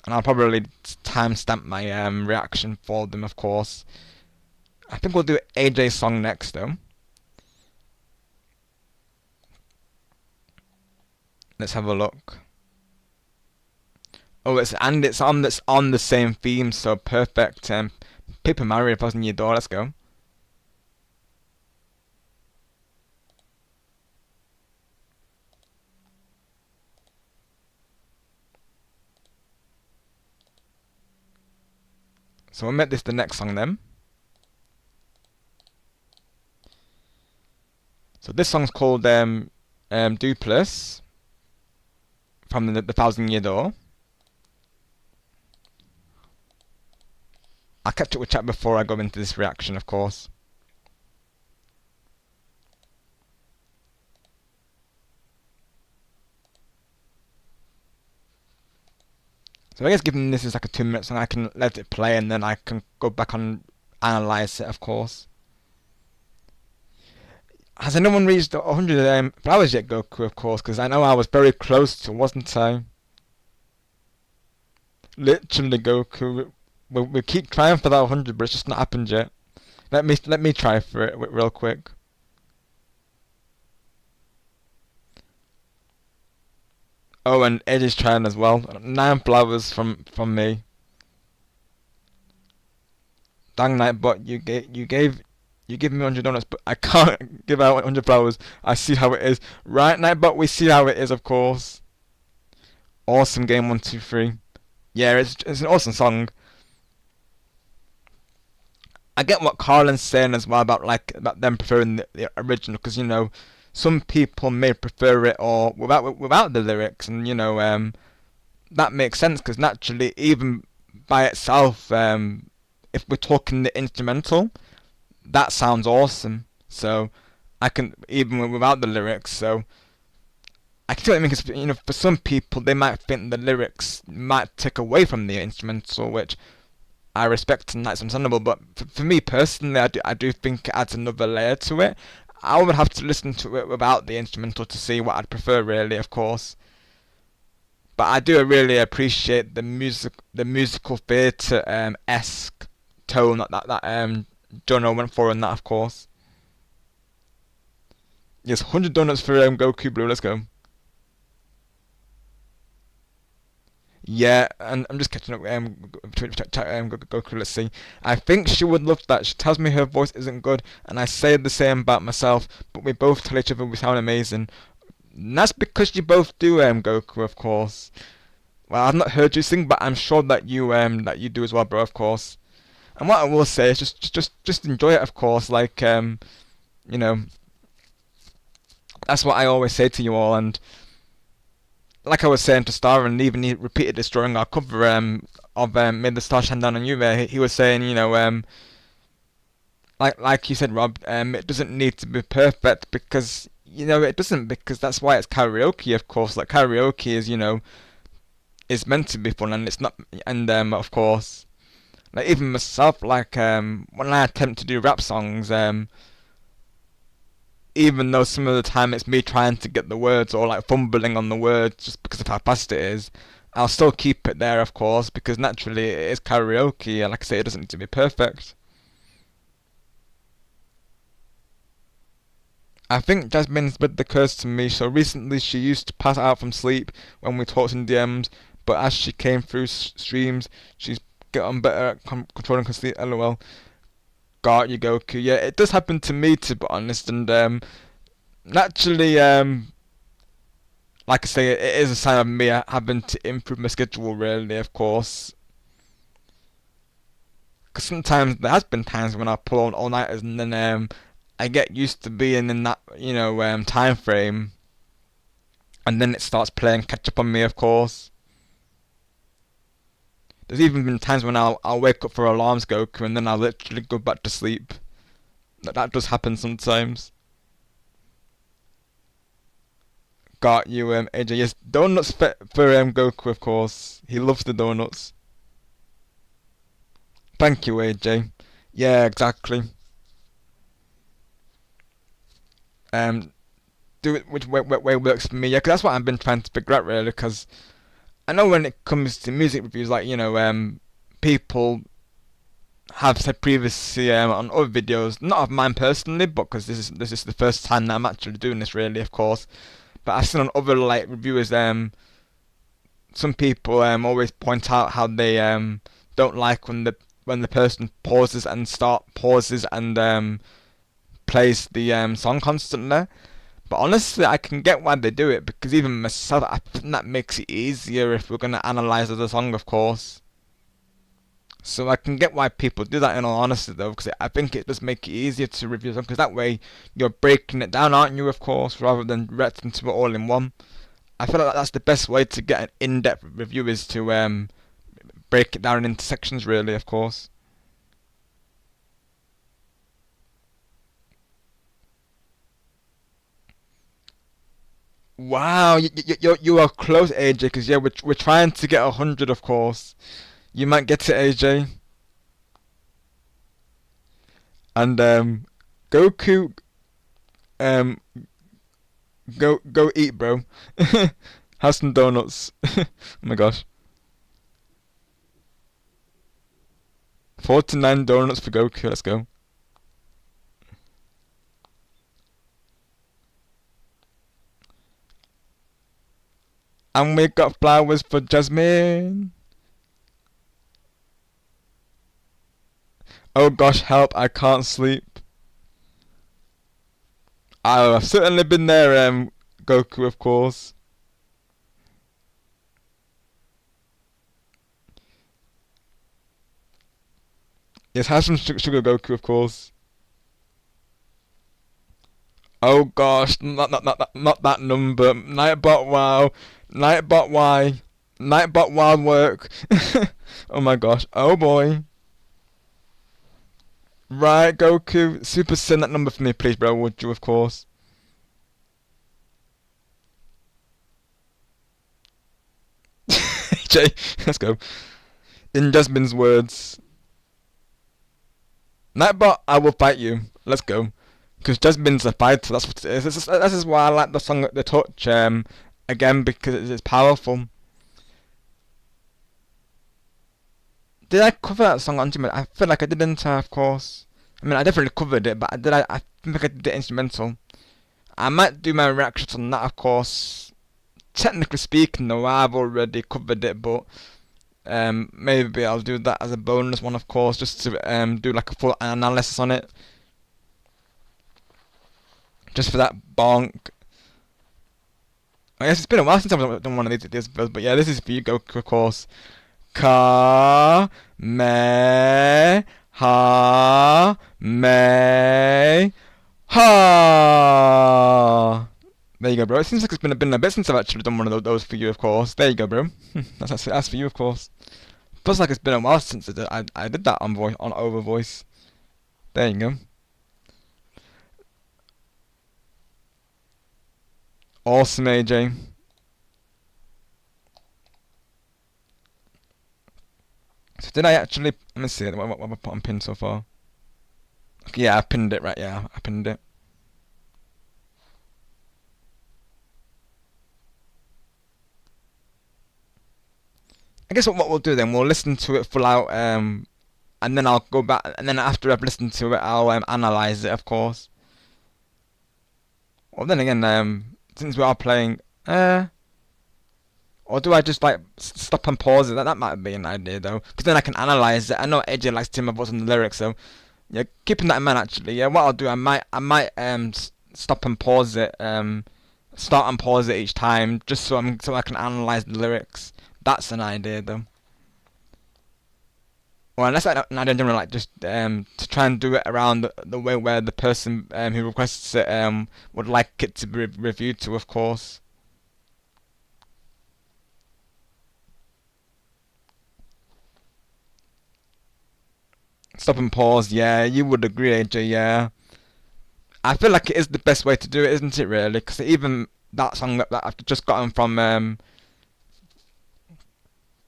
And I'll probably timestamp my reaction for them, of course. I think we'll do AJ's song next, though. Let's have a look. Oh, it's on the same theme, so perfect. Paper Mario, if I was in your door, let's go. So we'll make this the next song then. So this song's called Dupless from the Thousand Year Door. I kept it with chat before I go into this reaction, of course. So I guess given this is like a 2-minute song, I can let it play and then I can go back and analyse it, of course. Has anyone reached 100 flowers yet, Goku, of course? Because I know I was very close to, wasn't I? Literally, Goku. We keep trying for that 100, but it's just not happened yet. Let me try for it real quick. Oh, and Eddie's trying as well. 9 flowers from me. Dang Nightbot, you give me 100 donuts, but I can't give out 100 flowers. I see how it is. Right, Nightbot, we see how it is, of course. Awesome game, 1, 2, 3. Yeah, it's an awesome song. I get what Carlin's saying as well about them preferring the original, because you know some people may prefer it or without the lyrics, and you know that makes sense because naturally even by itself, if we're talking the instrumental, that sounds awesome. So I can even without the lyrics. So I can see what I mean, because you know for some people they might think the lyrics might take away from the instrumental, which I respect and that's understandable, but for me personally, I do think it adds another layer to it. I would have to listen to it without the instrumental to see what I'd prefer, really, of course. But I do really appreciate the musical theatre esque tone that Jono went for in that, of course. Yes, 100 donuts for Goku Blue. Let's go. Yeah, and I'm just catching up with Goku, let's see. I think she would love that. She tells me her voice isn't good, and I say the same about myself, but we both tell each other we sound amazing. And that's because you both do, Goku, of course. Well, I've not heard you sing, but I'm sure that you do as well, bro, of course. And what I will say is just enjoy it, of course, like, you know, that's what I always say to you all, and like I was saying to Star, and even he repeated this during our cover of Made the Star Shine Down on You there, he was saying, you know, like you said, Rob, it doesn't need to be perfect because, you know, it doesn't, because that's why it's karaoke, of course. Like, karaoke is, you know, is meant to be fun, and it's not, and of course, like, even myself, like, when I attempt to do rap songs, even though some of the time it's me trying to get the words or like fumbling on the words just because of how fast it is, I'll still keep it there, of course, because naturally it is karaoke, and like I say, it doesn't need to be perfect. I think Jasmine spread the curse to me, so recently she used to pass out from sleep when we talked in DMs, but as she came through streams, she's gotten better at controlling her sleep, lol. Got you, Goku. Yeah, it does happen to me, to be honest, and naturally, like I say, it is a sign of me having to improve my schedule, really, of course. Because sometimes there has been times when I pull on all-nighters, and then I get used to being in that, you know, time frame, and then it starts playing catch up on me, of course. There's even been times when I'll wake up for alarms, Goku, and then I'll literally go back to sleep. That does happen sometimes. Got you, AJ. Yes, donuts for Goku, of course. He loves the donuts. Thank you, AJ. Yeah, exactly. Do it which way works for me. Yeah, 'cause that's what I've been trying to figure out, really, because I know when it comes to music reviews, like, you know, people have said previously on other videos, not of mine personally, but because this is the first time that I'm actually doing this, really, of course. But I've seen on other like reviewers, some people always point out how they don't like when the person pauses and plays the song constantly. But honestly, I can get why they do it, because even myself, I think that makes it easier if we're going to analyse the song, of course. So I can get why people do that, in all honesty, though, because I think it does make it easier to review a song, because that way you're breaking it down, aren't you, of course, rather than reacting to it all in one. I feel like that's the best way to get an in-depth review, is to break it down into sections, really, of course. Wow, you are close, AJ, because yeah, we're trying to get 100, of course. You might get it, AJ. And Goku, go eat, bro. Have some donuts. Oh my gosh. 49 donuts for Goku. Let's go. And we got flowers for Jasmine. Oh gosh, help, I can't sleep. I've certainly been there, Goku, of course. Yes, have some sugar, Goku, of course. Oh gosh, not that number. Nightbot, wow. Nightbot, why? Nightbot, wild work. Oh my gosh, oh boy. Right, Goku, super send that number for me, please, bro, would you, of course. Jay, let's go. In Jasmine's words. Nightbot, I will fight you. Let's go. Because Jasmine's a fighter, that's what it is. This is why I like the song The Touch, again, because it's powerful. Did I cover that song on Ultimate? I feel like I didn't, of course. I mean, I definitely covered it, but I think I did it instrumental. I might do my reactions on that, of course. Technically speaking, though, I've already covered it, but maybe I'll do that as a bonus one, of course, just to do like a full analysis on it. Just for that bonk. I guess it's been a while since I've done one of these videos, but yeah, this is for you, Goku, of course. Ka me ha me ha. There you go, bro. It seems like it's been a bit since I've actually done one of those for you, of course. There you go, bro. that's for you, of course. Feels like it's been a while since I did that on over voice. There you go. Awesome, AJ. So did I actually? Let me see. What have I put on pin so far? Okay, yeah, I pinned it, right? Yeah, I pinned it. I guess what we'll do then, we'll listen to it full out, and then I'll go back, and then after I've listened to it, I'll analyze it, of course. Well, then again, since we are playing, or do I just like stop and pause it? That might be an idea though, because then I can analyze it. I know AJ likes to hear my voice on the lyrics, so yeah, keeping that in mind actually. Yeah, what I'll do, I might stop and pause it, start and pause it each time, just so I can analyze the lyrics. That's an idea though. Well, unless I don't in general, like just to try and do it around the way where the person who requests it would like it to be reviewed to, of course. Stop and pause, yeah, you would agree, AJ, yeah. I feel like it is the best way to do it, isn't it, really? Because even that song that I've just gotten from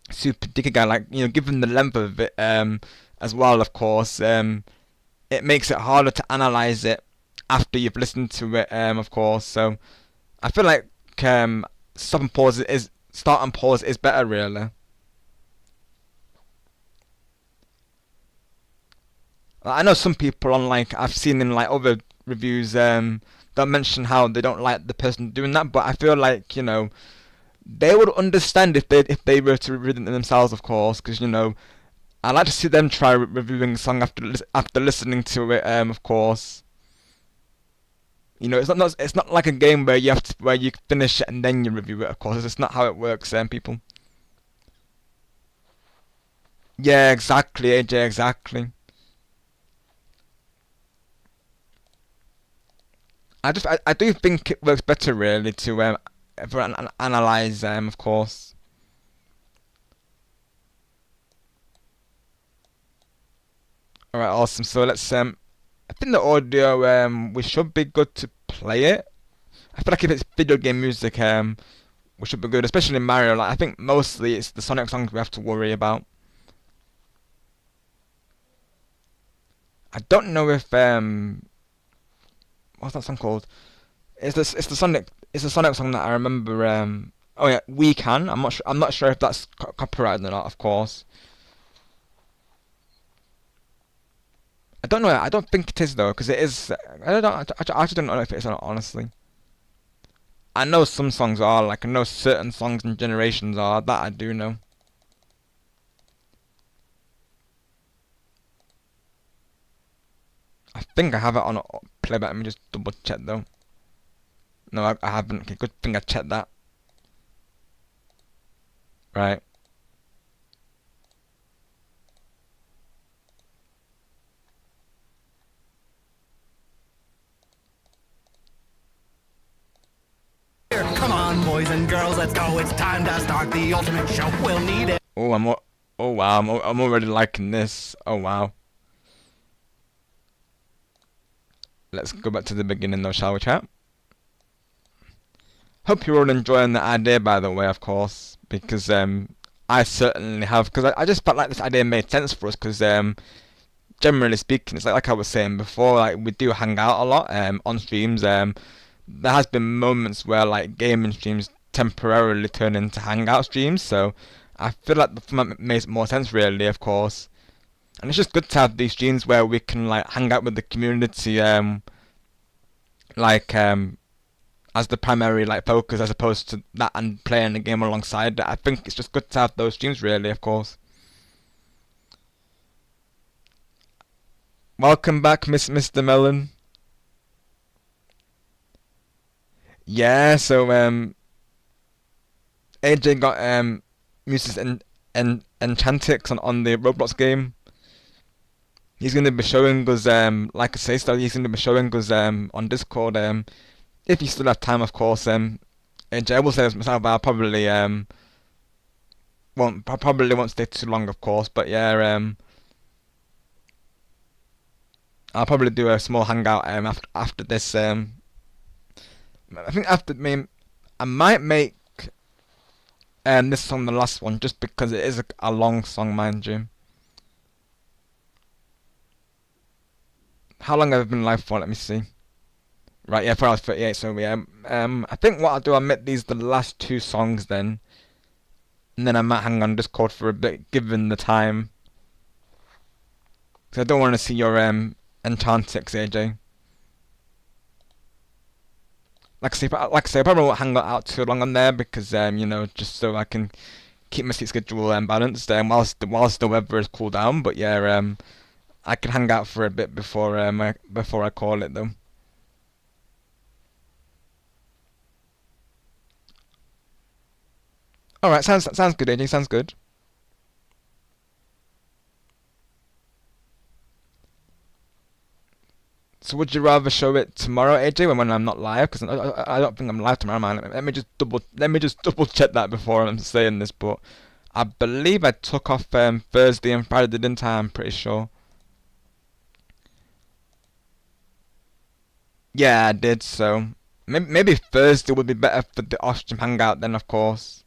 Super Dicker Guy, like, you know, given the length of it as well, of course, it makes it harder to analyze it after you've listened to it, of course. So I feel like start and pause is better, really. I know some people on, like, I've seen in like other reviews don't mention how they don't like the person doing that, but I feel like, you know, they would understand if they were to review it themselves, of course, because, you know, I like to see them try reviewing a song after listening to it, of course. You know, it's not like a game where you finish it and then you review it, of course. It's not how it works, people. Yeah, exactly, AJ, exactly. I do think it works better, really, to analyze, of course. Alright, awesome. So let's I think the audio we should be good to play it. I feel like if it's video game music we should be good, especially in Mario. Like, I think mostly it's the Sonic songs we have to worry about. I don't know if what's that song called? It's the Sonic song that I remember. Oh yeah, We Can. I'm not sure if that's copyrighted or not, of course. I don't know. I don't think it is though, because it is. I actually don't know if it is or not, honestly. I know some songs are, like I know certain songs and generations are. That I do know. I think I have it on playback. Let me just double check though. No, I haven't. Okay, good thing I checked that. Right. Come on, boys and girls, let's go. It's time to start the ultimate show. We'll need it. Oh, oh wow, I'm already liking this. Oh wow. Let's go back to the beginning though, shall we, chat? Hope you're all enjoying the idea, by the way, of course, because I certainly have, because I just felt like this idea made sense for us, because generally speaking, it's like I was saying before, like we do hang out a lot on streams. There has been moments where like gaming streams temporarily turn into hangout streams, so I feel like the format makes more sense, really, of course. And it's just good to have these streams where we can like hang out with the community, as the primary like focus, as opposed to that and playing the game alongside it. I think it's just good to have those streams, really, of course. Welcome back, Mr. Melon. Yeah, so AJ got Muses and Enchantix on the Roblox game. He's gonna be showing us like I say, so he's gonna be showing us on Discord if you still have time, of course. AJ, I will say this myself, but I probably won't stay too long, of course. But yeah, I'll probably do a small hangout after this. I think after I might make this song the last one, just because it is a long song, mind you. How long have I been live for? Let me see. Right, yeah, 4 hours 38. So yeah, I think what I'll do, I'll make these the last 2 songs then, and then I might hang on Discord for a bit, given the time. Cause I don't want to see your Enchantix, AJ. Like I say, I probably won't hang out too long on there because you know, just so I can keep my sleep schedule balanced whilst the weather is cooled down. But yeah, I can hang out for a bit before I call it though. All right, sounds good, AJ. Sounds good. So would you rather show it tomorrow, AJ, when I'm not live? Because I don't think I'm live tomorrow, man. Let me just double check that before I'm saying this. But I believe I took off Thursday and Friday, didn't I? I'm pretty sure. Yeah, I did. So maybe Thursday would be better for the off-stream hangout then, of course.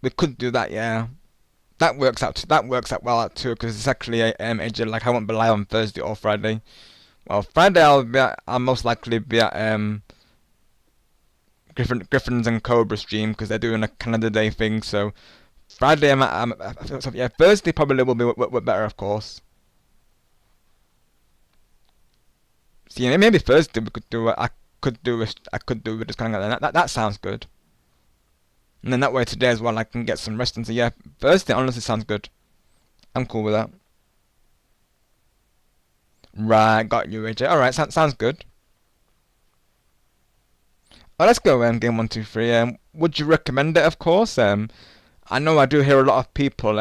We could do that, yeah. That works out well too, because it's actually AJ, like I won't be live on Thursday or Friday. Well, Friday I'll most likely be at Griffins and Cobra stream because they're doing a Canada Day thing. So Friday yeah, Thursday probably will be better, of course. See, so, maybe Thursday we could do I could do with this kind of that sounds good. And then that way today as well I can get some rest. And so yeah, Thursday honestly sounds good. I'm cool with that. Right, got you, AJ. Alright, sounds good. Well, let's go game 1, 2, 3. Would you recommend it? Of course. I know I do hear a lot of people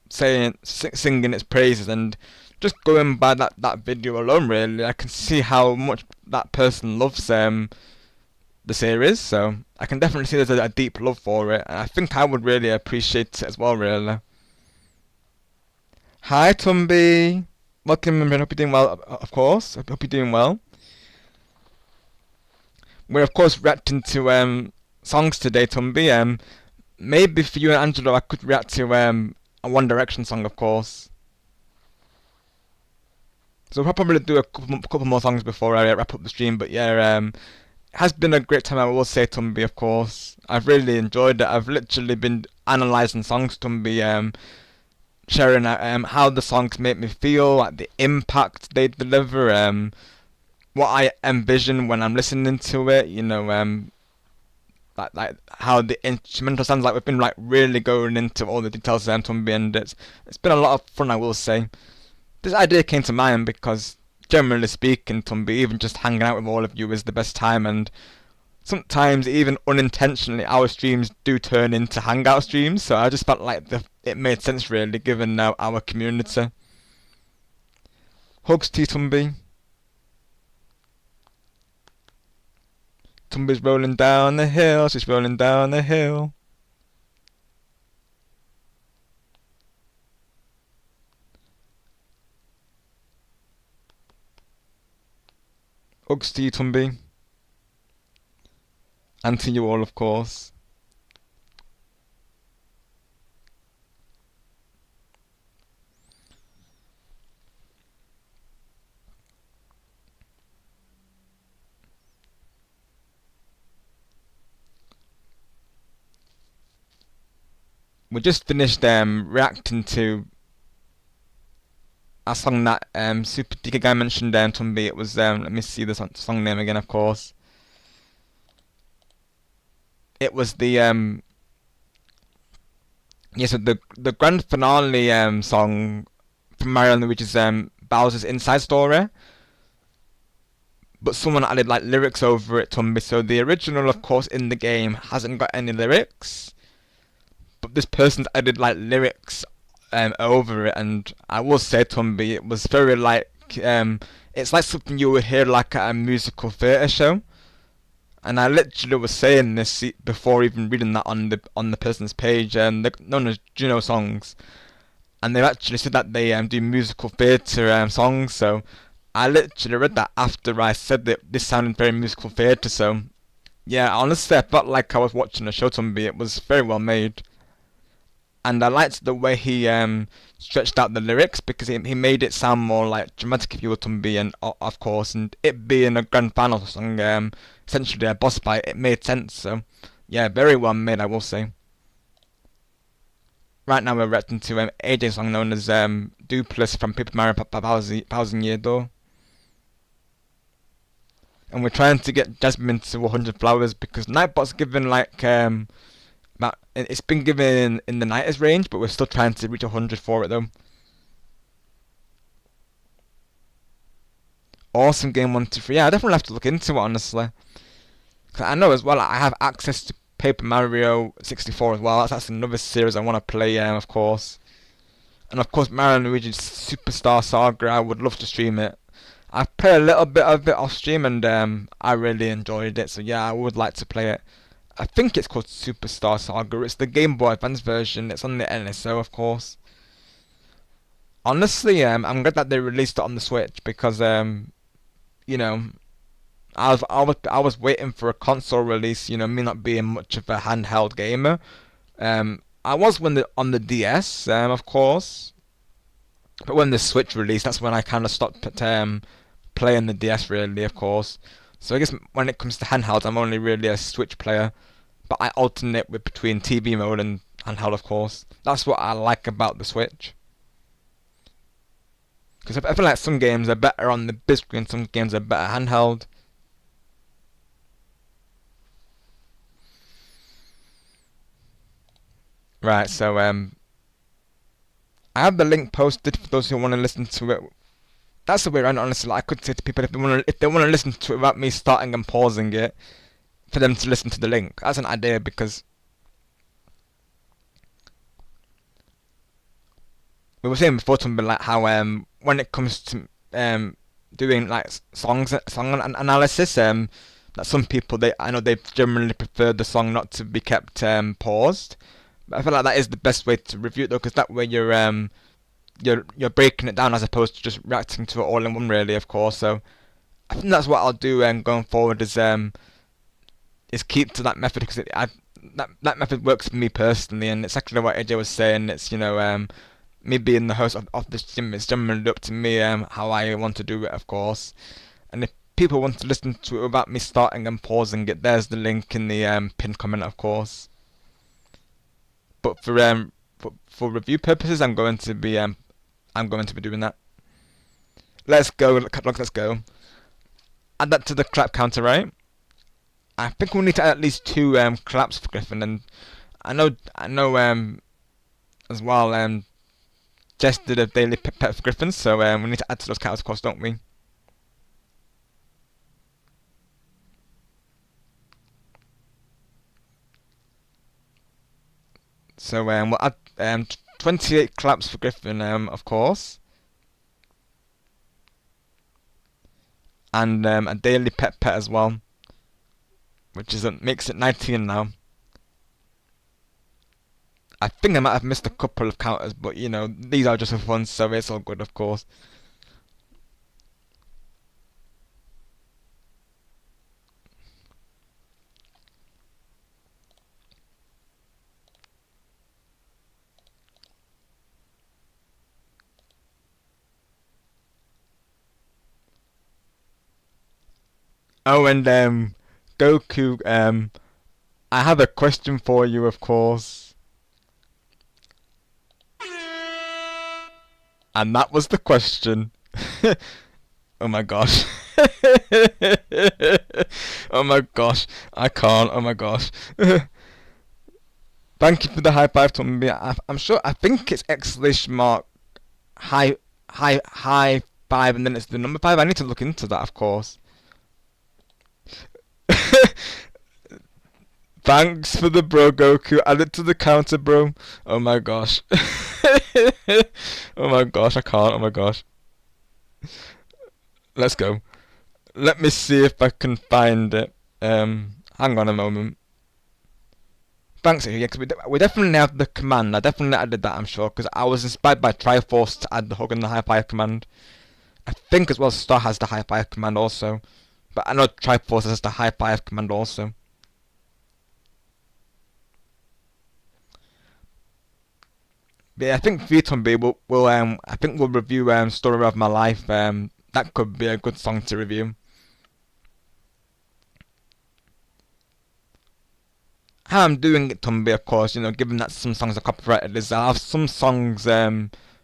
singing its praises, and just going by that video alone, really, I can see how much that person loves the series, so I can definitely see there's a deep love for it, and I think I would really appreciate it as well, really. Hi, Tumby. Welcome, and hope you're doing well, of course. I hope you're doing well. We're, of course, reacting to songs today, Tumby. Maybe for you and Angelo, I could react to a One Direction song, of course. So we'll probably do a couple more songs before I wrap up the stream, but yeah, it has been a great time, I will say, Tumby, of course. I've really enjoyed it. I've literally been analysing songs, Tumby, sharing how the songs make me feel, like the impact they deliver, what I envision when I'm listening to it, you know, like how the instrumental sounds. Like we've been like really going into all the details of Tumby, and it's been a lot of fun, I will say. This idea came to mind because, generally speaking, Tumby, even just hanging out with all of you is the best time, and sometimes even unintentionally our streams do turn into hangout streams, so I just felt like it made sense really, given now our community. Hugs to you, Tumby. Tumby's rolling down the hill, she's rolling down the hill. Hugs to you, Tumby. And to you all, of course. We just finished reacting to a song that Super DK Guy mentioned, Tumby. It was let me see the song name again, of course. It was the so the grand finale song from Mario and Luigi's Bowser's Inside Story, but someone added like lyrics over it, Tumby. So the original, of course, in the game hasn't got any lyrics, but this person's added like lyrics over it, and I will say, Tumby, it was very like it's like something you would hear like at a musical theatre show. And I literally was saying this before even reading that on the person's page, they're known as Juno Songs, and they've actually said that they do musical theatre songs. So I literally read that after I said that this sounded very musical theatre. So yeah, honestly, I felt like I was watching a show, Tumby. It was very well made, and I liked the way he stretched out the lyrics, because he made it sound more like dramatic, if you will, Tumby, and of course, and it being a grand final song, essentially a boss fight, it made sense. So yeah, very well made, I will say. Right now we're reacting to AJ's song known as Dupless from Paper Mario Thousand Year Door, and we're trying to get Jasmine to 100 flowers, because Nightbot's given like it's been given in the 90s range, but we're still trying to reach 100 for it though. Awesome game 1, 2, 3. Yeah, I definitely have to look into it, honestly. Cause I know as well I have access to Paper Mario 64 as well. That's another series I want to play, of course. And of course Mario and Luigi's Superstar Saga, I would love to stream it. I've played a little bit of it off stream, and I really enjoyed it, so yeah, I would like to play it. I think it's called Superstar Saga. It's the Game Boy Advance version. It's on the NSO, of course. Honestly, I'm glad that they released it on the Switch, because you know, I was waiting for a console release. You know, me not being much of a handheld gamer. I was on the DS, of course, but when the Switch released, that's when I kind of stopped playing the DS, really, of course. So I guess when it comes to handhelds, I'm only really a Switch player, but I alternate between TV mode and handheld, of course. That's what I like about the Switch. Because I feel like some games are better on the big screen, some games are better handheld. Right, so I have the link posted for those who want to listen to it. That's the way around, honestly. Like, I could say to people, if they want to listen to it without me starting and pausing it, for them to listen to the link. That's an idea, because we were saying before something like how when it comes to doing like song analysis, that some people I know they generally prefer the song not to be kept paused. But I feel like that is the best way to review it though, because that way you're breaking it down as opposed to just reacting to it all in one, really, of course. So I think that's what I'll do going forward, is keep to that method, because that method works for me personally, and it's actually what AJ was saying. It's, you know, me being the host of this stream, it's generally up to me how I want to do it, of course. And if people want to listen to it without me starting and pausing it, there's the link in the pinned comment, of course. But for for review purposes, I'm going to be doing that. Let's go. Let's go. Add that to the clap counter, right? I think we'll need to add at least 2 claps for Griffin, and I know as well. Jess did a daily pet for Griffin, so we need to add to those counts, of course, don't we? So we'll add 28 claps for Griffin, of course, and a daily pet as well, which makes it 19 now. I think I might have missed a couple of counters, but you know, these are just for fun, so it's all good, of course. Oh, and Goku, I have a question for you, of course. And that was the question. Oh my gosh. Oh my gosh. I can't. Oh my gosh. Thank you for the high five, Tumby. I'm sure. I think it's exclamation mark high 5, and then it's the number 5. I need to look into that, of course. Thanks for the bro, Goku. Add it to the counter, bro. Oh my gosh. Oh my gosh, I can't. Oh my gosh. Let's go. Let me see if I can find it. Hang on a moment. Thanks, yeah, because we definitely have the command. I definitely added that, I'm sure, because I was inspired by Triforce to add the hug and the high five command. I think as well Star has the high five command also. But I know Triforce has the high five command also. But yeah, I think Tumby will I think we'll review Story of My Life. That could be a good song to review. How I'm doing it, Tumby, of course, you know, given that some songs are copyrighted, is I have some songs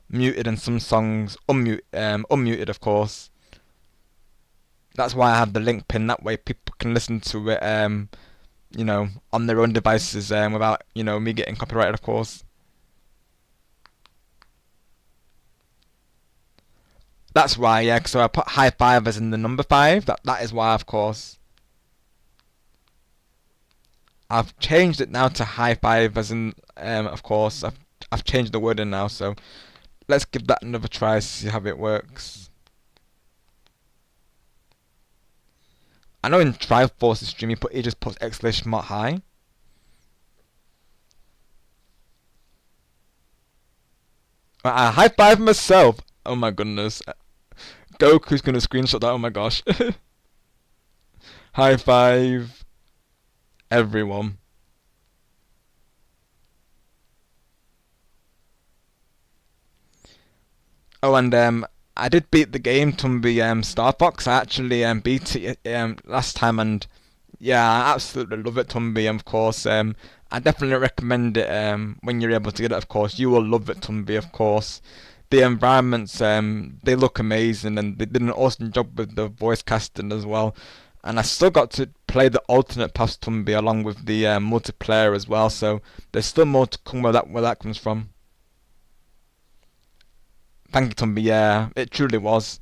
muted and some songs unmuted, of course. That's why I have the link pin. That way people can listen to it, you know, on their own devices without, you know, me getting copyrighted, of course. That's why, yeah. So I put high 5 as in the number 5. That is why, of course. I've changed it now to high 5 as in, of course. I've changed the wording now. So let's give that another try. See how it works. I know in Triforce's stream he just puts exclamation mark high. I high 5 myself. Oh my goodness. Goku's gonna screenshot that. Oh my gosh. High 5 everyone. Oh, and I did beat the game, Tumby Star Fox. I actually beat it last time, and yeah, I absolutely love it, Tumby. Of course, I definitely recommend it when you're able to get it. Of course, you will love it, Tumby. Of course, the environments they look amazing, and they did an awesome job with the voice casting as well. And I still got to play the alternate paths, Tumby, along with the multiplayer as well. So there's still more to come where that comes from. Thank you, Tumby. Yeah, it truly was.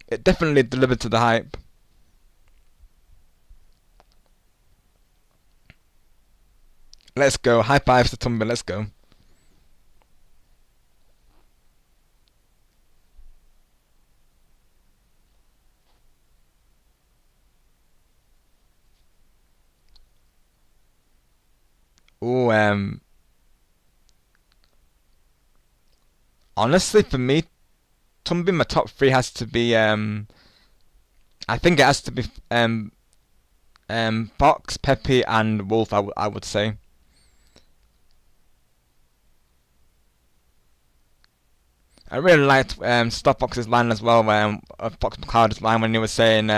It definitely delivered to the hype. Let's go. High 5s to Tumby. Let's go. Oh, honestly, for me, Tumby, my top 3 has to be I think it has to be Fox, Peppy, and Wolf. I would say. I really liked Star Fox's line as well. Fox McCloud's line when he was saying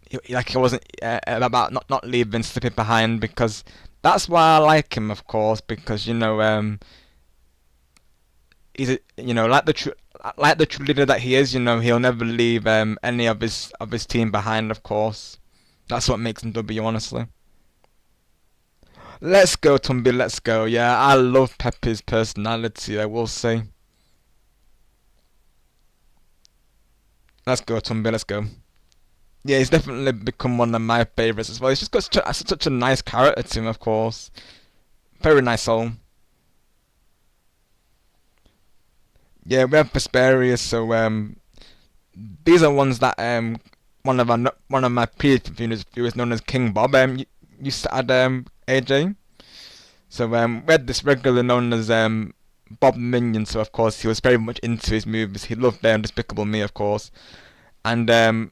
he wasn't about not leaving Slippy behind, because that's why I like him, of course, because you know you know, like the true leader that he is, you know, he'll never leave any of his team behind, of course. That's what makes him W, honestly. Let's go, Tumby, let's go. Yeah, I love Pepe's personality, I will say. Let's go, Tumby, let's go. Yeah, he's definitely become one of my favourites as well. He's just got such a nice character to him, of course. Very nice soul. Yeah, we have Vesperius, so these are ones that one of my previous viewers known as King Bob used to add AJ. So we had this regular known as Bob Minion, so of course he was very much into his movies. He loved Despicable Me, of course, and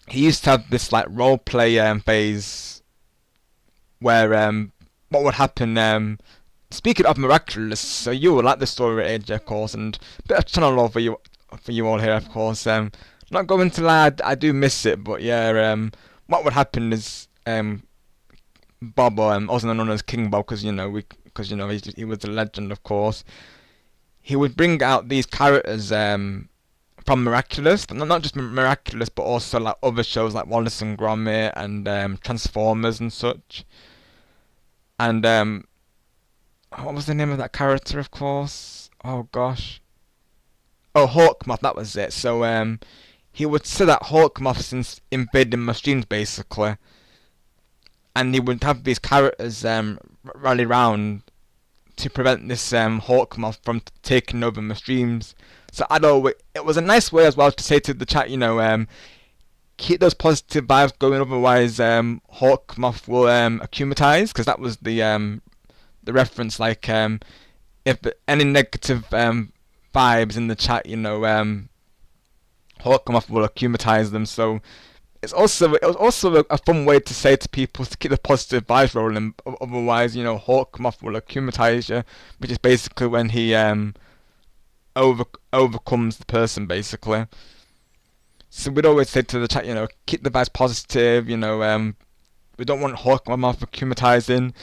he used to have this like role play phase where what would happen. Speaking of Miraculous, so you will like the story at AJ, of course, and a bit of channel love for you all here, of course. Not going to lie, I do miss it, but yeah, what would happen is Bob, also known as King Bob, because you know he was a legend, of course. He would bring out these characters from Miraculous, not just Miraculous, but also like other shows like Wallace and Gromit and Transformers and such. And what was the name of that character, of course? Oh gosh. Oh, Hawkmoth, that was it. So he would say that Hawkmoth since invading machines, basically. And he would have these characters rally round to prevent this Hawkmoth from taking over machines. So I know it was a nice way as well to say to the chat, you know, keep those positive vibes going, otherwise Hawkmoth will accumulatize, because that was the reference, like if any negative vibes in the chat, you know, Hawkmoth will accumulatize them. So it was also a fun way to say to people to keep the positive vibes rolling, otherwise, you know, Hawkmoth will accumulatize you, which is basically when he overcomes the person, basically. So we'd always say to the chat, you know, keep the vibes positive, you know, we don't want Hawkmoth accumulатizing.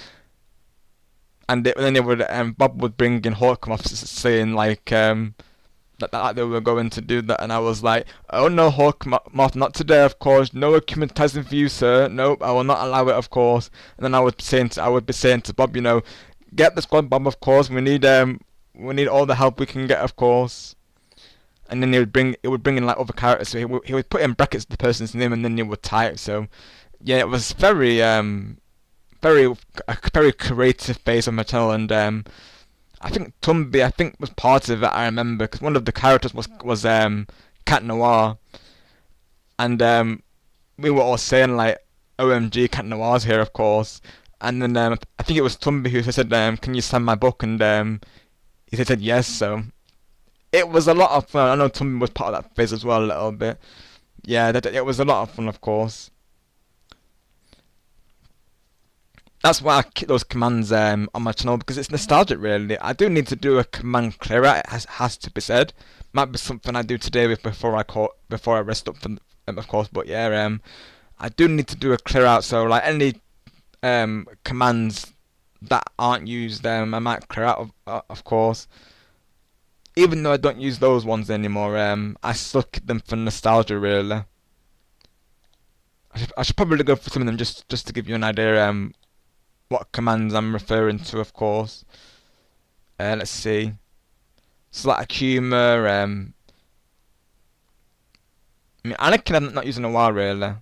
And then they would, Bob would bring in Hawkmoth saying like that they were going to do that, and I was like, oh no, Hawkmoth, not today, of course. No accumulation for you, sir. Nope, I will not allow it, of course. And then I would be saying to Bob, you know, get the squad, Bob, of course. We need all the help we can get, of course. And then it would bring in like other characters. So he would put in brackets the person's name, and then he would type. So yeah, it was very creative phase on my channel, and I think Tumby was part of it. I remember because one of the characters was Cat Noir, and we were all saying like, "OMG, Cat Noir's here," of course. And then I think it was Tumby who said, "Can you sign my book?" And he said yes. So it was a lot of fun. I know Tumby was part of that phase as well a little bit. Yeah, it was a lot of fun, of course. That's why I keep those commands on my channel, because it's nostalgic, really. I do need to do a command clear out, it has to be said. Might be something I do today before I rest up, of course. But yeah, I do need to do a clear out. So like any commands that aren't used, I might clear out, of course. Even though I don't use those ones anymore, I still keep them for nostalgia, really. I should probably go for some of them just to give you an idea what commands I'm referring to, of course. Let's see. Select humour. I mean, Anakin I'm not using in a while, really.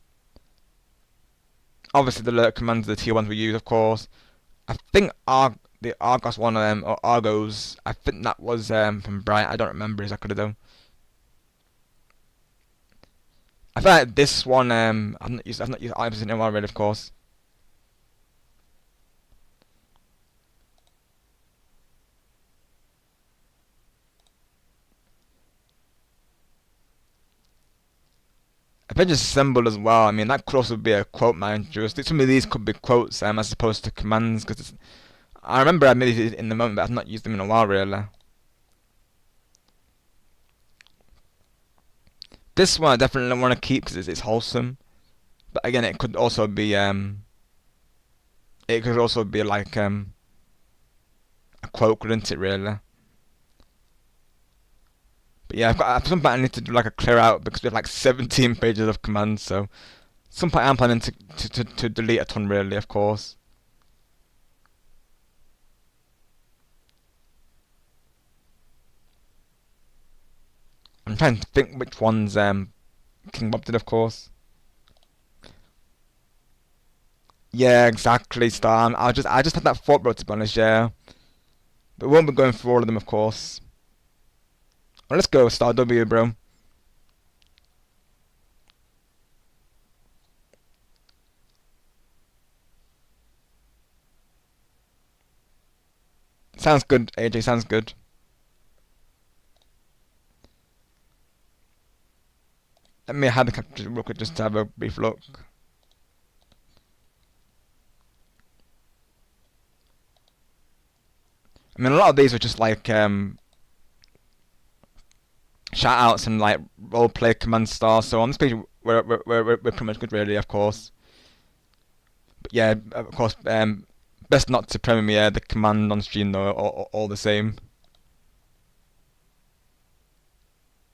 Obviously, the alert commands are the tier ones we use, of course. I think the Argos one, or Argos, I think that was from Bright. I don't remember exactly though. I feel like this one, I've not used Argos in a while, really, of course. Avengers Assemble as well. I mean, that could also be a quote, mind you. Some of these could be quotes as opposed to commands, because I remember I made it in the moment, but I've not used them in a while, really. This one I definitely want to keep because it's wholesome, but again, it could also be like a quote, couldn't it? Really. But yeah, at some point I need to do like a clear out because we have like 17 pages of commands. So at some point I'm planning to delete a ton really, of course. I'm trying to think which ones King Bob did, of course. Yeah, exactly, Star. I just had that thought, bro, to be honest, yeah. But we won't be going through all of them, of course. Well, let's go, Star W, bro. Sounds good, AJ, sounds good. Let me have the capture real quick just to have a brief look. I mean, a lot of these were just like shout outs and like roleplay command stars. So on this page, we're pretty much good, really, of course. But yeah, of course, best not to premiere the command on stream though, all the same.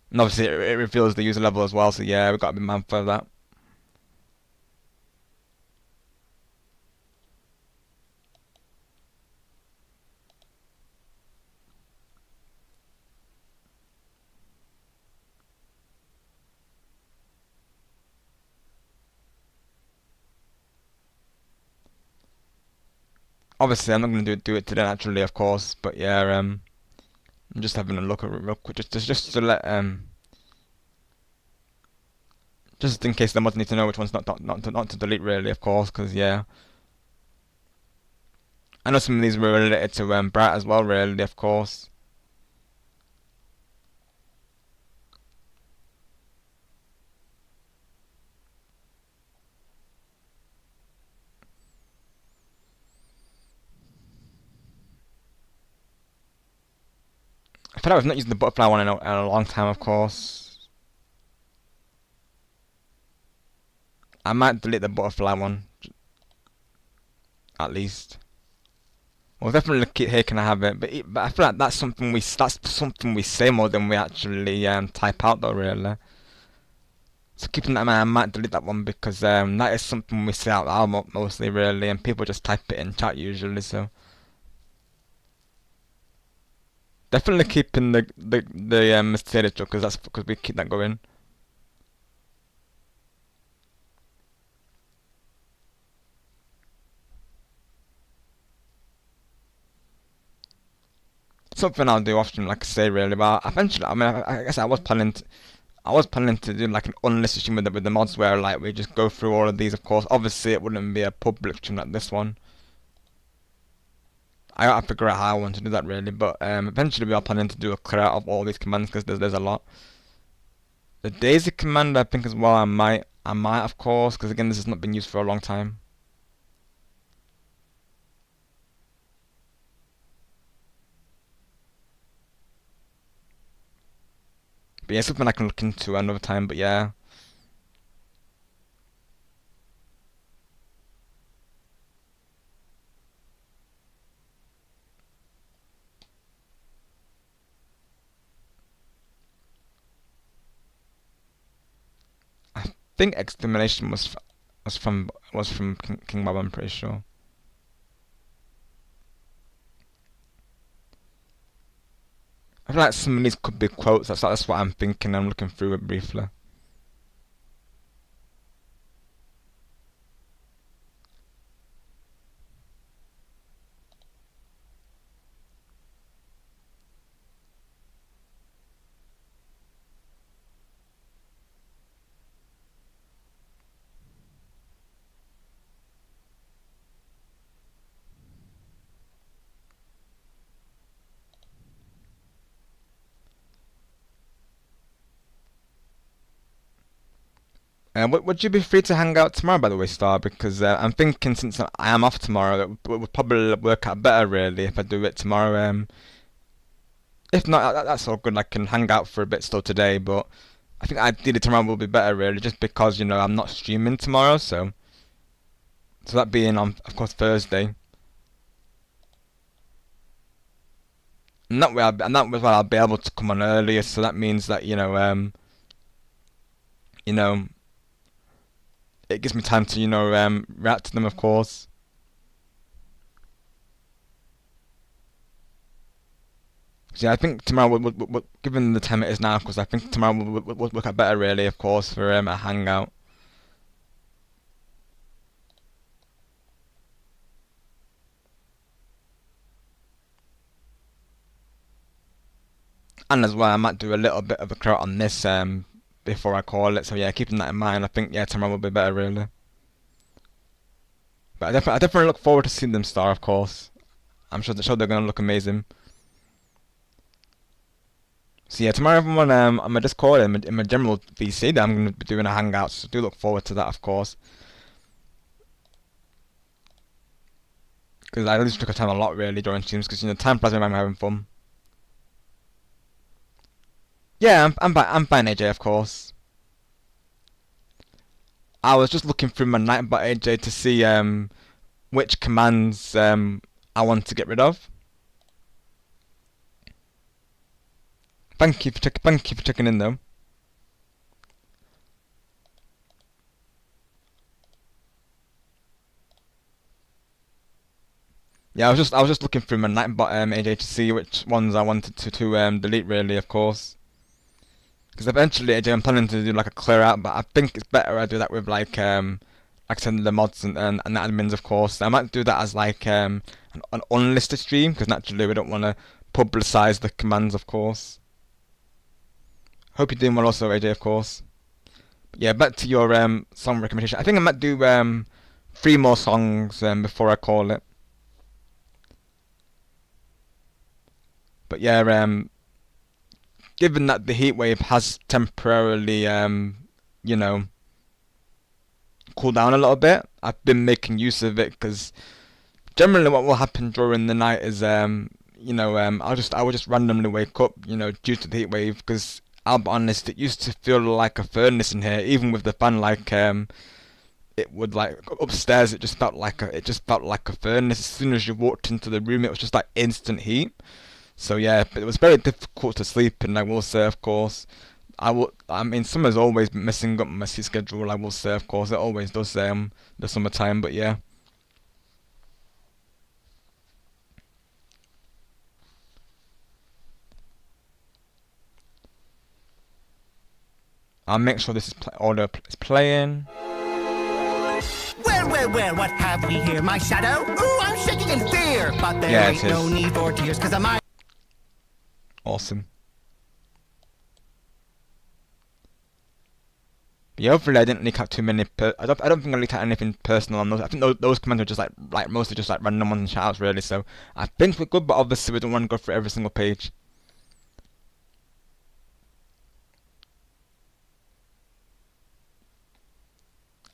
And obviously, it reveals the user level as well. So yeah, we've got to be mindful of that. Obviously, I'm not going to do it today, naturally, of course. But yeah, I'm just having a look at it real quick, just to let just in case the mods need to know which ones not to delete, really, of course, because yeah, I know some of these were related to Brat as well, really, of course. I feel like I've not used the butterfly one in a long time, of course. I might delete the butterfly one, at least. We'll definitely keep Hey Can I Have It, but I feel like that's something we say more than we actually type out, though, really. So keeping that in mind, I might delete that one because that is something we say out loud mostly, really, and people just type it in chat usually. So definitely keeping the Mercedes joke because that's because we keep that going. Something I'll do often, like I say, really. But eventually, I mean, I guess I was planning to do like an unlisted stream with the mods where like we just go through all of these. Of course, obviously it wouldn't be a public stream like this one. I gotta figure out how I want to do that, really. But eventually we are planning to do a clear out of all these commands because there's a lot. The Daisy command, I think as well. I might, of course, because again, this has not been used for a long time. But yeah, something I can look into another time, but yeah. I think Extermination was from King Bob, I'm pretty sure. I feel like some of these could be quotes, that's what I'm thinking. I'm looking through it briefly. Would you be free to hang out tomorrow, by the way, Star? Because I'm thinking since I am off tomorrow, it would probably work out better, really, if I do it tomorrow. If not, that's all good. I can hang out for a bit still today, but I think ideally tomorrow will be better, really, just because, you know, I'm not streaming tomorrow, so that being on, of course, Thursday. And that way, I'll be able to come on earlier. So that means that you know, it gives me time to react to them, of course. So yeah, I think tomorrow, given the time it is now, because I think tomorrow would work out better, really, of course, for a hangout. And as well, I might do a little bit of a crowd on this before I call it. So yeah, keeping that in mind, I think tomorrow will be better, really. But I definitely look forward to seeing them star, of course. I'm sure they're gonna look amazing. So yeah, tomorrow everyone on my Discord and in my general VC that I'm gonna be doing a hangout. So do look forward to that, of course. Because I lose track of time a lot, really, during streams. Because time flies when I'm having fun. Yeah, I'm fine, AJ, of course. I was just looking through my Nightbot, AJ, to see which commands I want to get rid of. Thank you for checking in, though. Yeah, I was just looking through my Nightbot, AJ, to see which ones I wanted to delete, really, of course. Because eventually, AJ, I'm planning to do like a clear out, but I think it's better I do that with like I send the mods and the admins, of course. I might do that as like an unlisted stream, because naturally we don't want to publicize the commands, of course. Hope you're doing well also, AJ, of course. But yeah, back to your song recommendation. I think I might do 3 more songs before I call it. But yeah, given that the heatwave has temporarily, cooled down a little bit, I've been making use of it, because generally what will happen during the night is, I will just randomly wake up, due to the heatwave, because I'll be honest, it used to feel like a furnace in here, even with the fan, like, it would, like, upstairs, it just felt like a furnace. As soon as you walked into the room, it was just like instant heat. So yeah, but it was very difficult to sleep, and I will say, of course, summer's always messing up my sleep schedule, I will say, of course, it always does, the summertime, but yeah. I'll make sure this is order is playing. Well, what have we here? My shadow? Ooh, I'm shaking in fear! But there ain't no need for tears, cause I'm... Awesome. Yeah, hopefully I didn't leak out too many. I don't think I leaked out anything personal on those. I think those comments were just like mostly just like random ones and shoutouts, really. So I think we're good, but obviously we don't want to go through every single page.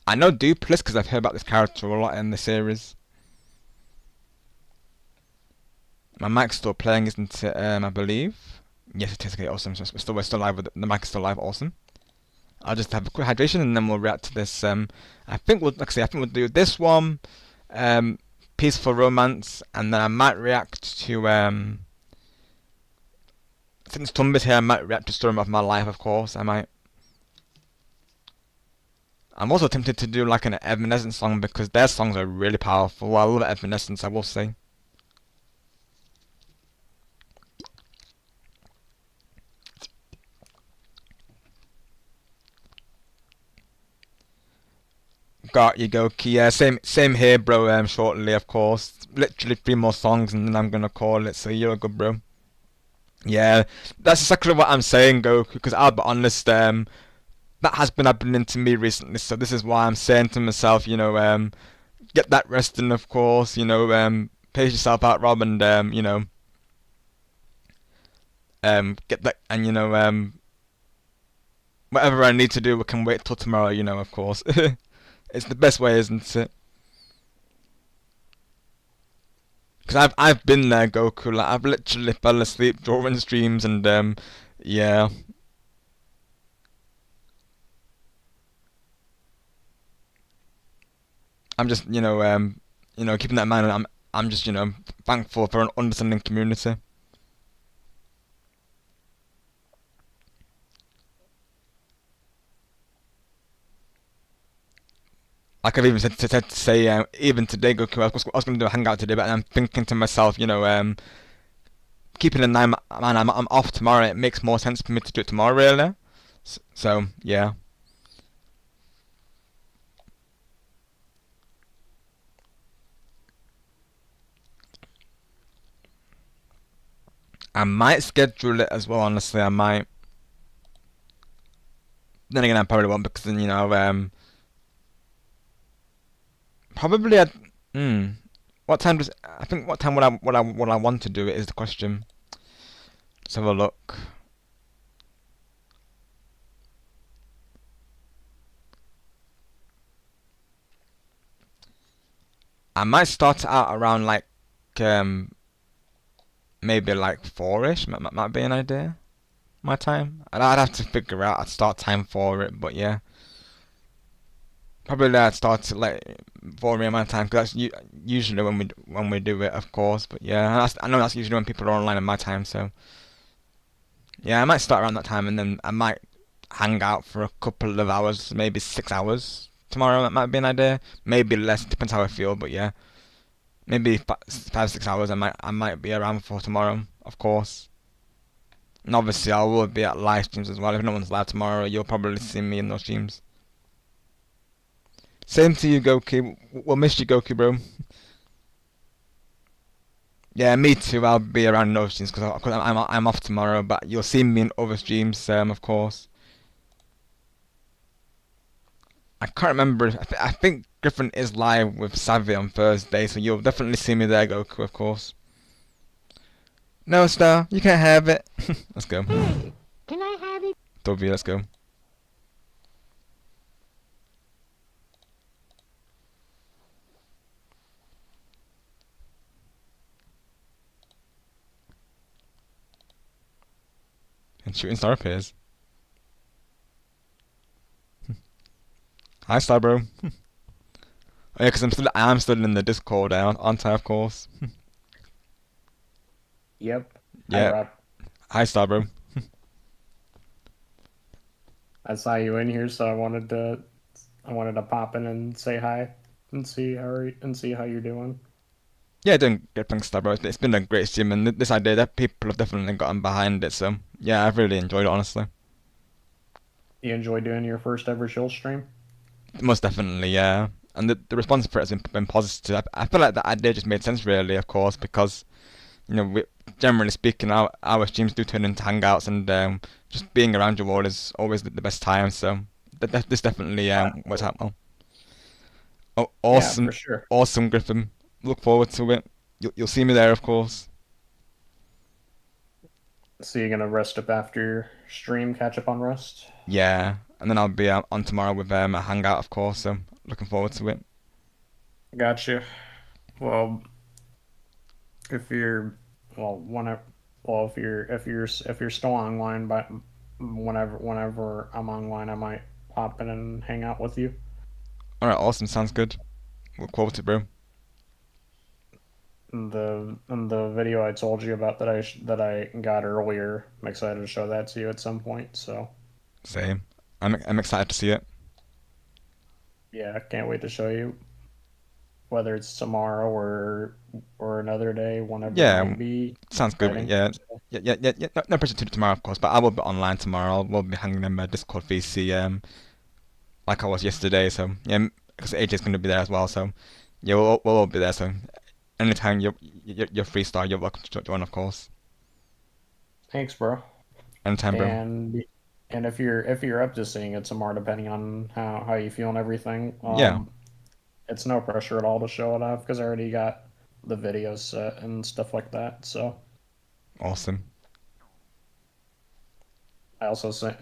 I know Duplis because I've heard about this character a lot in the series. My mic's still playing, isn't it? I believe. Yes, it is. Okay, awesome. So we're still live. The mic is still live. Awesome. I'll just have a quick hydration and then we'll react to this. I think we'll do this one, Peaceful Romance, and then I might react to since Tumba's here, I might react to Storm of My Life, of course. I might. I'm also tempted to do like an Evanescence song because their songs are really powerful. I love Evanescence, I will say. Got you, Goki. Yeah, same here, bro. Shortly, of course. Literally 3 more songs, and then I'm gonna call it. So you're good, bro. Yeah, that's exactly what I'm saying, Goku. Because I'll be honest, that has been happening to me recently. So this is why I'm saying to myself, get that rest in, of course. Pace yourself out, Rob, and get that, and whatever I need to do, we can wait till tomorrow. Of course. It's the best way, isn't it? Because I've been there, Goku. Like, I've literally fell asleep during streams, and yeah. I'm just keeping that in mind. And I'm just thankful for an understanding community. like I've even said to say, even today, Goku, I was going to do a hangout today, but I'm thinking to myself, keeping in mind, man, I'm off tomorrow. It makes more sense for me to do it tomorrow, really. So yeah. I might schedule it as well. Honestly, I might. Then again, I probably won't because then probably at what time does I think what time would I want to do it is the question. Let's have a look. I might start out around like maybe like 4ish. Might be an idea. My time. I'd have to figure out a start time for it, but yeah. Probably I'd start like 4 a.m. my time because that's usually when we do it, of course. But yeah, I know that's usually when people are online at my time. So yeah, I might start around that time, and then I might hang out for a couple of hours, maybe 6 hours tomorrow. That might be an idea. Maybe less, depends how I feel. But yeah, maybe 5 6 hours. I might be around for tomorrow, of course. And obviously, I will be at live streams as well. If no one's live tomorrow, you'll probably see me in those streams. Same to you, Goku. We'll miss you, Goku, bro. Yeah, me too. I'll be around in other streams because I'm off tomorrow. But you'll see me in other streams, of course. I can't remember. I think Griffin is live with Savvy on Thursday, so you'll definitely see me there, Goku, of course. No, Star, you can't have it. Let's go. Hey, can I have it? W, let's go. And shooting star appears. Hi, Star Bro. Oh yeah, because I'm still in the Discord, aren't I? Of course. Yep. Yeah. Hi, Star Bro. I saw you in here, so I wanted to pop in and say hi and see how you're doing. Yeah, doing good, thanks, Star Bro. It's been a great stream, and this idea that people have definitely gotten behind it. So yeah, I've really enjoyed it, honestly. You enjoy doing your first ever chill stream? Most definitely, yeah. And the response for it has been positive. I feel like that idea just made sense, really, of course, because generally speaking, our streams do turn into hangouts, and just being around you all is always the best time. So this definitely works out well. Oh, awesome! Yeah, for sure. Awesome, Griffin. Look forward to it. You'll see me there, of course. So you're gonna rest up after your stream, catch up on rest? Yeah, and then I'll be on tomorrow with a hangout, of course. So looking forward to it. Gotcha. Well, if you're still online, but whenever I'm online, I might pop in and hang out with you. All right, awesome. Sounds good. Look forward to it, bro. The video I told you about that I got earlier, I'm excited to show that to you at some point. So. Same. I'm excited to see it. Yeah, I can't wait to show you. Whether it's tomorrow or another day, whenever it might be. Sounds good. Exciting. Yeah. No pressure to do tomorrow, of course, but I will be online tomorrow. We'll be hanging in my Discord VC, like I was yesterday. So yeah, because AJ's going to be there as well. So yeah, we'll all be there. So anytime you're free, Star, you're welcome to join, of course. Thanks, bro. Anytime, bro. And if you're up to seeing it tomorrow, depending on how you feel and everything, yeah. It's no pressure at all to show it off because I already got the videos set and stuff like that. So awesome. I also sent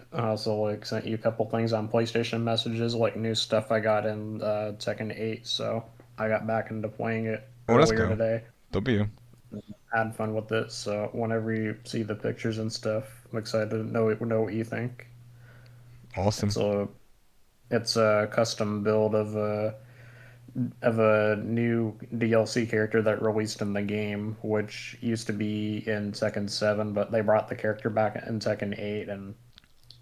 you a couple things on PlayStation messages, like new stuff I got in Tekken 8. So I got back into playing it earlier today. W. Had fun with it. So whenever you see the pictures and stuff, I'm excited to know what you think. Awesome. It's a custom build of a new DLC character that released in the game, which used to be in Tekken 7, but they brought the character back in Tekken 8, and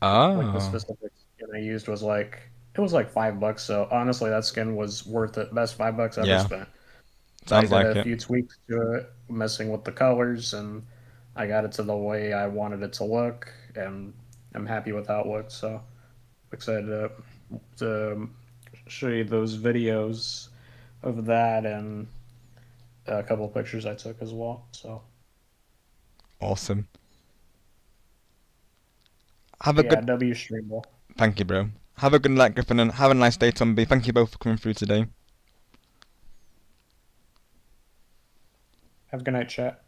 like the specific skin they used was like It was like $5, so honestly, that skin was worth it. Best $5 I've Yeah. ever spent. Sounds I like did a it. few tweaks to it, messing with the colors, and I got it to the way I wanted it to look, and I'm happy with how it looks. So excited to show you those videos of that and a couple of pictures I took as well. So Awesome. Have a yeah, good. W Streamable. Thank you, bro. Have a good night, Griffin, and have a nice day, Tomby. Thank you both for coming through today. Have a good night, chat.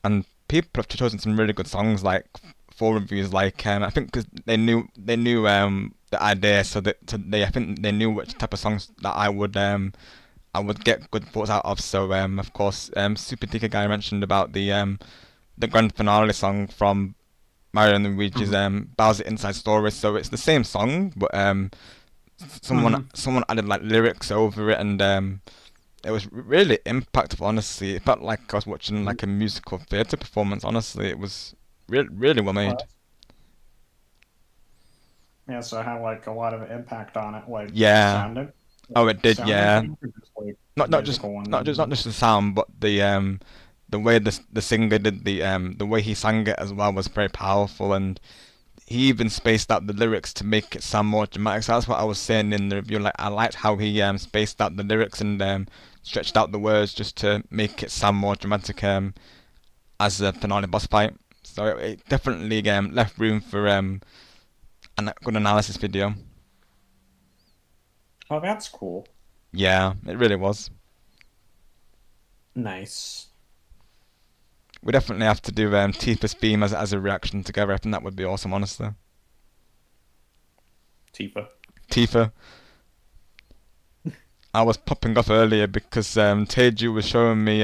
And people have chosen some really good songs, like for reviews. Like I think because they knew the idea, so I think they knew which type of songs that I would get good thoughts out of. So of course Super Tika Guy mentioned about the grand finale song from Mario and Luigi's Bowser Inside Story. So it's the same song, but someone added like lyrics over it, and it was really impactful. Honestly, it felt like I was watching like a musical theatre performance. Honestly, it was really well made. Yeah, so it had like a lot of impact on it, like Yeah. sounded. Oh, it did. Sound Yeah. things or just, like, Not just musical ones? not just the sound, but the way the singer did the way he sang it as well was very powerful, and he even spaced out the lyrics to make it sound more dramatic. So that's what I was saying in the review. Like I liked how he spaced out the lyrics and stretched out the words just to make it sound more dramatic as a finale boss fight. So it definitely left room for a good analysis video. Oh, that's cool. Yeah, it really was. Nice. We definitely have to do Tifa's theme as a reaction together. I think that would be awesome, honestly. Tifa. Tifa. I was popping off earlier because Teju was showing me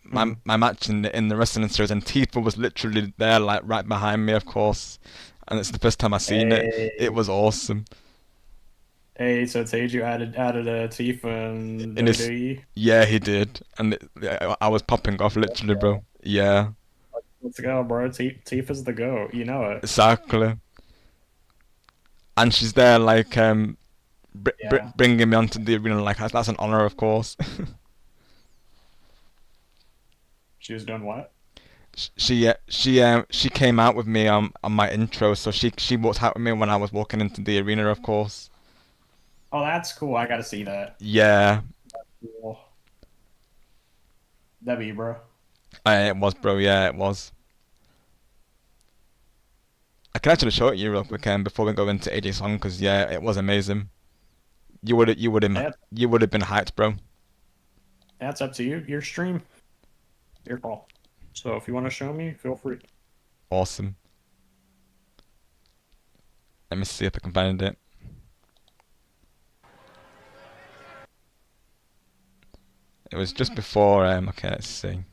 my match in the wrestling series, and Tifa was literally there, like right behind me, of course. And it's the first time I seen it. It was awesome. Hey, so Teju added a Tifa in In his, WWE. yeah, he did, and I was popping off literally, bro. Yeah. Let's go, bro. Tifa's the GOAT. You know it. Exactly. And she's there, like, bringing me onto the arena, like, that's an honor, of course. She was doing what? She came out with me on my intro, so she walked out with me when I was walking into the arena, of course. Oh, that's cool. I gotta see that. Yeah. That's cool. W, bro. It was, bro. Yeah, it was. I can actually show it you real quick before we go into AJ's song, because yeah, it was amazing. You would have been hyped, bro. That's up to you. Your stream. Your call. So if you want to show me, feel free. Awesome. Let me see if I can find it. It was just before. Okay, let's see.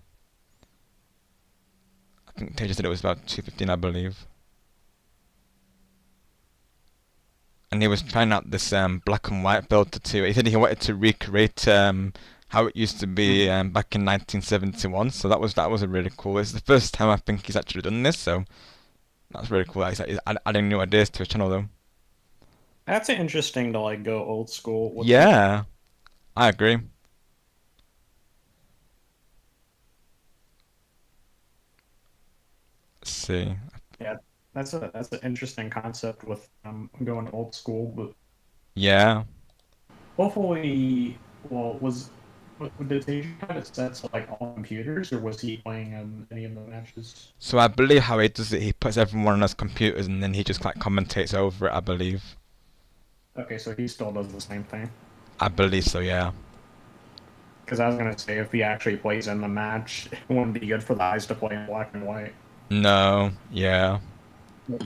I think Teja said it was about 2:15, I believe. And he was trying out this black and white filter too. He said he wanted to recreate how it used to be back in 1971. So that was a really cool. It's the first time I think he's actually done this. So that's really cool. He's adding new ideas to his channel though. That's interesting to like go old school. With Yeah, I agree. Let's see. Yeah, that's an interesting concept with going old school, but Yeah. hopefully, well, did he have it set to like all computers, or was he playing in any of the matches? So I believe how he does it, he puts everyone on his computers and then he just like commentates over it, I believe. Okay, so he still does the same thing. I believe so, yeah. Because I was gonna say if he actually plays in the match, it wouldn't be good for the eyes to play in black and white. No, yeah.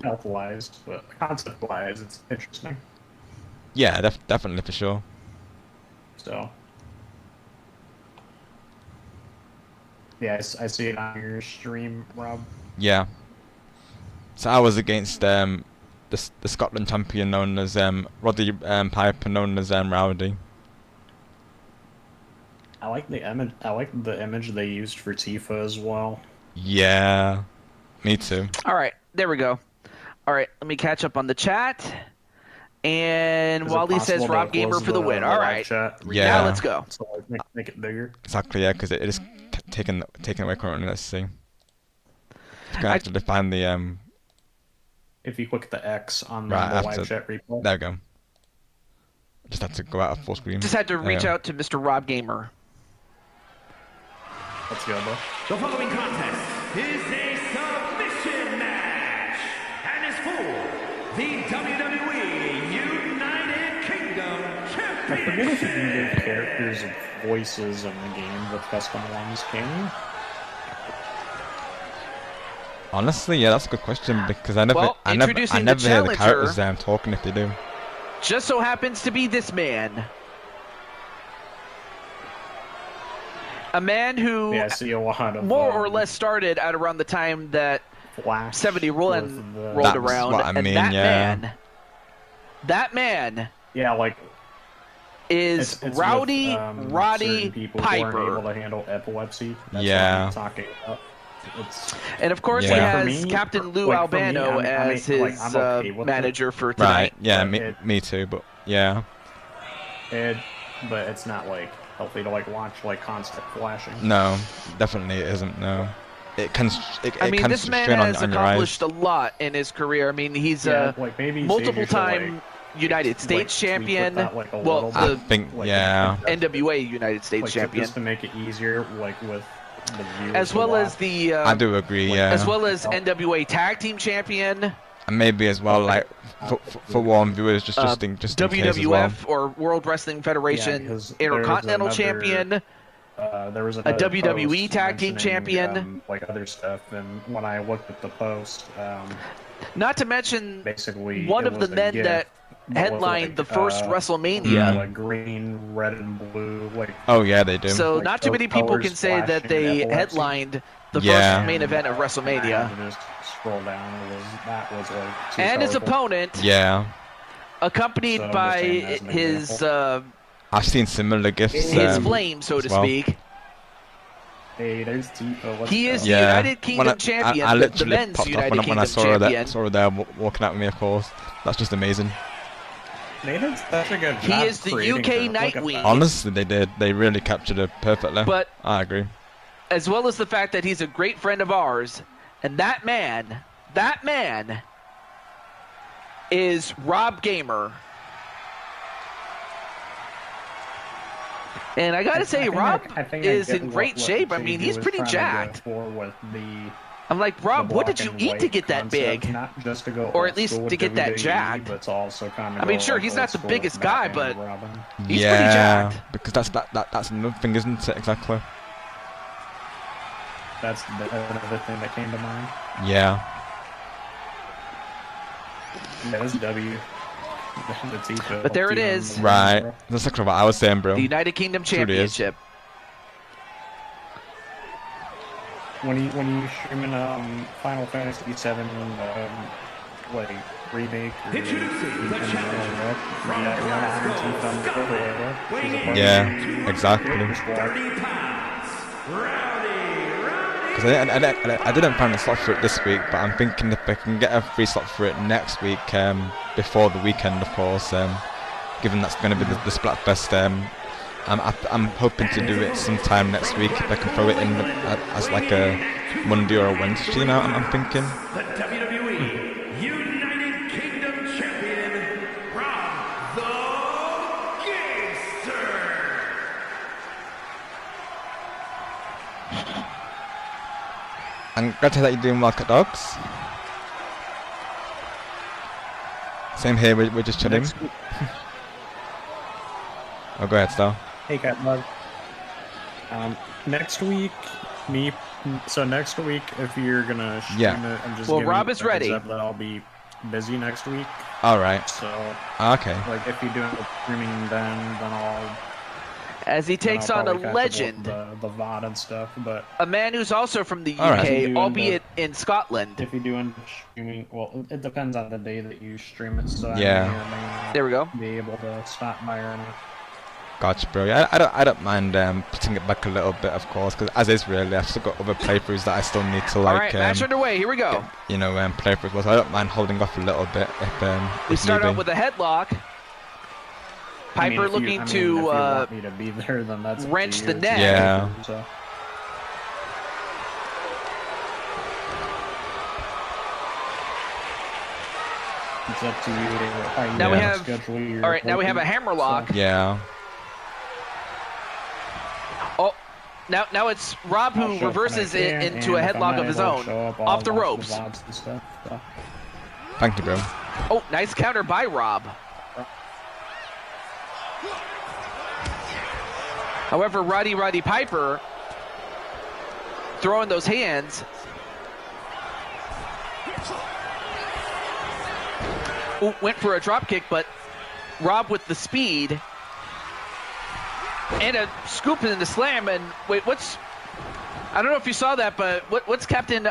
Health-wise, but concept-wise, it's interesting. Yeah, definitely for sure. So, yeah, I see it on your stream, Rob. Yeah. So I was against the Scotland champion known as Roddy Piper, known as Rowdy. I like the image. I like the image they used for Tifa as well. Yeah, me too. All right, there we go. All right, let me catch up on the chat. And Is it Wally says possible Rob to Gamer close for the win. All live right. chat? Yeah. Now let's go. So like, make it bigger. Exactly, yeah, because it is taken away currently. Let's see. Just gonna have to define the If you click the X on the right live after. chat replay. There we go. Just had to go out of full screen. Just had to There we reach go. out to Mr. Rob Gamer. Let's go, bro. The following contest is a submission match and is for the WWE United Kingdom I Championship. forget if you can give characters voices in the game with custom ones, can you? Honestly, yeah, that's a good question because I never Well, hear the introducing the characters challenger. talking if they do. Just so happens to be this man. A man who Yeah, I see a lot of more or less started at around the time that Flash 70 rolled That's around. what I and mean, that yeah. man Yeah, like is it's Rowdy with, Roddy certain people who aren't Piper. able to handle epilepsy. That's Yeah. what I'm talking about. It's, And of course, Yeah. he For has me- Captain Lou like, for me, Albano I mean, as like, his I'm okay with manager for Right, tonight. yeah, but me too, but yeah. but it's not like healthy to like watch like constant flashing. No, definitely it isn't, no. It can, I it mean, can this man strain has on your eyes. accomplished a lot in his career. I mean, he's Yeah, a like maybe multiple-time United States tweak champion. that, like, a Well, little I the think, like, yeah. NWA United States like, champion, just to make it easier, like with the viewers as to well watch. as the I do agree, yeah. as well as NWA Tag Team champion, And maybe as well, like, for warm viewers, just in case as well. WWF or World Wrestling Federation because there's Intercontinental another- champion. There was A another WWE post Tag Team mentioning, champion. like other stuff, and when I looked at the post, Not to mention basically one it of the was a men GIF that with, headlined the first like WrestleMania. green, red, and blue, like Oh, yeah, they do. So like not too those many people colors can say that flashing they epilepsy. headlined the Yeah. first main event of I WrestleMania. had to just scroll down. That was like too And his colorful. opponent, Yeah. accompanied So I'm by just saying as an his example. I've seen similar gifts. his flame, so to as well. speak. Hey, there's Tifa. Let's He go. is the Yeah. United Kingdom champion, I the literally men's popped United up when I Kingdom saw her champion. there, walking at me, of course. That's just amazing. They did such a good He job is the creating UK her. Look at Nightwing. that. Honestly, they did. They really captured it perfectly. But I agree. as well as the fact that he's a great friend of ours, and that man is Rob Gamer. And I gotta say, Rob is in great shape. I mean, he's pretty jacked. With the I'm like, Rob, what did you eat to get that big? Not just to go Or old at least school to with get that WWE, jacked. But it's also kind of I mean, go, sure, like, he's old not the school biggest with guy, Batman but and Robin. he's yeah, pretty jacked. because that's another thing, isn't it? Exactly. That's another thing that came to mind. Yeah. Yeah, this W. The Tifa. But there it is. Right. That's exactly what I was saying, bro. The United Kingdom Truly is. Championship. When you streaming Final Fantasy VII like remake or Introducing the challenger from Yeah, exactly. 30 pounds, Rowdy. Because I didn't find a slot for it this week, but I'm thinking if I can get a free slot for it next week, before the weekend, of course, given that's going to be the Splatfest, I'm hoping to do it sometime next week if I can throw it in as like a Monday or a Wednesday, you know, I'm thinking. The WWE United Kingdom Champion, Rob the Gangster. I'm glad to hear that you're doing well, Cat Dogs. Same here, we're just chilling. Oh, go ahead, Star. Hey, Catbug. Next week, next week, if you're gonna stream Yeah. it, I'm just Well, giving Rob you is a heads ready. up that I'll be busy next week. Alright. So, Okay. like, if you're doing the streaming then I'll... As he takes then I'll on a probably catch up legend, with the VOD and stuff, but... a man who's also from the All right. UK, If you're albeit in Scotland. If you're doing streaming, well, it depends on the day that you stream it, so Yeah. I may or may not There we go. be able to stop by or not. Gotcha, bro. Yeah, I don't mind putting it back a little bit, of course, because as is really, I've still got other playthroughs that I still need to like. All right, match underway. Here we go. You know, play through as well. So I don't mind holding off a little bit if We if start need out be. with a headlock. Piper looking if to you want me to be there, then that's up to wrench you. the neck. Yeah. So. It's up to you how you Now we wanna have. schedule your All right, now we have a hammerlock. Yeah. Oh, now it's Rob I'll who show up when reverses I it can, into a and if I'm headlock not of his able to own, show up, I'll off the watch ropes. VODs and stuff, so. Thank you, bro. Oh, nice counter by Rob. However, Roddy Piper throwing those hands. Ooh, went for a drop kick, but Rob with the speed and a scoop in the slam. And wait, I don't know if you saw that, but what's Captain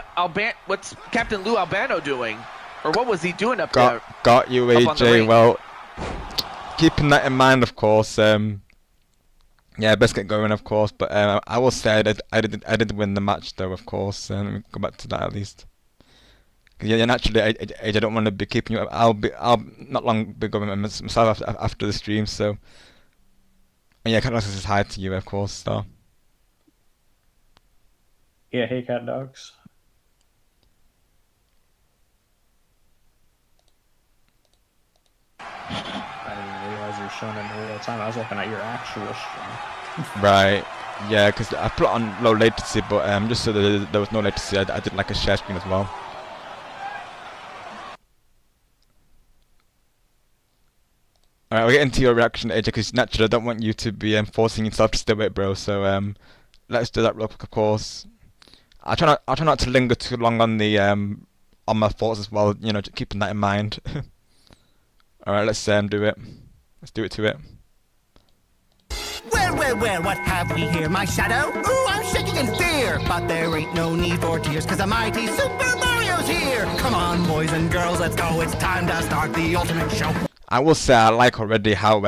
Lou Albano doing, or what was he doing up there? Got you, up on the AJ. ring? Well, keeping that in mind, of course. Yeah, best get going, of course. But I will say I did win the match, though, of course. Let me go back to that at least. Yeah, naturally, I don't want to be keeping you up. I'll not long be going myself after the stream. So, and yeah, Cat Dogs says hi to you, of course. So. Yeah, hey, Cat Dogs. I didn't realize you were showing it in real time. I was looking at your actual stream. Right. Yeah, because I put it on low latency, but just so that there was no latency, I did like a share screen as well. Alright, we'll get into your reaction, AJ, because naturally I don't want you to be forcing yourself to stay awake, bro. So let's do that real quick, of course. I'll try not to linger too long on the on my thoughts as well. You know, just keeping that in mind. Alright, let's do it. Let's do it to it. Well, what have we here? My shadow? Ooh, I'm shaking in fear. But there ain't no need for tears, cause a mighty Super Mario's here. Come on, boys and girls, let's go. It's time to start the ultimate show. I will say I like already how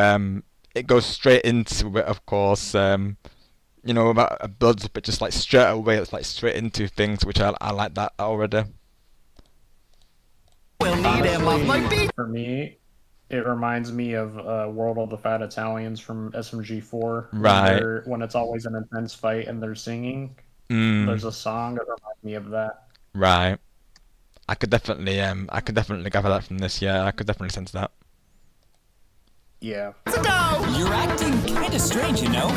it goes straight into it, of course. You know, about a builds up, it just like straight away, it's like straight into things, which I like that already. Honestly, for me, it reminds me of World of the Fat Italians from SMG4. Right. When it's always an intense fight and they're singing. Mm. There's a song that reminds me of that. Right. I could definitely gather that from this. Yeah, I could definitely sense that. Yeah. You're acting kinda strange, you know?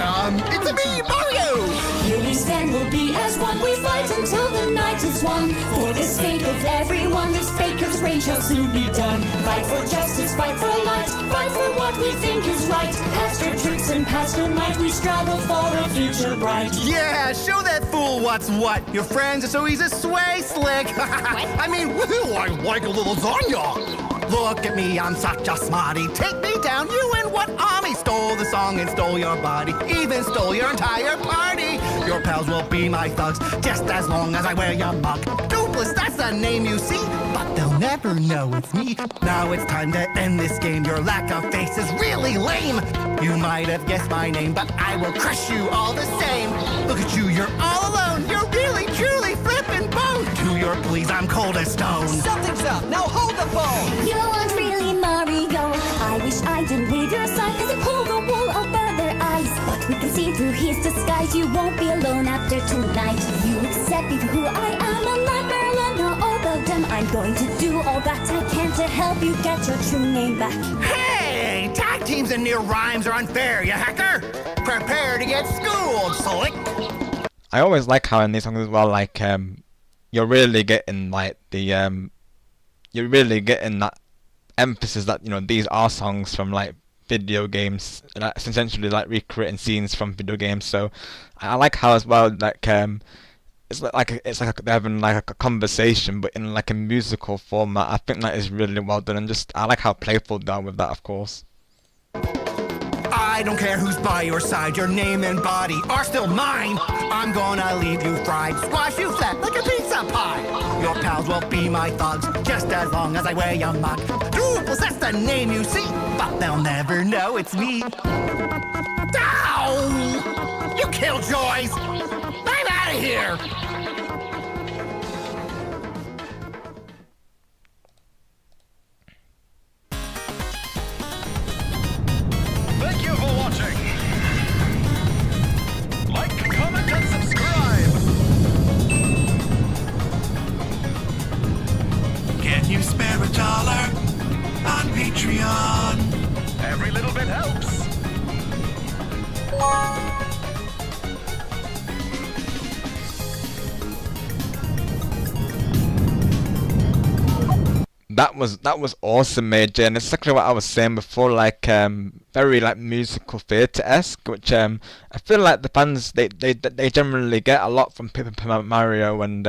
It's me, Mario! Here we stand, we'll be as one. We fight until the night is won. For the sake of everyone, this faker's reign shall soon be done. Fight for justice, fight for light, fight for what we think is right. Past our tricks and past our might, we struggle for a future bright. Yeah, show that fool what's what. Your friends are so easy to sway slick. I mean, woohoo, I like a little lasagna. Look at me, I'm such a smarty. Take me down, you and what army stole the song and stole your body, even stole your entire party. Your pals will be my thugs, just as long as I wear your mug. Duplis, that's the name you see, but they'll never know it's me. Now it's time to end this game. Your lack of face is really lame. You might have guessed my name, but I will crush you all the same. Look at you, you're all alone. You're really, truly flippin' bone. To your please, I'm cold as stone. Something's up. Now hold the phone. You aren't really Mario. I wish I didn't leave your side, cause I pull the wool over their eyes. But we can see through his disguise. You won't be alone after tonight. You accept me for who I am. Unlike Marilyn or all of them, I'm going to do all that I can to help you get your true name back. Hey, tag teams and near rhymes are unfair, you hacker. Prepare to get schooled, slick. I always like how in these songs as well, like you're really getting like the you're really getting that emphasis that, you know, these are songs from like video games, like essentially like recreating scenes from video games. So I like how as well, like it's like they're having like a conversation, but in like a musical format. I think that is really well done, and just I like how playful they are with that, of course. I don't care who's by your side, your name and body are still mine. I'm gonna leave you fried, squash you flat like a pizza pie. Your pals will be my thugs, just as long as I wear your mug. Duplis, that's the name you see, but they'll never know it's me. Ow! You killjoys! I'm out of here! Thank you for watching. Like, comment, and subscribe. Can you spare $1 on Patreon? Every little bit helps. That was awesome, AJ, and it's exactly what I was saying before, like very like musical theatre-esque, which I feel like the fans they generally get a lot from Paper Mario and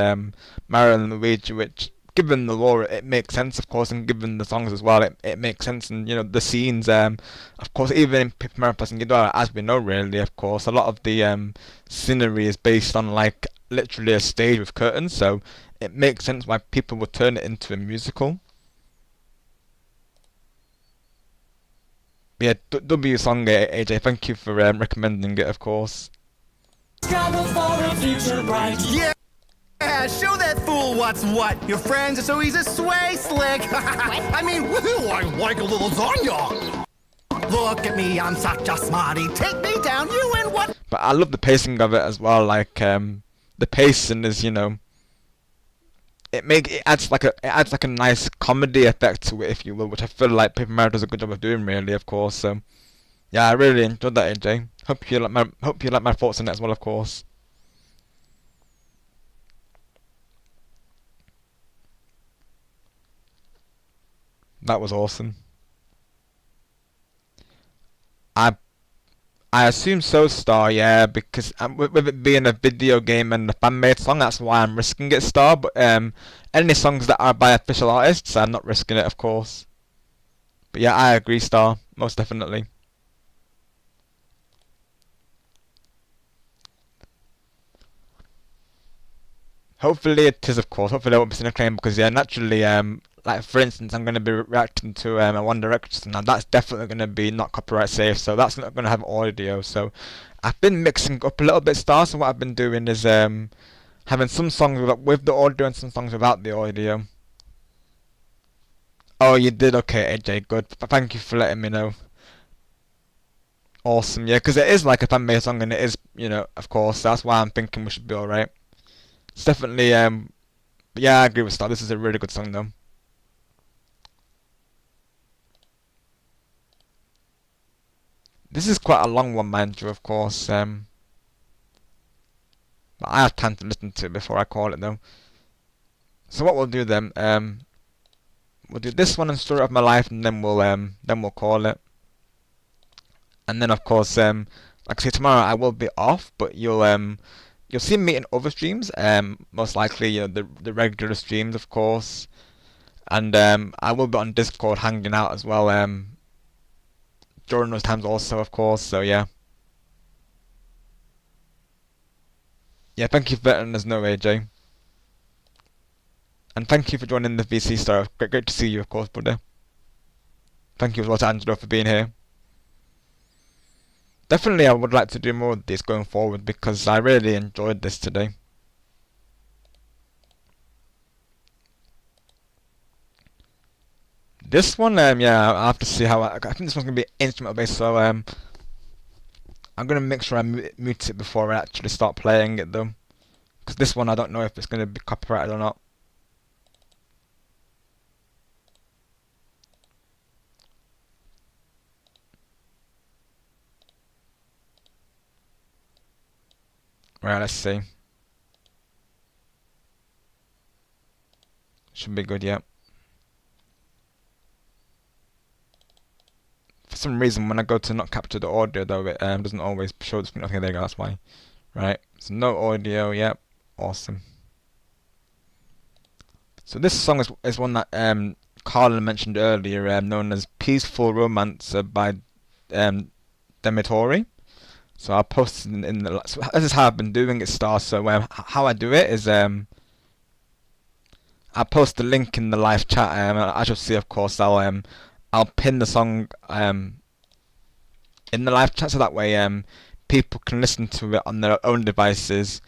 Mario and Luigi, which given the lore it makes sense, of course, and given the songs as well it makes sense, and you know the scenes, of course, even in Paper Mario Plus and Guitar, as we know, really, of course, a lot of the scenery is based on like literally a stage with curtains, so it makes sense why people would turn it into a musical. Yeah, W song, AJ. Thank you for recommending it, of course. Struggle for a future bright. Yeah! Show that fool what's what. Your friends are so easy, sway slick. I mean, woohoo, I like a little lasagna. Look at me, I'm such a smarty. Take me down, you and what? But I love the pacing of it as well. Like the pacing is, you know, it adds like a nice comedy effect to it, if you will, which I feel like Paper Mario does a good job of doing, really, of course. So yeah, I really enjoyed that, AJ. Hope you like my thoughts on it as well, of course. That was awesome. I assume so, Star, yeah, because with it being a video game and a fan-made song, that's why I'm risking it, Star. But any songs that are by official artists, I'm not risking it, of course. But yeah, I agree, Star, most definitely. Hopefully it is, of course. Hopefully I won't be seeing a claim, because yeah, naturally, like for instance, I'm going to be reacting to a One Direction, and that's definitely going to be not copyright safe, so that's not going to have audio. So I've been mixing up a little bit, Star. So what I've been doing is having some songs with the audio and some songs without the audio. Oh, you did? Okay, AJ, good. Thank you for letting me know. Awesome, yeah, because it is like a fan-made song, and it is, you know, of course, that's why I'm thinking we should be alright. It's definitely, yeah, I agree with Star. This is a really good song, though. This is quite a long one, mind you, of course. But I have time to listen to it before I call it, though. So what we'll do then, we'll do this one and Story of My Life, and then we'll call it. And then, of course, like I say, tomorrow I will be off, but you'll see me in other streams. Most likely, you know, the regular streams, of course. And I will be on Discord hanging out as well. During those times also, of course, so yeah. Yeah, thank you for letting us know, AJ. And thank you for joining the VC Star. Great to see you, of course, buddy. Thank you as well to Angelo for being here. Definitely I would like to do more of these going forward, because I really enjoyed this today. This one, yeah, I'll have to see how I think this one's gonna be instrumental based, so I'm gonna make sure I mute it before I actually start playing it, though, because this one I don't know if it's gonna be copyrighted or not. Right, let's see. Should be good, yeah. For some reason, when I go to not capture the audio, though, it doesn't always show the screen. Okay, there you go, that's why. Right, so no audio, yep, awesome. So this song is one that Carlin mentioned earlier, known as Peaceful Romance by Demitori. So I'll post it in the... So this is how I've been doing it, Star. So how I do it is I'll post the link in the live chat. As you'll see, of course, I'll pin the song in the live chat, so that way people can listen to it on their own devices,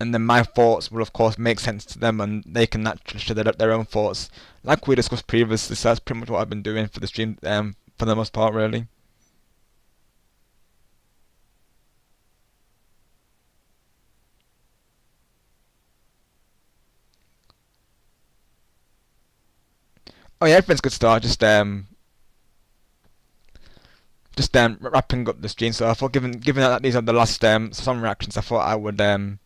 and then my thoughts will of course make sense to them, and they can naturally share their own thoughts, like we discussed previously. So that's pretty much what I've been doing for the stream, for the most part, really. Oh yeah, everything's good start. Just wrapping up the stream. So I thought, given that these are the last some reactions, I thought I would head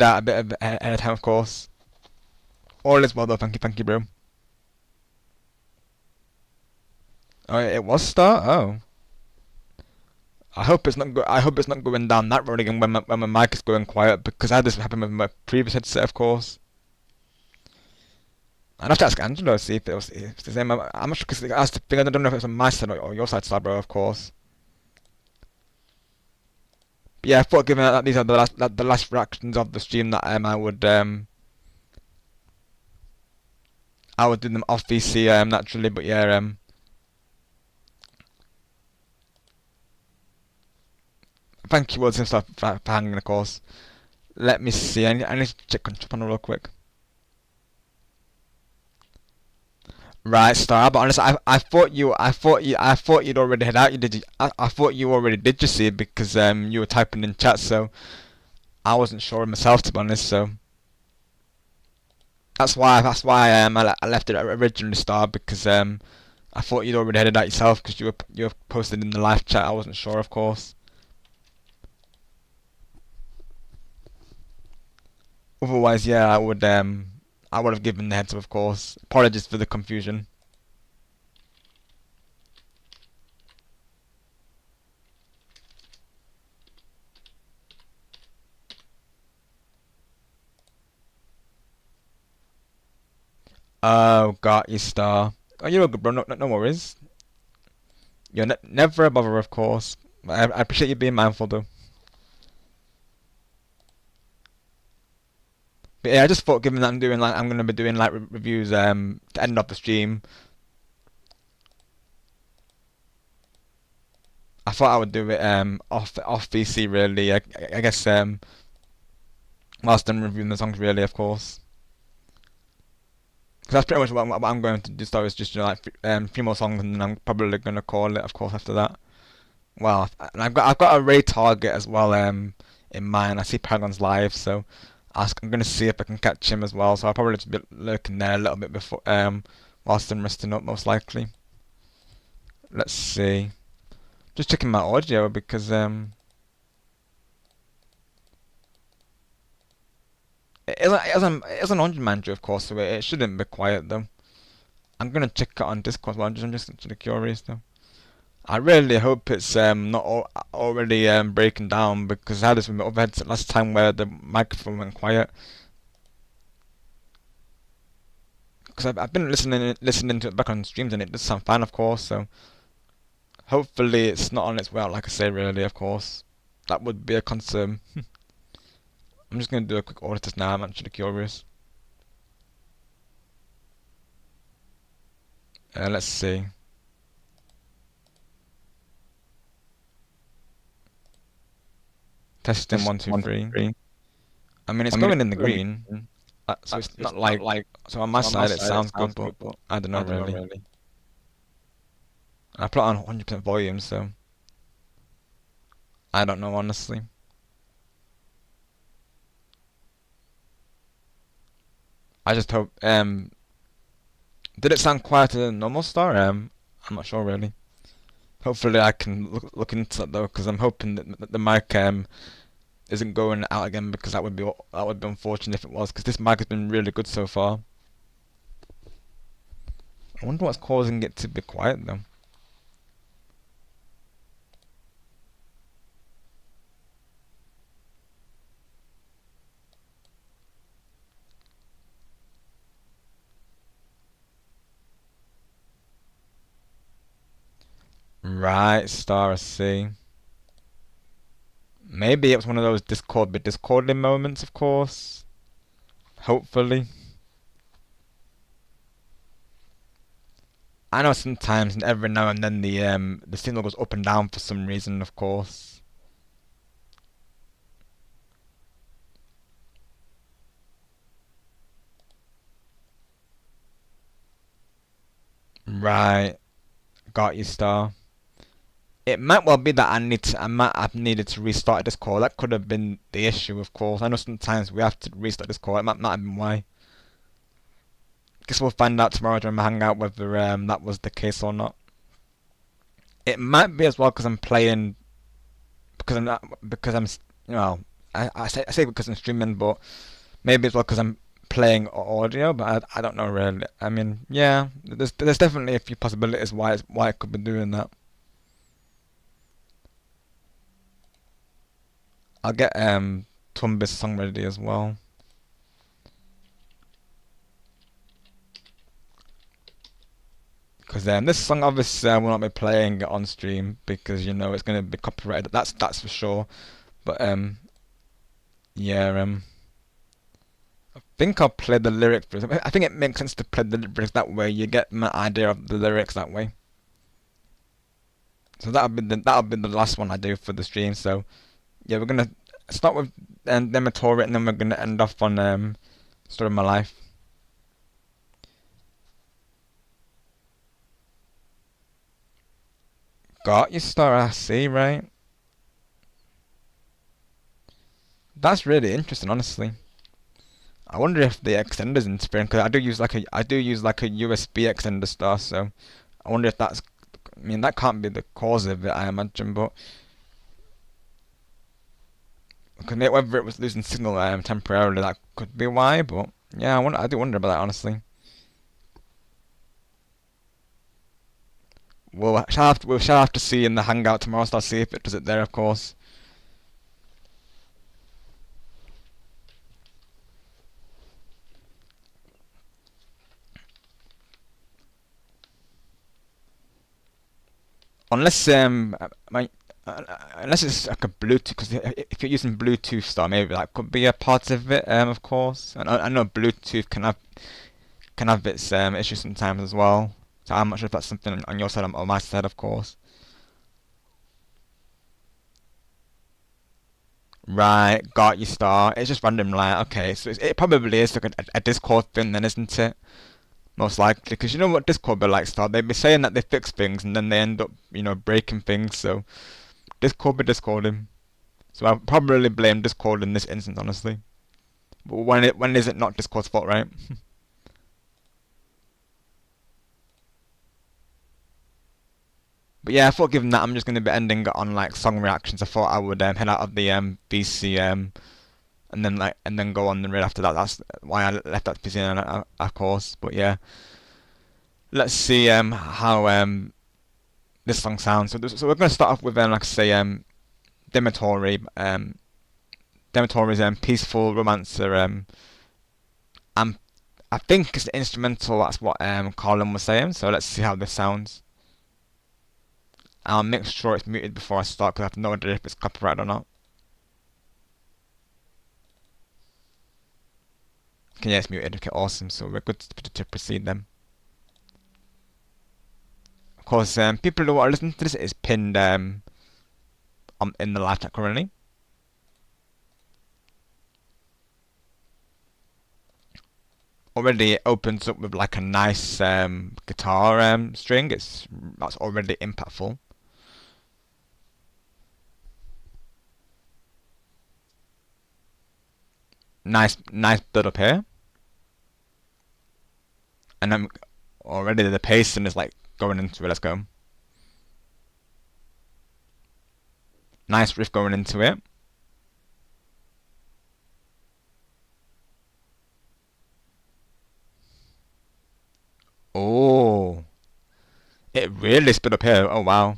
out a bit ahead of time, of course. All is well though. Thank you, bro. Oh, it was start. Oh, I hope it's not I hope it's not going down that road again when my mic is going quiet, because I had this happen with my previous headset, of course. I'd have to ask Angelo to see if it's the same. I'm not sure, because that's the thing. I don't know if it's on my side or your side, bro, of course. But yeah, I thought, given that these are the last reactions of the stream, that I would do them off VC naturally. But yeah, thank you, Worlds and stuff, for hanging, of course. Let me see. I need to check on channel real quick. Right, Star. But honestly, I thought you'd already head out. I thought you already did. You see, because you were typing in chat, so I wasn't sure myself, to be honest. So that's why I left it originally, Star, because I thought you'd already headed out yourself, because you were posted in the live chat. I wasn't sure, of course. Otherwise, yeah, I would have given the heads up, of course. Apologies for the confusion. Oh, got you, Star. Oh, you're all good, bro. No worries. You're never a bother, of course. I appreciate you being mindful, though. But yeah, I just thought, given that I'm gonna be doing like reviews to end off the stream, I thought I would do it off VC, really. I guess whilst I'm reviewing the songs, really, of course. Because that's pretty much what I'm going to do. So is just, like 3 more songs, and then I'm probably gonna call it, of course, after that. Well, and I've got a raid target as well in mind. I see Paragon's live, so I'm gonna see if I can catch him as well. So I'll probably just be lurking there a little bit before whilst I'm resting up, most likely. Let's see. Just checking my audio, because it isn't 100 manager, of course, so it shouldn't be quiet though. I'm gonna check it on Discord. I'm just sort of curious though. I really hope it's not already breaking down, because I had this with my other headset last time where the microphone went quiet. Because I've been listening to it back on streams, and it does sound fine, of course. So hopefully it's not on its way out, like I say, really, of course. That would be a concern. I'm just gonna do a quick audio test now. I'm actually curious. Let's see. Testing 1 2 3. I mean, it's going in the green, so it's not like. So on my side it sounds good, but I don't know really. I put it on 100% volume, so I don't know, honestly. I just hope. Did it sound quieter than normal, Star? I'm not sure really. Hopefully I can look into that though, because I'm hoping that the mic isn't going out again, because that would be unfortunate if it was, because this mic has been really good so far. I wonder what's causing it to be quiet though. Right, Star, I see. Maybe it was one of those Discording moments, of course. Hopefully. I know sometimes and every now and then the signal goes up and down for some reason, of course. Right, got you, Star. It might well be that I might have needed to restart this call. That could have been the issue, of course. I know sometimes we have to restart this call. It might have been why. Guess we'll find out tomorrow during my hangout whether that was the case or not. It might be as well because I'm playing, because I'm you know, I say because I'm streaming, but maybe as well because I'm playing audio, but I don't know really. I mean, yeah, there's definitely a few possibilities why it could be doing that. I'll get Tumbi's song ready as well. Because this song obviously I will not be playing on stream because you know it's going to be copyrighted. That's for sure. But yeah, I think I'll play the lyrics. I think it makes sense to play the lyrics that way. You get my idea of the lyrics that way. So that'll be the last one I do for the stream. So yeah, we're gonna start with Demetori and then we're gonna end off on Story of My Life. Got your Star, I see, right? That's really interesting, honestly. I wonder if the extender's interfering because I do use like a USB extender, Star. So I wonder if that's. I mean, that can't be the cause of it, I imagine, but whether it was losing signal temporarily, that could be why. But yeah, I do wonder about that, honestly. We shall have to see in the hangout tomorrow. So I'll see if it does it there, of course. Unless unless it's like a Bluetooth, because if you're using Bluetooth, Star, maybe that could be a part of it. Of course, and I know Bluetooth can have its issues sometimes as well. So I'm not sure if that's something on your side or my side, of course. Right, got you, Star. It's just random, like, okay, so it probably is like a Discord thing then, isn't it? Most likely, because you know what Discord be like, Star? They'd be saying that they fix things and then they end up, you know, breaking things, so Discord be Discording. So I'll probably blame Discord in this instance, honestly. But when is it not Discord's fault, right? But yeah, I thought given that I'm just going to be ending it on like song reactions, I thought I would head out of the VC and then go on the raid after that. That's why I left that VC in, of course. But yeah, let's see how this song sounds. So we're going to start off with like I say Demetori, Demetori's peaceful romancer. I think it's the instrumental. That's what Colin was saying. So let's see how this sounds. I'll make sure it's muted before I start because I have no idea if it's copyrighted or not. Okay, yeah, it's muted. Okay, awesome. So we're good to proceed then. Of course, people who are listening to this is pinned in the live chat currently. Already it opens up with like a nice guitar string. That's already impactful. Nice build up here. And then already the pacing is like going into it. Let's go. Nice riff going into it. Oh, it really sped up here. Oh wow.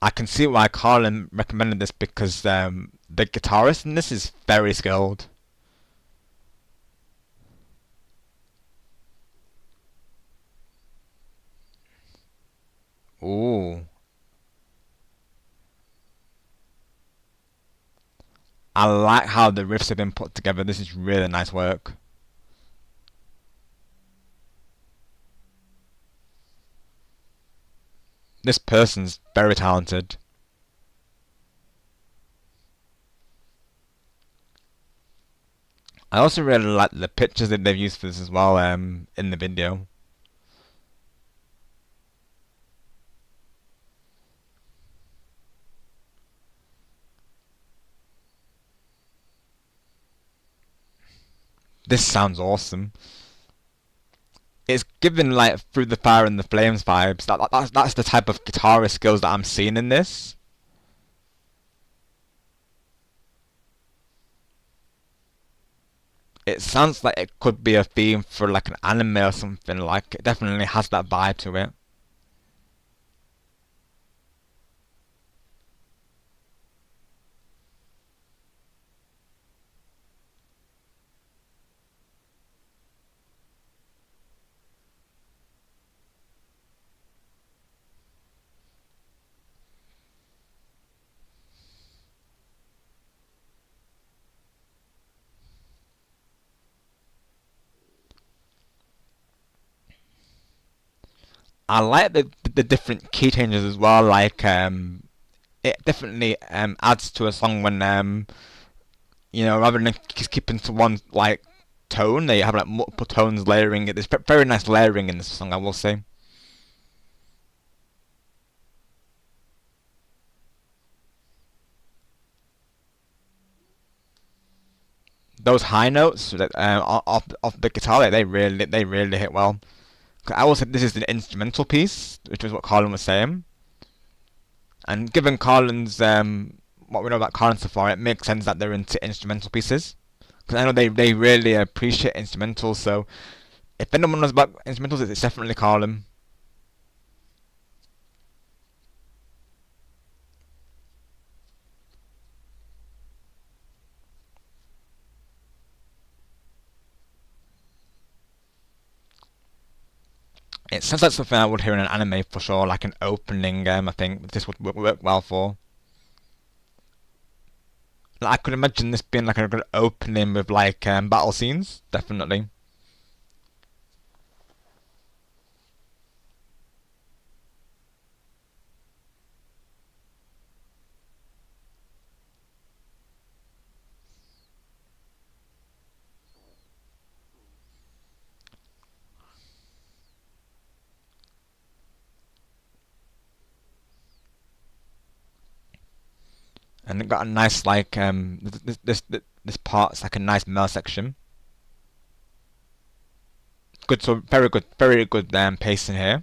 I can see why Carlin recommended this because the guitarist in this is very skilled. Ooh. I like how the riffs have been put together. This is really nice work. This person's very talented. I also really like the pictures that they've used for this as well, in the video. This sounds awesome. It's given like Through the Fire and the Flames vibes. That's the type of guitarist skills that I'm seeing in this. It sounds like it could be a theme for like an anime or something. Like, it definitely has that vibe to it. I like the different key changes as well. Like, it definitely adds to a song when you know, rather than just keeping to one like tone, they have like multiple tones layering it. There's very nice layering in this song, I will say. Those high notes that of the guitar, they really hit well. I will say this is the instrumental piece, which is what Colin was saying. And given Colin's what we know about Colin so far, it makes sense that they're into instrumental pieces. Because I know they really appreciate instrumentals. So if anyone knows about instrumentals, it's definitely Colin. It sounds like something I would hear in an anime for sure, like an opening. I think this would work well for. Like, I could imagine this being like a good opening with like battle scenes, definitely. And it got a nice like this part's like a nice male section. Good, so very good pacing here.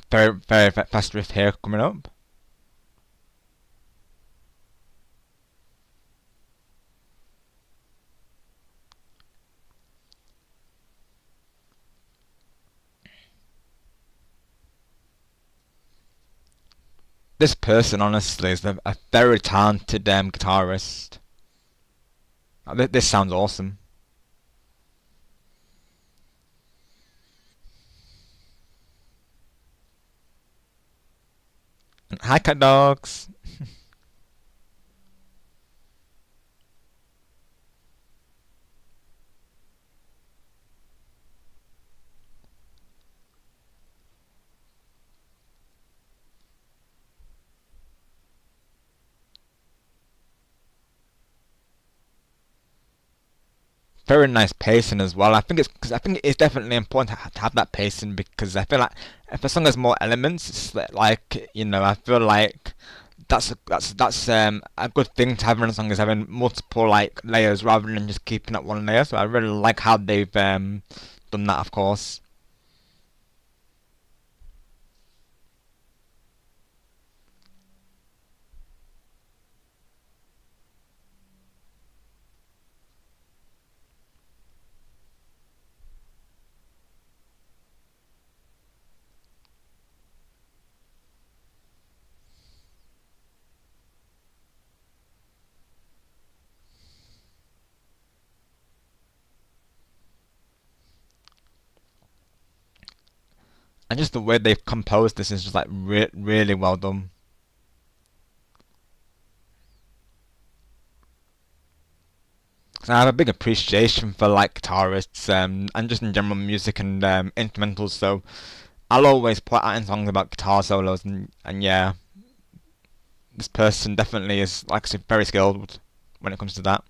Very fast riff here coming up. This person honestly is a very talented guitarist. This sounds awesome. Hi, cat dogs. Very nice pacing as well. I think it's definitely important to have that pacing, because I feel like if a song has more elements, it's like, you know, I feel like that's a good thing to have in a song, is having multiple like layers rather than just keeping it one layer. So I really like how they've done that, of course. And just the way they've composed this is just like really well done. So I have a big appreciation for like guitarists and just in general music and instrumentals. So I'll always put out in songs about guitar solos, and yeah, this person definitely is, like I said, very skilled when it comes to that.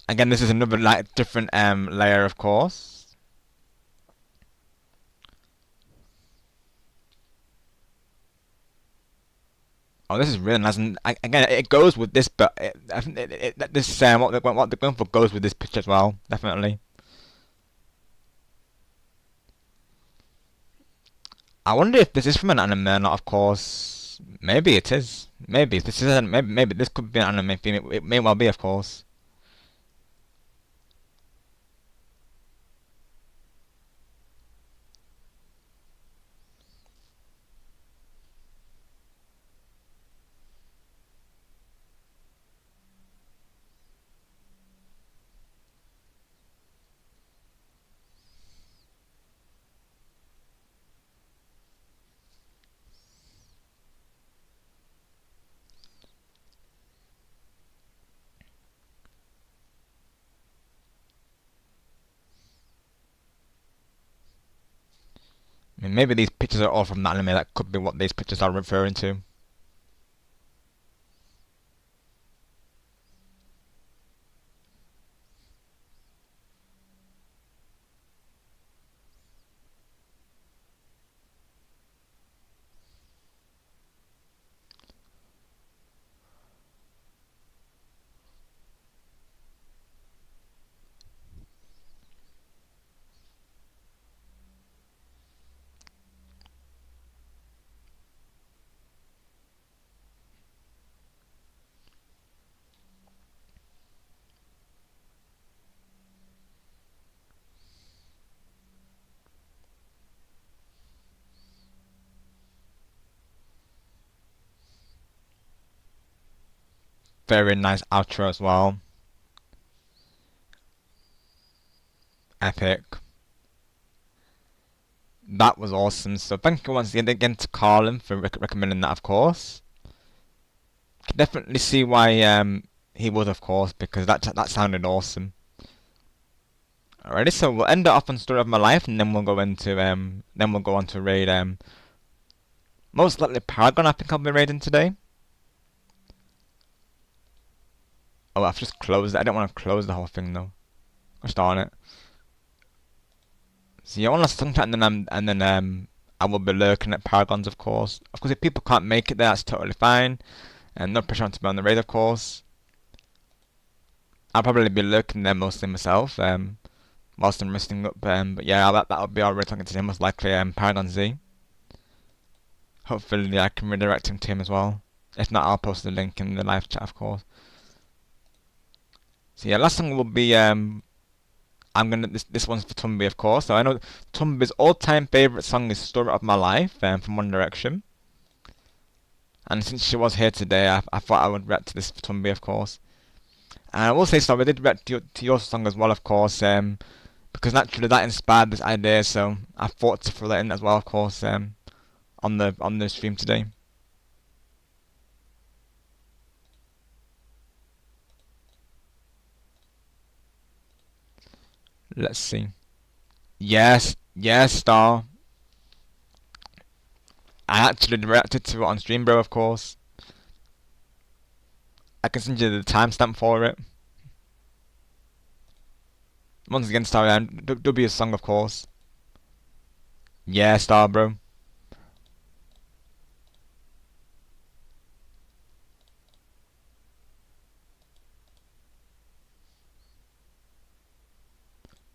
Again, this is another like different layer, of course. Oh, this is really nice, and again, it goes with this, but I think this what they're going for goes with this picture as well, definitely. I wonder if this is from an anime or not. Of course, maybe it is. Maybe if this isn't. Maybe this could be an anime theme. It may well be, of course. I mean, maybe these pictures are all from the anime. That could be what these pictures are referring to. Very nice outro as well. Epic. That was awesome. So thank you once again to Carlin for recommending that, of course. Can definitely see why he would, of course, because that sounded awesome. Alrighty, so we'll end it off on Story of My Life, and then we'll go into on to raid most likely Paragon. I think I'll be raiding today. Oh, I've just closed it. I don't want to close the whole thing though. Gosh darn it. So yeah, one last song chat, and then I will be lurking at Paragons, of course. Of course, if people can't make it there, that's totally fine, and no pressure on to be on the raid, of course. I'll probably be lurking there mostly myself, whilst I'm resting up. But yeah, that'll be our raid talking today, most likely Paragon Z. Hopefully, I can redirect him to him as well. If not, I'll post the link in the live chat, of course. So yeah, last song will be this one's for Tumby, of course. So I know Tumby's all-time favorite song is "Story of My Life" from One Direction. And since she was here today, I thought I would react to this for Tumby, of course. And I will say so, I did react to your song as well, of course, because naturally that inspired this idea. So I thought to throw that in as well, of course, on the stream today. Let's see. Yes, Star. I actually reacted to it on stream, bro, of course. I can send you the timestamp for it. Once again, Star, W song, of course. Yeah, Star, bro.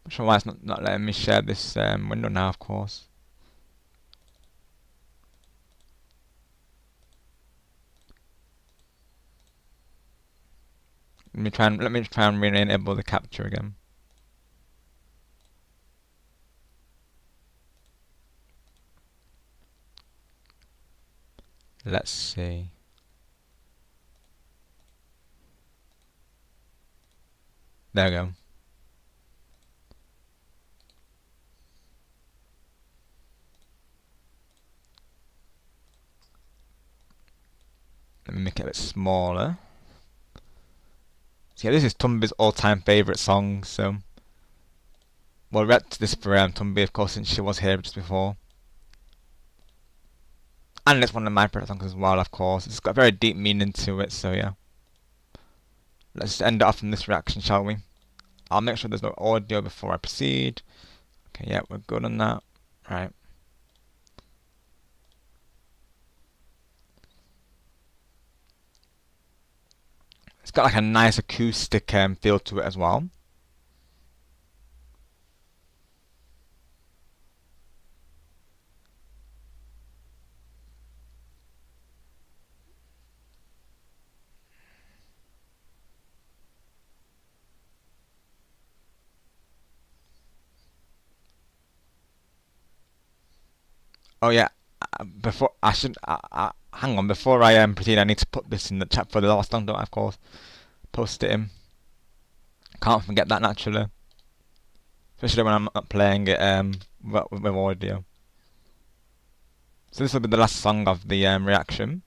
Not sure why it's not letting me share this window now, of course. Let me try and re-enable the capture again. Let's see. There we go. Let me make it a bit smaller. So yeah, this is Tumbi's all-time favourite song, so we'll react to this for Tumbi, of course, since she was here just before. And it's one of my favourite songs as well, of course. It's got a very deep meaning to it, so yeah. Let's just end it off in this reaction, shall we? I'll make sure there's no audio before I proceed. Okay, yeah, we're good on that. Right. It's got like a nice acoustic feel to it as well. Oh yeah, before I should hang on, before I proceed, I need to put this in the chat for the last song, don't I, of course. Post it in. Can't forget that naturally. Especially when I'm not playing it with audio. So this will be the last song of the reaction.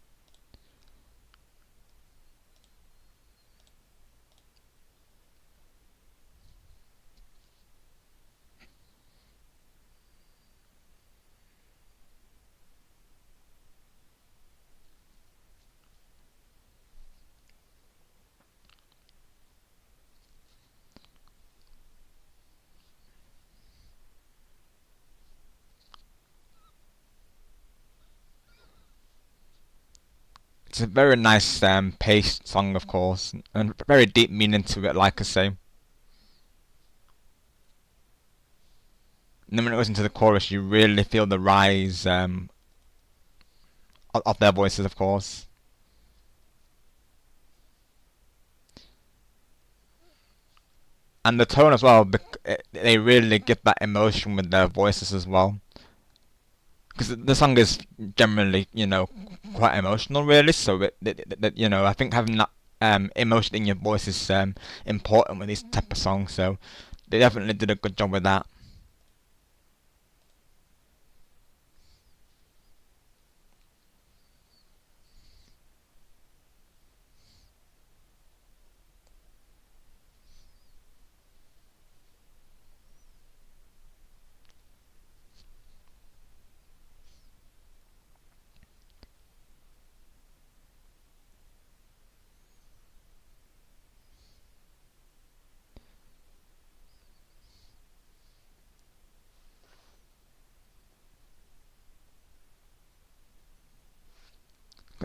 It's a very nice paced song, of course, and very deep meaning to it, like I say. And then when it goes into the chorus, you really feel the rise of their voices, of course. And the tone as well, they really give that emotion with their voices as well. Because the song is generally, you know, quite emotional, really. So you know, I think having that emotion in your voice is important with these type of songs. So they definitely did a good job with that.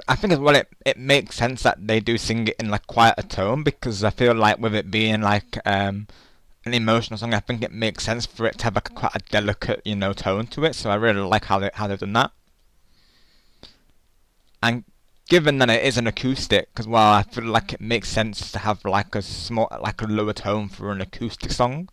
I think as well it makes sense that they do sing it in like quite a tone, because I feel like with it being like an emotional song, I think it makes sense for it to have like quite a delicate, you know, tone to it. So I really like how they've done that. And given that it is an acoustic as well, I feel like it makes sense to have like a lower tone for an acoustic song.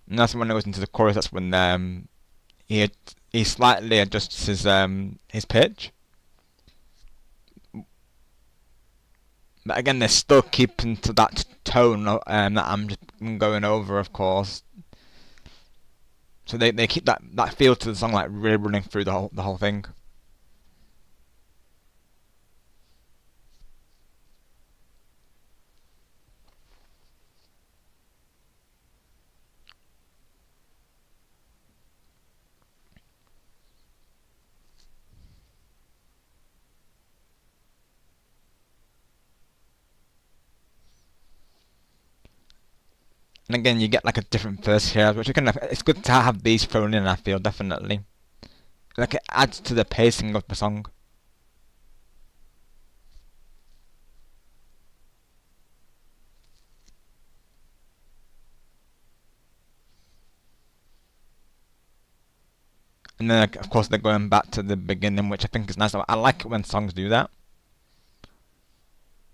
And that's when it goes into the chorus. That's when he slightly adjusts his pitch. But again, they're still keeping to that tone that I'm just going over, of course. So they keep that feel to the song, like really running through the whole thing. And again, you get like a different verse here, which it's good to have these thrown in, I feel, definitely. Like it adds to the pacing of the song. And then, of course, they're going back to the beginning, which I think is nice. I like it when songs do that.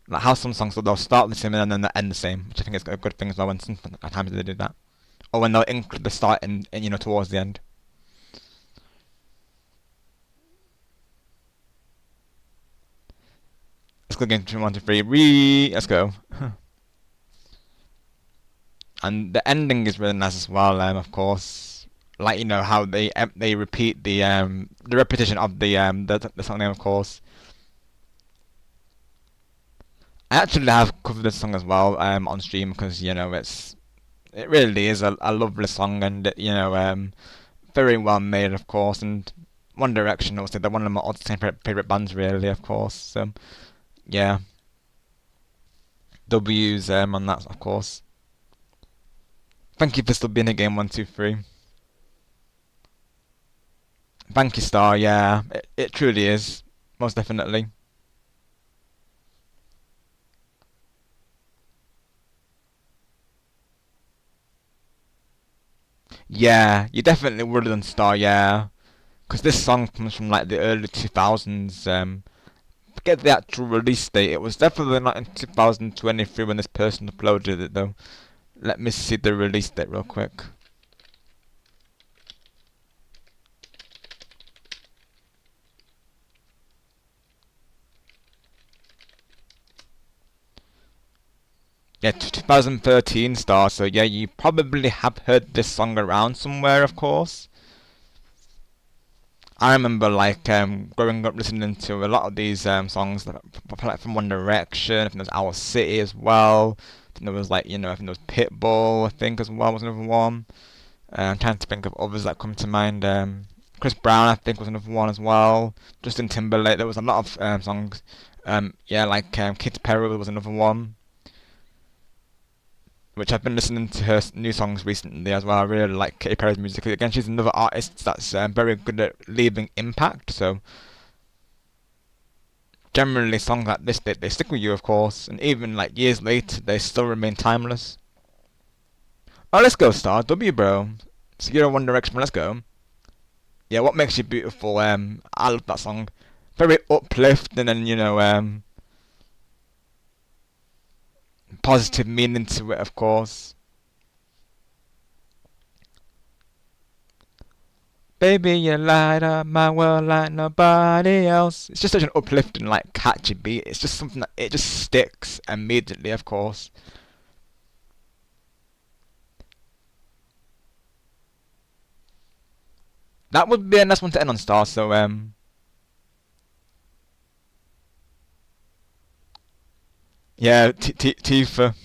Like how some songs, they'll start the same and then they'll end the same, which I think is a good thing as well when at times they do that. Or when they'll include the start and you know, towards the end. Let's go again, 2, 1, 2, 3, let's go. And the ending is really nice as well, of course. Like, you know, how they repeat the repetition of the song name, of course. I actually have covered this song as well on stream because, you know, it really is a lovely song, and you know, very well made, of course. And One Direction, also, they're one of my all-time favorite bands, really, of course. So yeah, W's on that, of course. Thank you for still being in game 1, 2, 3. Thank you, Star. Yeah, it truly is, most definitely. Yeah, you definitely would have done Star. Yeah, because this song comes from like the early 2000s. Forget the actual release date. It was definitely not in 2023 when this person uploaded it, though. Let me see the release date real quick. Yeah, 2013 Star, so yeah, you probably have heard this song around somewhere, of course. I remember, like, growing up listening to a lot of these songs, like from One Direction. I think there was Owl City as well. I think there was, like, you know, I think there was Pitbull, I think, as well, was another one. I'm trying to think of others that come to mind. Chris Brown, I think, was another one as well. Justin Timberlake, there was a lot of songs. Yeah, like Katy Perry was another one, which I've been listening to her new songs recently as well. I really like Katy Perry's music. Again, she's another artist that's very good at leaving impact. So generally, songs like this, they stick with you, of course, and even like years later, they still remain timeless. Oh, let's go, Star W, bro. So you're One Direction, let's go. Yeah, What Makes You Beautiful. I love that song. Very uplifting, and you know, positive meaning to it, of course. Baby, you light up my world like nobody else. It's just such an uplifting, like, catchy beat. It's just something that it just sticks immediately, of course. That would be a nice one to end on, Star. So yeah, Tifa.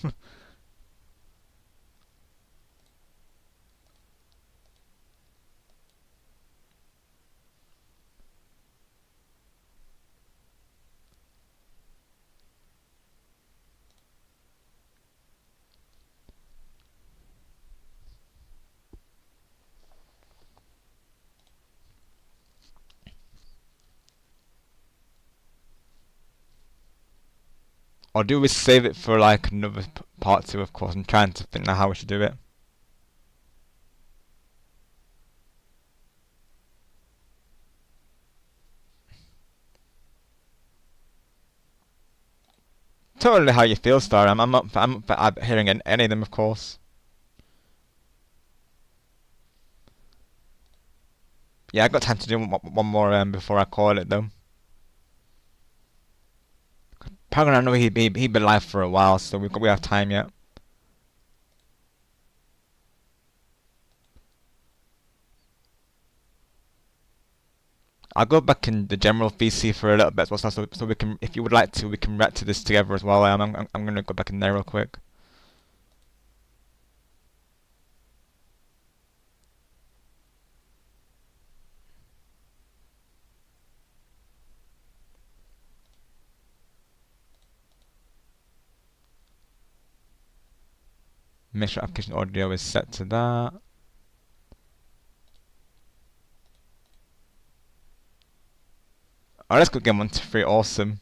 Or do we save it for like another part 2, of course? I'm trying to think now how we should do it. Totally how you feel, Star. I'm up for hearing any of them, of course. Yeah, I got time to do one more before I call it, though. Paragon, I know he'd be live for a while, so we have time yet. I'll go back in the general VC for a little bit as well, so we can, if you would like to, we can react to this together as well. I'm gonna go back in there real quick. Make sure application audio is set to that. Oh, let's go game 1, 2, 3. Awesome.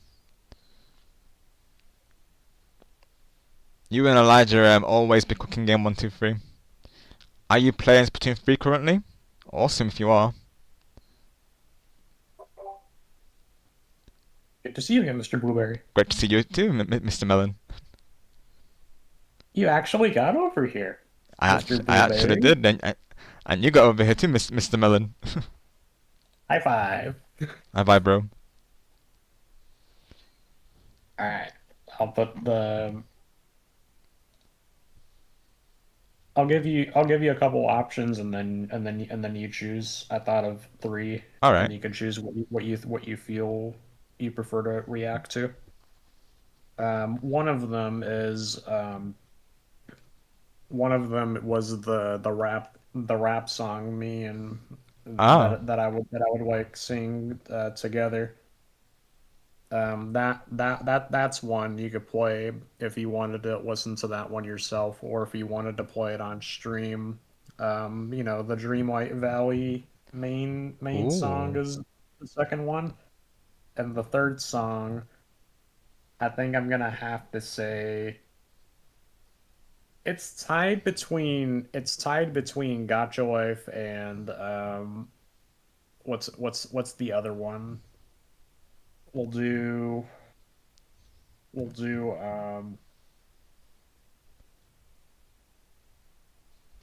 You and Elijah always be cooking game 1, 2, 3. Are you playing Splatoon 3 currently? Awesome if you are. Good to see you again, Mr. Blueberry. Great to see you too, Mr. Melon. You actually got over here, Mr. I actually Blueberry. did, and you got over here too, Mr. Melon. High five. High five, bro. All right, I'll put the. I'll give you a couple options and then you choose. I thought of 3. All right. And you can choose what you feel you prefer to react to. One of them was the rap song me and that I would like sing together. That's one you could play if you wanted to listen to that one yourself, or if you wanted to play it on stream. The Dreamlight Valley main song is the second one, and the third song, I think I'm gonna have to say it's tied between Gotcha Life and what's the other one? We'll do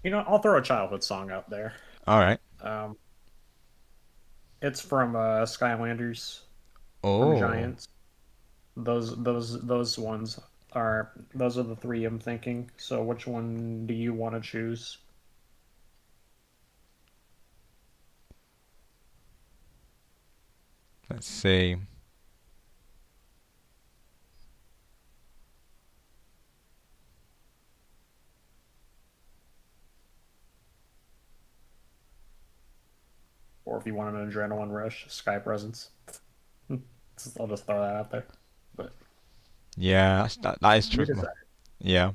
I'll throw a childhood song out there. All right. It's from Skylanders. Oh. From Giants. Those are the 3 I'm thinking. So which one do you want to choose? Let's see. Or if you want an adrenaline rush, Sky Presence. I'll just throw that out there. But yeah, that is true. You decide. Yeah.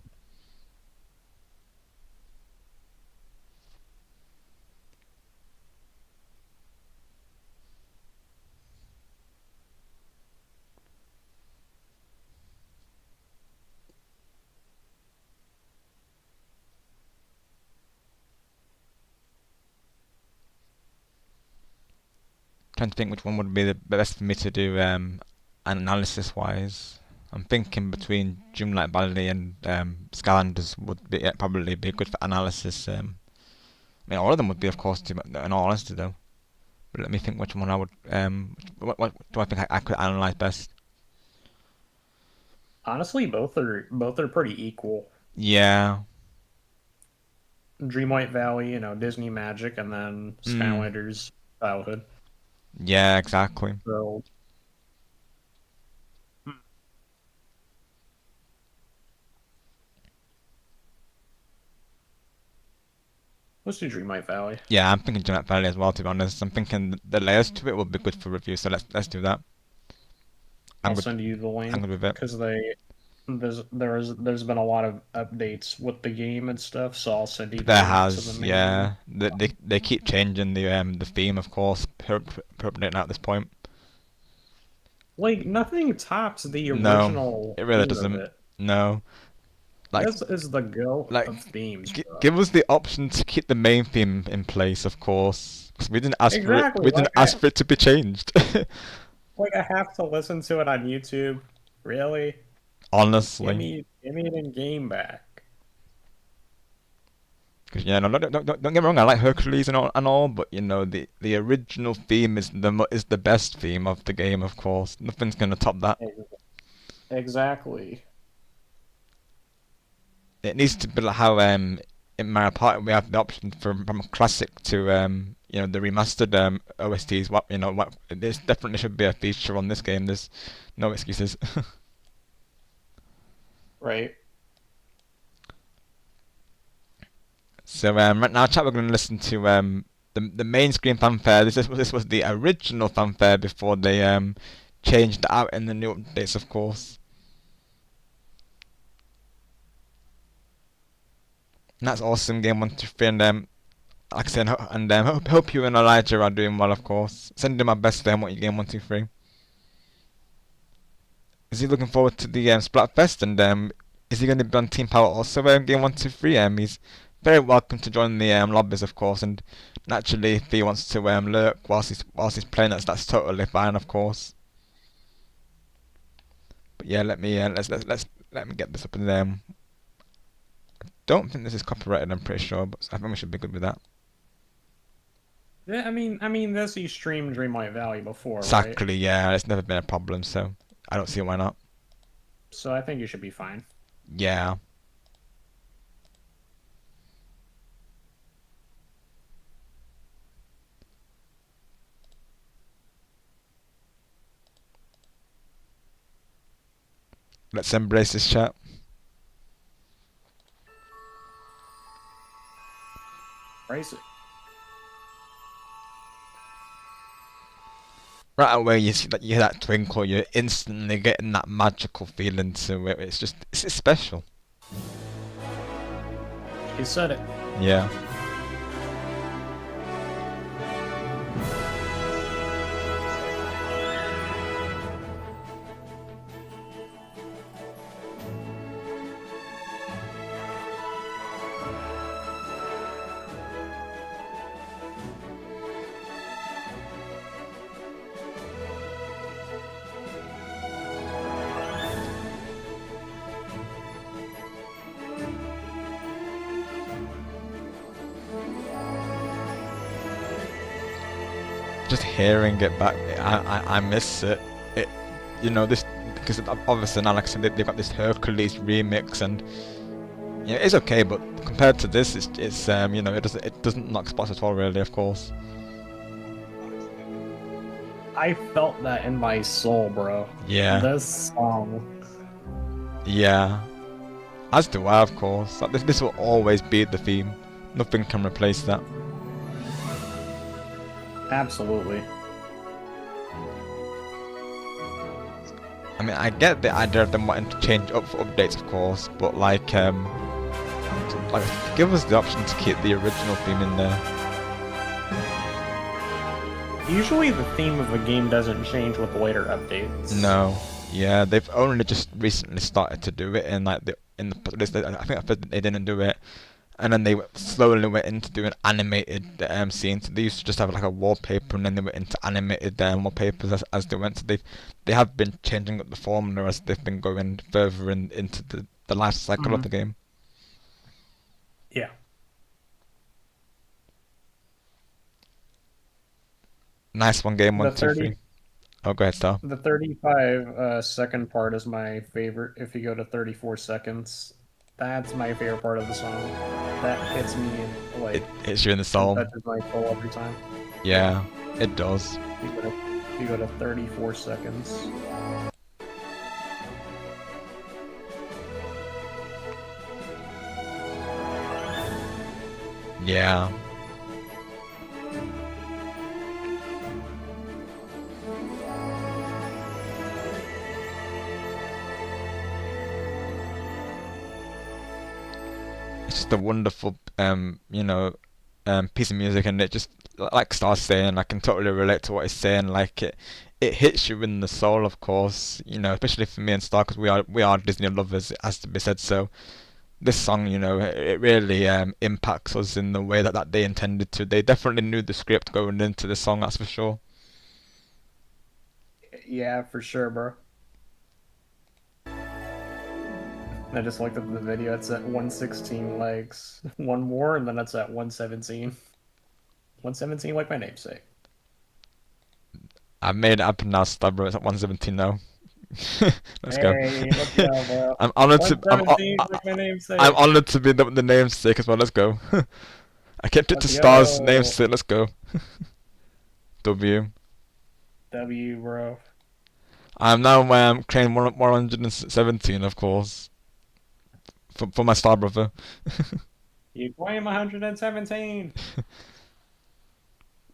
Trying to think which one would be the best for me to do analysis wise. I'm thinking between Dreamlight Valley and Skylanders would be probably be good for analysis. I mean, all of them would be, of course, in all honesty, though. But let me think which one I would. What do I think I could analyze best? Honestly, both are pretty equal. Yeah. Dreamlight Valley, Disney Magic, and then Skylanders Childhood. Yeah, exactly. So, let's do Dreamlight Valley. Yeah, I'm thinking Dreamlight Valley as well. To be honest, I'm thinking the layers to it will be good for review. So let's do that. I'll send you the link because there's been a lot of updates with the game and stuff. So I'll send you. There has, yeah. They keep changing the theme, of course, permanently at this point. Like nothing tops the original. No, it really doesn't. No. Like, this is the goal of themes. Give us the option to keep the main theme in place, of course. Because we didn't ask for it. We didn't ask for it to be changed. Like I have to listen to it on YouTube. Really? Honestly. Give me the game back. Because don't get me wrong. I like Hercules and all, but the original theme is the best theme of the game, of course. Nothing's gonna top that. Exactly. It needs to be like how in Mario Party we have the option from classic to the remastered OSTs. This definitely should be a feature on this game. There's no excuses. Right. So right now, chat, we're going to listen to the main screen fanfare. This was the original fanfare before they changed it out in the new updates, of course. And that's awesome. Game 1, 2, 3, and like I said, hope you and Elijah are doing well, of course. Sending my best to what you Game 1, 2, 3. Is he looking forward to the Splatfest, and is he going to be on Team Power also Game 1, 2, 3? He's very welcome to join the lobbies, of course, and naturally if he wants to lurk whilst he's playing, that's totally fine, of course. But yeah, let me let me get this up in there. Don't think this is copyrighted. I'm pretty sure, but I think we should be good with that. Yeah, I mean, this you streamed Dreamlight Valley before, right? Exactly. Yeah, it's never been a problem, so I don't see why not. So I think you should be fine. Yeah. Let's embrace this chat. Embrace it. Right away, you see that you hear that twinkle, you're instantly getting that magical feeling to it. It's special. You said it. Yeah. Just hearing it back, I miss it. You know, this, because obviously now, like I said, they've got this Hercules remix, and yeah, it's okay, but compared to this, it's you know, it doesn't knock spots at all, really, of course. I felt that in my soul, bro. Yeah. This song. Yeah. As do I, of course. Like, this will always be the theme. Nothing can replace that. Absolutely. I mean, I get the idea of them wanting to change up for updates, of course, but like give us the option to keep the original theme in there. Usually the theme of a game doesn't change with later updates. No. Yeah, they've only just recently started to do it, and like I think they didn't do it, and then they slowly went into doing animated scenes. They used to just have like a wallpaper, and then they went into animated wallpapers as they went. So they have been changing up the formula as they've been going further into the life cycle of the game. Yeah. Nice one, game 1, 2, 3. Oh, go ahead, Star. The 35 second part is my favorite. If you go to 34 seconds, that's my favorite part of the song. That hits me in, like, it hits you in the soul. Touches my soul every time. Yeah, it does. If you go to 34 seconds. Yeah. It's just a wonderful, you know, piece of music, and it just, like Star's saying, I can totally relate to what he's saying. Like it hits you in the soul, of course. You know, especially for me and Star, because we are Disney lovers, it has to be said. So this song, you know, it really impacts us in the way that they intended to. They definitely knew the script going into the song, that's for sure. Yeah, for sure, bro. I just looked at the video, it's at 116 legs. One more, and then it's at 117. 117 like my namesake. I made it up now, Star, bro. It's at 117 now. Let's go. Let's go, bro. I'm honored to. Like my namesake. I'm honored to be the namesake as well. Let's go. I kept it to Star's namesake. Let's go. W, bro. I'm now claiming 117, of course. For my Star brother. You claim 117.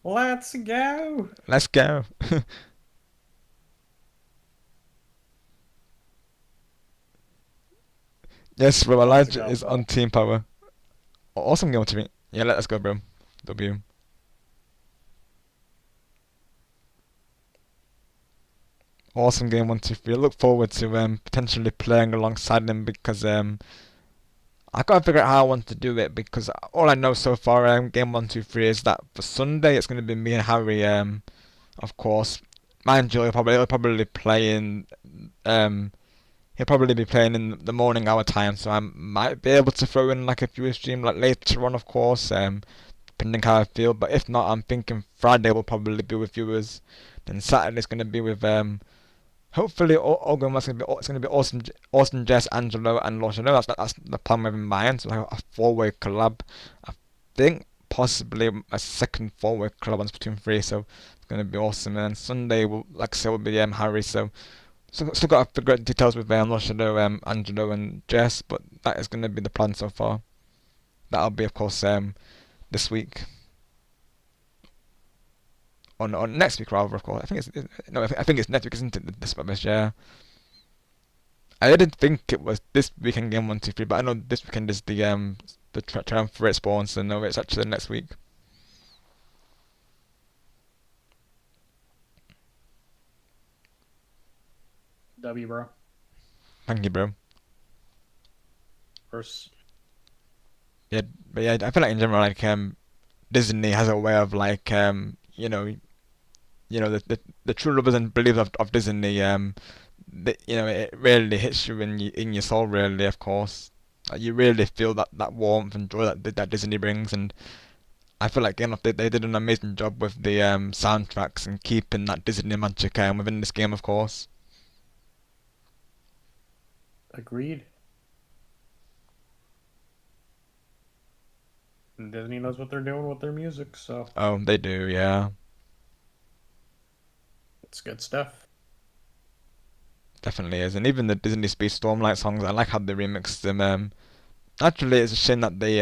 Let's go. Let's go. Yes, bro. Elijah is on Team Power. Awesome game to me. Yeah, let's go, bro. W. Awesome game 1, 2, 3. I look forward to potentially playing alongside them, because I gotta figure out how I want to do it, because all I know so far, game 1, 2, 3 is that for Sunday it's gonna be me and Harry, of course. Mind you, he'll probably play in he'll probably be playing in the morning hour time, so I might be able to throw in like a viewer stream like later on, of course, depending how I feel. But if not, I'm thinking Friday will probably be with viewers. Then Saturday's going to be with hopefully all going well. It's going to be Austin, Jess, Angelo, and Loshano. That's the plan we have in mind. So like a 4-way collab. I think possibly a second 4-way collab on Splatoon 3. So it's going to be awesome. And then Sunday, like I said, will be Harry. So still got to figure out details with Loshano, Angelo, and Jess. But that is going to be the plan so far. That'll be, of course, this week. On next week, rather, of course. I think it's next week, isn't it? This published, yeah. I didn't think it was this weekend game 1, 2, 3, but I know this weekend is the triumvirate spawn, so no, it's actually next week. W, bro. Thank you, bro. First. Yeah, but yeah, I feel like in general, like Disney has a way of like the true lovers and believers of Disney, it really hits you in your soul, really, of course. You really feel that warmth and joy that Disney brings, and I feel like they did an amazing job with the soundtracks and keeping that Disney magic within this game, of course. Agreed. And Disney knows what they're doing with their music, so... Oh, they do, yeah. It's good stuff. Definitely is, and even the Disney Speed Stormlight songs, I like how they remixed them. Actually, it's a shame that they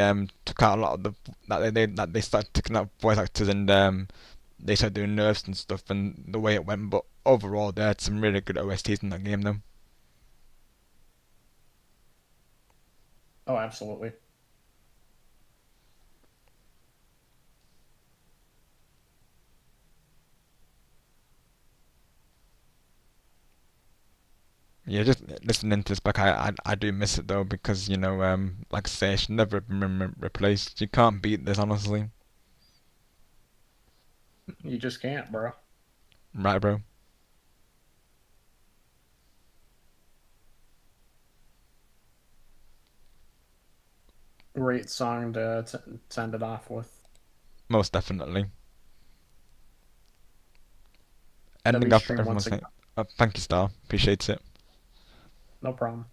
took out a lot of that they started taking out voice actors and they started doing nerfs and stuff and the way it went. But overall, they had some really good OSTs in that game, though. Oh, absolutely. Yeah, just listening to this back, I do miss it though, because like I say, it should never have been replaced. You can't beat this, honestly. You just can't, bro. Right, bro. Great song to send it off with. Most definitely. Ending up everyone's saying, thank you, Star. Appreciate it. No problem.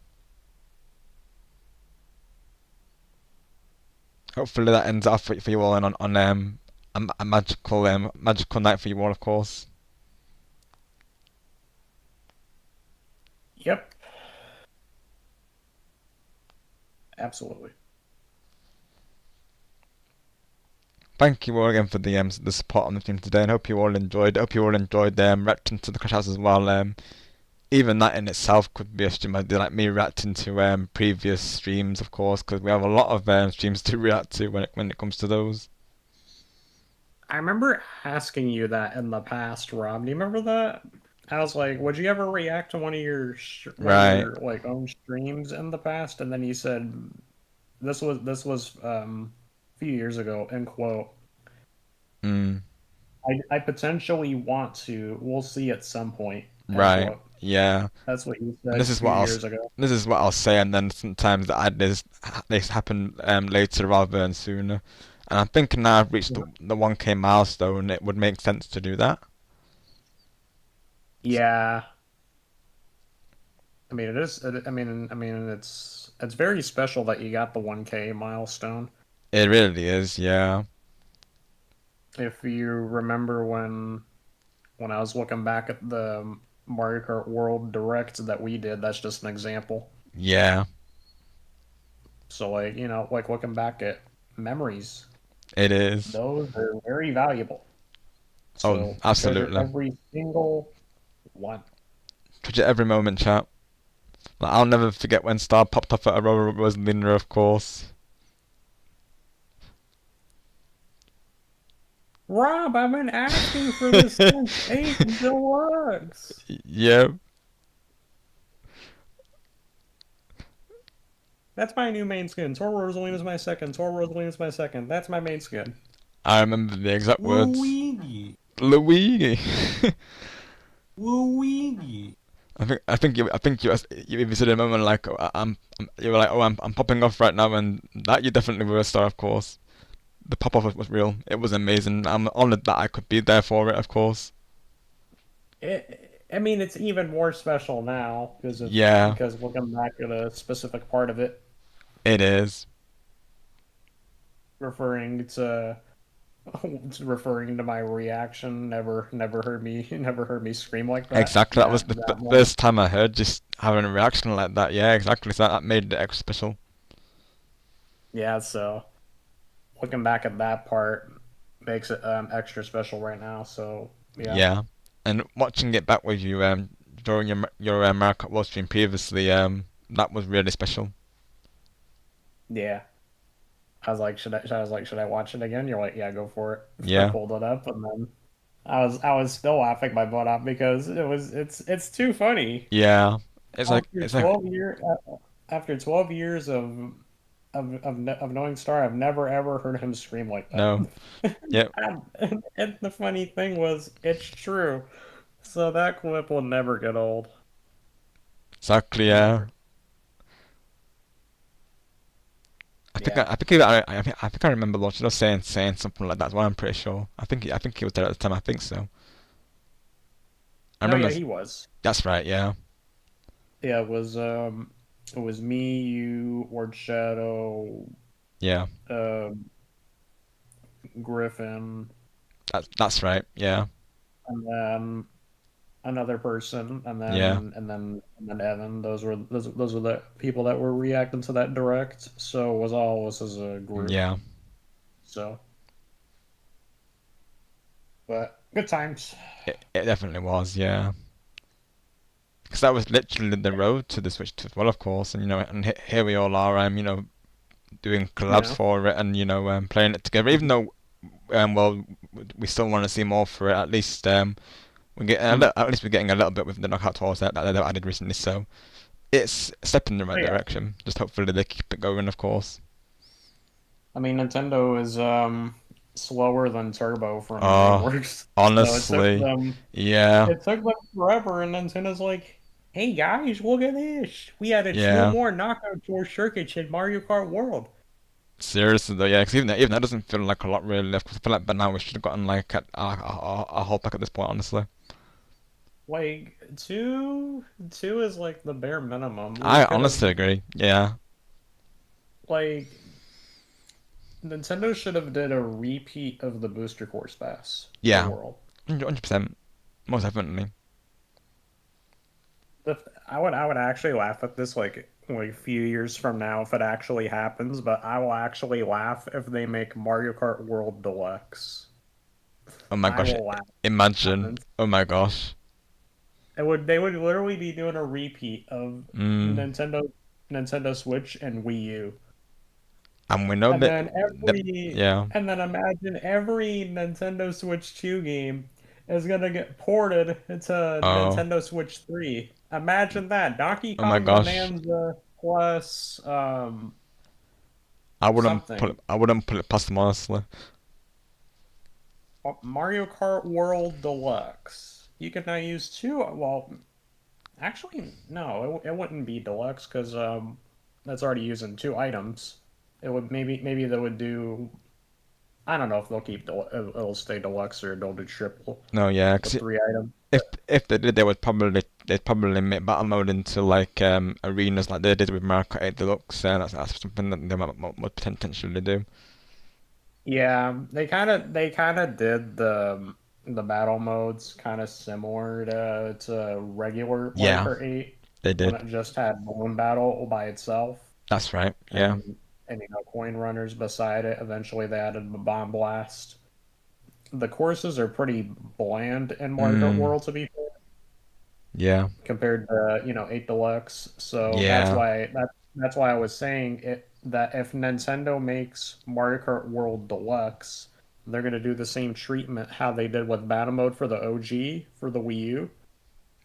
Hopefully that ends off for you all on a magical night for you all, of course. Yep. Absolutely. Thank you all again for the support on the stream today, and hope you all enjoyed. Reacting to the Crash House as well. Even that in itself could be a stream I do, like me reacting to previous streams, of course, because we have a lot of streams to react to when it comes to those. I remember asking you that in the past, Rob. Do you remember that? I was like, would you ever react to one of your own streams in the past? And then you said this was a few years ago, end quote. I potentially want to. We'll see at some point. Right. Yeah. That's what you said. This is what years ago. This is what I'll say, and then sometimes they happen later rather than sooner. And I'm thinking now I've reached the 1K milestone, it would make sense to do that. Yeah. I mean, it is. I mean, it's very special that you got the 1K milestone. It really is, yeah. If you remember when I was looking back at the Mario Kart World Direct that we did, that's just an example. Yeah. So, like looking back at memories. It is. Those are very valuable. So absolutely. Every single one. Treasure every moment, chat. Like, I'll never forget when Star popped up at Aurora Rosalina, of course. Rob, I've been asking for this since 8 Deluxe. Yep. That's my new main skin. Tora Rosalina's my second. Tora Rosalina's my second. That's my main skin. I remember the exact words. Luigi. Luigi. Luigi. I think you visited a moment like you were like, oh, I'm popping off right now, and that you definitely were a star, of course. The pop off was real. It was amazing. I'm honored that I could be there for it, of course. I mean, it's even more special now Yeah. because looking back at a specific part of it, It is. referring to referring to my reaction. Never heard me scream like that. Exactly. That was the moment. first time I heard just having a reaction like that. Yeah, exactly. So that made it extra special. Yeah, so looking back at that part makes it extra special right now. So yeah. Yeah. And watching it back with you during your Mario Kart World stream previously, that was really special. Yeah. I was like, should I watch it again? You're like, yeah, go for it. Yeah. I pulled it up, and then I was still laughing my butt off because it's too funny. Yeah. It's like After 12 years of knowing Star, I've never ever heard him scream like that. No. Yep. And the funny thing was, it's true. So that clip will never get old. Exactly. Yeah. I think I remember watching or saying something like that. Well, I'm pretty sure. I think he was there at the time. I think so. I remember. Yeah, he was. That's right. Yeah. Yeah, it was me, you, Ward Shadow. Yeah. Griffin. That's right. Yeah. And then another person, and then Yeah. and then Evan. Those were the people that were reacting to that direct. So it was all us as a group. Yeah. So, but good times. It definitely was. Yeah. Because that was literally the road to the Switch as well, of course, and and here we all are, doing collabs Yeah. for it, and playing it together. Even though, well, we still want to see more for it. At least, we get at least we're getting a little bit with the Knockout Tours that they added recently. So it's a step in the right Yeah. direction. Just hopefully they keep it going, of course. I mean, Nintendo is slower than Turbo from Oh, DreamWorks. honestly, yeah, It took them forever, and Nintendo's like, "Hey guys, look at this! We added Yeah. 2 more Knockout Tour circuits in Mario Kart World." seriously though, yeah. Because even that doesn't feel like a lot, really. Of course, I feel like by now we should have gotten like a whole pack at this point, honestly. Like two is like the bare minimum. I honestly agree. Yeah. Like Nintendo should have did a repeat of the Booster Course Pass. for Yeah. World. 100%. Most definitely. I would actually laugh at this like a few years from now if it actually happens, but I will actually laugh if they make Mario Kart World Deluxe. Oh my I gosh. will laugh. Imagine. Oh my gosh. They would literally be doing a repeat of Nintendo Switch and Wii U. And we know And that. then Yeah. and then imagine every Nintendo Switch 2 game is gonna get ported into Oh. Nintendo Switch 3. Imagine that. Donkey Oh my Kong gosh. Bonanza plus I wouldn't something. put it past them, honestly. Mario Kart World Deluxe. You can now use 2. Well, actually, no, it wouldn't be deluxe because that's already using 2 items. It would maybe they would do. I don't know if they'll keep it'll stay deluxe or they'll do triple. No, yeah, with 'cause 3 items. if they did, they'd probably make battle mode into like arenas like they did with Mario Kart 8 Deluxe, and that's something that they might potentially do. Yeah, they kind of did the battle modes kind of similar to regular Yeah, Mario Kart 8 they did. when it just had Balloon Battle by itself. That's right. Yeah. And coin runners beside it. Eventually they added Bomb Blast. The courses are pretty bland in Mario Kart World, to be fair, Yeah. compared to 8 Deluxe. So Yeah. that's why I was saying that if Nintendo makes Mario Kart World Deluxe, they're gonna do the same treatment how they did with battle mode for the OG for the Wii U,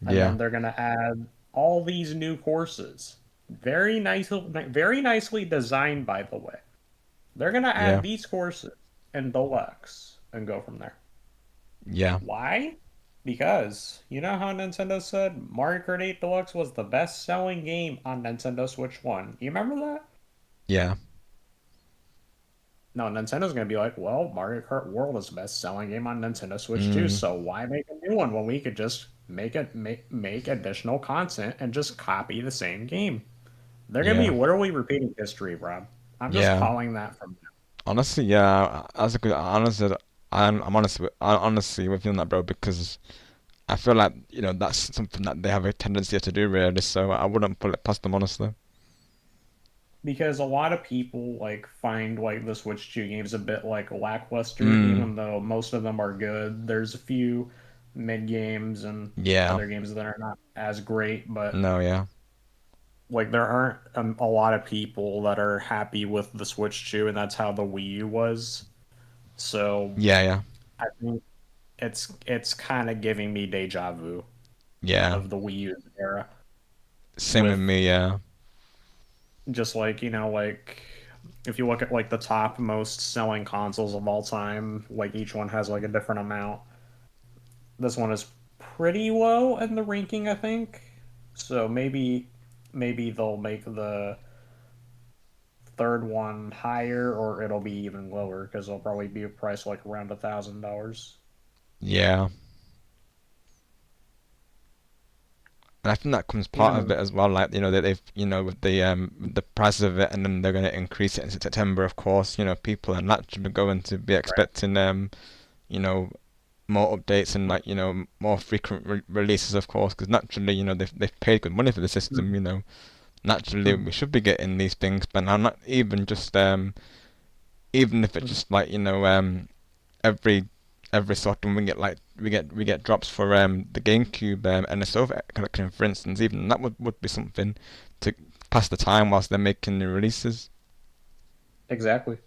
and Yeah. then they're gonna add all these new courses. Very nicely designed, by the way. They're gonna add Yeah. these courses in Deluxe and go from there. Yeah. Why? Because you know how Nintendo said Mario Kart 8 Deluxe was the best-selling game on Nintendo Switch 1. You remember that? Yeah. No, Nintendo's gonna be like, well, Mario Kart World is the best-selling game on Nintendo Switch 2, Mm. so why make a new one when we could just make additional content and just copy the same game? They're gonna be Yeah. literally repeating history, Rob. I'm just Yeah. calling that from now. Honestly, yeah. That's a good. Honestly, I'm honestly with you on that, bro. Because I feel like that's something that they have a tendency to do, really. So I wouldn't put it past them, honestly. Because a lot of people like find like the Switch 2 games a bit like lackluster, Mm. even though most of them are good. There's a few mid games and Yeah. other games that are not as great, but No, yeah. like there aren't a lot of people that are happy with the Switch 2, and that's how the Wii U was. So Yeah, yeah. I think it's kind of giving me deja vu Yeah. of the Wii U era. Same with me, yeah. Just like, like if you look at like the top most selling consoles of all time, like each one has like a different amount. This one is pretty low in the ranking, I think. So maybe they'll make the third one higher, or it'll be even lower because it'll probably be a price like around $1,000. Yeah. And I think that comes part of Yeah. it as well, like, that they've, with the price of it, and then they're going to increase it in September, of course, people are naturally going to be expecting, more updates and, like, more frequent releases, of course, because naturally, they've paid good money for the system, naturally we should be getting these things, but now not even just, even if it's just like, every so often we get drops for the GameCube NSO collection, for instance. Even that would be something to pass the time whilst they're making new releases. Exactly.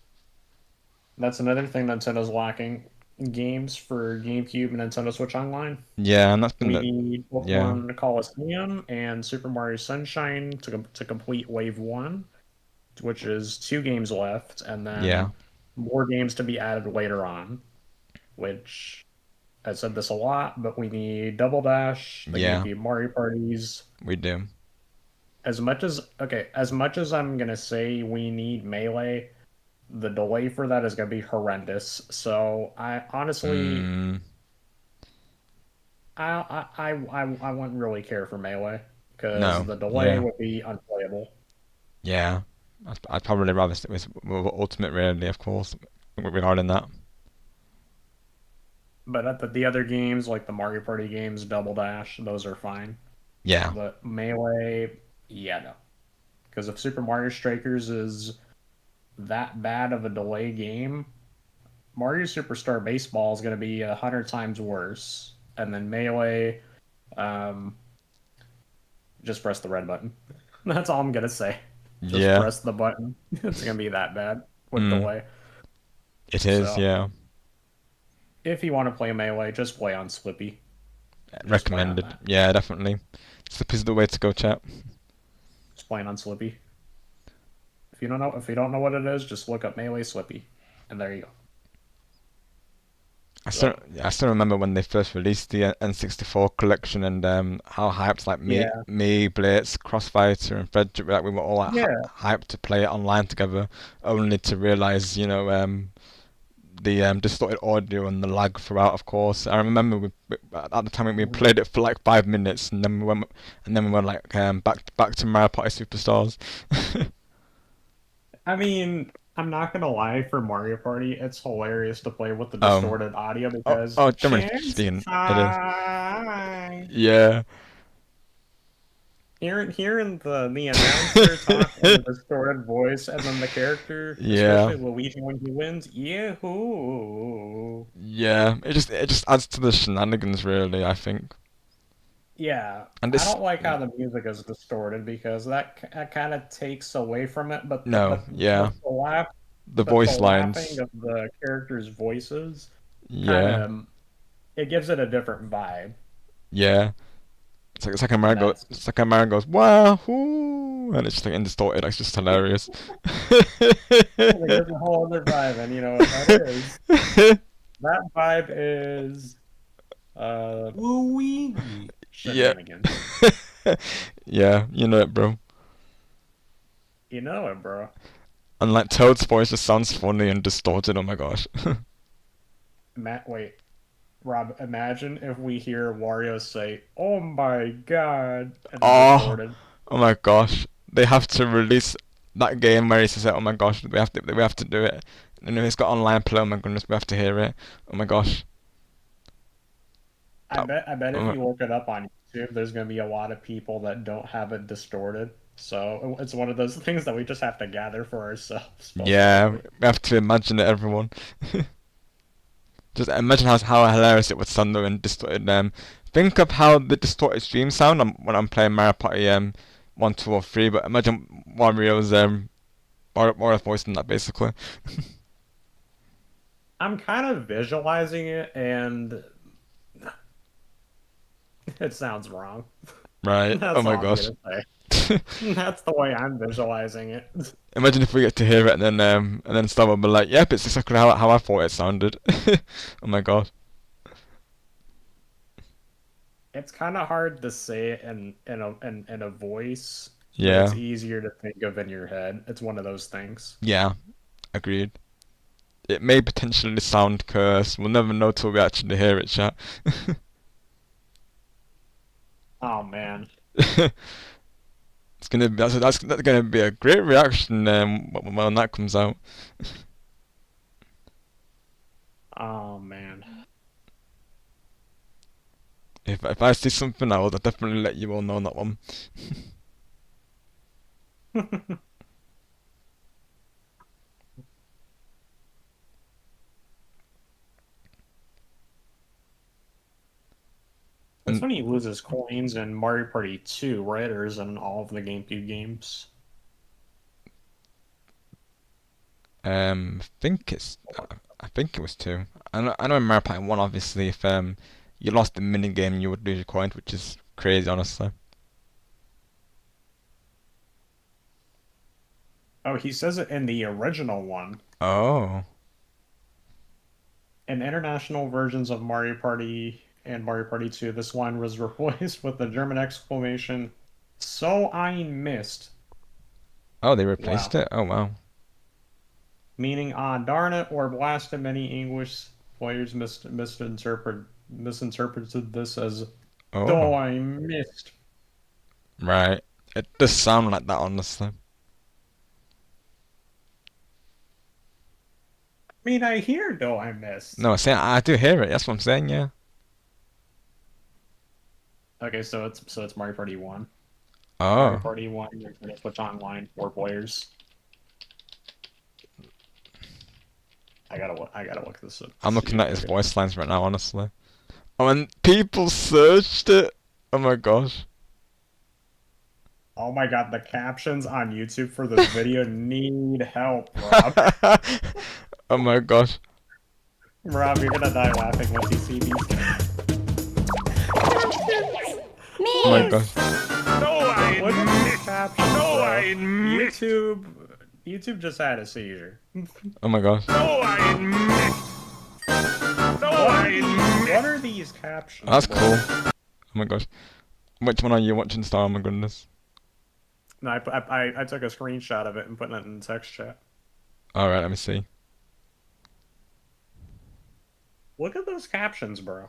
That's another thing Nintendo's lacking. Games for GameCube and Nintendo Switch Online. Yeah, and that's been We the need yeah. Pokemon Coliseum and Super Mario Sunshine to complete Wave 1, which is 2 games left, and then Yeah. more games to be added later on, which I said this a lot, but we need Double Dash, the Yeah. GameCube Mario Parties. We do. As much as I'm gonna say we need Melee, the delay for that is gonna be horrendous. So I honestly, Mm, I wouldn't really care for Melee because No, the delay yeah. would be unplayable. yeah. I'd probably rather stick with Ultimate, really, of course, regarding that. But at the other games, like the Mario Party games, Double Dash, those are fine. Yeah. But Melee, yeah, no. Because if Super Mario Strikers is that bad of a delay game, Mario Superstar Baseball is going to be 100 times worse. And then Melee, just press the red button. That's all I'm going to say. Just Yeah. press the button. It's going to be that bad with Mm. delay. It is, So, yeah. If you want to play Melee, just play on Slippy. Recommended. Yeah, definitely. Slippy's the way to go, chat. Just playing on Slippy. If you don't know what it is, just look up Melee Slippy, and there you go. I still remember when they first released the N64 collection, and how hyped like Yeah. me, Blitz, Crossfighter, and Frederick, like we were all like, Yeah. hyped to play it online together, only to realize, the distorted audio and the lag throughout. Of course, I remember at the time we played it for like 5 minutes, and then we went like back to Mario Party Superstars. I mean, I'm not gonna lie. For Mario Party, it's hilarious to play with the Um, distorted audio because generally chance speaking, it time. is. Yeah. Hearing the announcer talk in a distorted voice, and then the character, Yeah. especially Luigi when he wins, yahoo! Yeah, it just adds to the shenanigans, really, I think. Yeah, And I this- don't like how the music is distorted because that kind of takes away from it. But No, yeah. the laugh, The but voice laughing lines. of the characters' voices, Yeah. kinda, it gives it a different vibe. Yeah. It's like a Mario goes, wahoo, and it's just like in distorted. It's just hilarious. It gives a whole other vibe, and you know what that is? That vibe is Luigi. Yeah. Shenanigans. Yeah, you know it, bro. You know it, bro. And like Toad's voice just sounds funny and distorted. Oh my gosh. Wait, Rob. Imagine if we hear Wario say, "Oh my god," and then Oh, distorted. oh my gosh. They have to release that game where he says, "Oh my gosh, we have to do it." And if it's got online play, oh my goodness, we have to hear it. Oh my gosh. I bet oh if you look it up on YouTube, there's gonna be a lot of people that don't have it distorted. So it's one of those things that we just have to gather for ourselves. Yeah, we have to imagine it, everyone. Just imagine how hilarious it would sound though in distorted. Think of how the distorted stream sound when I'm playing Mario Party 1, 2, or 3. But imagine Wario's Wario's voice in that basically. I'm kind of visualizing it, and it sounds wrong. Right. That's Oh my all I'm gosh. gonna say. That's the way I'm visualizing it. Imagine if we get to hear it and then Star will be like, "Yep, it's exactly how I thought it sounded." Oh my god. It's kind of hard to say it in a voice. But Yeah. it's easier to think of in your head. It's one of those things. Yeah. Agreed. It may potentially sound cursed. We'll never know till we actually hear it, chat. Oh man. It's gonna be that's gonna be a great reaction when that comes out. Oh man. If I see something, I'll definitely let you all know on that one. That's when he loses coins in Mario Party 2, right? Or is it in all of the GameCube games? I think it was 2. I know in Mario Party 1, obviously, if you lost the mini game, you would lose your coins, which is crazy, honestly. Oh, he says it in the original one. Oh. In international versions of Mario Party and Mario Party 2, this line was replaced with the German exclamation, "So I missed," Oh, they replaced it? Oh, wow. meaning "ah darn it" or blasted. Many English players misinterpreted this as Oh. "so I missed." Right. It does sound like that, honestly. I mean, I hear "though I missed." No, I do hear it. That's what I'm saying, yeah. Okay, so it's Mario Party 1. Oh. Mario Party 1, you're gonna switch online 4 players. I gotta look this up. I'm looking at his voice lines right now, honestly. Oh, and people searched it. Oh my gosh. Oh my god, the captions on YouTube for this video need help, Rob. Oh my gosh. Rob, you're gonna die laughing once you see these. Oh my gosh. Look at these captions, bro. YouTube just had a seizure. Oh my gosh. What are these captions? That's bro? cool. Oh my gosh. Which one are you watching, Star? Oh my goodness. No, I took a screenshot of it and put it in the text chat. Alright, let me see. Look at those captions, bro.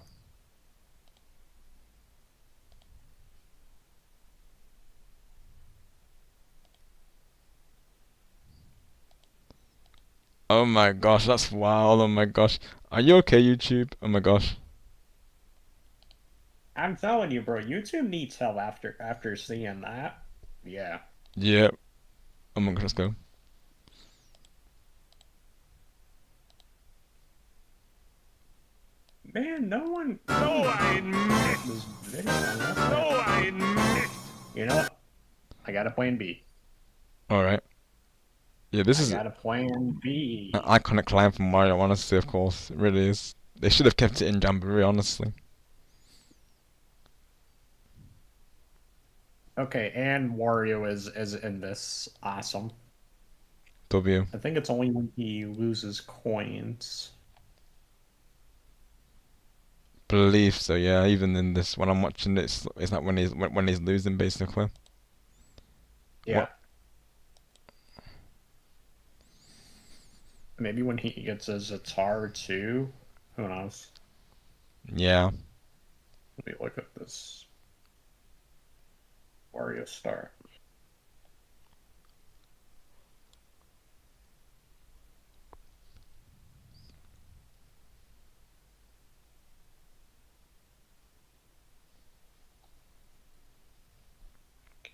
Oh my gosh, that's wild. Oh my gosh. Are you okay, YouTube? Oh my gosh. I'm telling you, bro. YouTube needs help after seeing that. Yeah. Yep. Oh my gosh, let's go. Man, no one. No, I missed this video. No, I missed. You know what? I got a plan B. Alright. Yeah, this is I got a plan B. an iconic line from Mario, honestly, of course. It really is. They should have kept it in Jamboree, honestly. Okay, and Wario is in this. Awesome. W. I think it's only when he loses coins. believe so. Yeah, even in this when I'm watching it, it's not when he's losing basically. Yeah. What? Maybe when he gets his Zatar too. Who knows? Yeah. Let me look at this Wario Star.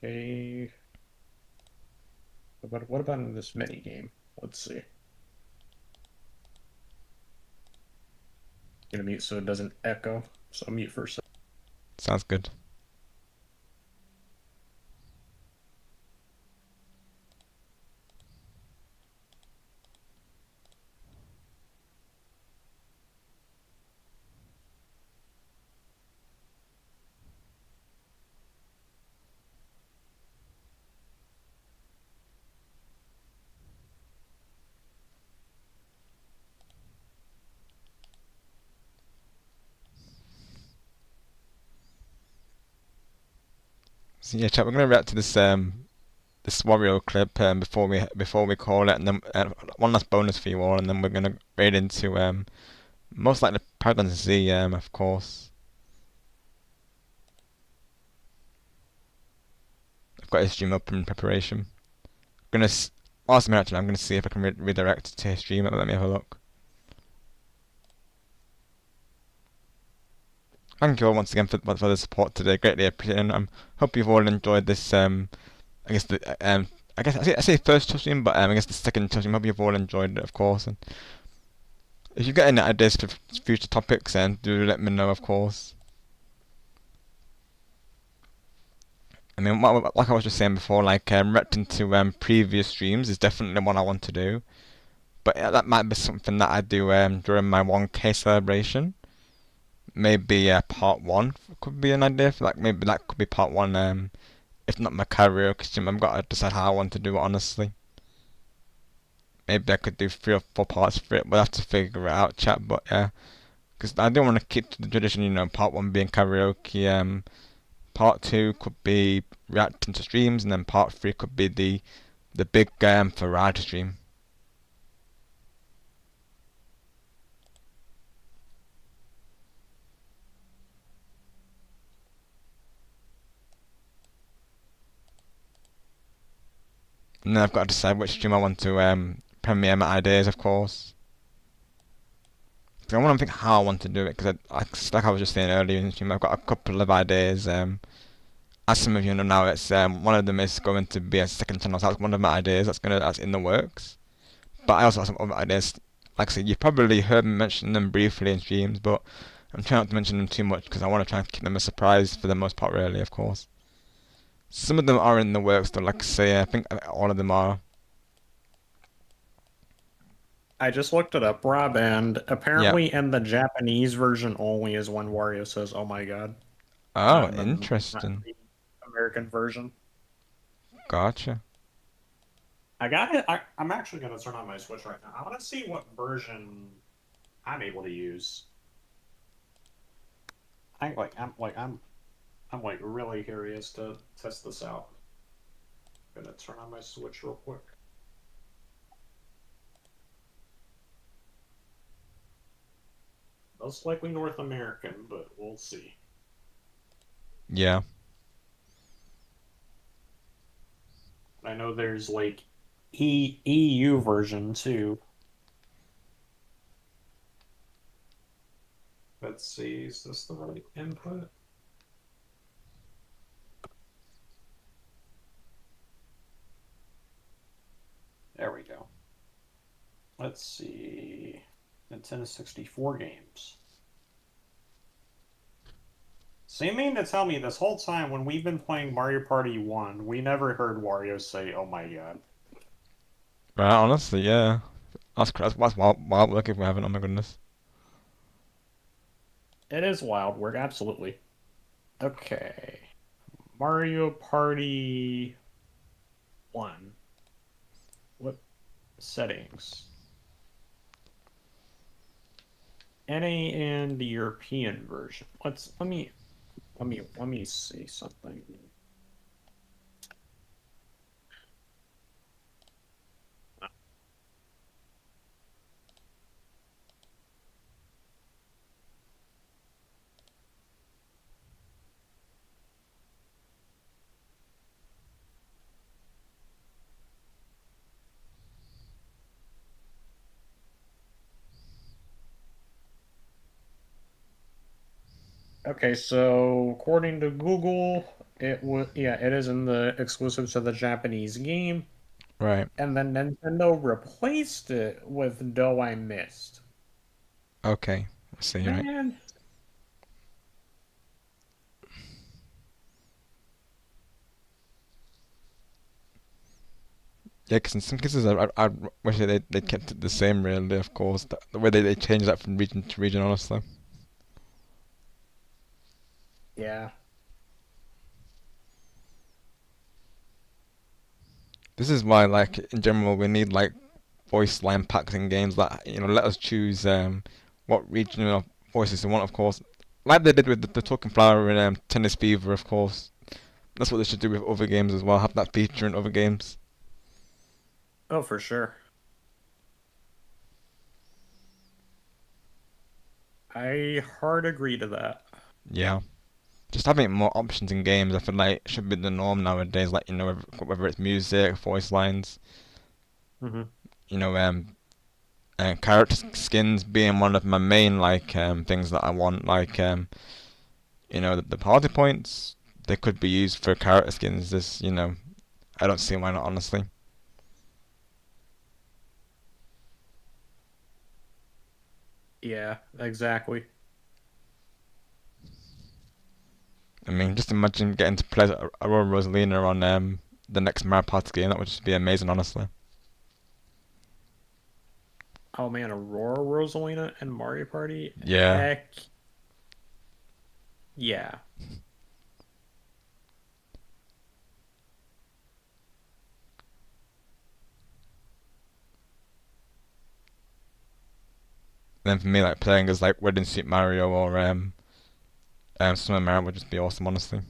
Okay. What about in this mini game? Let's see. Gonna mute so it doesn't echo. So I'll mute for a second. Sounds good. So yeah, chat. We're gonna react to this Wario clip before we call it, and then one last bonus for you all, and then we're gonna raid into most likely Paragon Z, of course. I've got his stream up in preparation. Awesome, actually, I'm gonna see if I can redirect to his stream. Let me have a look. Thank you all once again for the support today. Greatly appreciated. And hope you've all enjoyed this. I guess I say first stream, but I guess the second stream. Hope you've all enjoyed it, of course. And if you've got any ideas for future topics, then do let me know, of course. I mean, like I was just saying before, like reacting to previous streams is definitely one I want to do. But that might be something that I do during my 1K celebration. Maybe part 1 could be an idea. Like maybe that could be part 1. If not my karaoke stream, I've got to decide how I want to do it. Honestly, maybe I could do 3 or 4 parts for it. We'll have to figure it out, chat. But yeah, because I don't want to keep to the tradition. You know, part 1 being karaoke. Part 2 could be reacting to streams, and then part 3 could be the big variety stream. And then I've got to decide which stream I want to premiere my ideas, of course. So I want to think how I want to do it, because like I was just saying earlier in the stream, I've got a couple of ideas. As some of you know now, it's one of them is going to be a second channel. So that's one of my ideas that's in the works. But I also have some other ideas. Like I said, you've probably heard me mention them briefly in streams, but I'm trying not to mention them too much because I want to try and keep them a surprise for the most part, really, of course. Some of them are in the works, though. Like I say, I think all of them are. I just looked it up, Rob, and apparently in the Japanese version only is when Wario says, "Oh my god." Oh, interesting. American version. Gotcha. I got it. I'm actually gonna turn on my Switch right now. I want to see what version I'm able to use. I'm really curious to test this out. I'm gonna turn on my Switch real quick. Most likely North American, but we'll see. Yeah. I know there's like EU version too. Let's see, is this the right input? There we go. Let's see. Nintendo 64 games. So you mean to tell me this whole time when we've been playing Mario Party 1, we never heard Wario say, "Oh my god." Right, honestly, yeah. That's wild work if we haven't, oh my goodness. It is wild work, absolutely. Okay. Mario Party 1. What settings? NA and the European version. Let me see something. Okay, so according to Google, it is in the exclusives to the Japanese game. Right. And then Nintendo replaced it with Dough I Missed. Okay. I see. Right. Man. Yeah, because in some cases I wish they kept it the same, really, of course. The way they changed that from region to region, honestly. Yeah. This is why, like, in general, we need, like, voice line packs in games that, let us choose what regional voices we want, of course. Like they did with the Talking Flower in Tennis Fever, of course. That's what they should do with other games as well, have that feature in other games. Oh, for sure. I hard agree to that. Yeah. Just having more options in games, I feel like should be the norm nowadays. Like, whether it's music, voice lines, Mhm. Character skins being one of my main things that I want. Like, the party points, they could be used for character skins. I don't see why not, honestly. Yeah, exactly. I mean, just imagine getting to play Aurora Rosalina on the next Mario Party game. That would just be amazing, honestly. Oh man, Aurora Rosalina and Mario Party? Yeah. Heck. Yeah. Then for me, like, playing as like Wedding Suit Mario or Summer Mario would just be awesome, honestly.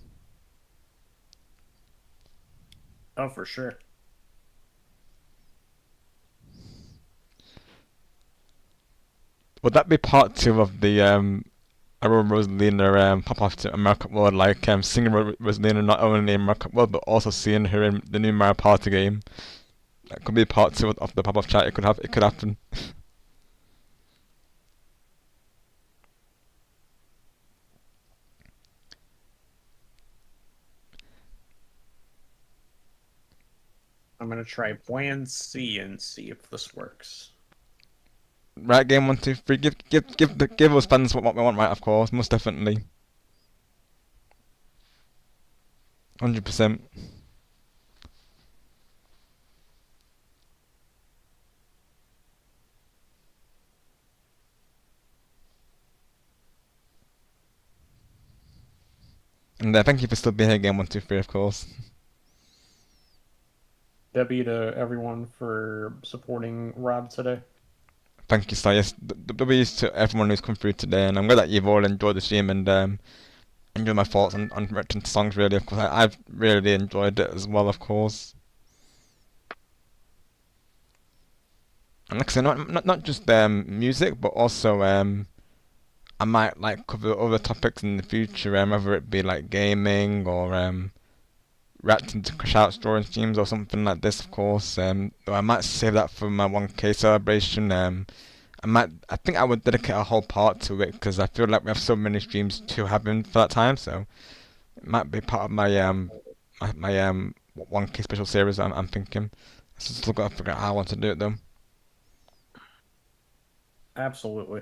Oh, for sure. Would that be part 2 of the Aurora Rosalina pop-off to America World, like singing Rosalina not only in America World but also seeing her in the new Mario Party game? That could be part 2 of the pop-off chat. It could happen. I'm gonna try Plan C and see if this works. Right, game 1, 2, 3. Give us fans what we want, right? Of course, most definitely. 100%. And thank you for still being here, game 1, 2, 3, of course. W to everyone for supporting Rob today. Thank you, sir. Yes, W's to everyone who's come through today, and I'm glad that you've all enjoyed the stream and enjoyed my thoughts on reacting to songs. Really, of course, I've really enjoyed it as well, of course. And like I said, not just music, but also I might like cover other topics in the future, whether it be like gaming or reacting to Crash Out story streams or something like this, of course. Though I might save that for my 1K celebration. I think I would dedicate a whole part to it because I feel like we have so many streams to happen for that time. So it might be part of my 1K special series. I'm thinking. So still got to figure out how I want to do it though. Absolutely.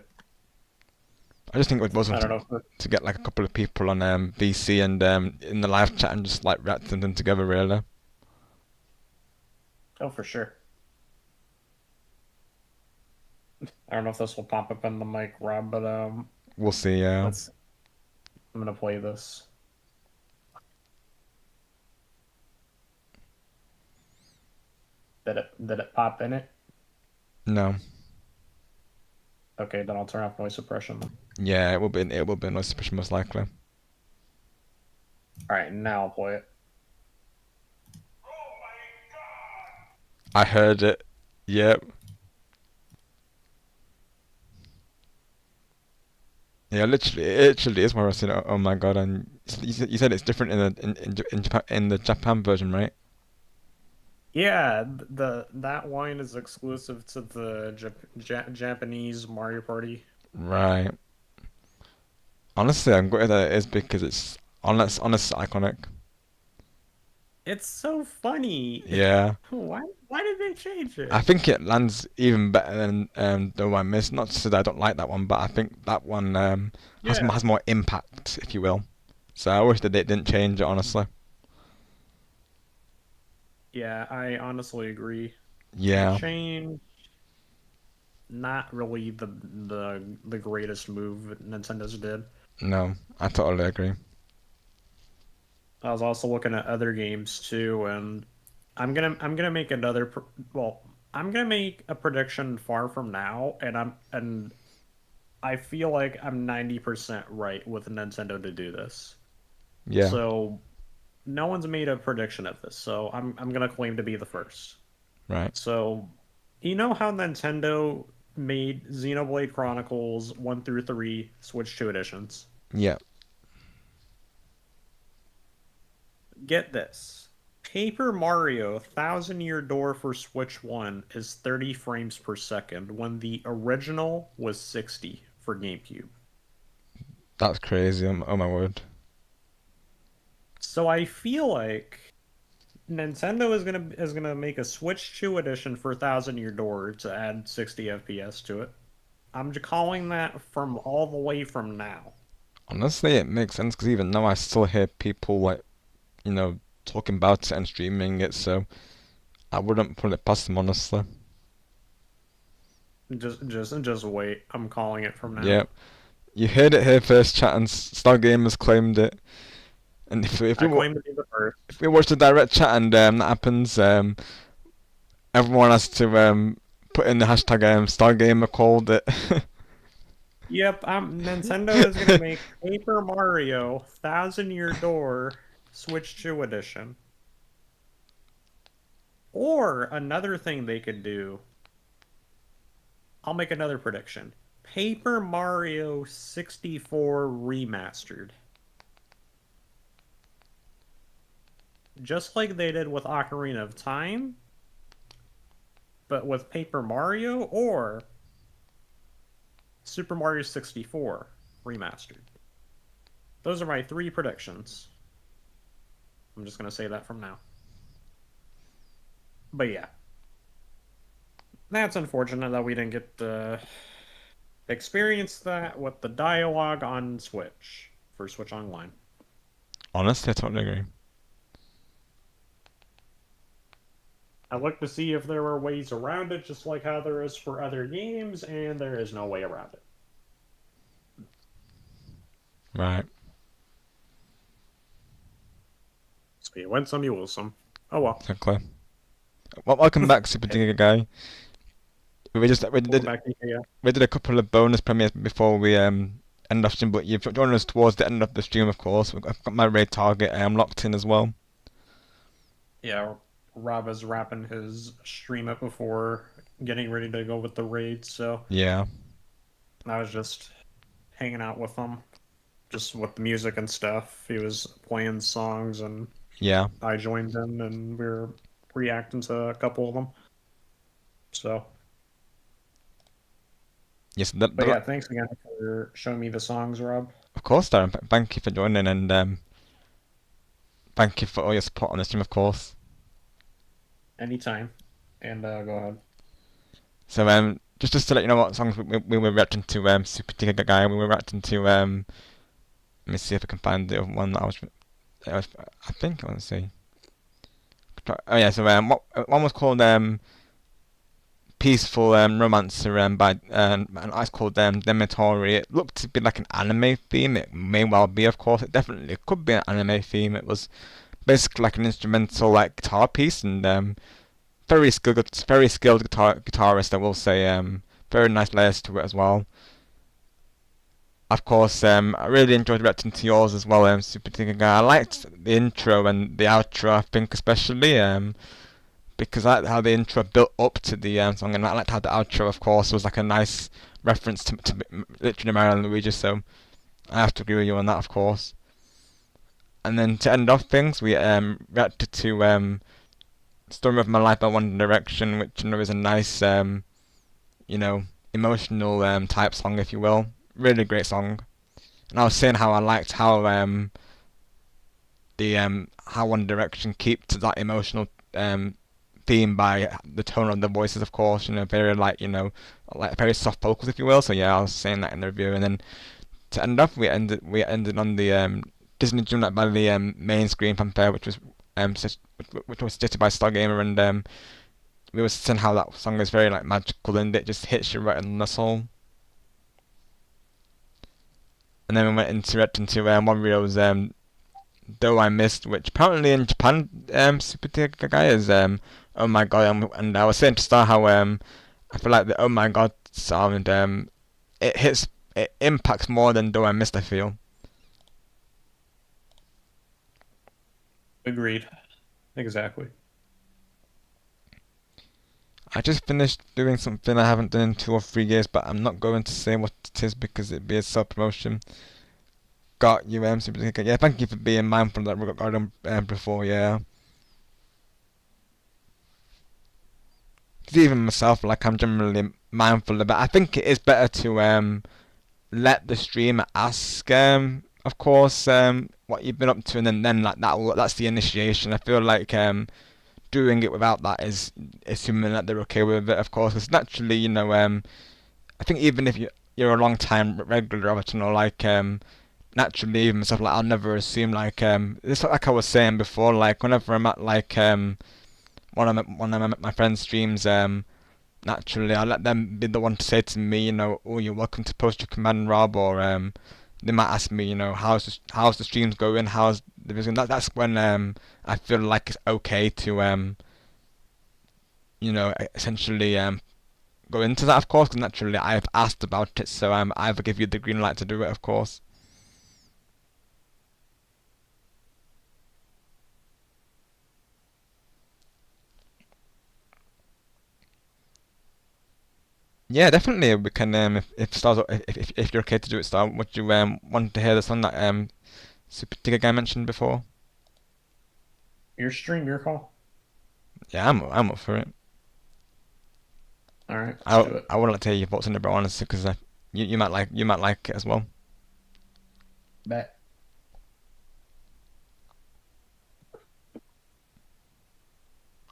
I just think it was I awesome don't know. to get like a couple of people on VC and in the live chat and just like reacting them together, really. Oh, for sure. I don't know if this will pop up in the mic, Rob, but we'll see. I'm gonna play this. Did it pop in it? No. Okay, then I'll turn off noise suppression. Yeah, it will be noise suppression most likely. Alright, now I'll play it. I heard it. Yep. Yeah, literally, it literally is more Rossi. Oh my god! And you said it's different in the Japan version, right? Yeah, that wine is exclusive to the Japanese Mario Party. Right. Honestly, I'm glad that it is because it's honest, iconic. It's so funny. Yeah. Why did they change it? I think it lands even better than the one Miss. Not to say that I don't like that one, but I think that one has more impact, if you will. So I wish that they didn't change it, honestly. Yeah, I honestly agree. Yeah. The change, not really the greatest move Nintendo's did. No, I totally agree. I was also looking at other games too, and I'm gonna make another. I'm gonna make a prediction far from now, and I feel like I'm 90% right with Nintendo to do this. Yeah. So no one's made a prediction of this, so I'm gonna claim to be the first. Right. So, you know how Nintendo made Xenoblade Chronicles 1 through 3 Switch 2 editions? Yeah. Get this. Paper Mario Thousand Year Door for Switch 1 is 30 frames per second when the original was 60 for GameCube. That's crazy. Oh my word. So I feel like Nintendo is gonna make a Switch 2 edition for Thousand Year Door to add 60 FPS to it. I'm calling that from all the way from now. Honestly, it makes sense because even now I still hear people like, talking about it and streaming it. So I wouldn't put it past them, honestly. Just wait. I'm calling it from now. Yep. You heard it here first, chat, and Star Gamers claimed it. And if we watch the direct chat and that happens, everyone has to put in the hashtag Stargamer called it. Yep, Nintendo is gonna make Paper Mario Thousand Year Door Switch 2 edition. Or another thing they could do. I'll make another prediction. Paper Mario 64 Remastered. Just like they did with Ocarina of Time, but with Paper Mario, or Super Mario 64 Remastered. Those are my 3 predictions. I'm just going to say that from now. But yeah. That's unfortunate that we didn't get to experience that with the dialogue on Switch for Switch Online. Honestly, I totally agree. I looked to see if there were ways around it, just like how there is for other games, and there is no way around it. Right. So you win some, you lose some. Oh well. Exactly. Well, welcome back, Super Digger Guy. We did a couple of bonus premieres before we end off stream, but you've joined us towards the end of the stream, of course. I've got my raid target locked in as well. Yeah, Rob is wrapping his stream up before getting ready to go with the raid, so yeah, I was just hanging out with him, just with the music and stuff. He was playing songs, and yeah, I joined in, and we were reacting to a couple of them. So yes, but yeah, thanks again for showing me the songs, Rob. Of course, Darren. Thank you for joining, and thank you for all your support on the stream, of course. Anytime. And go ahead. So just to let you know what songs we were reacting to, Super Digger Guy, we were reacting to let me see if I can find the other one that I think I want to see. Oh yeah, so one was called Peaceful Romancer by an artist called Demetori. It looked to be like an anime theme. It may well be, of course. It definitely could be an anime theme. It was basically like an instrumental guitar piece, and very skilled guitarist, I will say. very nice layers to it as well. Of course, I really enjoyed reacting to yours as well, Super Tinker Guy. I liked the intro and the outro, I think, especially, because I liked how the intro built up to the song, and I liked how the outro, of course, was like a nice reference to literally Mario and Luigi, so I have to agree with you on that, of course. And then to end off things, we reacted to Story of My Life by One Direction, which is a nice, emotional type song, if you will. Really great song. And I was saying how I liked how how One Direction keep to that emotional theme by the tone of the voices, of course. Very like very soft vocals, if you will. So yeah, I was saying that in the review. And then to end off, we ended on the Disney Dreamlight Valley main screen fanfare, which was suggested by Stargamer, and we were saying how that song is very like magical and it just hits you right in the soul. And then we went into Wario's Though I Missed, which apparently in Japan, Super Tinker Guy is Oh My God, and I was saying to Star how I feel like the Oh My God sound it impacts more than Though I Missed, I feel. Agreed. Exactly. I just finished doing something I haven't done in 2 or 3 years, but I'm not going to say what it is because it'd be a self-promotion. Got you, Super Tinker. Yeah, thank you for being mindful of that regarding before, yeah. Because even myself, like, I'm generally mindful of it. I think it is better to let the streamer ask, of course, what you've been up to, and then like that's the initiation. I feel like doing it without that is assuming that they're okay with it, of course. Because naturally, I think even if you're a long time regular of it, like naturally, even myself, like I'll never assume like it's like I was saying before, like whenever I'm at like one of my friends' streams, naturally I let them be the one to say to me, oh, you're welcome to post your command, Rob, or they might ask me, how's the streams going, how's the video. That's when I feel like it's okay to essentially go into that, of course, because naturally I've asked about it, so I either give you the green light to do it, of course. Yeah, definitely. We can if Star's if you're okay to do it, Star. Would you want to hear the song that Super Tinker Guy mentioned before? Your stream, your call. Yeah, I'm up for it. All right, I do it. I would like to hear your thoughts on it, bro, honestly, because you might like it as well. Bet.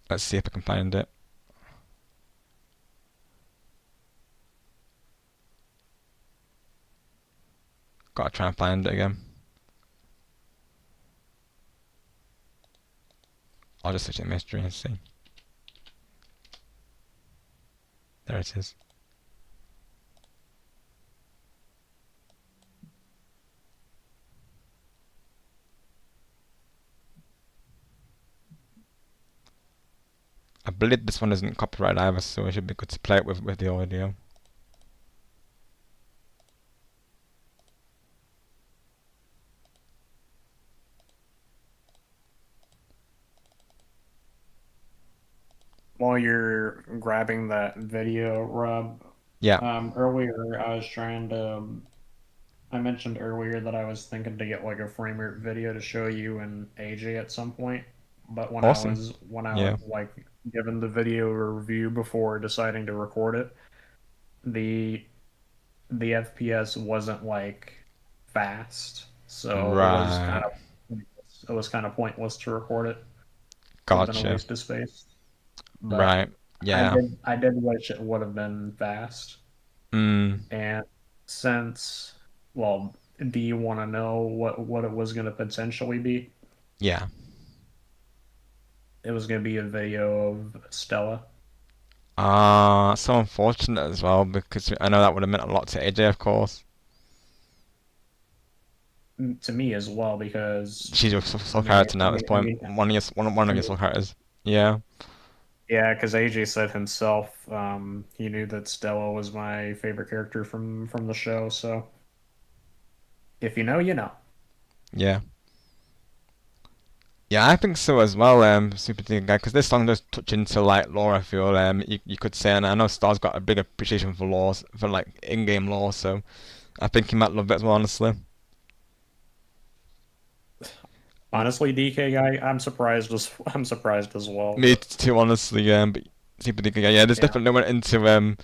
Let's see if I can find it. Gotta try and find it again. I'll just search it in mystery and see. There it is. I believe this one isn't copyright either, so it should be good to play it with the audio. While you're grabbing that video, Rob. Yeah. Earlier I was trying to. I mentioned earlier that I was thinking to get like a frame rate video to show you and AJ at some point. But when Awesome. I was like given the video a review before deciding to record it, the FPS wasn't like fast, so Right. it was kind of pointless to record it. Gotcha. Would've been a waste of space. But Right. Yeah. I did wish it would have been fast. And since, well, do you want to know what it was going to potentially be? Yeah. It was going to be a video of Stella. So unfortunate as well, because I know that would have meant a lot to AJ, of course. To me as well, because She's your sole character now at this point. One of your sole characters. Yeah. Yeah, because AJ said himself, he knew that Stella was my favorite character from the show. So, if you know, you know. Yeah. Yeah, I think so as well, Super Team Guy, because this song does touch into like lore. I feel you could say, and I know Star's got a big appreciation for lore, for like in-game lore, so I think he might love it as well. Honestly. Honestly, DK guy, I'm surprised as well. Me too, honestly. But Super Team Guy, yeah, there's definitely went into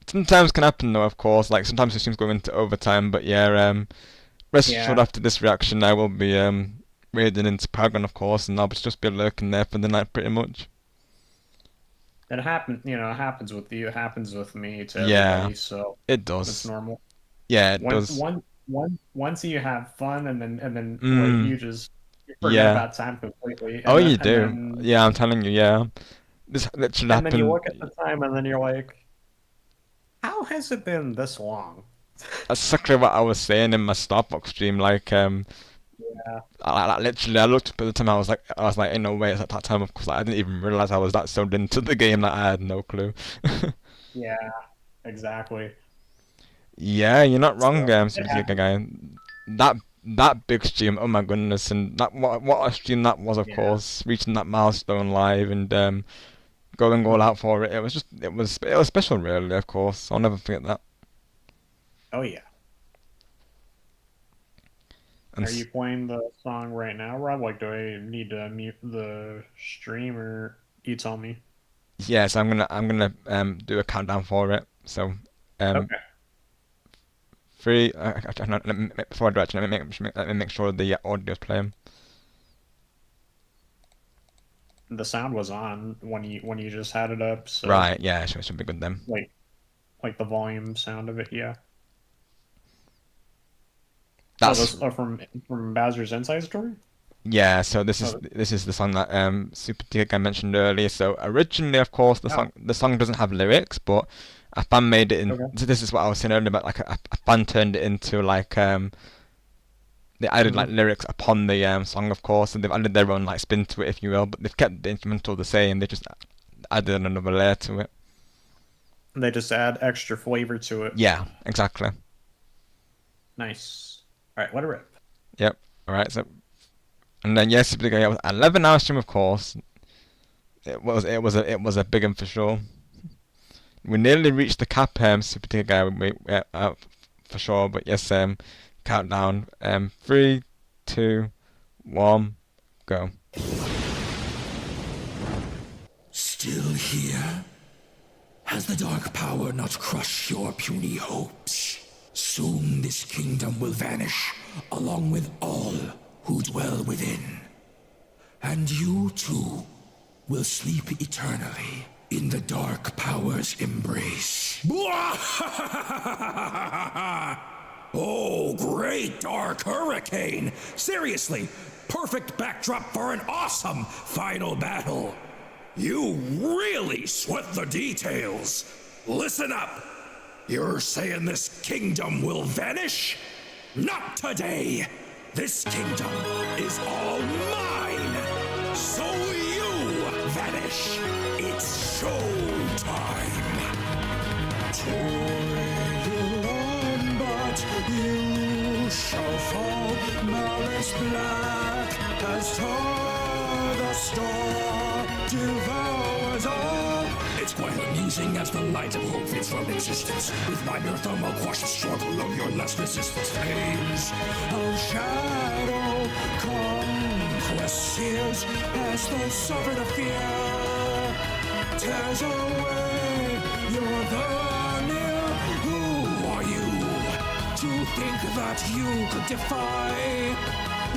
Sometimes can happen though, of course. Like sometimes it seems to go into overtime, but yeah, rest assured after this reaction, I will be raiding into Paragon, of course, and I'll just be lurking there for the night, pretty much. It happens, it happens with you. It happens with me too. Yeah, so it does. It's normal. Yeah, it does. Once you have fun, and then Mm. you just forget about time completely. Oh, then, you do. Then, yeah, I'm telling you. Yeah, this literally and happened. then you look at the time, and then you're like, "How has it been this long?" That's exactly what I was saying in my Starbucks stream. Like, Yeah. I literally, I looked up at the time. I was like, ain't no way it's at that time. Of course, like, I didn't even realize I was that so into the game that I had no clue. Yeah, exactly. Yeah, you're not wrong, Super Guy. That big stream, oh my goodness, and that what a stream that was, of course, reaching that milestone live and going all out for it. It was special, really. Of course, I'll never forget that. Oh yeah. And Are you playing the song right now, Rob? Like, do I need to mute the stream, or you tell me? Yes, I'm gonna do a countdown for it. So Okay. 3. Before I do actually, let me make sure the audio's playing. The sound was on when you just had it up. So Right. Yeah. It should be good then. Like the volume sound of it. Yeah. That's from Bowser's Inside Story. Yeah, so this is the song that Super T Guy mentioned earlier. So originally, of course, the song doesn't have lyrics, but a fan made it in. So this is what I was saying earlier about, like a fan turned it into like they added like lyrics upon the song, of course, and they've added their own like spin to it, if you will. But they've kept the instrumental the same. They just added another layer to it. They just add extra flavor to it. Yeah, exactly. Nice. All right, let it rip. Yep. All right. So. And then yes, it was 11-hour stream, of course. It was a big one for sure. We nearly reached the cap, Super Ticket Guy, for sure. But yes, countdown. 3, 2, 1, go. Still here? Has the dark power not crushed your puny hopes? Soon this kingdom will vanish, along with all who dwell within. And you too will sleep eternally in the dark power's embrace. Oh, great dark hurricane! Seriously, perfect backdrop for an awesome final battle. You really sweat the details. Listen up. You're saying this kingdom will vanish? Not today. This kingdom is all mine. So you vanish. It's showtime. Toil on, but you shall fall. Malice black has tore the star, devours all. It's quite amusing as the light of hope fades from existence. With my mere thermal quash the struggle of your last resistance. Flames of shadow conquest seals as the serpent of fear tears away your veneer. Who are you to think that you could defy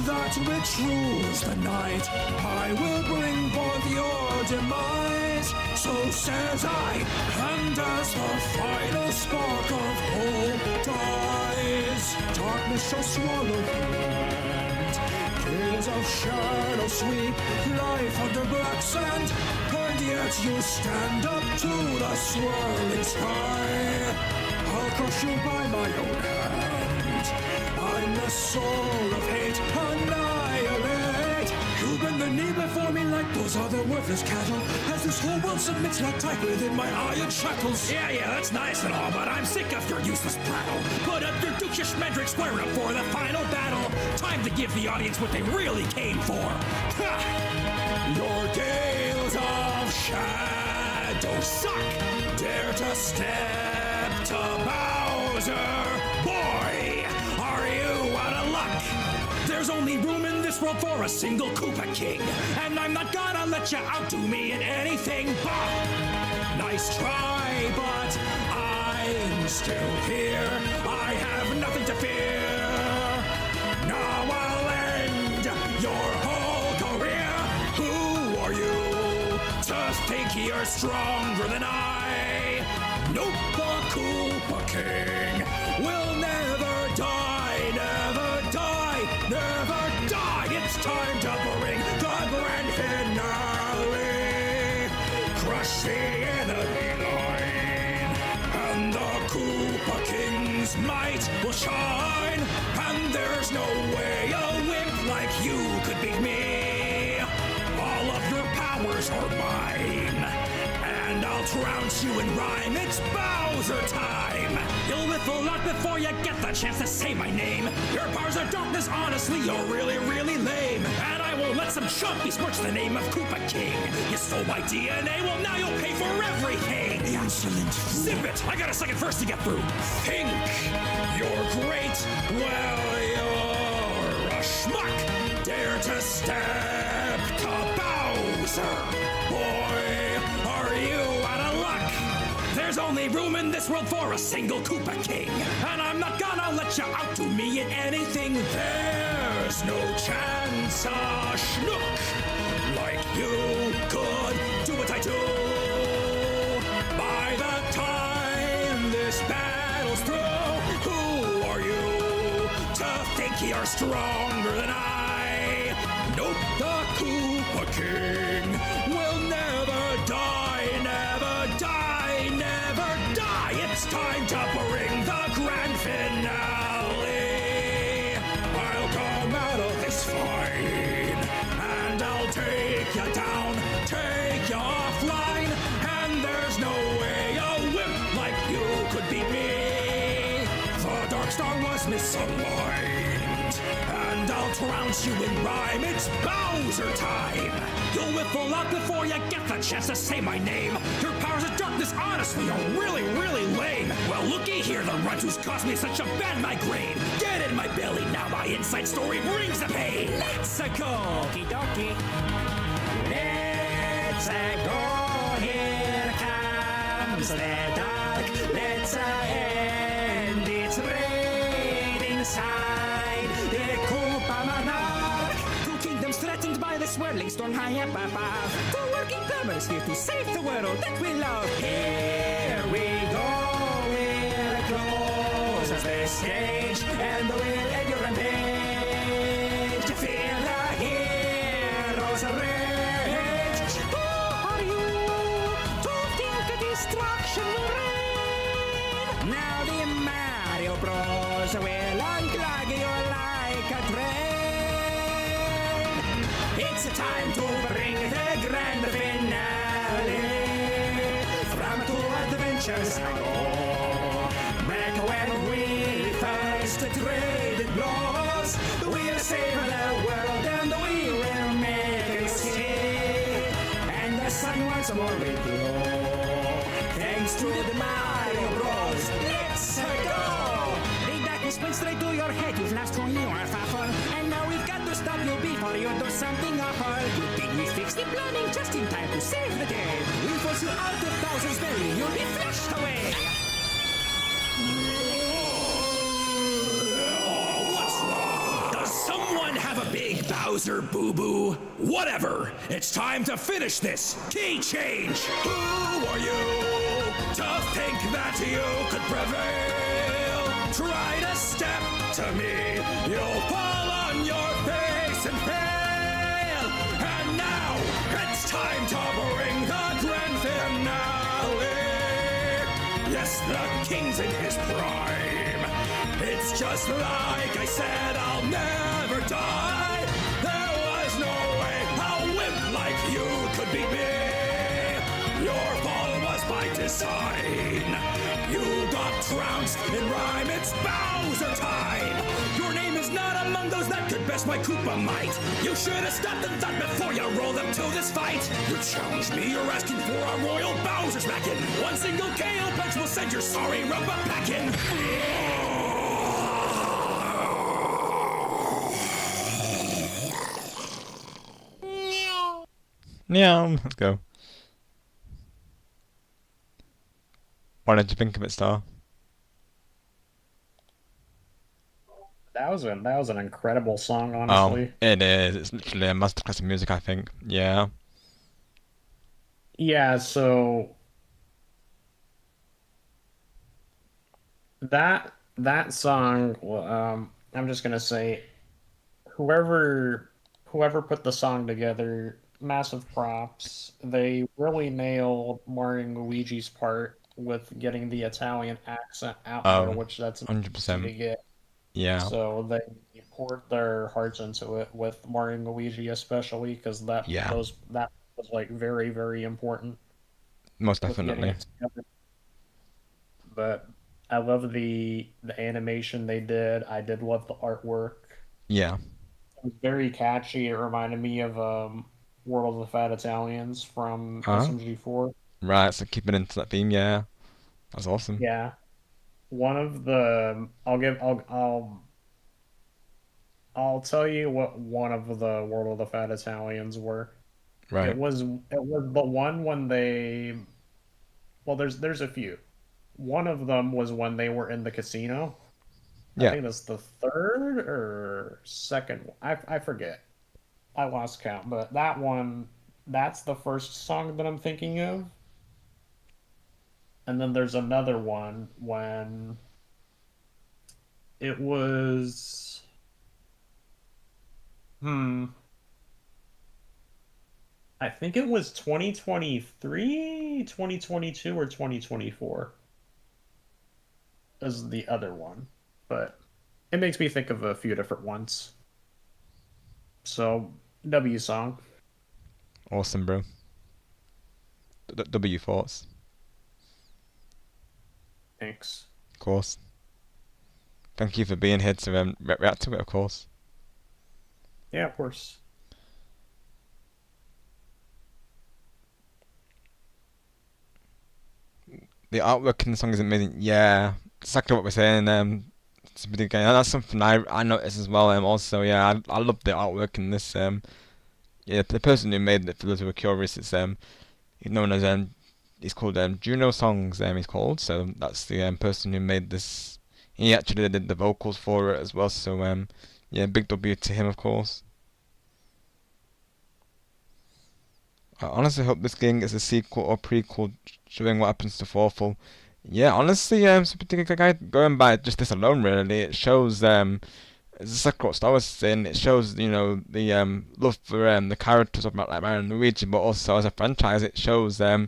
that which rules the night? I will bring forth your demise, so says I, and as the final spark of hope dies, darkness shall swallow wind. Gales of shadow sweep life under black sand, and yet you stand up to the swirling sky. I'll crush you by my own hand. I'm the soul of hate, annihilate. You've been the knee before me like those other worthless cattle. As this whole world submits like tight within my iron shackles. Yeah, that's nice and all, but I'm sick of your useless prattle. Put up your Duke Schmendrick, square up for the final battle. Time to give the audience what they really came for. Ha! Your gales of shadow suck. Dare to step to Bowser. Boy, are you out of luck? There's only room in this world for a single Koopa King. And I'm not gonna let you outdo me in anything. Bah! Nice try, but I'm still here. I have nothing to fear. Now I'll end your whole career. Who are you to think you're stronger than I? Nope, the Koopa King will never die, never die, never die. It's time to bring the grand finale. Crush the enemy line, and the Koopa King's might will shine. And there's no way a wimp like you could beat me. All of your powers are mine, and I'll trounce you in rhyme. It's Bowser time. You'll whiff a lot before you get the chance to say my name. Your powers of darkness, honestly, you're really, really lame. And I won't let some chump besmirch the name of Koopa King. You stole my DNA, well now you'll pay for everything. Insolent fool. Zip it, I got a second verse to get through. Think you're great, well you're a schmuck. Dare to step to Bowser. Boy, are you out of luck? There's only room in this world for a single Koopa King. And I'm not gonna let you outdo me in anything. There's no chance a schnook like you could do what I do. By the time this battle's through, who are you to think you're stronger than I? Nope, the Koopa King will never die, never die, never die. It's time to bring the grand finale. I'll come out of this fine, and I'll take you down, take you offline. And there's no way a wimp like you could beat me. The Dark Star was misaligned, and I'll trounce you in rhyme. It's Bowser time. You'll whiff a lot before you get the chance to say my name. Your powers of darkness, honestly, are really, really lame. Well, looky here, the runt who's caused me such a bad migraine. Get in my belly now, my inside story brings the pain. Let's go, okie dokie. Let's go, here comes the dark. Let's end its reign inside the Koopa Monarch. Two kingdoms threatened by the swirling storm high up above. Two working plumbers here to save the world that we love. Here we go, we're close as the stage, and we'll end your rampage. To feel the heroes rage. Who are you to think a destruction will reign? Now the Mario Bros will unclog you like a train. It's time to bring the grand finale. From two adventures ago, back when we first traded blows, we'll save the world and we will make it see. And the sun once more will glow, thanks to the Mario Bros. Let's go! The darkness went straight to your head, you've lost who you are, Faffle. And now we've got to stop you before you do something awful. Good thing we fixed the plumbing just in time to save the day. We'll force you out of Bowser's belly, you'll be flushed away. What's wrong? Does someone have a big Bowser boo-boo? Whatever, it's time to finish this. Key change. Who are you to think that you could prevail? Try to step to me, you'll fall on your face and fail. And now, it's time to bring the grand finale. Yes, the king's in his prime. It's just like I said, I'll never die. There was no way I'll beat me. Your fall was by design. You got trounced in rhyme, it's Bowser time. Your name is not among those that could best my Koopa might. You should have stopped and thought before you rolled up to this fight. You challenged me, you're asking for a royal Bowser smacking. One single KO punch will send your sorry rubber packing. Yeah, let's go. What did you think of it, Star? That was an incredible song, honestly. Oh, it is. It's literally a masterclass of music, I think. Yeah. Yeah, so that song, I'm just gonna say, whoever put the song together, massive props. They really nailed Mario and Luigi's part with getting the Italian accent out there, which that's 100%. to get. Yeah. So they poured their hearts into it with Mario and Luigi, especially because that was like very, very important. Most with getting definitely. it together. But I love the animation they did. I did love the artwork. Yeah. It was very catchy. It reminded me of World of the Fat Italians from Huh? SMG4. Right, so keeping into that theme, yeah. That's awesome. Yeah. One of the I'll tell you what one of the World of the Fat Italians were. Right. It was the one when they there's a few. One of them was when they were in the casino. I Yeah. think that's the third or second. I forget. I lost count, but that one, that's the first song that I'm thinking of. And then there's another one when it was I think it was 2023, 2022, or 2024 is the other one. But it makes me think of a few different ones. So, W song. Awesome, bro. W thoughts, Thanks. of course. Thank you for being here to react to it, of course. Yeah, of course. The artwork in the song is amazing. Yeah, exactly what we're saying. It's a bit again. That's something I noticed as well. Also, yeah, I love the artwork in this. Yeah, the person who made it, for those who are curious, it's he's known as he's called Juno Songs. He's called. So that's the person who made this. He actually did the vocals for it as well. So yeah, big W to him, of course. I honestly hope this game is a sequel or prequel showing what happens to Fawful. Yeah, honestly, Super Ticket Guy, going by just this alone, really, it shows, it's exactly what Star was saying, it shows, you know, the love for the characters of like Mario and Luigi, but also as a franchise, it shows for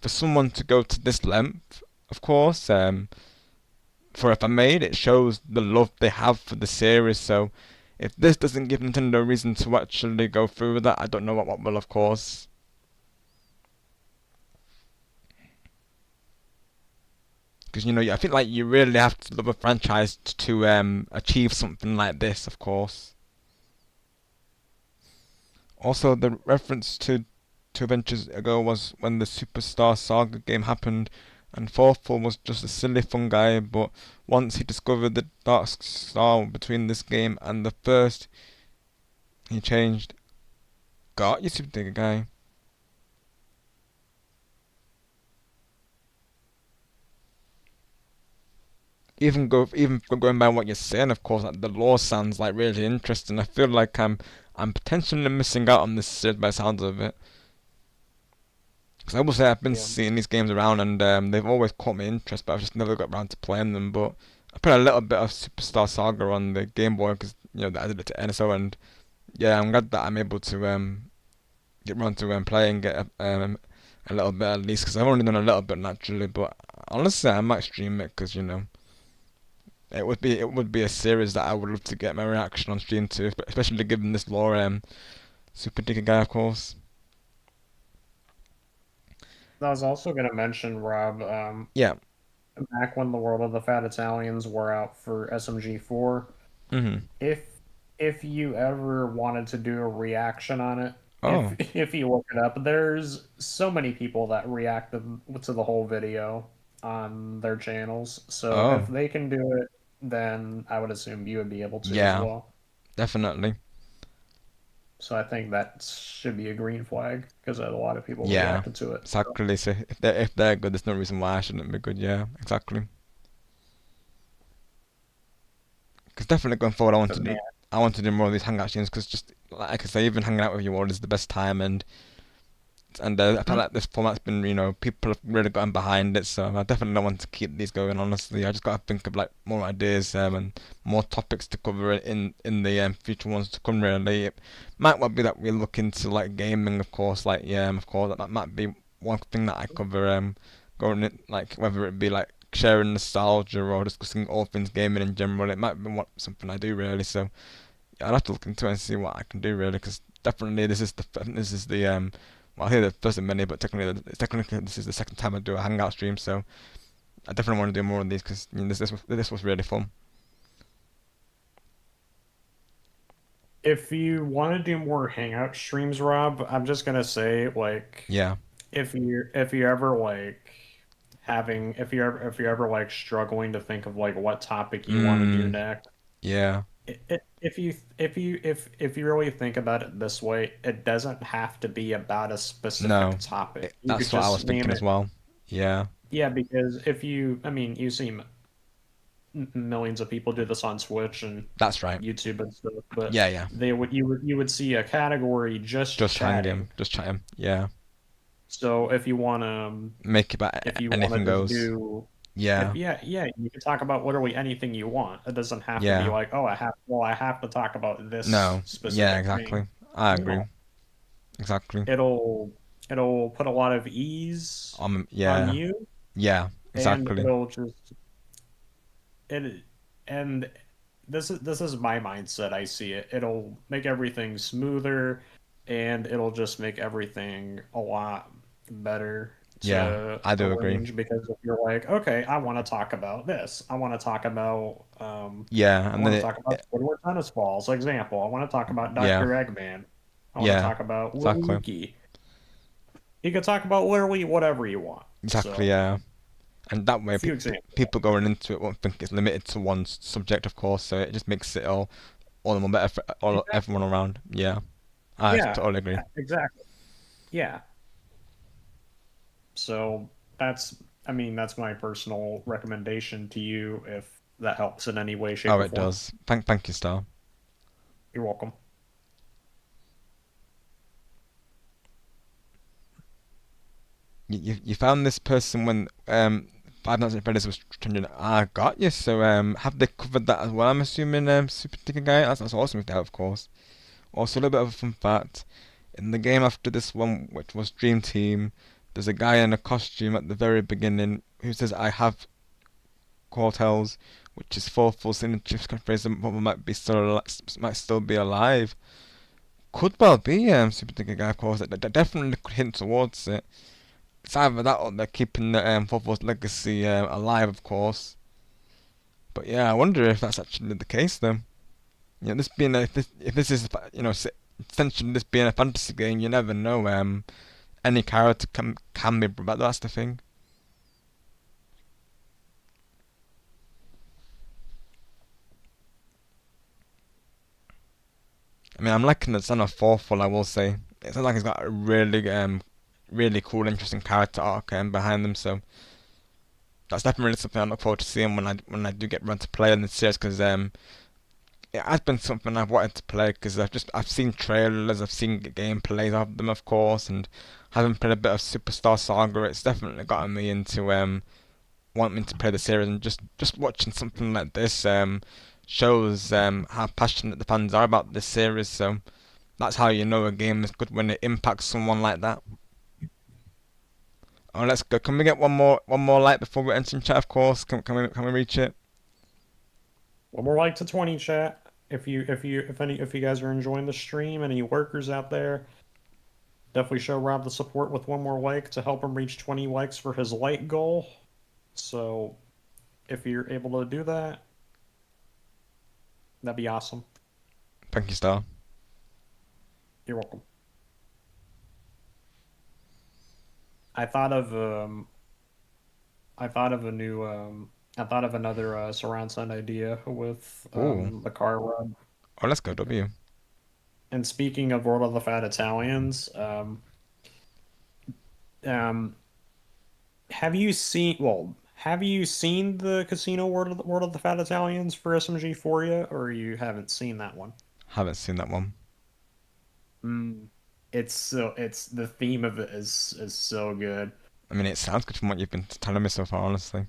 someone to go to this length, of course, for a fan made, it shows the love they have for the series. So if this doesn't give Nintendo a reason to actually go through with that, I don't know what will, of course. Because, you know, I feel like you really have to love a franchise to achieve something like this, of course. Also, the reference to 2 adventures ago was when the Superstar Saga game happened, and Fawful was just a silly fun guy, but once he discovered the dark star between this game and the first, he changed. Got you, Super Digger Guy. Even going by what you're saying, of course, like, the lore sounds like really interesting. I feel like I'm potentially missing out on this series by the sounds of it. Because I will say I've been seeing these games around, and they've always caught my interest, but I've just never got around to playing them. But I played a little bit of Superstar Saga on the Game Boy because, you know, that added it to NSO, and yeah, I'm glad that I'm able to get around to play and get a little bit at least, because I've only done a little bit naturally. But honestly, I might stream it because, you know, it would be a series that I would love to get my reaction on stream to, especially given this lore. Super Digger Guy, of course. I was also going to mention, Rob, Yeah. back when the World of the Fat Italians were out for SMG4, Mhm. if you ever wanted to do a reaction on it, Oh. if you look it up, there's so many people that reacted to the whole video on their channels. So if Oh. they can do it, then I would assume you would be able to as Yeah. well. Definitely. So I think that should be a green flag because a lot of people Yeah. reacted to it. Exactly. So if they're good, there's no reason why I shouldn't be good. Yeah. Exactly. Because definitely going forward, I want to do more of these hangout streams because just like I say, even hanging out with you all is the best time, and I feel like this format's been, people have really gotten behind it, so I definitely want to keep these going. Honestly, I just got to think of like more ideas and more topics to cover in the future ones to come. Really, it might well be that we look into like gaming, of course. Like of course that might be one thing that I cover. Going in, like whether it be like sharing nostalgia or discussing all things gaming in general. It might be something I do really. So yeah, I'll have to look into it and see what I can do really, because definitely this is the well, I hear the first of many, but technically this is the second time I do a hangout stream, so I definitely want to do more of these because this was really fun. If you want to do more hangout streams, Rob, I'm just gonna say like Yeah. if you're ever like if you're ever like struggling to think of like what topic you want to do next. Yeah. If you really think about it this way, it doesn't have to be about a specific topic. You That's could what I just was thinking name as well. Yeah. Yeah, because you see millions of people do this on Twitch and That's right. YouTube and stuff, but Yeah. you would see a category just chatting. Just chatting. Yeah. So if you want to make it about anything goes. Yeah. Yeah, you can talk about literally anything you want. It doesn't have to be like, oh, I have to talk about this specific Yeah, exactly. thing. I agree. Exactly. It'll put a lot of ease on you. Yeah, exactly. And it'll just and this is my mindset. I see it. It'll make everything smoother, and it'll just make everything a lot better. Yeah, I do agree. Because if you're like, okay, I want to talk about this. I want to talk about yeah, I want to talk about Squidward tennis balls. Example. I want to talk about Dr. Eggman. I want to talk about Luigi. You can talk about literally whatever you want. Exactly. Yeah. And that way, people going into it won't think it's limited to one subject, of course. So it just makes it all the more better for everyone around. Yeah, I totally agree. Exactly. Yeah. So that's my personal recommendation to you, if that helps in any way, shape, or form. Oh, it does. Thank you, Star. You're welcome. You found this person when Five Nights at Freddy's was trending. I got you. So have they covered that as well? I'm assuming Super Ticker Guy. That's awesome if they have, of course. Also, a little bit of a fun fact: in the game after this one, which was Dream Team, there's a guy in a costume at the very beginning who says, "I have Quartels," which is full signature phrase. What might still be alive. Could well be Super Ticker Guy, of course. That definitely could hint towards it. It's either that or they're keeping the Forthall's legacy alive, of course. But yeah, I wonder if that's actually the case, though. This being if this is essentially this being a fantasy game, you never know. Any character can be brought back. That's the thing. I mean, I'm liking the son of Forthall, I will say. It sounds like he's got a really cool, interesting character arc behind them. So that's definitely something I look forward to seeing when I do get around to play in the series, because it has been something I've wanted to play, because I've seen trailers, I've seen gameplays of them, of course, and having played a bit of Superstar Saga, it's definitely gotten me into wanting me to play the series, and just watching something like this shows how passionate the fans are about this series. So that's how you know a game is good, when it impacts someone like that. Oh, let's go. Can we get one more like before we enter in chat? Of course. Can we reach it? One more like to 20, chat. If you guys are enjoying the stream, any workers out there, definitely show Rob the support with one more like to help him reach 20 likes for his like goal. So if you're able to do that, that'd be awesome. Thank you, Star. You're welcome. I thought of another surround sound idea with Ooh. the car run. Oh, let's go, W. And speaking of World of the Fat Italians, have you seen the Casino World of the Fat Italians for SMG4 yet, or you haven't seen that one? Haven't seen that one. It's the theme of it is so good. I mean, it sounds good from what you've been telling me so far, honestly.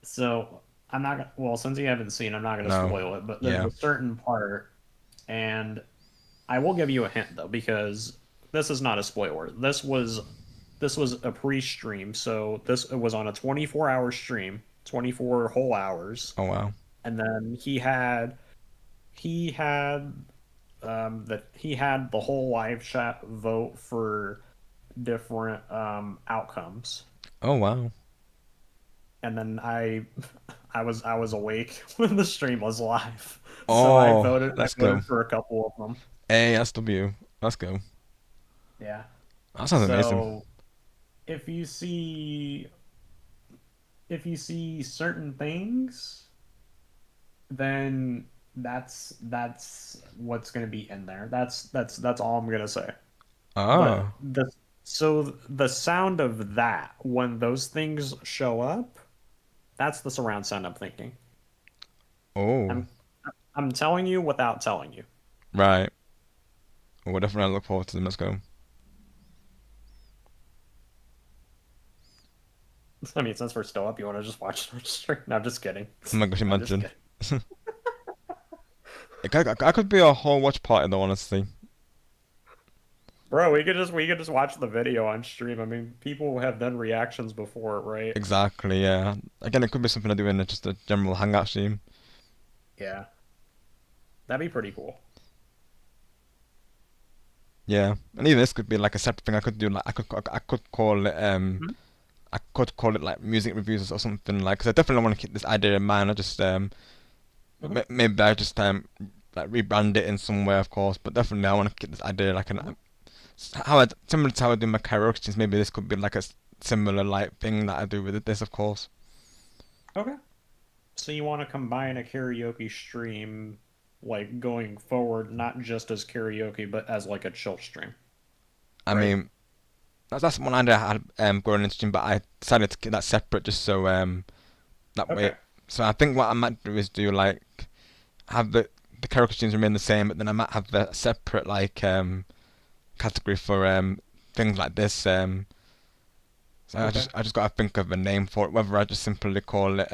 So I'm not gonna, well, since you haven't seen, I'm not gonna No. spoil it, but there's a certain part, and I will give you a hint though, because this is not a spoiler. This was a pre-stream, so this was on a 24-hour stream, 24 whole hours. Oh wow. And then he had the whole live chat vote for different outcomes. Oh wow. And then I was awake when the stream was live. Oh, so I voted let's go. for a couple of them. Hey, SW. Let's go. Yeah. That sounds amazing. So if you see certain things, then that's what's gonna be in there. That's all I'm gonna say. Oh. But the sound of that when those things show up, that's the surround sound I'm thinking. Oh. I'm telling you without telling you. Right. Well, we'll definitely look forward to them. Let's go. I mean, since we're still up, you want to just watch the stream? No, I'm just kidding. Oh my gosh, I'm just imagine. kidding. I could be a whole watch party though, honestly. Bro, we could just watch the video on stream. I mean, people have done reactions before, right? Exactly, yeah. Again, it could be something I do in just a general hangout stream. Yeah. That'd be pretty cool. Yeah, and even this could be like a separate thing. I could do like I could call it I could call it like music reviews or something like. Because I definitely want to keep this idea in mind. I just maybe I just like rebrand it in some way, of course. But definitely I want to keep this idea like similar to how I do my karaoke streams. Maybe this could be like a similar like thing that I do with this, of course. Okay. So you want to combine a karaoke stream, like going forward, not just as karaoke, but as like a chill stream. I mean, that's one idea I had going into stream, but I decided to keep that separate just so that way. So I think what I might do is do like have the karaoke streams remain the same, but then I might have the separate like category for things like this. So I just gotta think of a name for it. Whether I just simply call it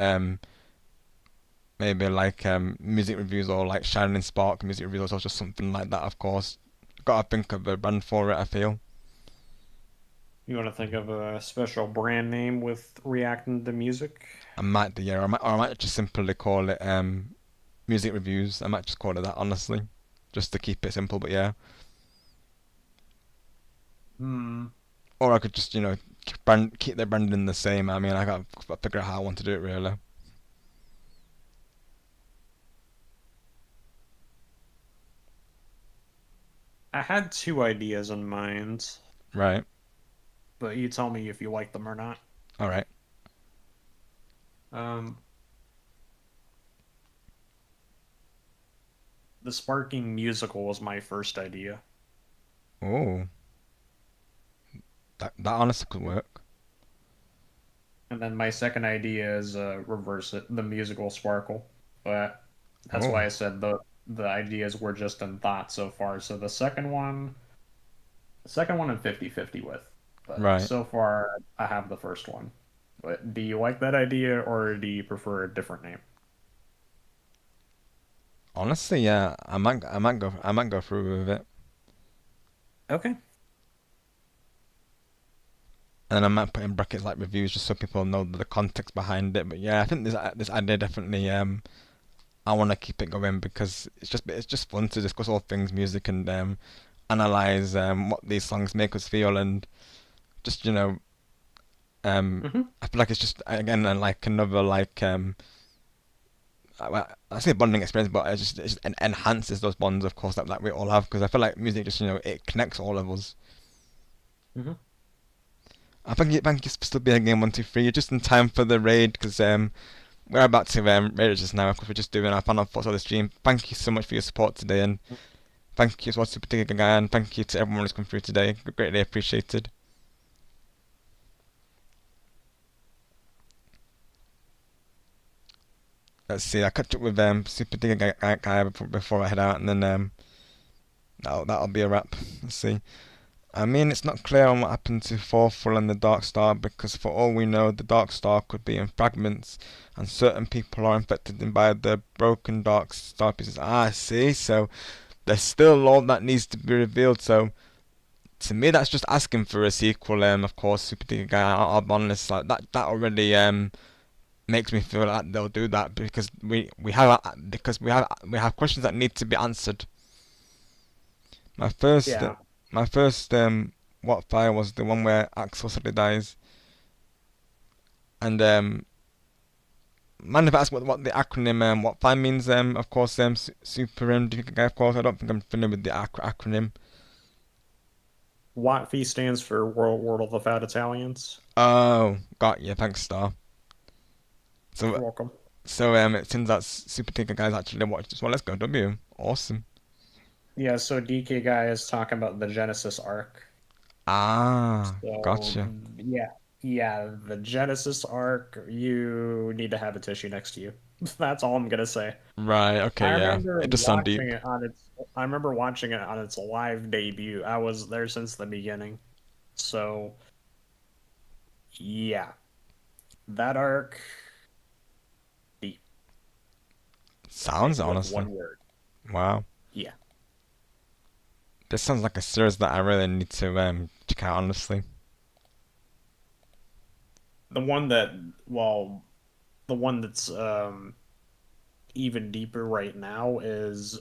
maybe like music reviews or like Shining Spark music reviews or just something like that. Of course, gotta think of a brand for it. I feel. You want to think of a special brand name with reacting to music? I might do, yeah. Or I might just simply call it music reviews. I might just call it that, honestly, just to keep it simple. But yeah. Or I could just keep their branding the same. I mean, I gotta figure out how I want to do it really. I had two ideas in mind. Right. But you tell me if you like them or not. All right. The Sparking musical was my first idea. Oh. That honestly could work. And then my second idea is reverse it, the musical Sparkle. But that's why I said the ideas were just in thought so far. So the second one I'm 50-50 with. But right. So far I have the first one. But do you like that idea or do you prefer a different name? Honestly, yeah, I might go through with it. Okay. And I might put in brackets like reviews just so people know the context behind it. But yeah, I think this idea definitely I want to keep it going because it's just fun to discuss all things music and analyze what these songs make us feel, and just I feel like it's just again like another like I say bonding experience, but it just enhances those bonds, of course, that we all have, because I feel like music just it connects all of us. I thank you for still being Game 123. You're just in time for the raid, because we're about to raid it just now. Of course, we're just doing our final thoughts of the stream. Thank you so much for your support today, and thank you as well to Super Digger Guy, and thank you to everyone who's come through today. Greatly appreciated. Let's see. I catch up with Super Digger Guy before I head out, and then that'll be a wrap. Let's see. I mean, it's not clear on what happened to Thorful and the Dark Star, because for all we know, the Dark Star could be in fragments, and certain people are infected by the broken Dark Star pieces. I see. So there's still all that needs to be revealed. So to me, that's just asking for a sequel. Of course, Super Digger Guy. I'll be honest, like that already makes me feel like they'll do that, because we have questions that need to be answered. My first what fire was the one where Axel suddenly dies, and mind if I ask what the acronym what fire means? Of course, Super Digger Guy. Of course, I don't think I'm familiar with the acronym. WATFI stands for World of the Fat Italians. Oh, got you. Thanks, Star. So, You're welcome. So it seems that Super Digger Guys actually watched this one. Let's go, W. Awesome. Yeah, so DK Guy is talking about the Genesis arc. Ah, So, gotcha. Yeah, the Genesis arc, you need to have a tissue next to you. That's all I'm gonna say. Right, okay, yeah. It does sound deep. I remember watching it on its live debut. I was there since the beginning. So, yeah. That arc... deep. Sounds, With honestly. one word. Wow. Yeah. This sounds like a series that I really need to check out, honestly. The one that's even deeper right now is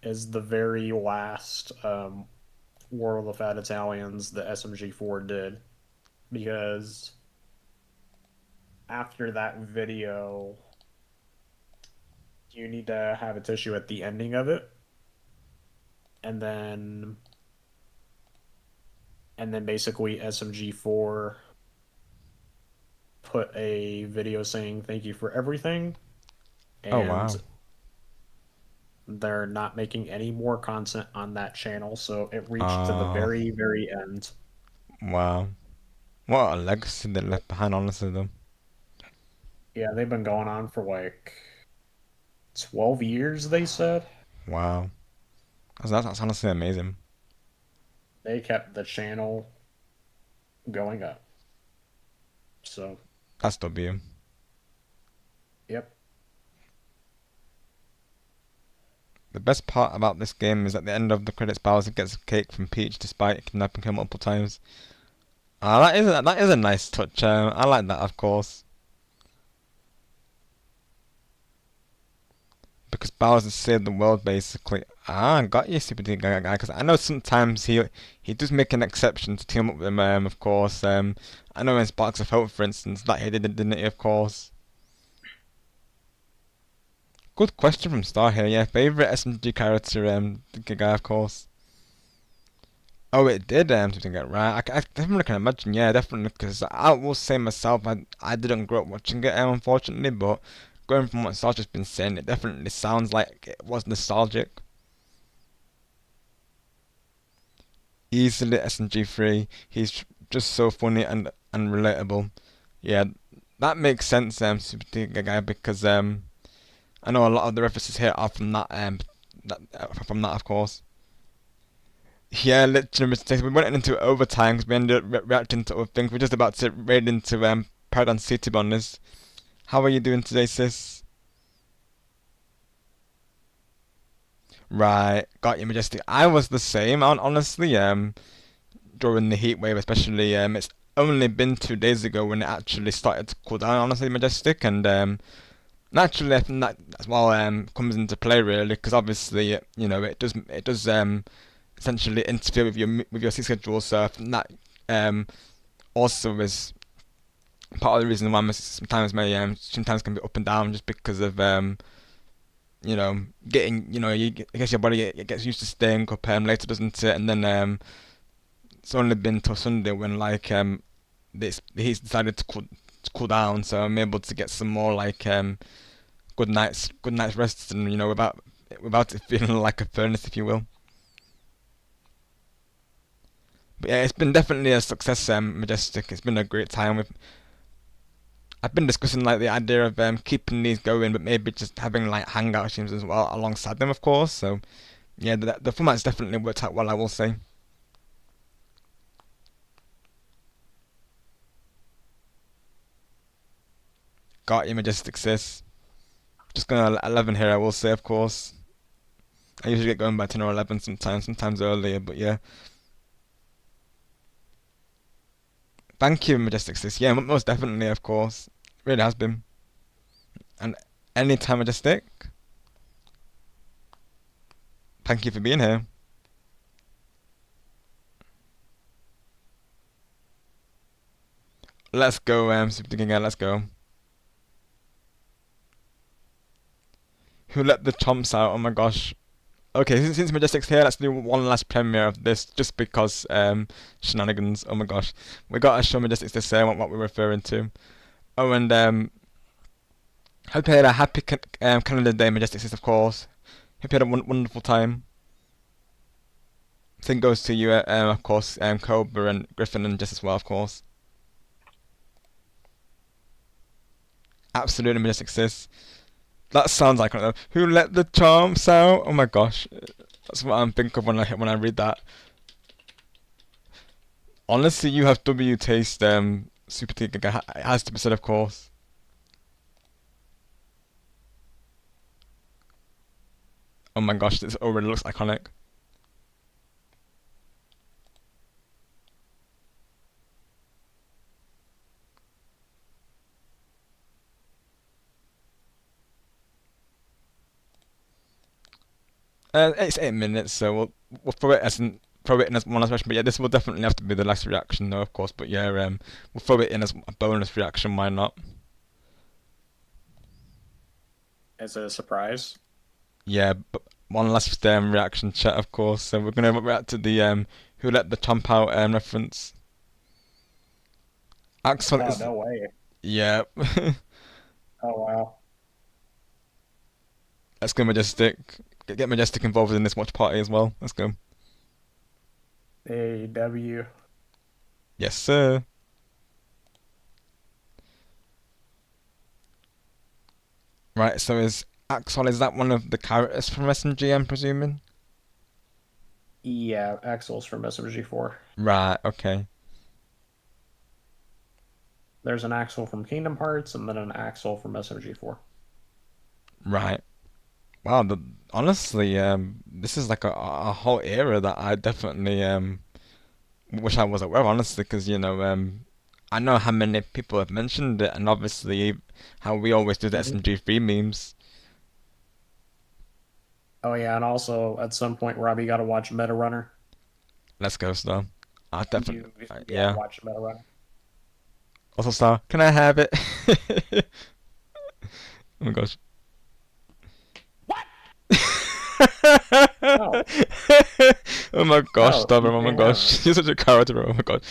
the very last World of Fat Italians the SMG4 did, because after that video you need to have a tissue at the ending of it, and then basically SMG4 put a video saying thank you for everything, and Oh, wow. they're not making any more content on that channel, so it reached to the Oh. very, very end. Wow. What a legacy they left behind, honestly, though. Yeah, they've been going on for like 12 years, they said. Wow. That's honestly amazing. They kept the channel going up. So, That's W. yep. The best part about this game is at the end of the credits, Bowser gets a cake from Peach despite kidnapping her multiple times. That is a nice touch. I like that, of course. Because Bowser saved the world, basically. Got you, Super Digger Guy. Because I know sometimes he does make an exception to team up with him. Of course. I know in Sparks of Hope, for instance, that he didn't he? Of course. Good question from Star here. Yeah, favorite SMG character, Digger Guy, of course. Oh, it did. Something get right. I definitely can imagine. Yeah, definitely. Because I will say myself, I didn't grow up watching it, unfortunately, but going from what Sarge's been saying, it definitely sounds like it was nostalgic. Easily SMG3. He's just so funny and relatable. Yeah, that makes sense, Super Digger Guy, because I know a lot of the references here are from that, of course. Yeah, literally mistakes. We went into overtime because we ended up reacting to other things. We're just about to raid into Paragon City, to be honest. How are you doing today, sis? Right, got you, Majestic. I was the same, honestly, during the heat wave especially. It's only been 2 days ago when it actually started to cool down, honestly, Majestic, and naturally I think that as well comes into play, really, because obviously, it does essentially interfere with your sleep schedule. So I think that also is part of the reason why sometimes my sometimes can be up and down, just because of getting I guess your body it gets used to staying up later, doesn't it? And then it's only been till Sunday when like the heat's decided to cool down, so I'm able to get some more like good night's rest, and without it feeling like a furnace, if you will. But yeah, it's been definitely a success, Majestic. It's been a great time. I've been discussing like the idea of keeping these going, but maybe just having like hangout streams as well alongside them, of course. So yeah, the format's definitely worked out well, I will say. Got you, Majestic Sis. Just going 11 here, I will say, of course. I usually get going by 10 or 11 sometimes earlier, but yeah. Thank you, Majestic Sis. Yeah, most definitely, of course. It really has been. And anytime, Majestic. Thank you for being here. Let's go, Super Giga, let's go. Who let the chomps out? Oh my gosh. Okay, since Majestic's here, let's do one last premiere of this, just because shenanigans. Oh my gosh, we gotta show Majestic to say what we're referring to. Oh, and hope you had a happy Canada Day, Majestic, of course. Hope you had a wonderful time. Thing goes to you, of course, Cobra and Griffin and Jess as well, of course. Absolutely, Majestic Sis. That sounds like one of them. Who let the chomps out? Oh my gosh, that's what I'm thinking of when I read that. Honestly, you have W taste, Super Giga. It has to be said, of course. Oh my gosh, this already looks iconic. It's 8 minutes, so we'll throw it in as one last reaction. But yeah, this will definitely have to be the last reaction, though, of course. But yeah, we'll throw it in as a bonus reaction. Why not? As a surprise. Yeah, but one last reaction chat, of course. So we're gonna react to the Who Let the Chomp Out reference. Axel is. No way. Yeah. Oh wow. Let's go, Majestic. Get Majestic involved in this watch party as well. Let's go. AW. Yes, sir. Right, so is Axel, is that one of the characters from SMG, I'm presuming? Yeah, Axel's from SMG4. Right, okay. There's an Axel from Kingdom Hearts and then an Axel from SMG4. Right. Wow, honestly, this is like a whole era that I definitely wish I was aware of, honestly, because, I know how many people have mentioned it, and obviously how we always do the SMG3 memes. Oh yeah, and also at some point, Robbie, you gotta watch Meta Runner. Let's go, Star. I definitely, You yeah. Watch Meta Runner. Also, Star, can I have it? Oh my gosh. Oh. Oh my gosh, Oh, stop him, oh my yeah. gosh. You're such a character, oh my god.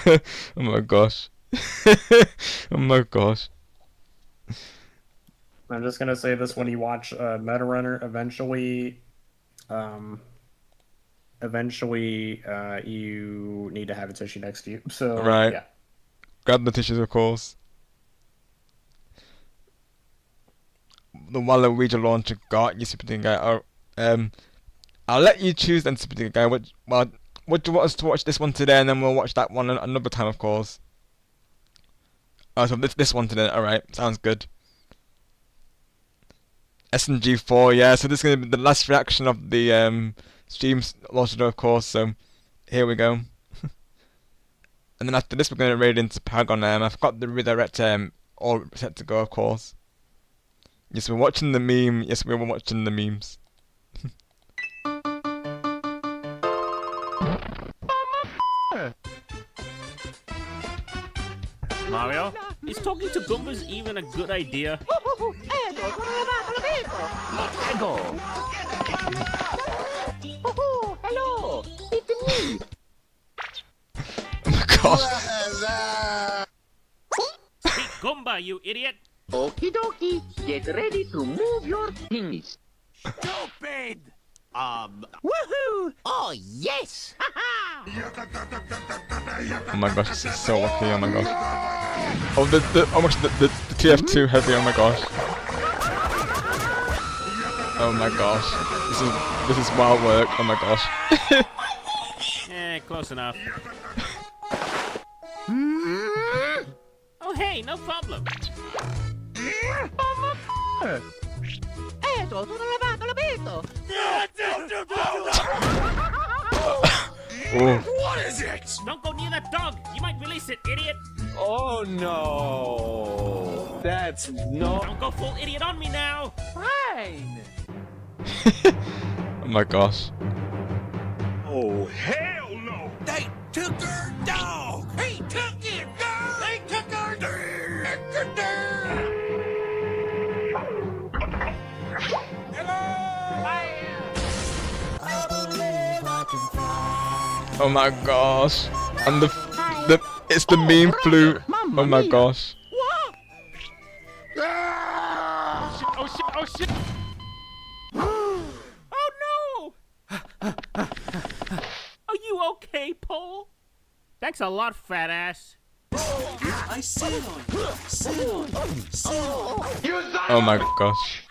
Oh my gosh. Oh my gosh. I'm just gonna say this: when you watch Meta Runner, eventually, you need to have a tissue next to you. So Right. yeah. Grab the tissues, of course. The Waluigi launcher got you, Super Team Guy. I'll let you choose then, Super Team Guy. Would you want us to watch this one today, and then we'll watch that one another time, of course? Oh, so this one today. Alright, sounds good. SMG4, yeah, so this is going to be the last reaction of the stream launcher, of course, so here we go. And then after this, we're going to raid into Paragon. I've got the redirect all set to go, of course. Yes, we're watching the meme. Yes, we're watching the memes. Mario, is talking to Goombas even a good idea? Hello, it's me. Oh my gosh. Hey, Goomba, you idiot! Okie dokie, get ready to move your thingies. Stupid! Woohoo! Oh, yes! Oh my gosh, this is so lucky, oh my gosh. Oh, the TF2 heavy, oh my gosh. Oh my gosh. This is wild work, oh my gosh. Close enough. Oh, hey, no problem. What is it? Don't go near that dog. You might release it, idiot. Oh no. That's no. Don't go full idiot on me now. Fine. Oh my gosh. Oh, hell no! They took our dog! He took it, dog! They took our dog! Oh my gosh. And it's the meme flute. Oh my gosh. Oh shit, oh shit. Oh no! Are you okay, Paul? Thanks a lot, fat ass. I sit on you. Sit on you. Sit on you. Oh my gosh.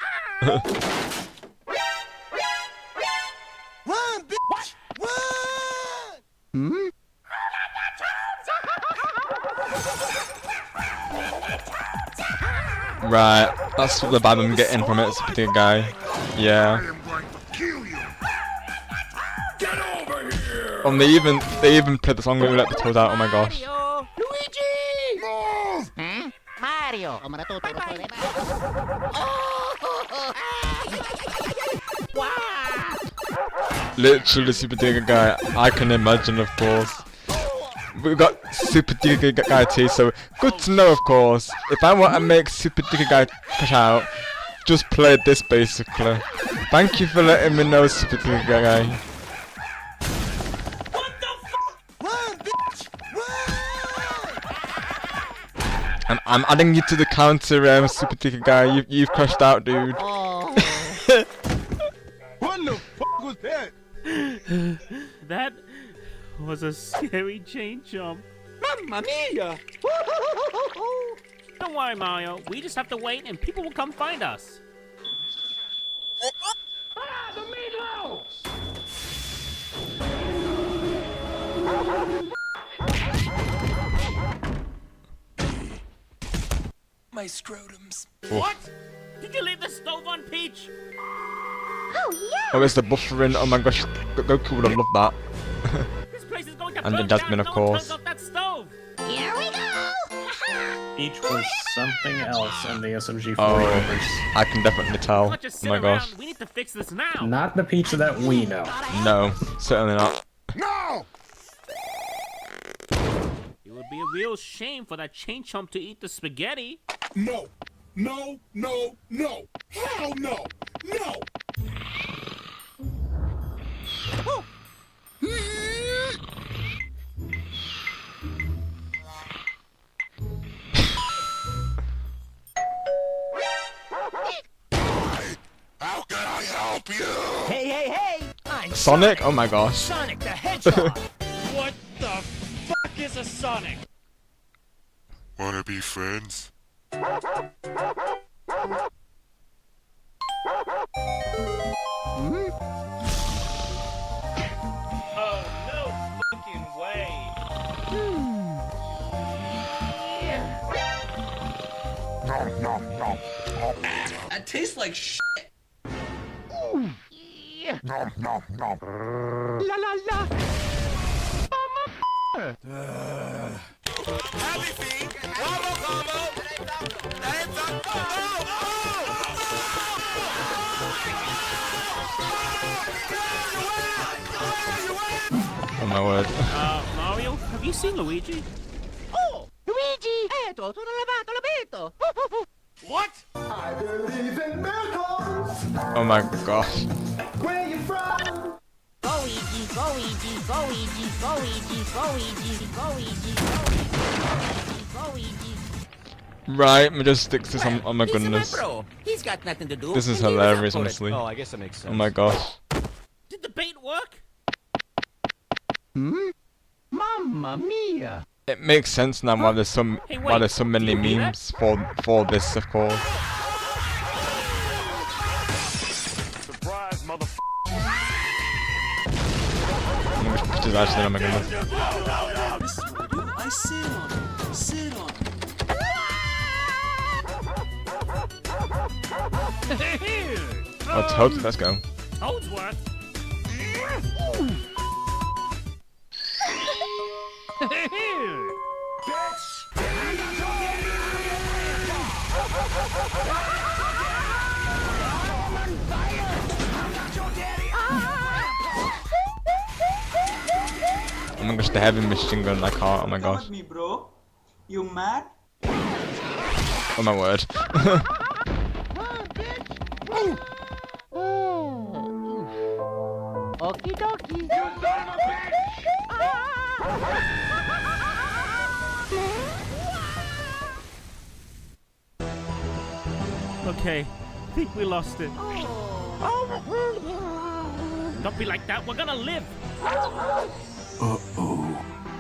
Run, bitch! Run! Right, that's the vibe I'm getting from it, this particular guy. Yeah. And they even played the song when we let the toes out, oh my gosh. Luigi! Move! Mario! Literally Super Digger Guy, I can imagine, of course. We've got Super Digger Guy too, so good to know, of course. If I want to make Super Digger Guy push out, just play this basically. Thank you for letting me know, Super Digger Guy. Run, bitch! And I'm adding you to the counter, Super Digger Guy. You've crashed out, dude. What the fuck was that? That was a scary chain jump. Mamma mia! Don't worry, Mario. We just have to wait and people will come find us. Ah, the meatloaf! My scrotums. What? Did you leave the stove on, Peach? Oh, yeah! Oh, it's the buffering. Oh my gosh, Goku would have loved that. This place is going to And the burn Jasmine, down of if no one course. turns off that stove. Here we go! Peach was something else in the SMG4 Oh, universe. I can definitely tell. Not just Oh sit my around. gosh. We need to fix this now. Not the Peach that we know. No, certainly not. No! It would be a real shame for that chain chump to eat the spaghetti. No! No! No! No! Hell no! No! How can I help you? Hey, hey, hey! I'm Sonic? Oh my gosh. Sonic the Hedgehog! What the fuck is a Sonic? Wanna be friends? Oh, no fucking way. That tastes like shit. Nom nom nom. La la la! Happy feet! Wobble gobble! Dance up! Oh my word. Mario, have you seen Luigi? Oh! Luigi! Papito. What? I believe in miracles. Oh my gosh. Where you from? Luigi, Luigi, Luigi, Luigi, Luigi, Luigi, Luigi. Right, Majestix is on my He's my goodness. bro. He's got nothing to do. This is He was up hilarious, for it. honestly. Oh, I guess that makes Oh my gosh. Did the bait work? Mamma mia. It makes sense now why there's so Hey, why wait, there's so many do you hear memes for this, of course. Surprise, motherfucker. Which is actually, oh my goodness. I sit on it. Sit on it. Oh, Toad, let's go. Toadsworth. Oh my gosh, the heavy machine gun like heart, oh my gosh. me, bro. You mad? Oh my word. Okie dokie. Okay, think we lost it. Don't be like that. We're gonna live.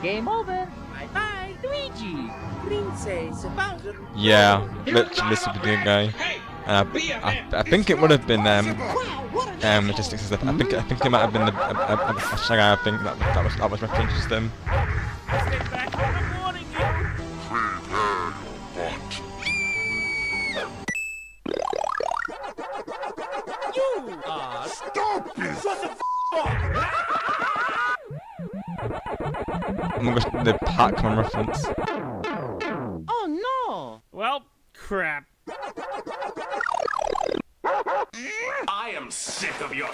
Game over. Bye bye, Luigi. Princess Bowser. Yeah, literally this video guy. And I think it would have been Majestix. I think it might have been a Shy Guy. I think that was referenced to them. Stay back. I'm warning you. You are stupid. Shut the up. Oh my gosh, the Pac-Man reference. Oh no. Well, crap. I am sick of your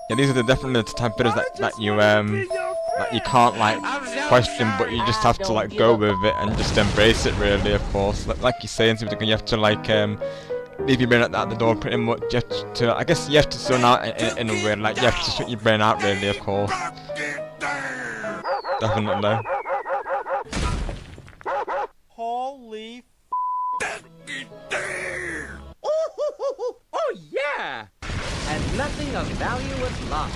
Yeah, these are definitely the type of videos that you can't like question, but you just have to like go with it and just embrace it really, of course. Like you say in something, you have to like leave your brain at the door pretty much. You have to, I guess you have to zone out in a way, like you have to shut your brain out really, of course. Definitely. Holy oh yeah! And nothing of value was lost.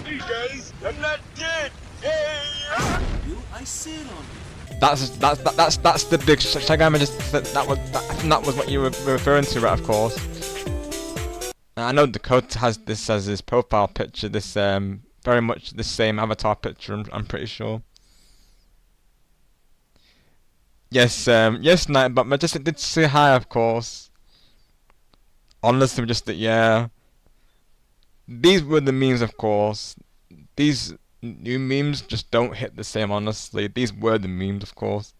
Hey guys, I'm not dead. Hey. You, I sit on it. That's the big Shy Guy Majestix. That was what you were referring to, right? Of course. And I know Dakota has this as his profile picture. This very much the same avatar picture. I'm pretty sure. Yes, yes, Knight, but Majestix did say hi, of course. Honestly, Majestix, yeah. These were the memes, of course. These new memes just don't hit the same, honestly. These were the memes, of course.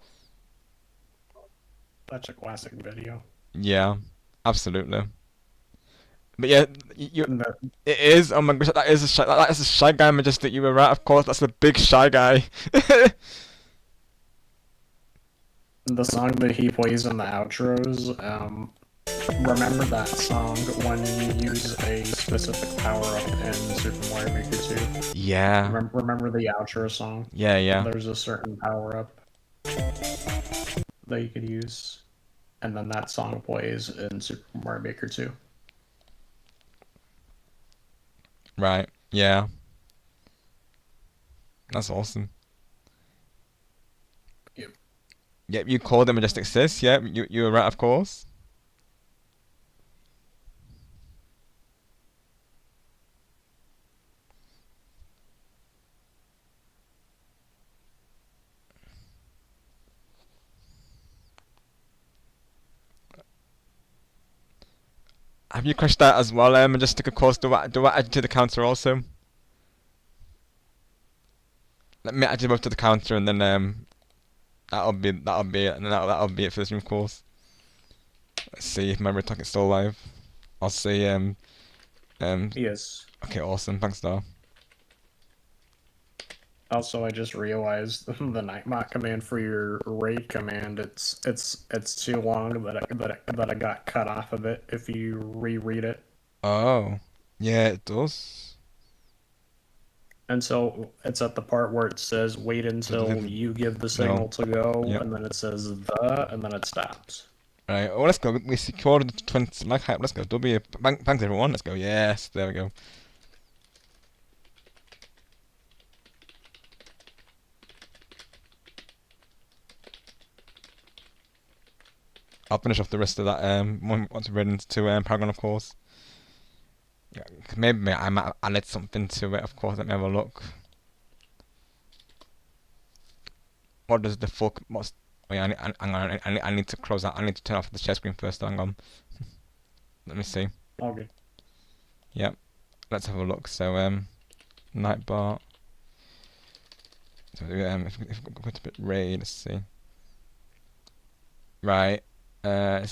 That's a classic video. Yeah, absolutely. But yeah, it is. Oh my gosh, that is a Shy Guy Majestix. You were right, of course. That's a big Shy Guy. The song that he plays in the outros, remember that song when you use a specific power-up in Super Mario Maker 2? Yeah. Remember the outro song? Yeah, yeah. There's a certain power-up that you could use, and then that song plays in Super Mario Maker 2. Right, yeah. That's awesome. Yep, you called it Majestix Sis. Yep, you were right, of course. Have you crashed that as well, Majestix? Of course, do I add you to the counter also? Let me add you both to the counter, and then that'll be it, and then that'll be it for this new course. Let's see if my Red Talk is still alive. I'll say Yes. Okay, awesome. Thanks, Star. Also, I just realized the Nightbot command for your raid command. It's too long that I got cut off of it. If you reread it, Oh, yeah, it does. and so it's at the part where it says wait until you give the signal to go, Yep. and then it says and then it stops. Right, oh, let's go. We secured the 20 lag hype. Let's go. W. Thanks, everyone. Let's go. Yes, there we go. I'll finish off the rest of that once we're ready to Paragon, of course. Yeah, maybe I might have added something to it, of course. Let me have a look. What does the fuck? What's? Oh yeah, I need to close out. I need to turn off the share screen first. Hang on. Let me see. Okay. Yep. Let's have a look. So Nightbot. So if we go to raid, let's see. Right. I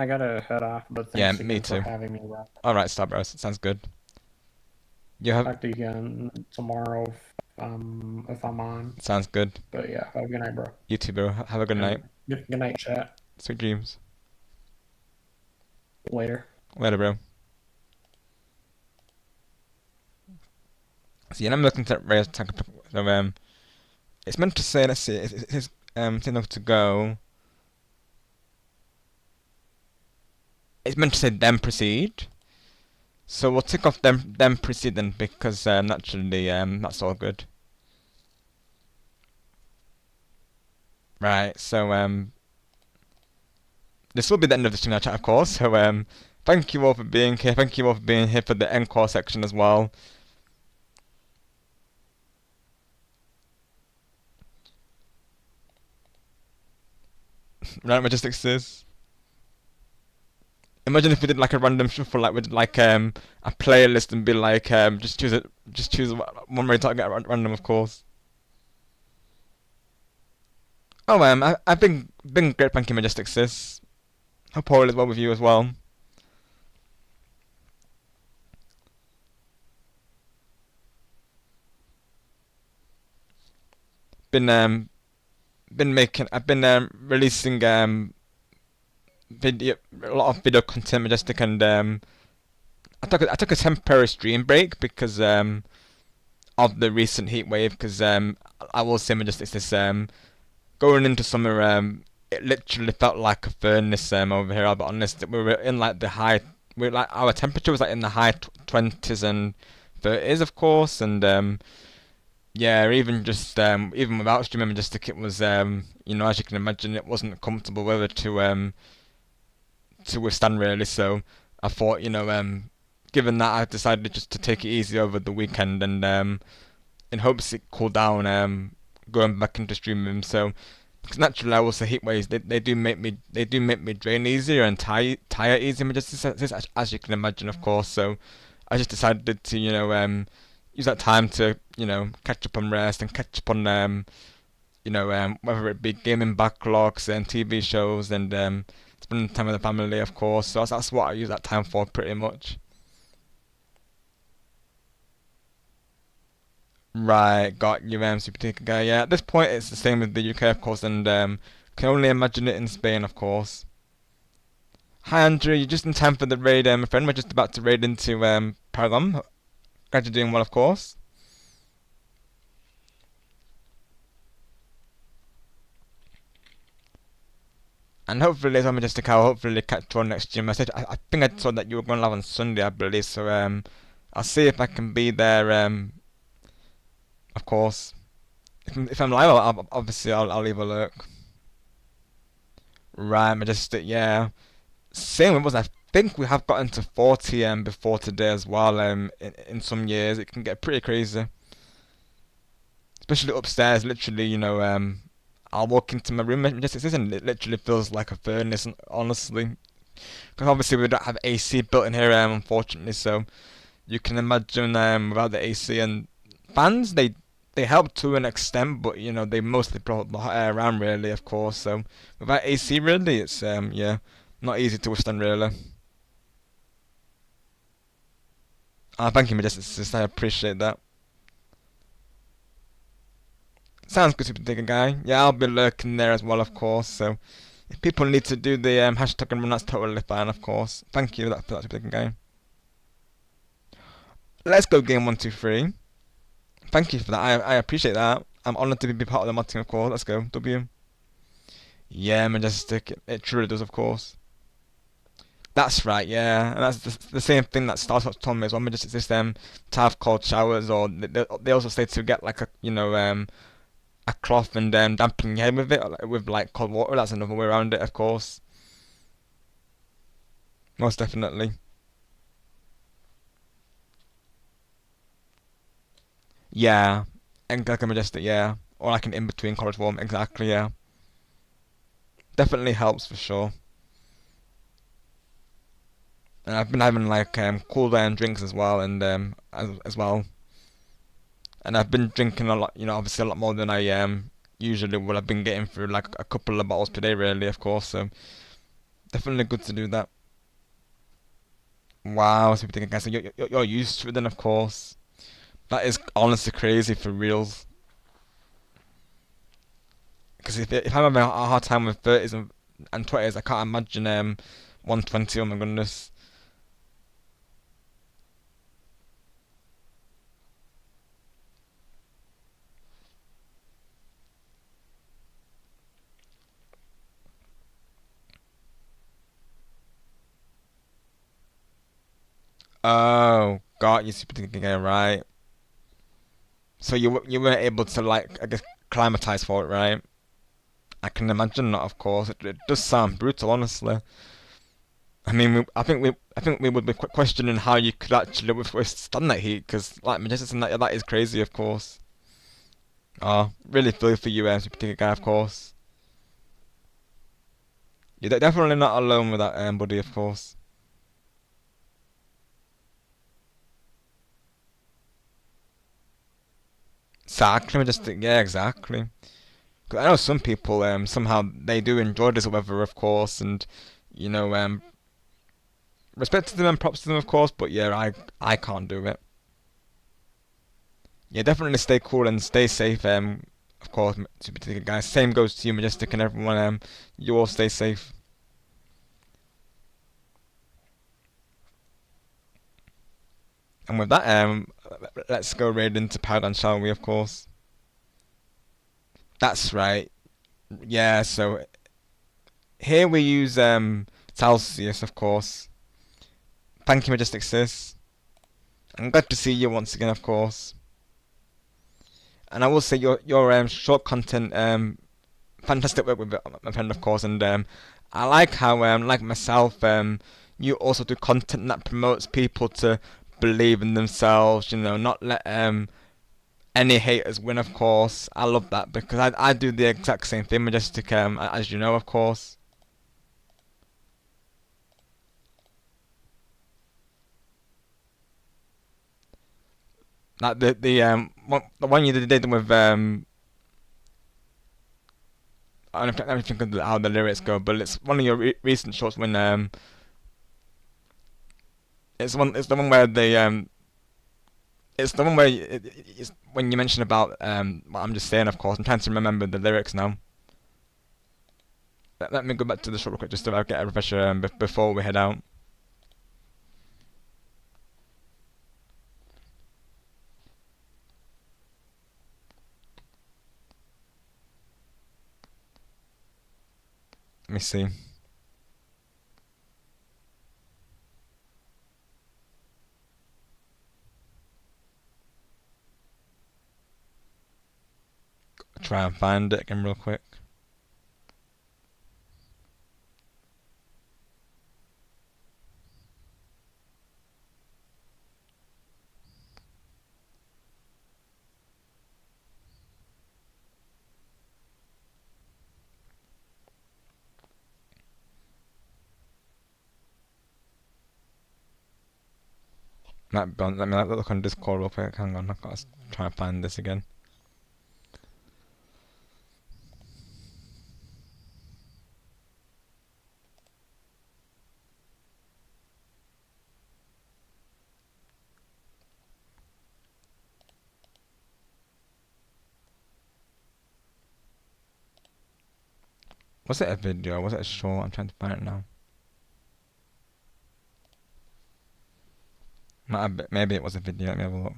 gotta head off, but Yeah, thanks me again too. for having me. Rob. All right, Starbros. Sounds good. You have. Talk to you again tomorrow if I'm on. Sounds good. But yeah, have a good night, bro. You too, bro. Have a good night. Good night, chat. Sweet dreams. Later. Later, bro. See, and I'm looking at Ray's attack. So it's meant to say. Let's see. It's enough to go. It's meant to say then proceed. So we'll tick off them proceed then because naturally that's all good. Right, so this will be the end of the stream chat, of course. So thank you all for being here. Thank you all for being here for the encore section as well. Right, Majestic says. Imagine if we did like a random shuffle, like we did like a playlist and be like just choose one way to get random, of course. Oh I've been great, thank you, Majestic Sis. Hope all is well with you as well. I've been releasing video, a lot of video content, Majestic, and I took a temporary stream break because of the recent heat wave. Because I will say, Majestic, this going into summer, it literally felt like a furnace over here. I'll be honest, we were in like our temperature was like in the high 20s and 30s, of course, and yeah, even just even without streaming, Majestic, it was you know, as you can imagine, it wasn't a comfortable weather to withstand, really. So I thought, you know, given that, I decided just to take it easy over the weekend, and in hopes it cooled down, going back into streaming. So because naturally, I will say heat waves, they do make me drain easier and tire easier, as you can imagine, of course. So I just decided to, you know, use that time to, you know, catch up on rest and catch up on you know, whether it be gaming backlogs and TV shows and spending time with the family, of course. So that's what I use that time for, pretty much. Right, got you, Super Ticker Guy. Yeah, at this point it's the same with the UK, of course, and can only imagine it in Spain, of course. Hi, Andrew. You're just in time for the raid, my friend. We're just about to raid into Paragon. Glad you're doing well, of course. And hopefully, as I'm just a cow, hopefully catch you on next stream. I think I saw that you were going live on Sunday, I believe. So I'll see if I can be there. Of course, if I'm live, I'll leave a lurk. Right, Majestic. Yeah, same with us. I think we have gotten to 40 before today as well. In some years, it can get pretty crazy, especially upstairs. Literally, you know, I'll walk into my room, Majestic, and it literally feels like a furnace, honestly. Because obviously we don't have AC built in here, unfortunately, so you can imagine without the AC and fans, they help to an extent, but you know, they mostly blow the hot air around, really, of course. So without AC, really, it's yeah, not easy to withstand, really. Thank you, Majestic Sis. I appreciate that. Sounds good, Super Digger Guy. Yeah, I'll be lurking there as well, of course. So if people need to do the hashtag and run, that's totally fine, of course. Thank you for that Super Digger Guy. Let's go game 1, 2, 3. Thank you for that. I appreciate that. I'm honoured to be part of the mod team, of course. Let's go. W. Yeah, Majestic. It truly does, of course. That's right, yeah. And that's the same thing that Startups told me as well. Majestic system to have cold showers, or they also say to get like a a cloth and dampen your head with it, with like cold water. That's another way around it, of course. Most definitely. Yeah, and like a Majestic, yeah. Or like an in-between college warm, exactly, yeah. Definitely helps for sure. And I've been having like cool down drinks as well, and as well. And I've been drinking a lot, obviously a lot more than I usually would. I've been getting through like a couple of bottles per day, really, of course. So definitely good to do that. Wow, so guys, so you're used to it then, of course. That is honestly crazy for reals. Because if I'm having a hard time with 30s and 20s, I can't imagine 120. Oh my goodness. Oh, God, you super thinking again, right? So you weren't able to like, I guess, climatize for it, right? I can imagine not, of course. It does sound brutal, honestly. I mean, I think we would be questioning how you could actually withstand that heat, because like Majestic and that is crazy, of course. Oh, really feel for you, super thinking guy, of course. You're definitely not alone with that, buddy, of course. Exactly, Majestic. Yeah, exactly. 'Cause I know some people somehow they do enjoy this weather, of course, and respect to them and props to them, of course. But yeah, I can't do it. Yeah, definitely stay cool and stay safe. Of course, super ticket guys. Same goes to you, Majestic, and everyone. You all stay safe. And with that, let's go right into Paragon, shall we? Of course. That's right. Yeah. So here we use Celsius, of course. Thank you, Majestic Sis. I'm glad to see you once again, of course. And I will say your short content, fantastic work with it, my friend, of course. And I like how, like myself, you also do content that promotes people to believe in themselves. Not let any haters win, of course. I love that because I do the exact same thing, Majestic, as you know, of course. Like the one you did with I don't know if you think of how the lyrics go, but it's one of your recent shorts when it's the one where it's the one where it's when you mention about what I'm just saying, of course. I'm trying to remember the lyrics now. Let me go back to the short real quick just to get a refresher before we head out. Let me see. Try and find it again real quick. Let me look on Discord real quick. Hang on, I've got to try and find this again. Was it a video? Was it a short? I'm trying to find it now. Maybe it was a video. Let me have a look.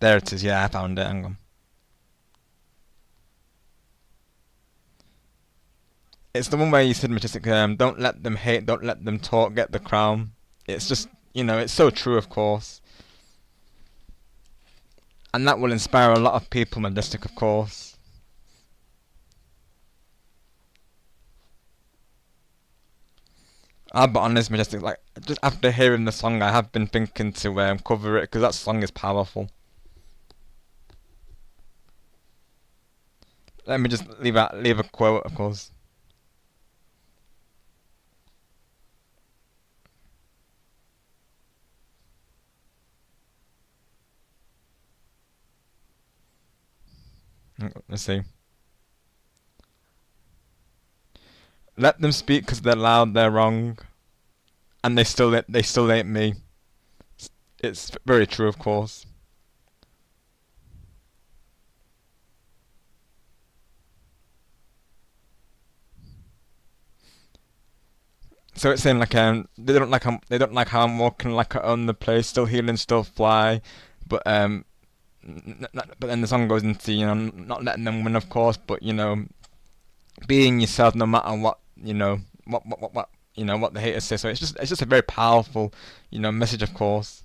There it is. Yeah, I found it. Hang on. It's the one where you said, Majestic, don't let them hate, don't let them talk, get the crown. It's just, you know, it's so true, of course. And that will inspire a lot of people, Majestic, of course. I'll be honest, Majestic, like, just after hearing the song, I have been thinking to cover it, because that song is powerful. Let me just leave a quote, of course. Let's see. Let them speak because they're loud, they're wrong, and they still ain't me. It's very true, of course. So it's saying like they don't like how I'm walking like I own the place, still healing, still fly, but then the song goes into, you know, not letting them win, of course, but, you know, being yourself no matter what, you know, what you know, what the haters say. So it's just a very powerful, you know, message, of course.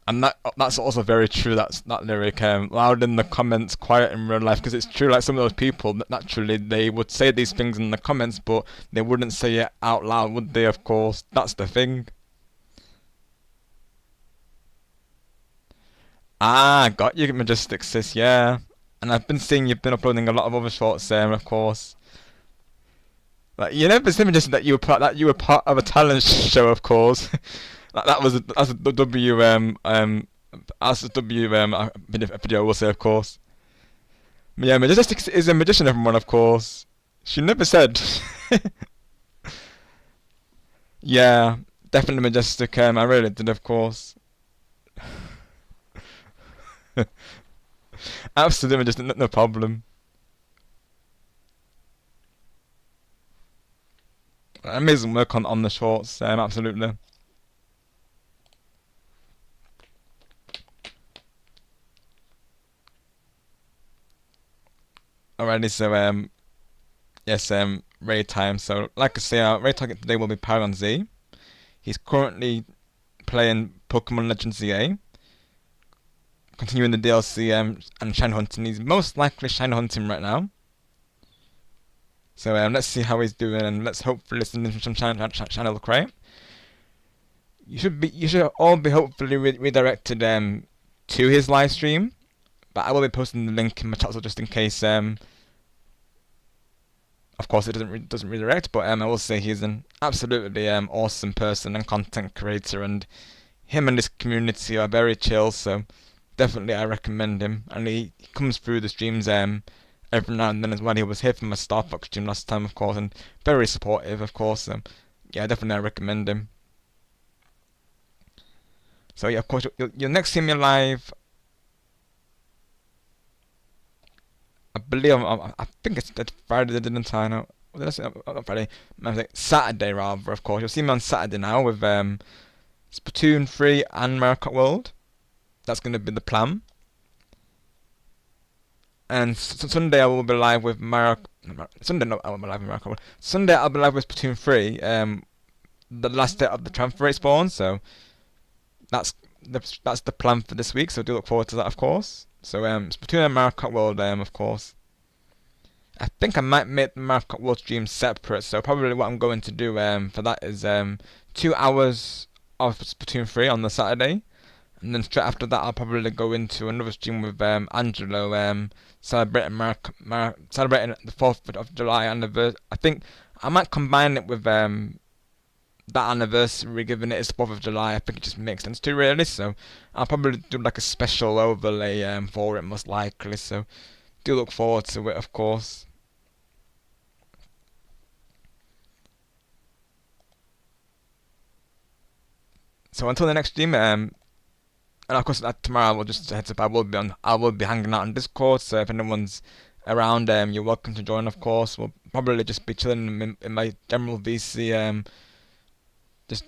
And that's also very true. That lyric, loud in the comments, quiet in real life, because it's true. Like some of those people, naturally they would say these things in the comments, but they wouldn't say it out loud, would they? Of course, that's the thing. Ah, got you, Majestic Sis. Yeah, and I've been seeing you've been uploading a lot of other shorts, of course. Like you never said, Majestic, that you were part of a talent show, of course. That's a video, we'll say, of course. But yeah, Majestic is a magician, everyone, of course. She never said. Yeah, definitely Majestic. I really did, of course. Absolutely Majestic, no problem. Amazing work on the shorts, absolutely. Alrighty, so yes, raid time. So like I say, our raid target today will be Paragon Z. He's currently playing Pokemon Legends ZA, continuing the DLC and shiny hunting. He's most likely shiny hunting right now. So let's see how he's doing, and let's hopefully listen to some channel crate. You should all be hopefully redirected to his live stream. But I will be posting the link in my chat, so just in case. Of course, it doesn't redirect, but I will say he's an absolutely awesome person and content creator, and him and his community are very chill. So definitely, I recommend him. And he comes through the streams every now and then as well. He was here for my Star Fox stream last time, of course, and very supportive, of course. Yeah, definitely, I recommend him. So yeah, of course, you'll next see me live. I believe I think it's Friday, didn't I? No, what did I say? Not Friday. Saturday, rather. Of course, you'll see me on Saturday now with Splatoon 3 and Mario Kart World. That's going to be the plan. And Sunday I will be live with Mario. Sunday, no, I won't be live with Mario Kart World. Sunday I'll be live with Splatoon 3. The last day of the transfer rate spawn. So that's the plan for this week. So do look forward to that, of course. So Splatoon and Mario Kart World, of course. I think I might make the Mario Kart World stream separate, so probably what I'm going to do for that is 2 hours of Splatoon 3 on the Saturday, and then straight after that I'll probably go into another stream with Angelo, celebrating the 4th of July anniversary. I think I might combine it with that anniversary, given it is the 4th of July. I think it just makes sense to really. So I'll probably do like a special overlay for it, most likely. So do look forward to it, of course. So until the next stream, and of course tomorrow I will just heads up. I will be hanging out on Discord. So if anyone's around, you're welcome to join. Of course, we'll probably just be chilling in my general VC. Just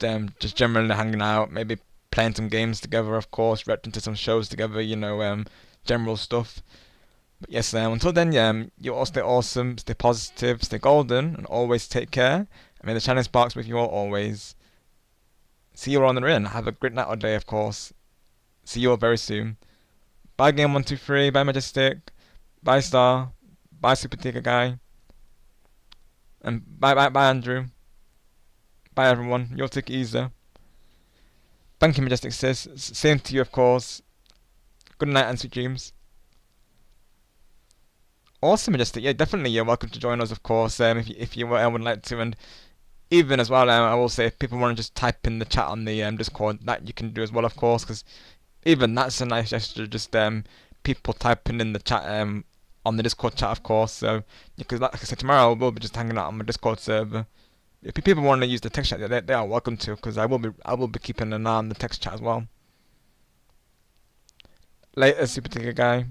generally hanging out, maybe playing some games together. Of course, reacting to some shows together. You know, general stuff. But yes, until then, you all stay awesome, stay positive, stay golden, and always take care. I mean, the shining sparks with you all always. See you all on the ring. Have a great night or day, of course. See you all very soon. Bye, Game123. Bye, Majestic. Bye, Star. Bye, Super Tika Guy. And bye, Andrew. Bye, everyone. You'll take it easy. Thank you, Majestic Sis. Same to you, of course. Good night and sweet dreams. Awesome, Majestic. Yeah, definitely. You're welcome to join us, of course. If you would like to, and even as well, I will say if people want to just type in the chat on the Discord, that you can do as well, of course, because even that's a nice gesture. Just people typing in the chat on the Discord chat, of course. So because like I said, tomorrow we'll be just hanging out on my Discord server. If people want to use the text chat, they are welcome to, because I will be keeping an eye on the text chat as well. Later, Super Tigger Guy.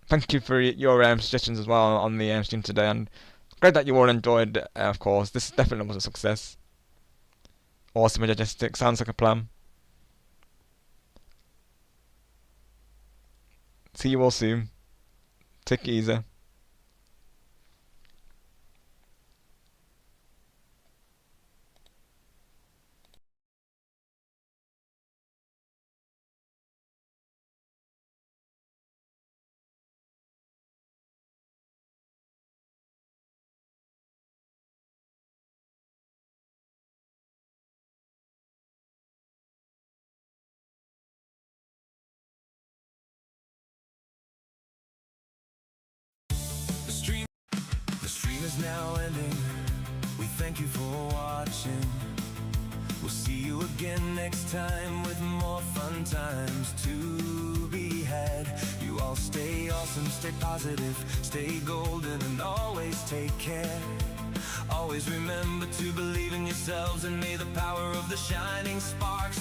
Thank you for your suggestions as well on the stream today, and great that you all enjoyed. Of course, this definitely was a success. Awesome, Majestic. Sounds like a plan. See you all soon. Take it easy. Now ending. We thank you for watching. We'll see you again next time with more fun times to be had. You all stay awesome, stay positive, stay golden, and always take care. Always remember to believe in yourselves, and may the power of the shining sparks